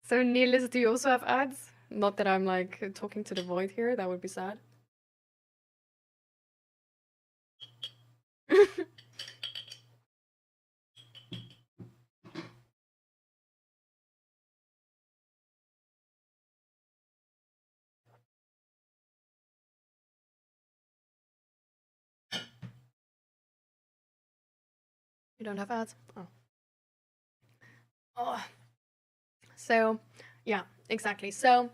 So Niels, do you also have ads? Not that I'm like talking to the void here, that would be sad. You don't have ads? Oh. Oh. So, yeah, exactly. So,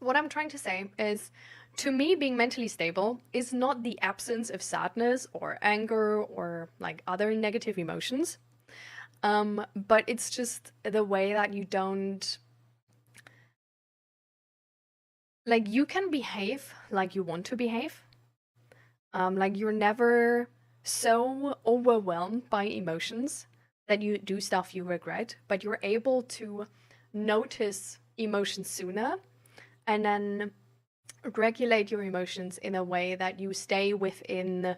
what I'm trying to say is, to me, being mentally stable is not the absence of sadness or anger or like other negative emotions. But it's just the way that you don't like you can behave like you want to behave. Like you're never so overwhelmed by emotions that you do stuff you regret, but you're able to notice emotions sooner and then regulate your emotions in a way that you stay within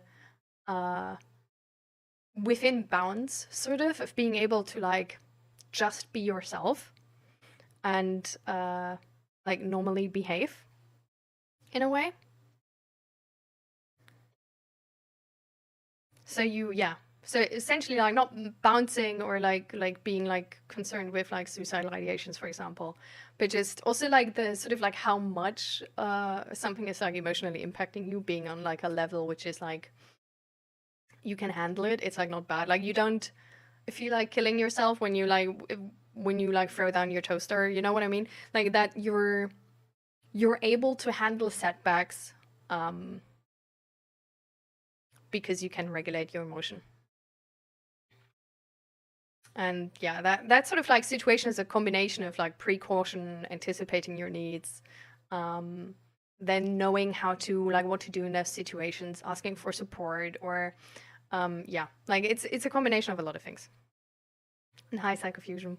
bounds, sort of being able to like just be yourself and like normally behave in a way. So so essentially like not bouncing or like being like concerned with like suicidal ideations, for example, but just also like the sort of like how much something is like emotionally impacting you, being on like a level which is like you can handle it. It's like not bad. Like you don't feel like killing yourself when you like throw down your toaster, you know what I mean? Like that you're able to handle setbacks because you can regulate your emotion. And yeah, that sort of like situation is a combination of like precaution, anticipating your needs, then knowing how to like what to do in those situations, asking for support, or yeah, like it's a combination of a lot of things. And hi, Psychofusion.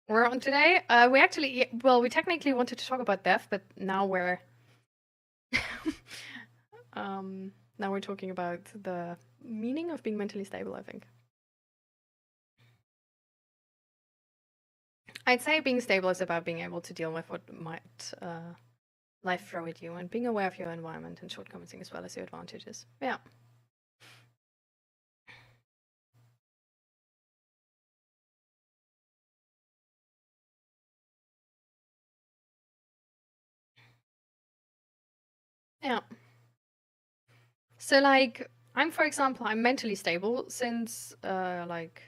We're on today. We technically wanted to talk about death, but now we're now we're talking about the meaning of being mentally stable, I think. I'd say being stable is about being able to deal with what might life throw at you, and being aware of your environment and shortcomings as well as your advantages. Yeah. Yeah. So like I'm, for example, I'm mentally stable since like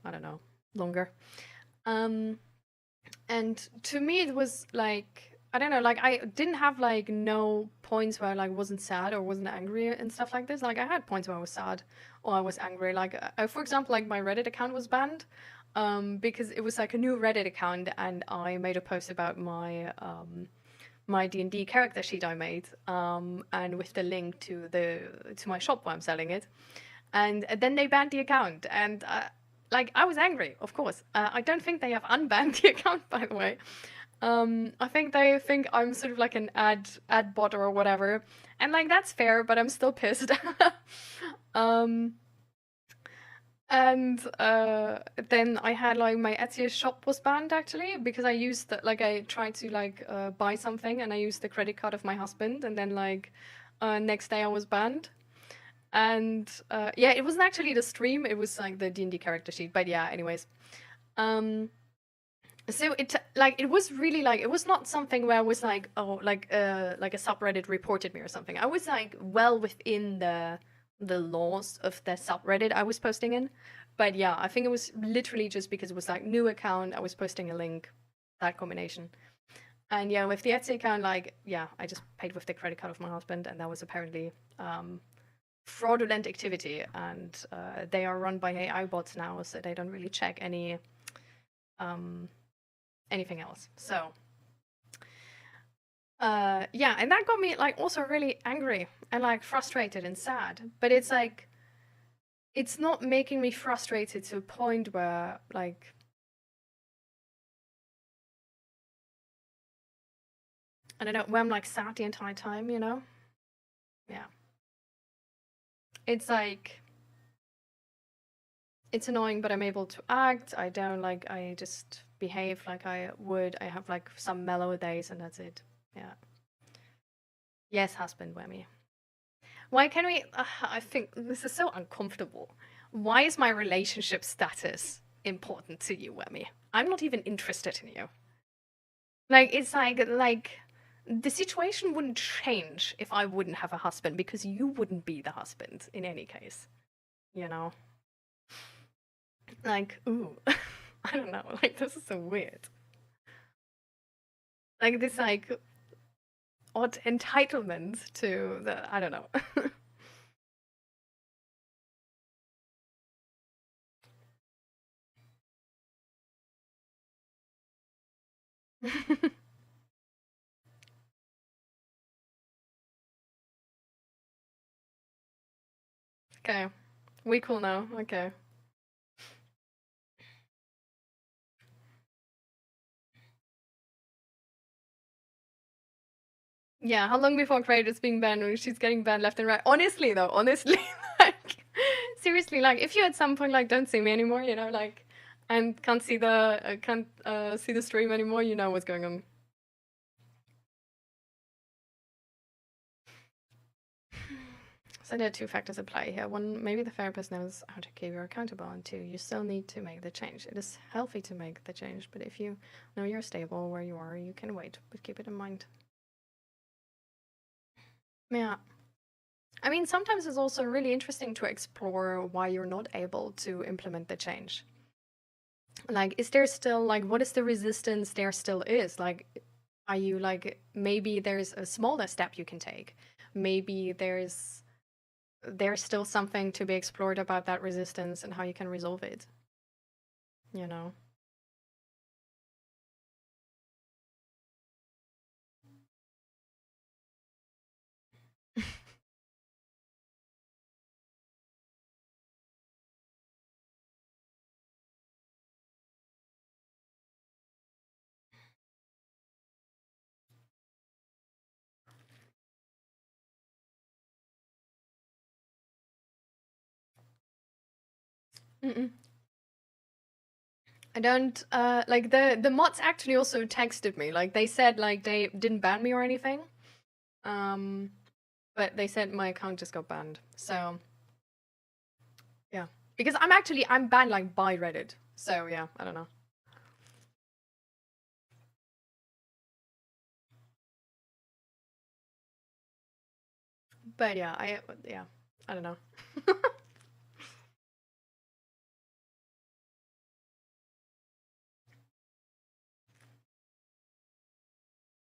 I don't know, longer. And to me it was like I don't know, like I didn't have like no points where I like wasn't sad or wasn't angry and stuff like this. Like I had points where I was sad or I was angry. Like for example, like my Reddit account was banned because it was like a new Reddit account, and I made a post about my my D&D character sheet I made, and with the link to my shop where I'm selling it, and then they banned the account, and like I was angry, of course. I don't think they have unbanned the account, by the way. I think they think I'm sort of like an ad bot or whatever, and like that's fair, but I'm still pissed. And then I had like my Etsy shop was banned actually because I used like I tried to like buy something and I used the credit card of my husband, and then like next day I was banned. And yeah, it wasn't actually the stream, it was like the D&D character sheet, but yeah, anyways. So it was really like, it was not something where I was like, oh, like a subreddit reported me or something. I was like well within the laws of the subreddit I was posting in. But yeah, I think it was literally just because it was like new account, I was posting a link, that combination. And yeah, with the Etsy account, like, yeah, I just paid with the credit card of my husband, and that was apparently fraudulent activity. And they are run by AI bots now, so they don't really check any anything else. So yeah, and that got me like also really angry and like frustrated and sad. But it's like, it's not making me frustrated to a point where like I don't know, where I'm like sad the entire time, you know? Yeah. It's like, it's annoying, but I'm able to act. I don't like, I just behave like I would. I have like some mellow days and that's it. Yeah. Yes, husband, whammy. Why can we, I think this is so uncomfortable. Why is my relationship status important to you, whammy? I'm not even interested in you. Like, it's like the situation wouldn't change if I wouldn't have a husband, because you wouldn't be the husband in any case, you know? Like, ooh, I don't know, like, this is so weird. Like, this, like, odd entitlement to the, I don't know. Okay, we cool now, okay. Yeah, how long before creators being banned when she's getting banned left and right? Honestly though, honestly, like, seriously, like, if you at some point, like, don't see me anymore, you know, like, and can't see the stream anymore, you know what's going on. So there are two factors at play here. One, maybe the therapist knows how to keep you accountable, and two, you still need to make the change. It is healthy to make the change, but if you know you're stable where you are, you can wait, but keep it in mind. Yeah. I mean, sometimes it's also really interesting to explore why you're not able to implement the change. Like, is there still, like, what is the resistance there still is? Like, are you, like, maybe there's a smaller step you can take. Maybe there's still something to be explored about that resistance and how you can resolve it. You know? Mm-mm. I don't like the mods actually also texted me. Like they said like they didn't ban me or anything. But they said my account just got banned. So yeah. Because I'm banned like by Reddit. So yeah, I don't know. But yeah, I don't know.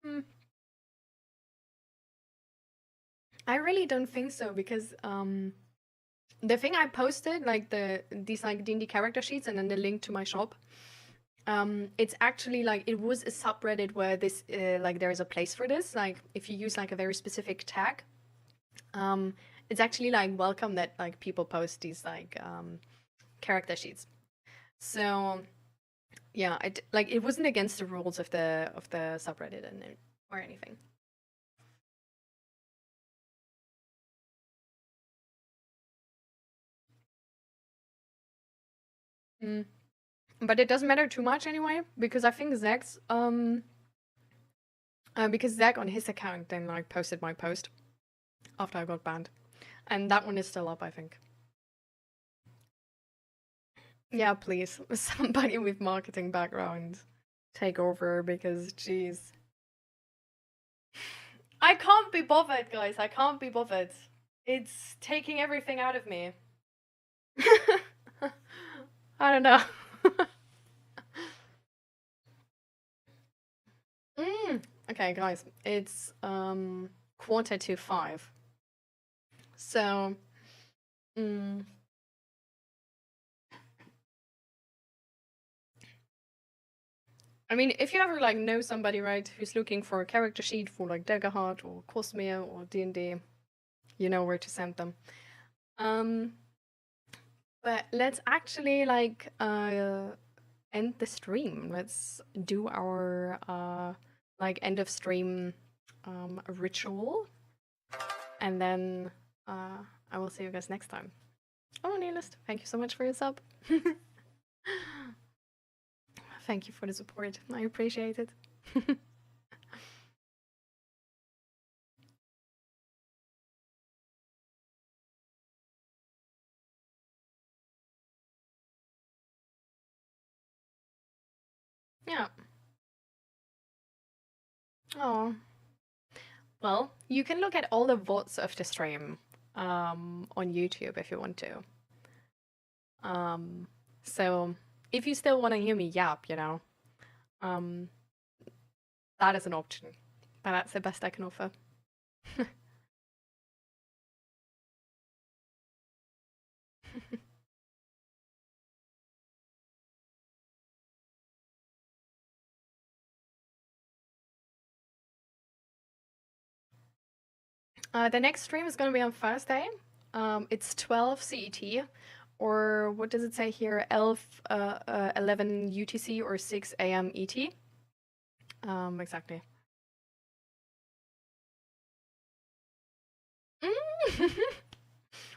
Hmm. I really don't think so because the thing I posted, like these like D&D character sheets and then the link to my shop, it's actually like it was a subreddit where this like there is a place for this. Like if you use like a very specific tag, it's actually like welcome that like people post these like character sheets. So yeah, like it wasn't against the rules of the subreddit or anything. Mm. But it doesn't matter too much anyway, because I think Zach's because Zach on his account then like posted my post after I got banned, and that one is still up, I think. Yeah, please, somebody with marketing background take over because jeez, I can't be bothered, guys. I can't be bothered. It's taking everything out of me. I don't know. Okay, guys, it's 4:45. So, I mean, if you ever like know somebody, right, who's looking for a character sheet for like Daggerheart or Cosmere or D&D, you know where to send them. But let's actually like end the stream. Let's do our like end of stream ritual, and then I will see you guys next time. Oh, Nihilist, thank you so much for your sub. Thank you for the support. I appreciate it. Yeah. Oh. Well, you can look at all the VODs of the stream on YouTube if you want to. So if you still want to hear me yap, you know, that is an option. But that's the best I can offer. The next stream is going to be on Thursday. It's 12 CET, or what does it say here? 11 UTC or 6 AM ET. Exactly.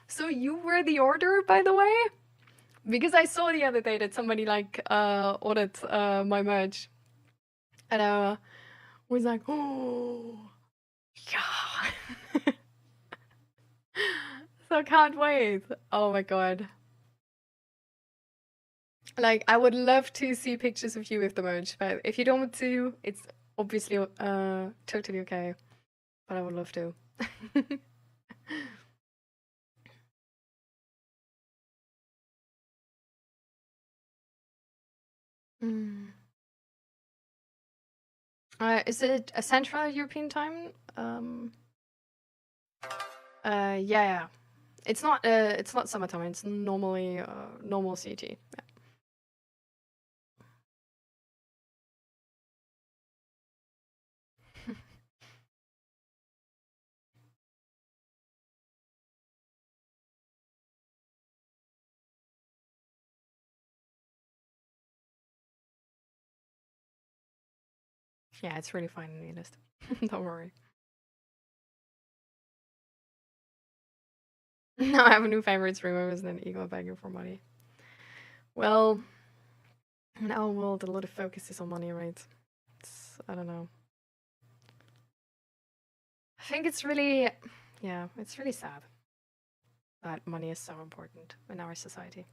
So you were the order, by the way? Because I saw the other day that somebody like ordered my merch, and was like, oh, yeah. I can't wait. Oh my god. Like, I would love to see pictures of you with the merch, but if you don't want to, it's obviously totally okay. But I would love to. Mm. Is it a Central European time? Yeah. It's not summertime. It's normally normal CT. Yeah. Yeah, it's really fine in the list. Don't worry. Now I have a new favorite streamer with an ego begging for money. Well, in our world, a lot of focus is on money, right? I don't know. I think it's really, yeah, it's really sad that money is so important in our society.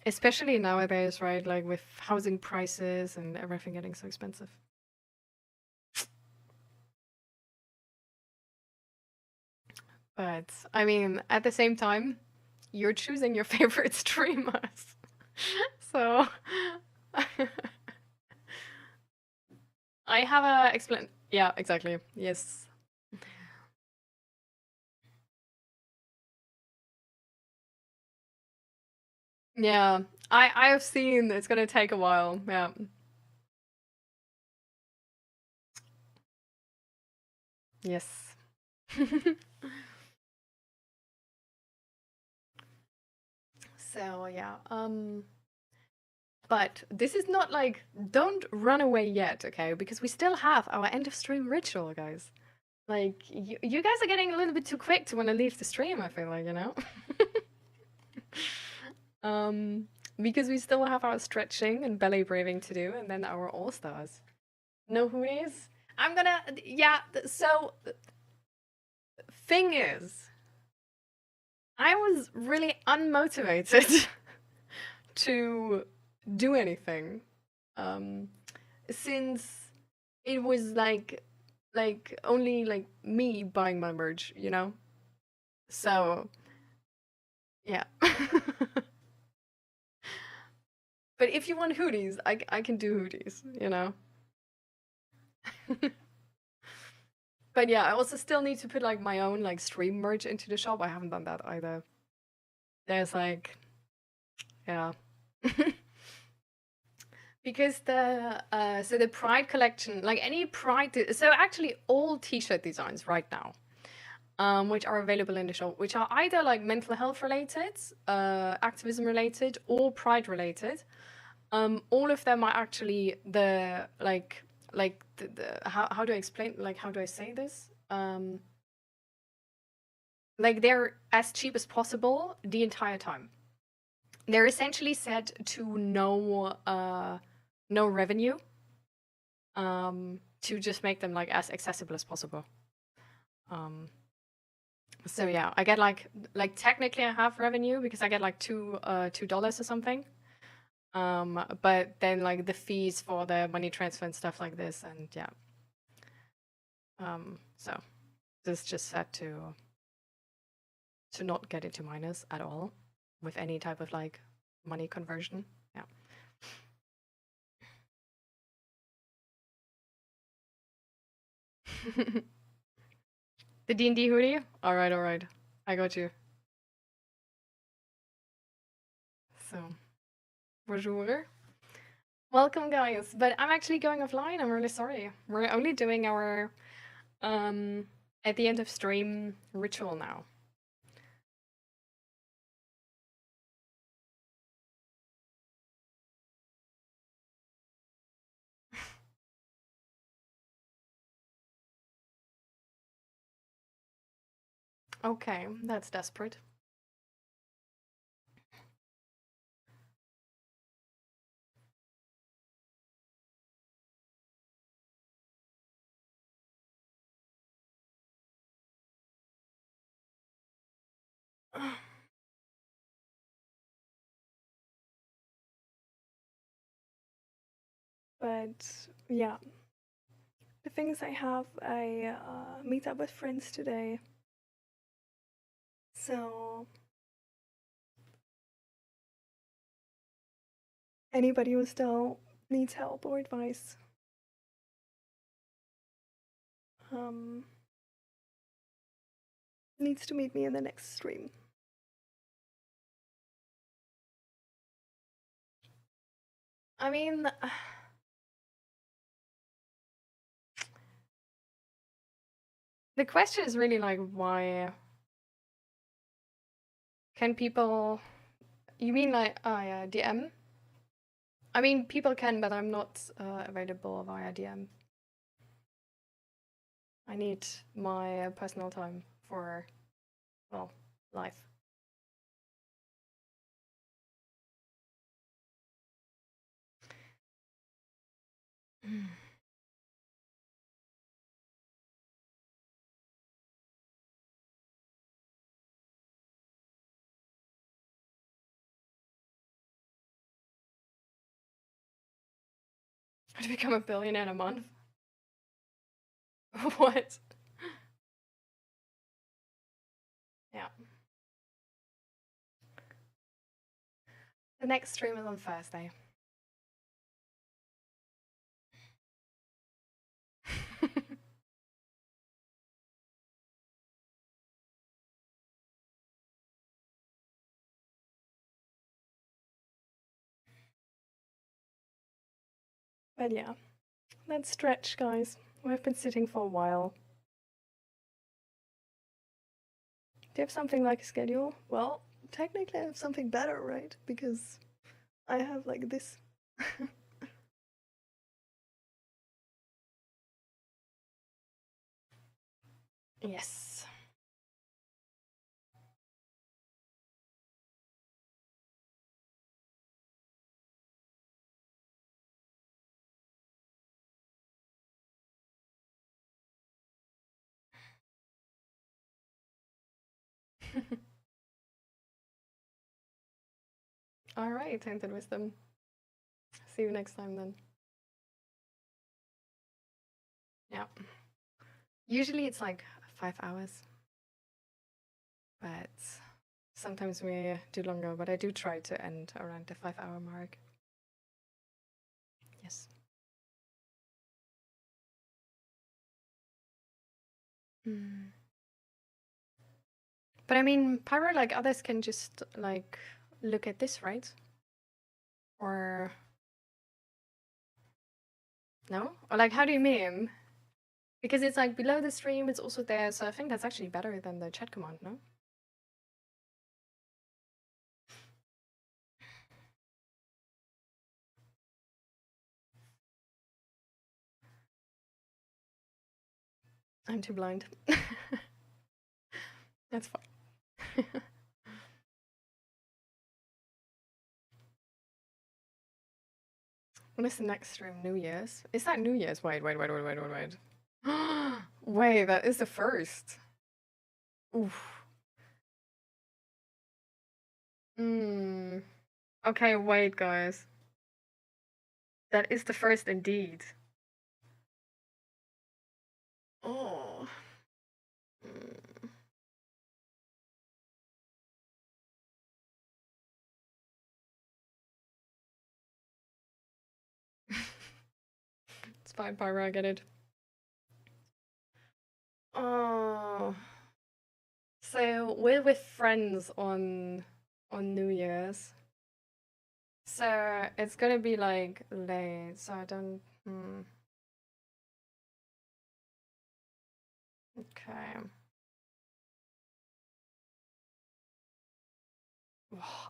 Especially nowadays, right? Like with housing prices and everything getting so expensive. But, I mean, at the same time, you're choosing your favorite streamers. So, I have a explain. Yeah, exactly. Yes. Yeah, I have seen it's gonna take a while. Yeah. Yes. So yeah. But this is not like, don't run away yet, okay? Because we still have our end of stream ritual, guys. Like, you guys are getting a little bit too quick to want to leave the stream, I feel like, you know? Because we still have our stretching and belly breathing to do, and then our all-stars. No hoodies? I'm gonna, yeah, so, thing is, I was really unmotivated to do anything, since it was like only like me buying my merch, you know? So, yeah. But if you want hoodies, I can do hoodies, you know? But yeah, I also still need to put like my own like stream merch into the shop. I haven't done that either. There's like, yeah. Because so the Pride collection, like any Pride, so actually all t-shirt designs right now, which are available in the shop, which are either like mental health related, activism related, or Pride related. All of them are actually the how do I explain, like how do I say this? Like they're as cheap as possible the entire time. They're essentially set to no revenue, to just make them like as accessible as possible. So yeah, I get like technically I have revenue because I get like $2 or something. But then like the fees for the money transfer and stuff like this, and yeah. So this is just set to not get into minus at all with any type of like money conversion. Yeah. The D&D hoodie? All right. I got you. So, bonjour. Welcome, guys. But I'm actually going offline. I'm really sorry. We're only doing our at the end of stream ritual now. Okay, that's desperate. But yeah, the things I have, I meet up with friends today. So anybody who still needs help or advice, needs to meet me in the next stream. I mean, the question is really like, why can people? You mean like, yeah, DM? I mean, people can, but I'm not available via DM. I need my personal time for, well, life. To become a billionaire in a month? What? Yeah. The next stream is on Thursday. But yeah, let's stretch, guys. We've been sitting for a while. Do you have something like a schedule? Well, technically I have something better, right? Because I have like this. Yes. Alright, Tainted Wisdom. See you next time then. Yeah. Usually it's like 5 hours. But sometimes we do longer, but I do try to end around the 5-hour mark. Yes. But I mean, Pyro, like others can just like look at this, right? Or no? Or like, how do you mean? Because it's like below the stream, it's also there, so I think that's actually better than the chat command, no? I'm too blind. That's fine. When is the next stream? New Year's? Is that New Year's? Wait. Wait, that is the first. Oof. Okay, wait, guys. That is the first indeed. Oh. It's fine, Pyro, I get it. Oh. So we're with friends on New Year's. So it's gonna be like late, so I don't Okay.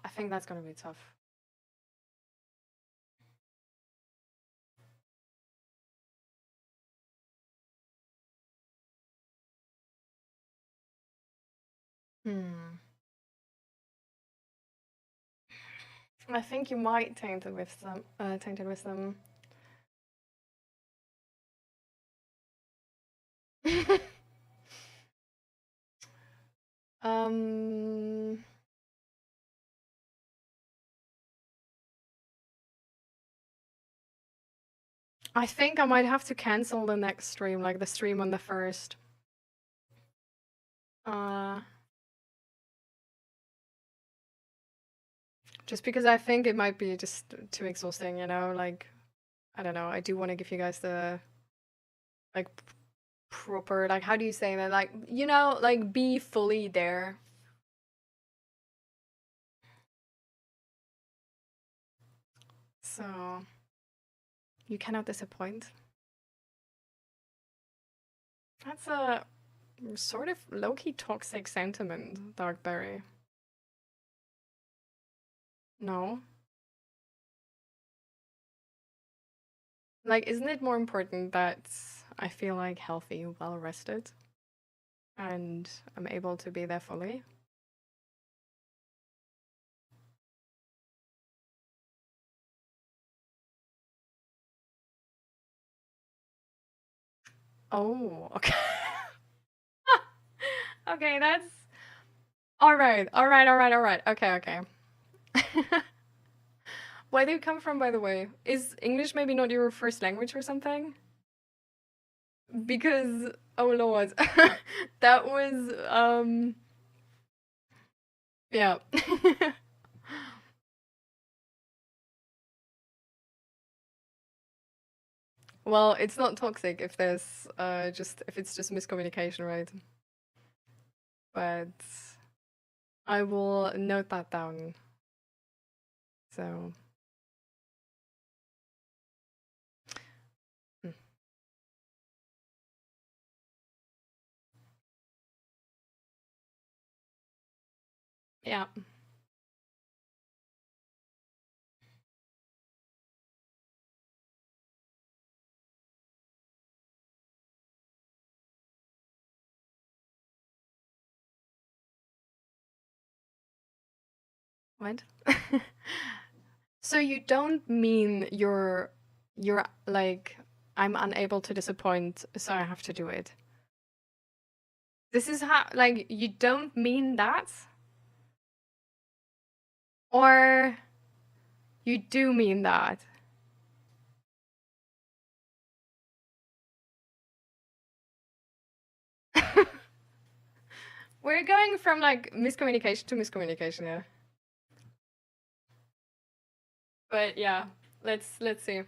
I think that's gonna be tough. I think you might tainted with them. I think I might have to cancel the next stream, like the stream on the 1st. Just because I think it might be just too exhausting, you know, like, I don't know, I do want to give you guys the, like, proper, like, how do you say that, like, you know, like, be fully there. So, you cannot disappoint. That's a sort of low-key toxic sentiment, Darkberry. No? Like, isn't it more important that I feel like healthy, well rested, and I'm able to be there fully? Oh, okay. Okay, that's all right. Okay. Where do you come from, by the way? Is English maybe not your first language or something? Because, oh lord, that was, yeah. Well, it's not toxic if there's, if it's just miscommunication, right? But I will note that down. So. Yeah. What? So you don't mean you're like, I'm unable to disappoint, so I have to do it. This is how, like, you don't mean that? Or you do mean that? We're going from like miscommunication to miscommunication, yeah. But yeah, let's see.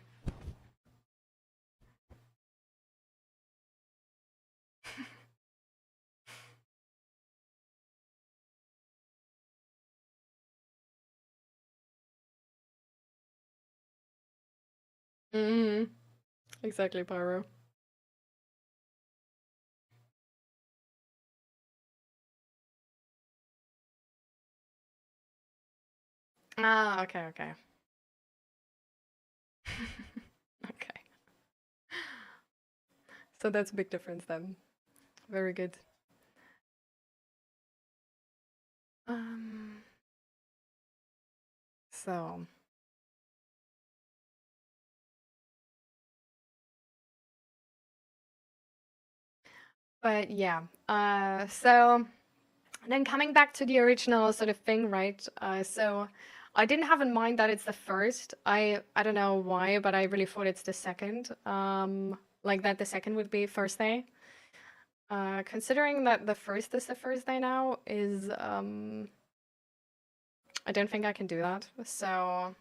Mm-hmm. Exactly, Pyro. Ah, okay. Okay. So that's a big difference then. Very good. So. But yeah, so then coming back to the original sort of thing, right? So I didn't have in mind that it's the first. I don't know why, but I really thought it's the second. Like that the second would be first day. Considering that the first is the first day now is I don't think I can do that. So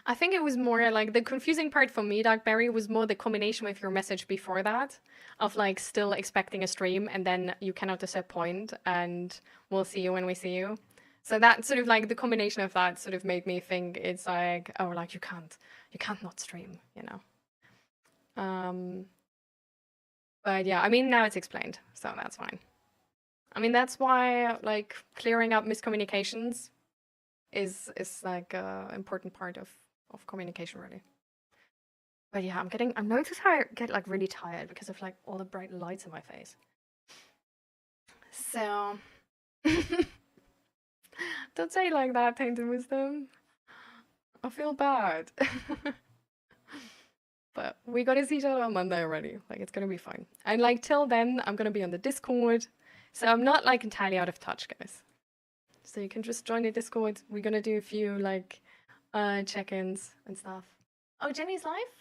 I think it was more like the confusing part for me, Darkberry, was more the combination with your message before that, of like still expecting a stream and then you cannot disappoint and we'll see you when we see you. So that sort of like the combination of that sort of made me think it's like, oh, like you can't not stream, you know. But yeah, I mean now it's explained, so that's fine. I mean that's why like clearing up miscommunications is like a important part of communication, really. But yeah, I'm noticing how I get like really tired because of like all the bright lights in my face. So don't say it like that, Tainted Wisdom. I feel bad. but we got to see each other on Monday already. Like, it's gonna be fine. And like till then, I'm gonna be on the Discord, so I'm not like entirely out of touch, guys. So you can just join the Discord. We're gonna do a few like check-ins and stuff. Oh, Jenny's live?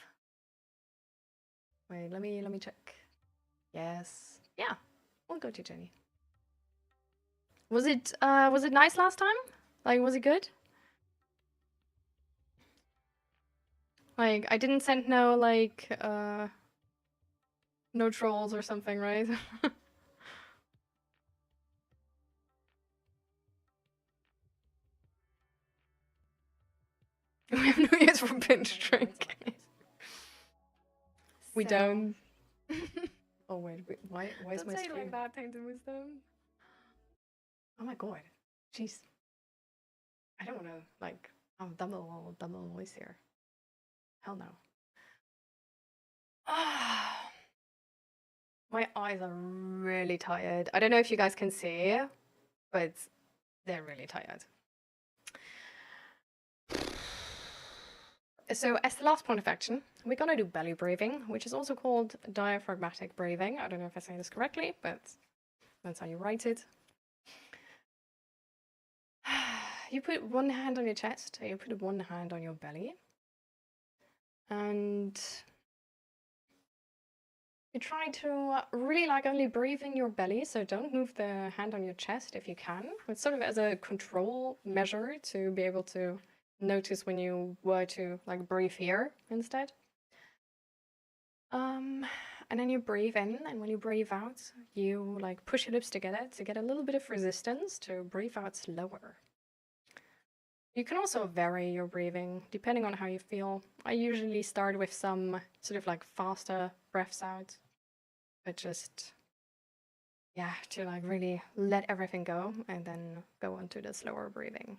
Wait, let me check. Yes. Yeah. We'll go to Jenny. Was it nice last time? Like, was it good? Like, I didn't send no like no trolls or something, right? We have no use for binge drinking. We don't. Oh wait, why is my screen like that? Tainted wisdom. Oh my god, jeez. I don't want to like double voice here. Hell no. My eyes are really tired. I don't know if you guys can see, but they're really tired. So as the last point of action, we're gonna do belly breathing, which is also called diaphragmatic breathing. I don't know if I say this correctly, but that's how you write it. You put one hand on your chest, you put one hand on your belly, and you try to really like only breathe in your belly, so don't move the hand on your chest if you can. It's sort of as a control measure to be able to notice when you were to like breathe here instead. And then you breathe in, and when you breathe out, you like push your lips together to get a little bit of resistance to breathe out slower. You can also vary your breathing depending on how you feel. I usually start with some sort of like faster breaths out, but just, yeah, to like really let everything go and then go on to the slower breathing.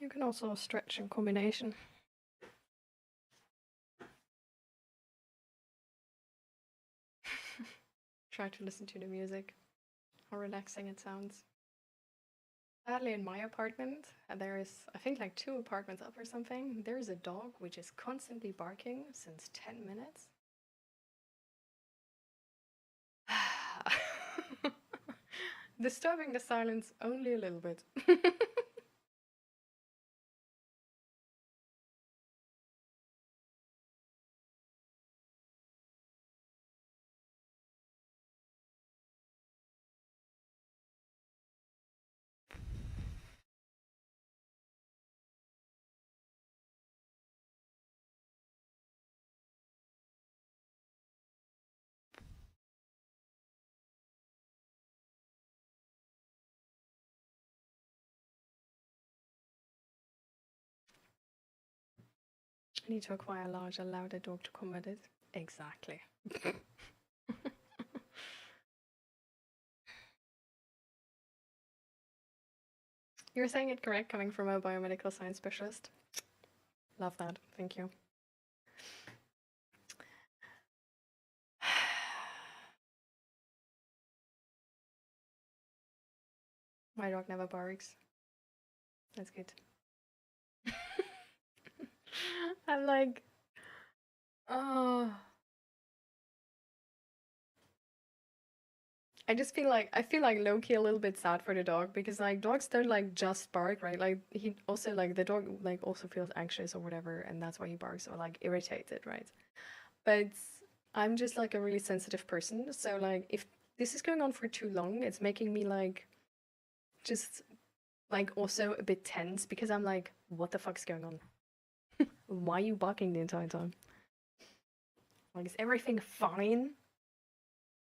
You can also stretch in combination. Try to listen to the music, how relaxing it sounds. Sadly, in my apartment, there is, I think, like 2 apartments up or something, there is a dog which is constantly barking since 10 minutes. Disturbing the silence only a little bit. I need to acquire a larger, louder dog to combat it. Exactly. You're saying it correct, coming from a biomedical science specialist. Love that. Thank you. My dog never barks. That's good. I'm like, oh. I feel like low-key a little bit sad for the dog because like dogs don't like just bark, right? Like he also like the dog like also feels anxious or whatever, and that's why he barks or like irritated, right? But I'm just like a really sensitive person, so like if this is going on for too long, it's making me like just like also a bit tense because I'm like, what the fuck's going on? Why are you barking the entire time? Like, is everything fine?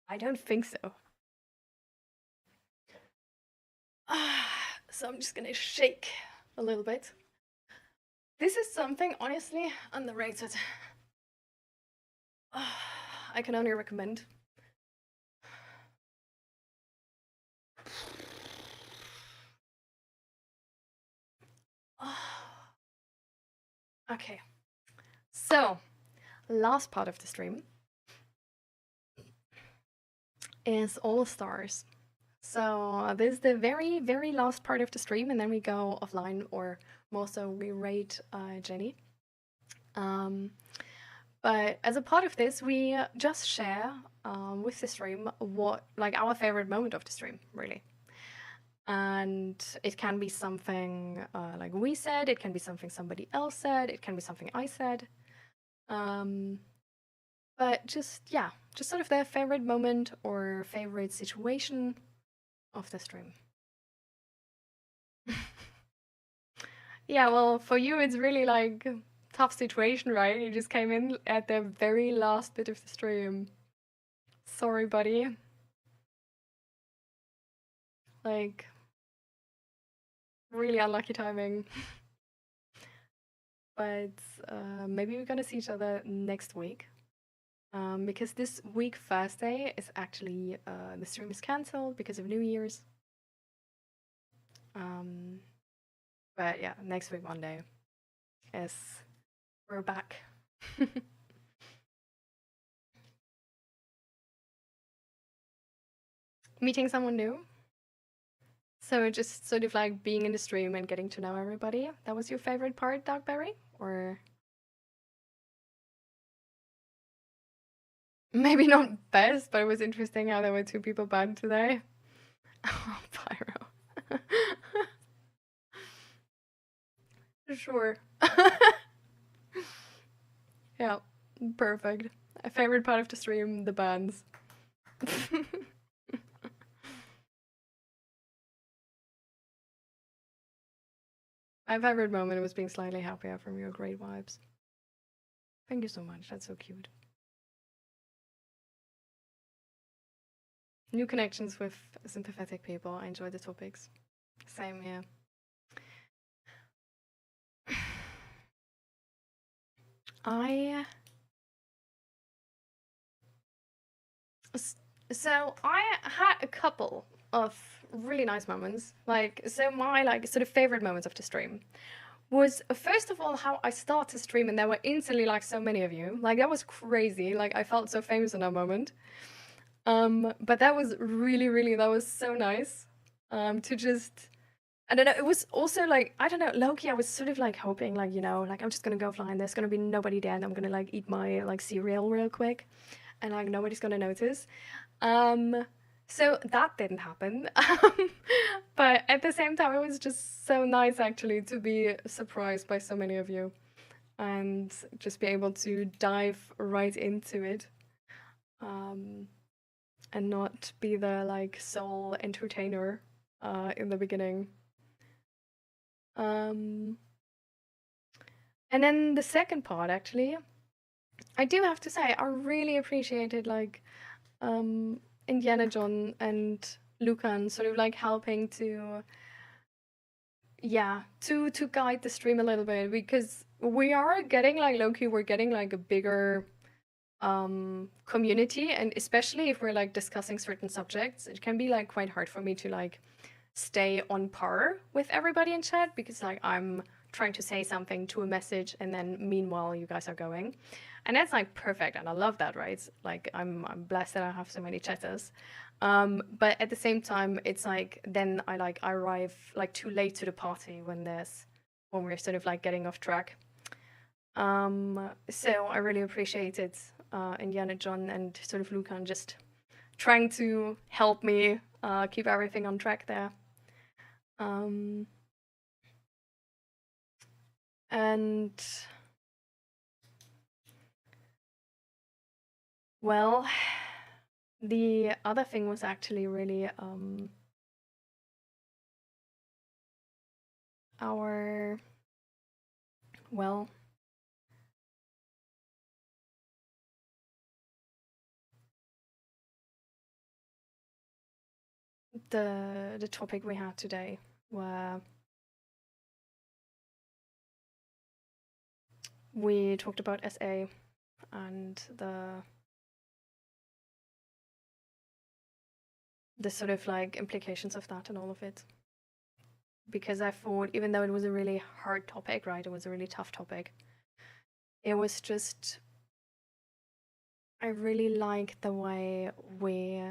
I don't think so. So I'm just gonna shake a little bit. This is something honestly underrated. I can only recommend. Okay, so last part of the stream is all stars. So this is the very, very last part of the stream, and then we go offline, or more so we rate Jenny. But as a part of this, we just share with the stream what, like, our favorite moment of the stream, really. And it can be something like we said, it can be something somebody else said, it can be something I said. But just, yeah, just sort of their favorite moment or favorite situation of the stream. Yeah, well, for you, it's really like tough situation, right? You just came in at the very last bit of the stream. Sorry, buddy. Like, really unlucky timing. But maybe we're gonna see each other next week. Because this week, Thursday, is actually, the stream is cancelled because of New Year's. But yeah, next week, Monday, is we're back. Meeting someone new. So just sort of like being in the stream and getting to know everybody. That was your favorite part, Dogberry? Or maybe not best, but it was interesting how there were 2 people banned today. Oh, Pyro. Sure. Yeah, perfect. A favorite part of the stream, the bans. My favorite moment was being slightly happier from your great vibes. Thank you so much, that's so cute. New connections with sympathetic people. I enjoy the topics. Same here. So I had a couple of really nice moments. Like, so my like sort of favorite moments of the stream was first of all how I started stream and there were instantly like so many of you. Like that was crazy. Like I felt so famous in that moment. But that was really that was so nice. To just, I don't know, it was also like, I don't know, low-key, I was sort of like hoping, like, you know, like I'm just gonna go offline, there's gonna be nobody there, and I'm gonna like eat my like cereal real quick, and like nobody's gonna notice. So that didn't happen. But at the same time, it was just so nice actually to be surprised by so many of you and just be able to dive right into it. And not be the like sole entertainer in the beginning. And then the second part, actually, I do have to say, I really appreciated like Indiana John and Lucan sort of like helping to, yeah, to guide the stream a little bit, because we are getting like low-key, we're getting like a bigger community, and especially if we're like discussing certain subjects, it can be like quite hard for me to like stay on par with everybody in chat, because like I'm trying to say something to a message and then meanwhile you guys are going, and that's like perfect, and I love that, right? Like I'm blessed that I have so many chatters, but at the same time it's like then I arrive like too late to the party when we're sort of like getting off track. So I really appreciated Indiana John and sort of Lucan just trying to help me keep everything on track there. And well, the other thing was actually really our, well, the topic we had today, where we talked about SA and the sort of like implications of that and all of it. Because I thought, even though it was a really hard topic, right, it was a really tough topic, it was just, I really like the way we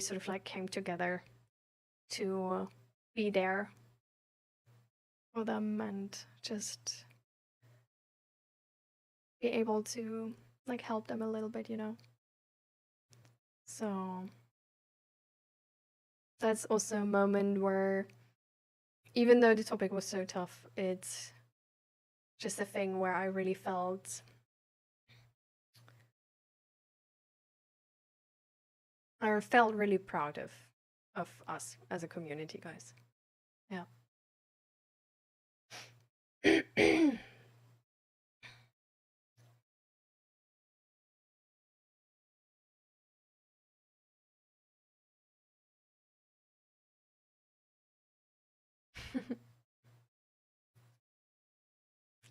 sort of like came together to be there for them and just be able to like help them a little bit, you know. So that's also a moment where, even though the topic was so tough, it's just a thing where I really felt really proud of us as a community, guys. Yeah.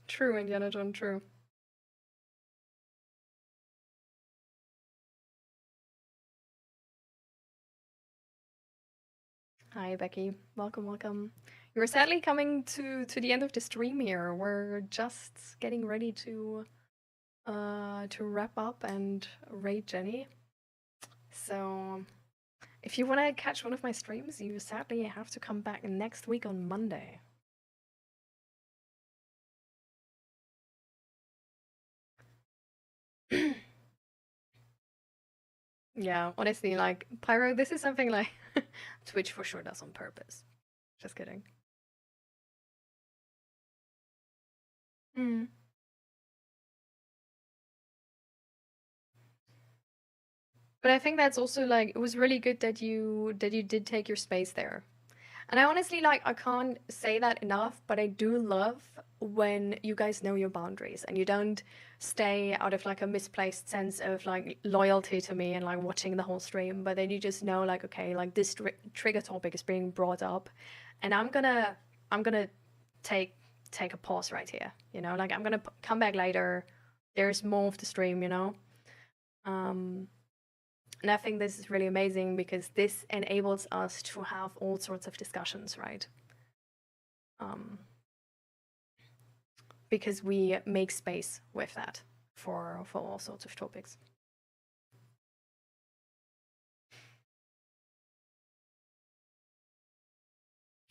True, Indiana John, true. Hi, Becky. Welcome, welcome. You're sadly coming to the end of the stream here. We're just getting ready to wrap up and raid Jenny. So if you want to catch one of my streams, you sadly have to come back next week on Monday. Yeah, honestly, like, Pyro, this is something like Twitch for sure does on purpose. Just kidding. But I think that's also like, it was really good that you did take your space there. And I honestly, like, I can't say that enough, but I do love when you guys know your boundaries and you don't stay out of like a misplaced sense of like loyalty to me and like watching the whole stream, but then you just know like, okay, like this trigger topic is being brought up and I'm gonna take a pause right here, you know, like I'm gonna come back later. There's more of the stream, you know. And I think this is really amazing because this enables us to have all sorts of discussions, right? Because we make space with that for all sorts of topics.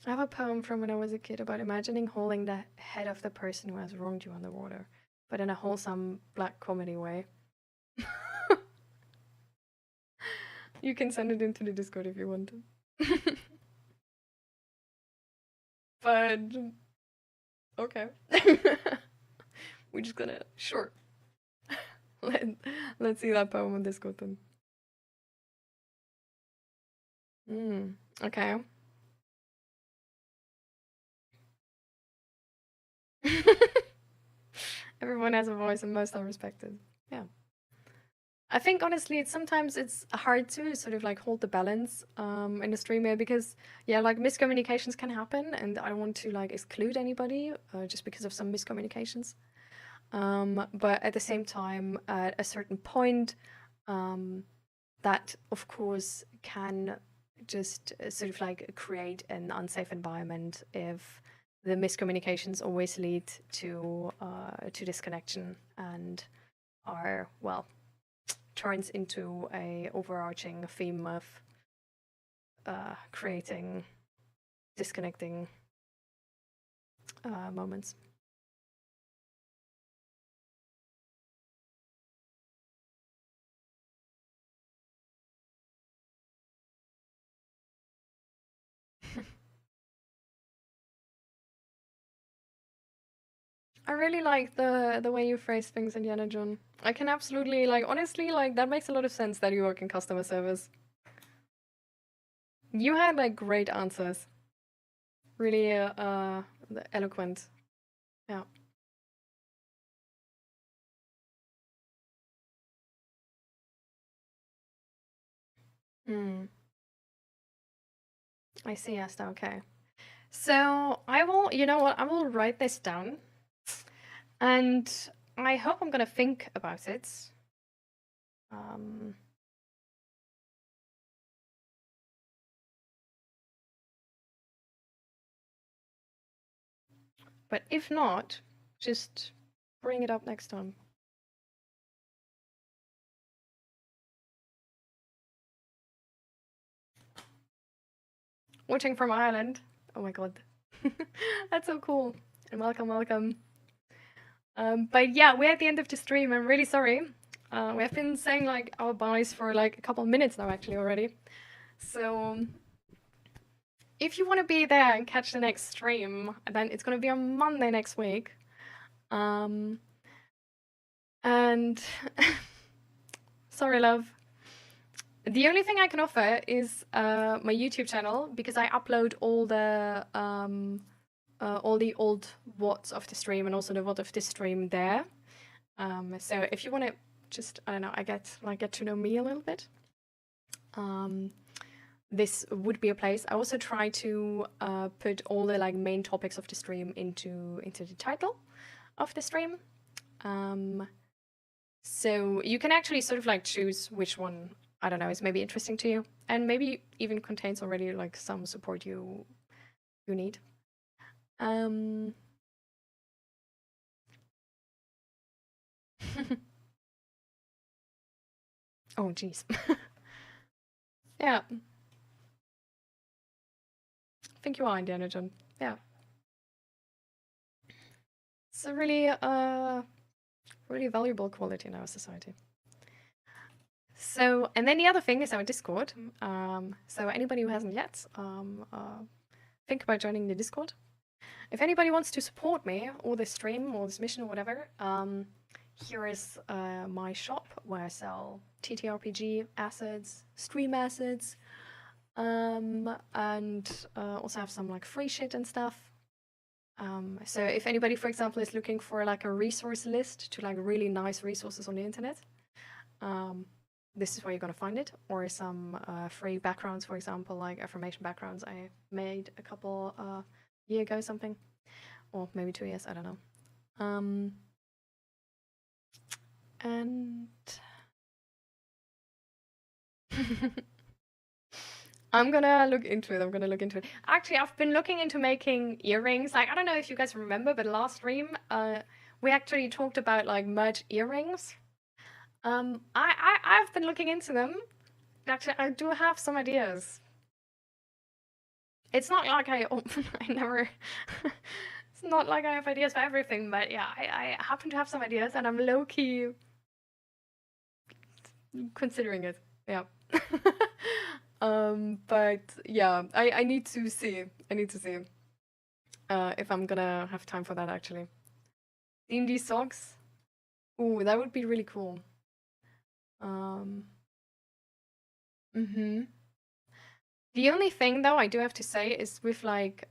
I have a poem from when I was a kid about imagining holding the head of the person who has wronged you underwater, but in a wholesome black comedy way. You can send it into the Discord if you want to. But okay. We're just gonna, sure. Let's see that poem on Discord then. Okay. Everyone has a voice and most are respected. Yeah. I think honestly, sometimes it's hard to sort of like hold the balance in the stream here because yeah, like miscommunications can happen, and I don't want to like exclude anybody just because of some miscommunications. But at the same time, at a certain point, that of course can just sort of like create an unsafe environment if the miscommunications always lead to disconnection and are, well, turns into a overarching theme of creating disconnecting moments. I really like the way you phrase things, Indiana John. I can absolutely, like, honestly, like, that makes a lot of sense that you work in customer service. You had, like, great answers. Really eloquent. Yeah. I see, Asta, okay. So I will, you know what, I will write this down. And I hope I'm gonna think about it. But if not, just bring it up next time. Watching from Ireland. Oh my god. That's so cool. And welcome, welcome. But yeah, we're at the end of the stream. I'm really sorry. We have been saying like our byes for like a couple of minutes now actually already. So if you want to be there and catch the next stream, then it's going to be on Monday next week. And sorry, love. The only thing I can offer is my YouTube channel, because I upload all the old VODs of the stream and also the VOD of this stream there. So if you want to just, I don't know, get to know me a little bit, this would be a place. I also try to put all the like main topics of the stream into the title of the stream. So you can actually sort of like choose which one, I don't know, is maybe interesting to you, and maybe even contains already like some support you need. Oh jeez. Yeah. I think you are, Indiana John. Yeah. It's a really really valuable quality in our society. So, and then the other thing is our Discord. So anybody who hasn't yet, think about joining the Discord. If anybody wants to support me, or this stream, or this mission, or whatever, here is my shop where I sell TTRPG assets, stream assets, and also have some like free shit and stuff. So if anybody, for example, is looking for like a resource list to like really nice resources on the internet, this is where you're gonna find it, or some free backgrounds, for example, like affirmation backgrounds I made a couple year ago, something, or maybe 2 years, I don't know. And I'm gonna look into it. Actually, I've been looking into making earrings. Like, I don't know if you guys remember, but last stream, we actually talked about like merch earrings. I've been looking into them. Actually, I do have some ideas. It's not like I never. It's not like I have ideas for everything, but yeah, I happen to have some ideas, and I'm low key considering it. Yeah. But yeah, I need to see. If I'm gonna have time for that actually. D&D socks. Ooh, that would be really cool. The only thing though I do have to say is with like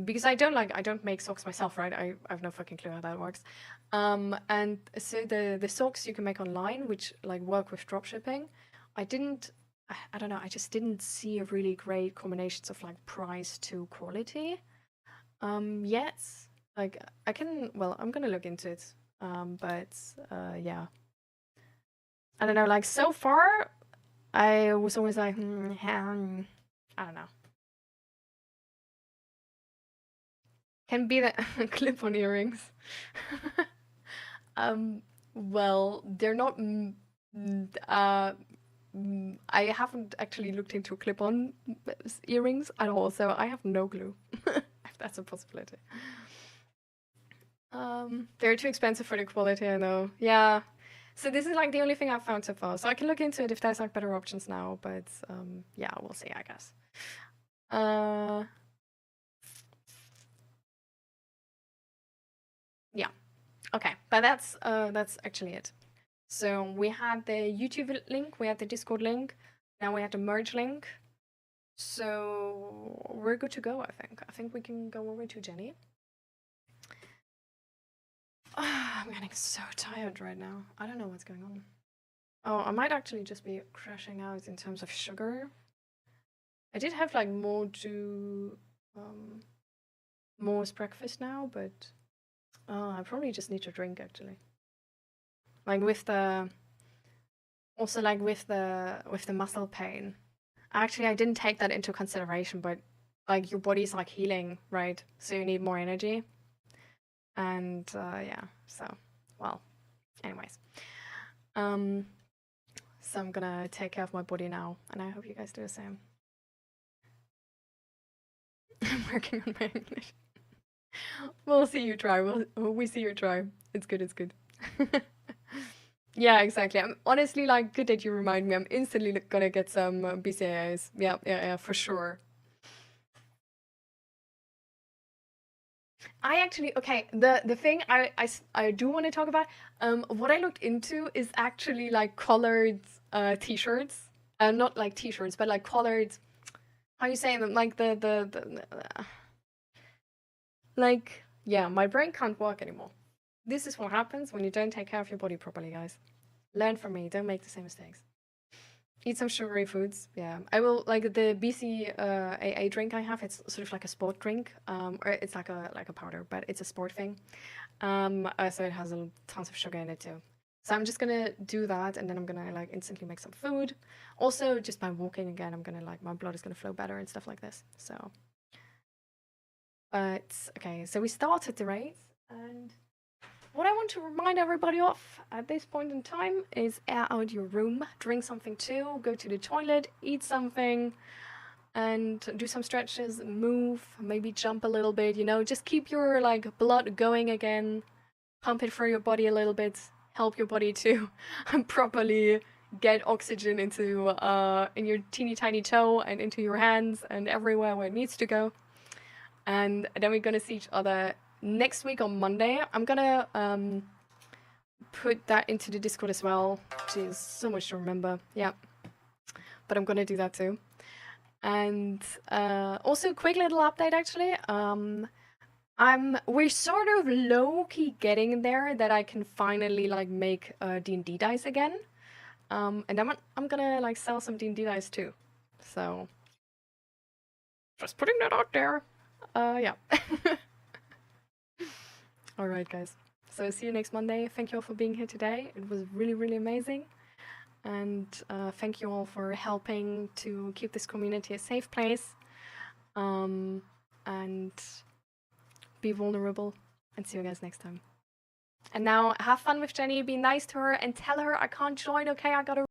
because I don't make socks myself, right? I have no fucking clue how that works. And so the socks you can make online, which like work with dropshipping, I don't know, I just didn't see a really great combinations of like price to quality yet. Like I'm gonna look into it. But yeah. I don't know, like so far I was always like, I don't know. Can be the clip-on earrings. Well, they're not I haven't actually looked into clip-on earrings at all, so I have no clue if that's a possibility. They're too expensive for the quality, I know. Yeah. So this is like the only thing I've found so far. So I can look into it if there's like better options now, but yeah, we'll see, I guess. Yeah. Okay, but that's actually it. So we had the YouTube link, we had the Discord link, now we had the merge link. So we're good to go, I think. I think we can go over to Jenny. I'm getting so tired right now. I don't know what's going on. Oh, I might actually just be crashing out in terms of sugar. I did have like more as breakfast now, but I probably just need to drink actually. Like with the muscle pain. Actually, I didn't take that into consideration, but like your body's like healing, right? So you need more energy. And yeah, so well, anyways. So I'm gonna take care of my body now, and I hope you guys do the same. I'm working on my English. We'll see you try. We see you try. It's good. It's good. Yeah, exactly. I'm honestly like good that you remind me. I'm instantly gonna get some BCAAs. Yeah, for sure. I actually the thing I do want to talk about what I looked into is actually like colored t-shirts, not like t-shirts but like colored, how you say them, like the like, yeah, my brain can't work anymore. This is what happens when you don't take care of your body properly, guys. Learn from me, don't make the same mistakes. Eat some sugary foods. Yeah, I will. Like the BCAA drink I have, it's sort of like a sport drink. Or it's like a powder, but it's a sport thing. So it has tons of sugar in it too. So I'm just gonna do that, and then I'm gonna like instantly make some food. Also, just by walking again, I'm gonna like my blood is gonna flow better and stuff like this. So, but okay, so we started the race, and what I want to remind everybody of at this point in time is air out your room, drink something too, go to the toilet, eat something, and do some stretches, move, maybe jump a little bit, you know, just keep your like blood going again, pump it through your body a little bit, help your body to properly get oxygen into in your teeny tiny toe and into your hands and everywhere where it needs to go. And then we're gonna see each other next week on Monday. I'm gonna put that into the Discord as well, which is so much to remember. Yeah, but I'm gonna do that too. And also, quick little update actually. We're sort of low-key getting there that I can finally like make D&D dice again. And I'm gonna like sell some D&D dice too. So just putting that out there. Yeah. Alright guys, so see you next Monday. Thank you all for being here today. It was really, really amazing. And thank you all for helping to keep this community a safe place. And be vulnerable. And see you guys next time. And now have fun with Jenny, be nice to her, and tell her I can't join, okay? I gotta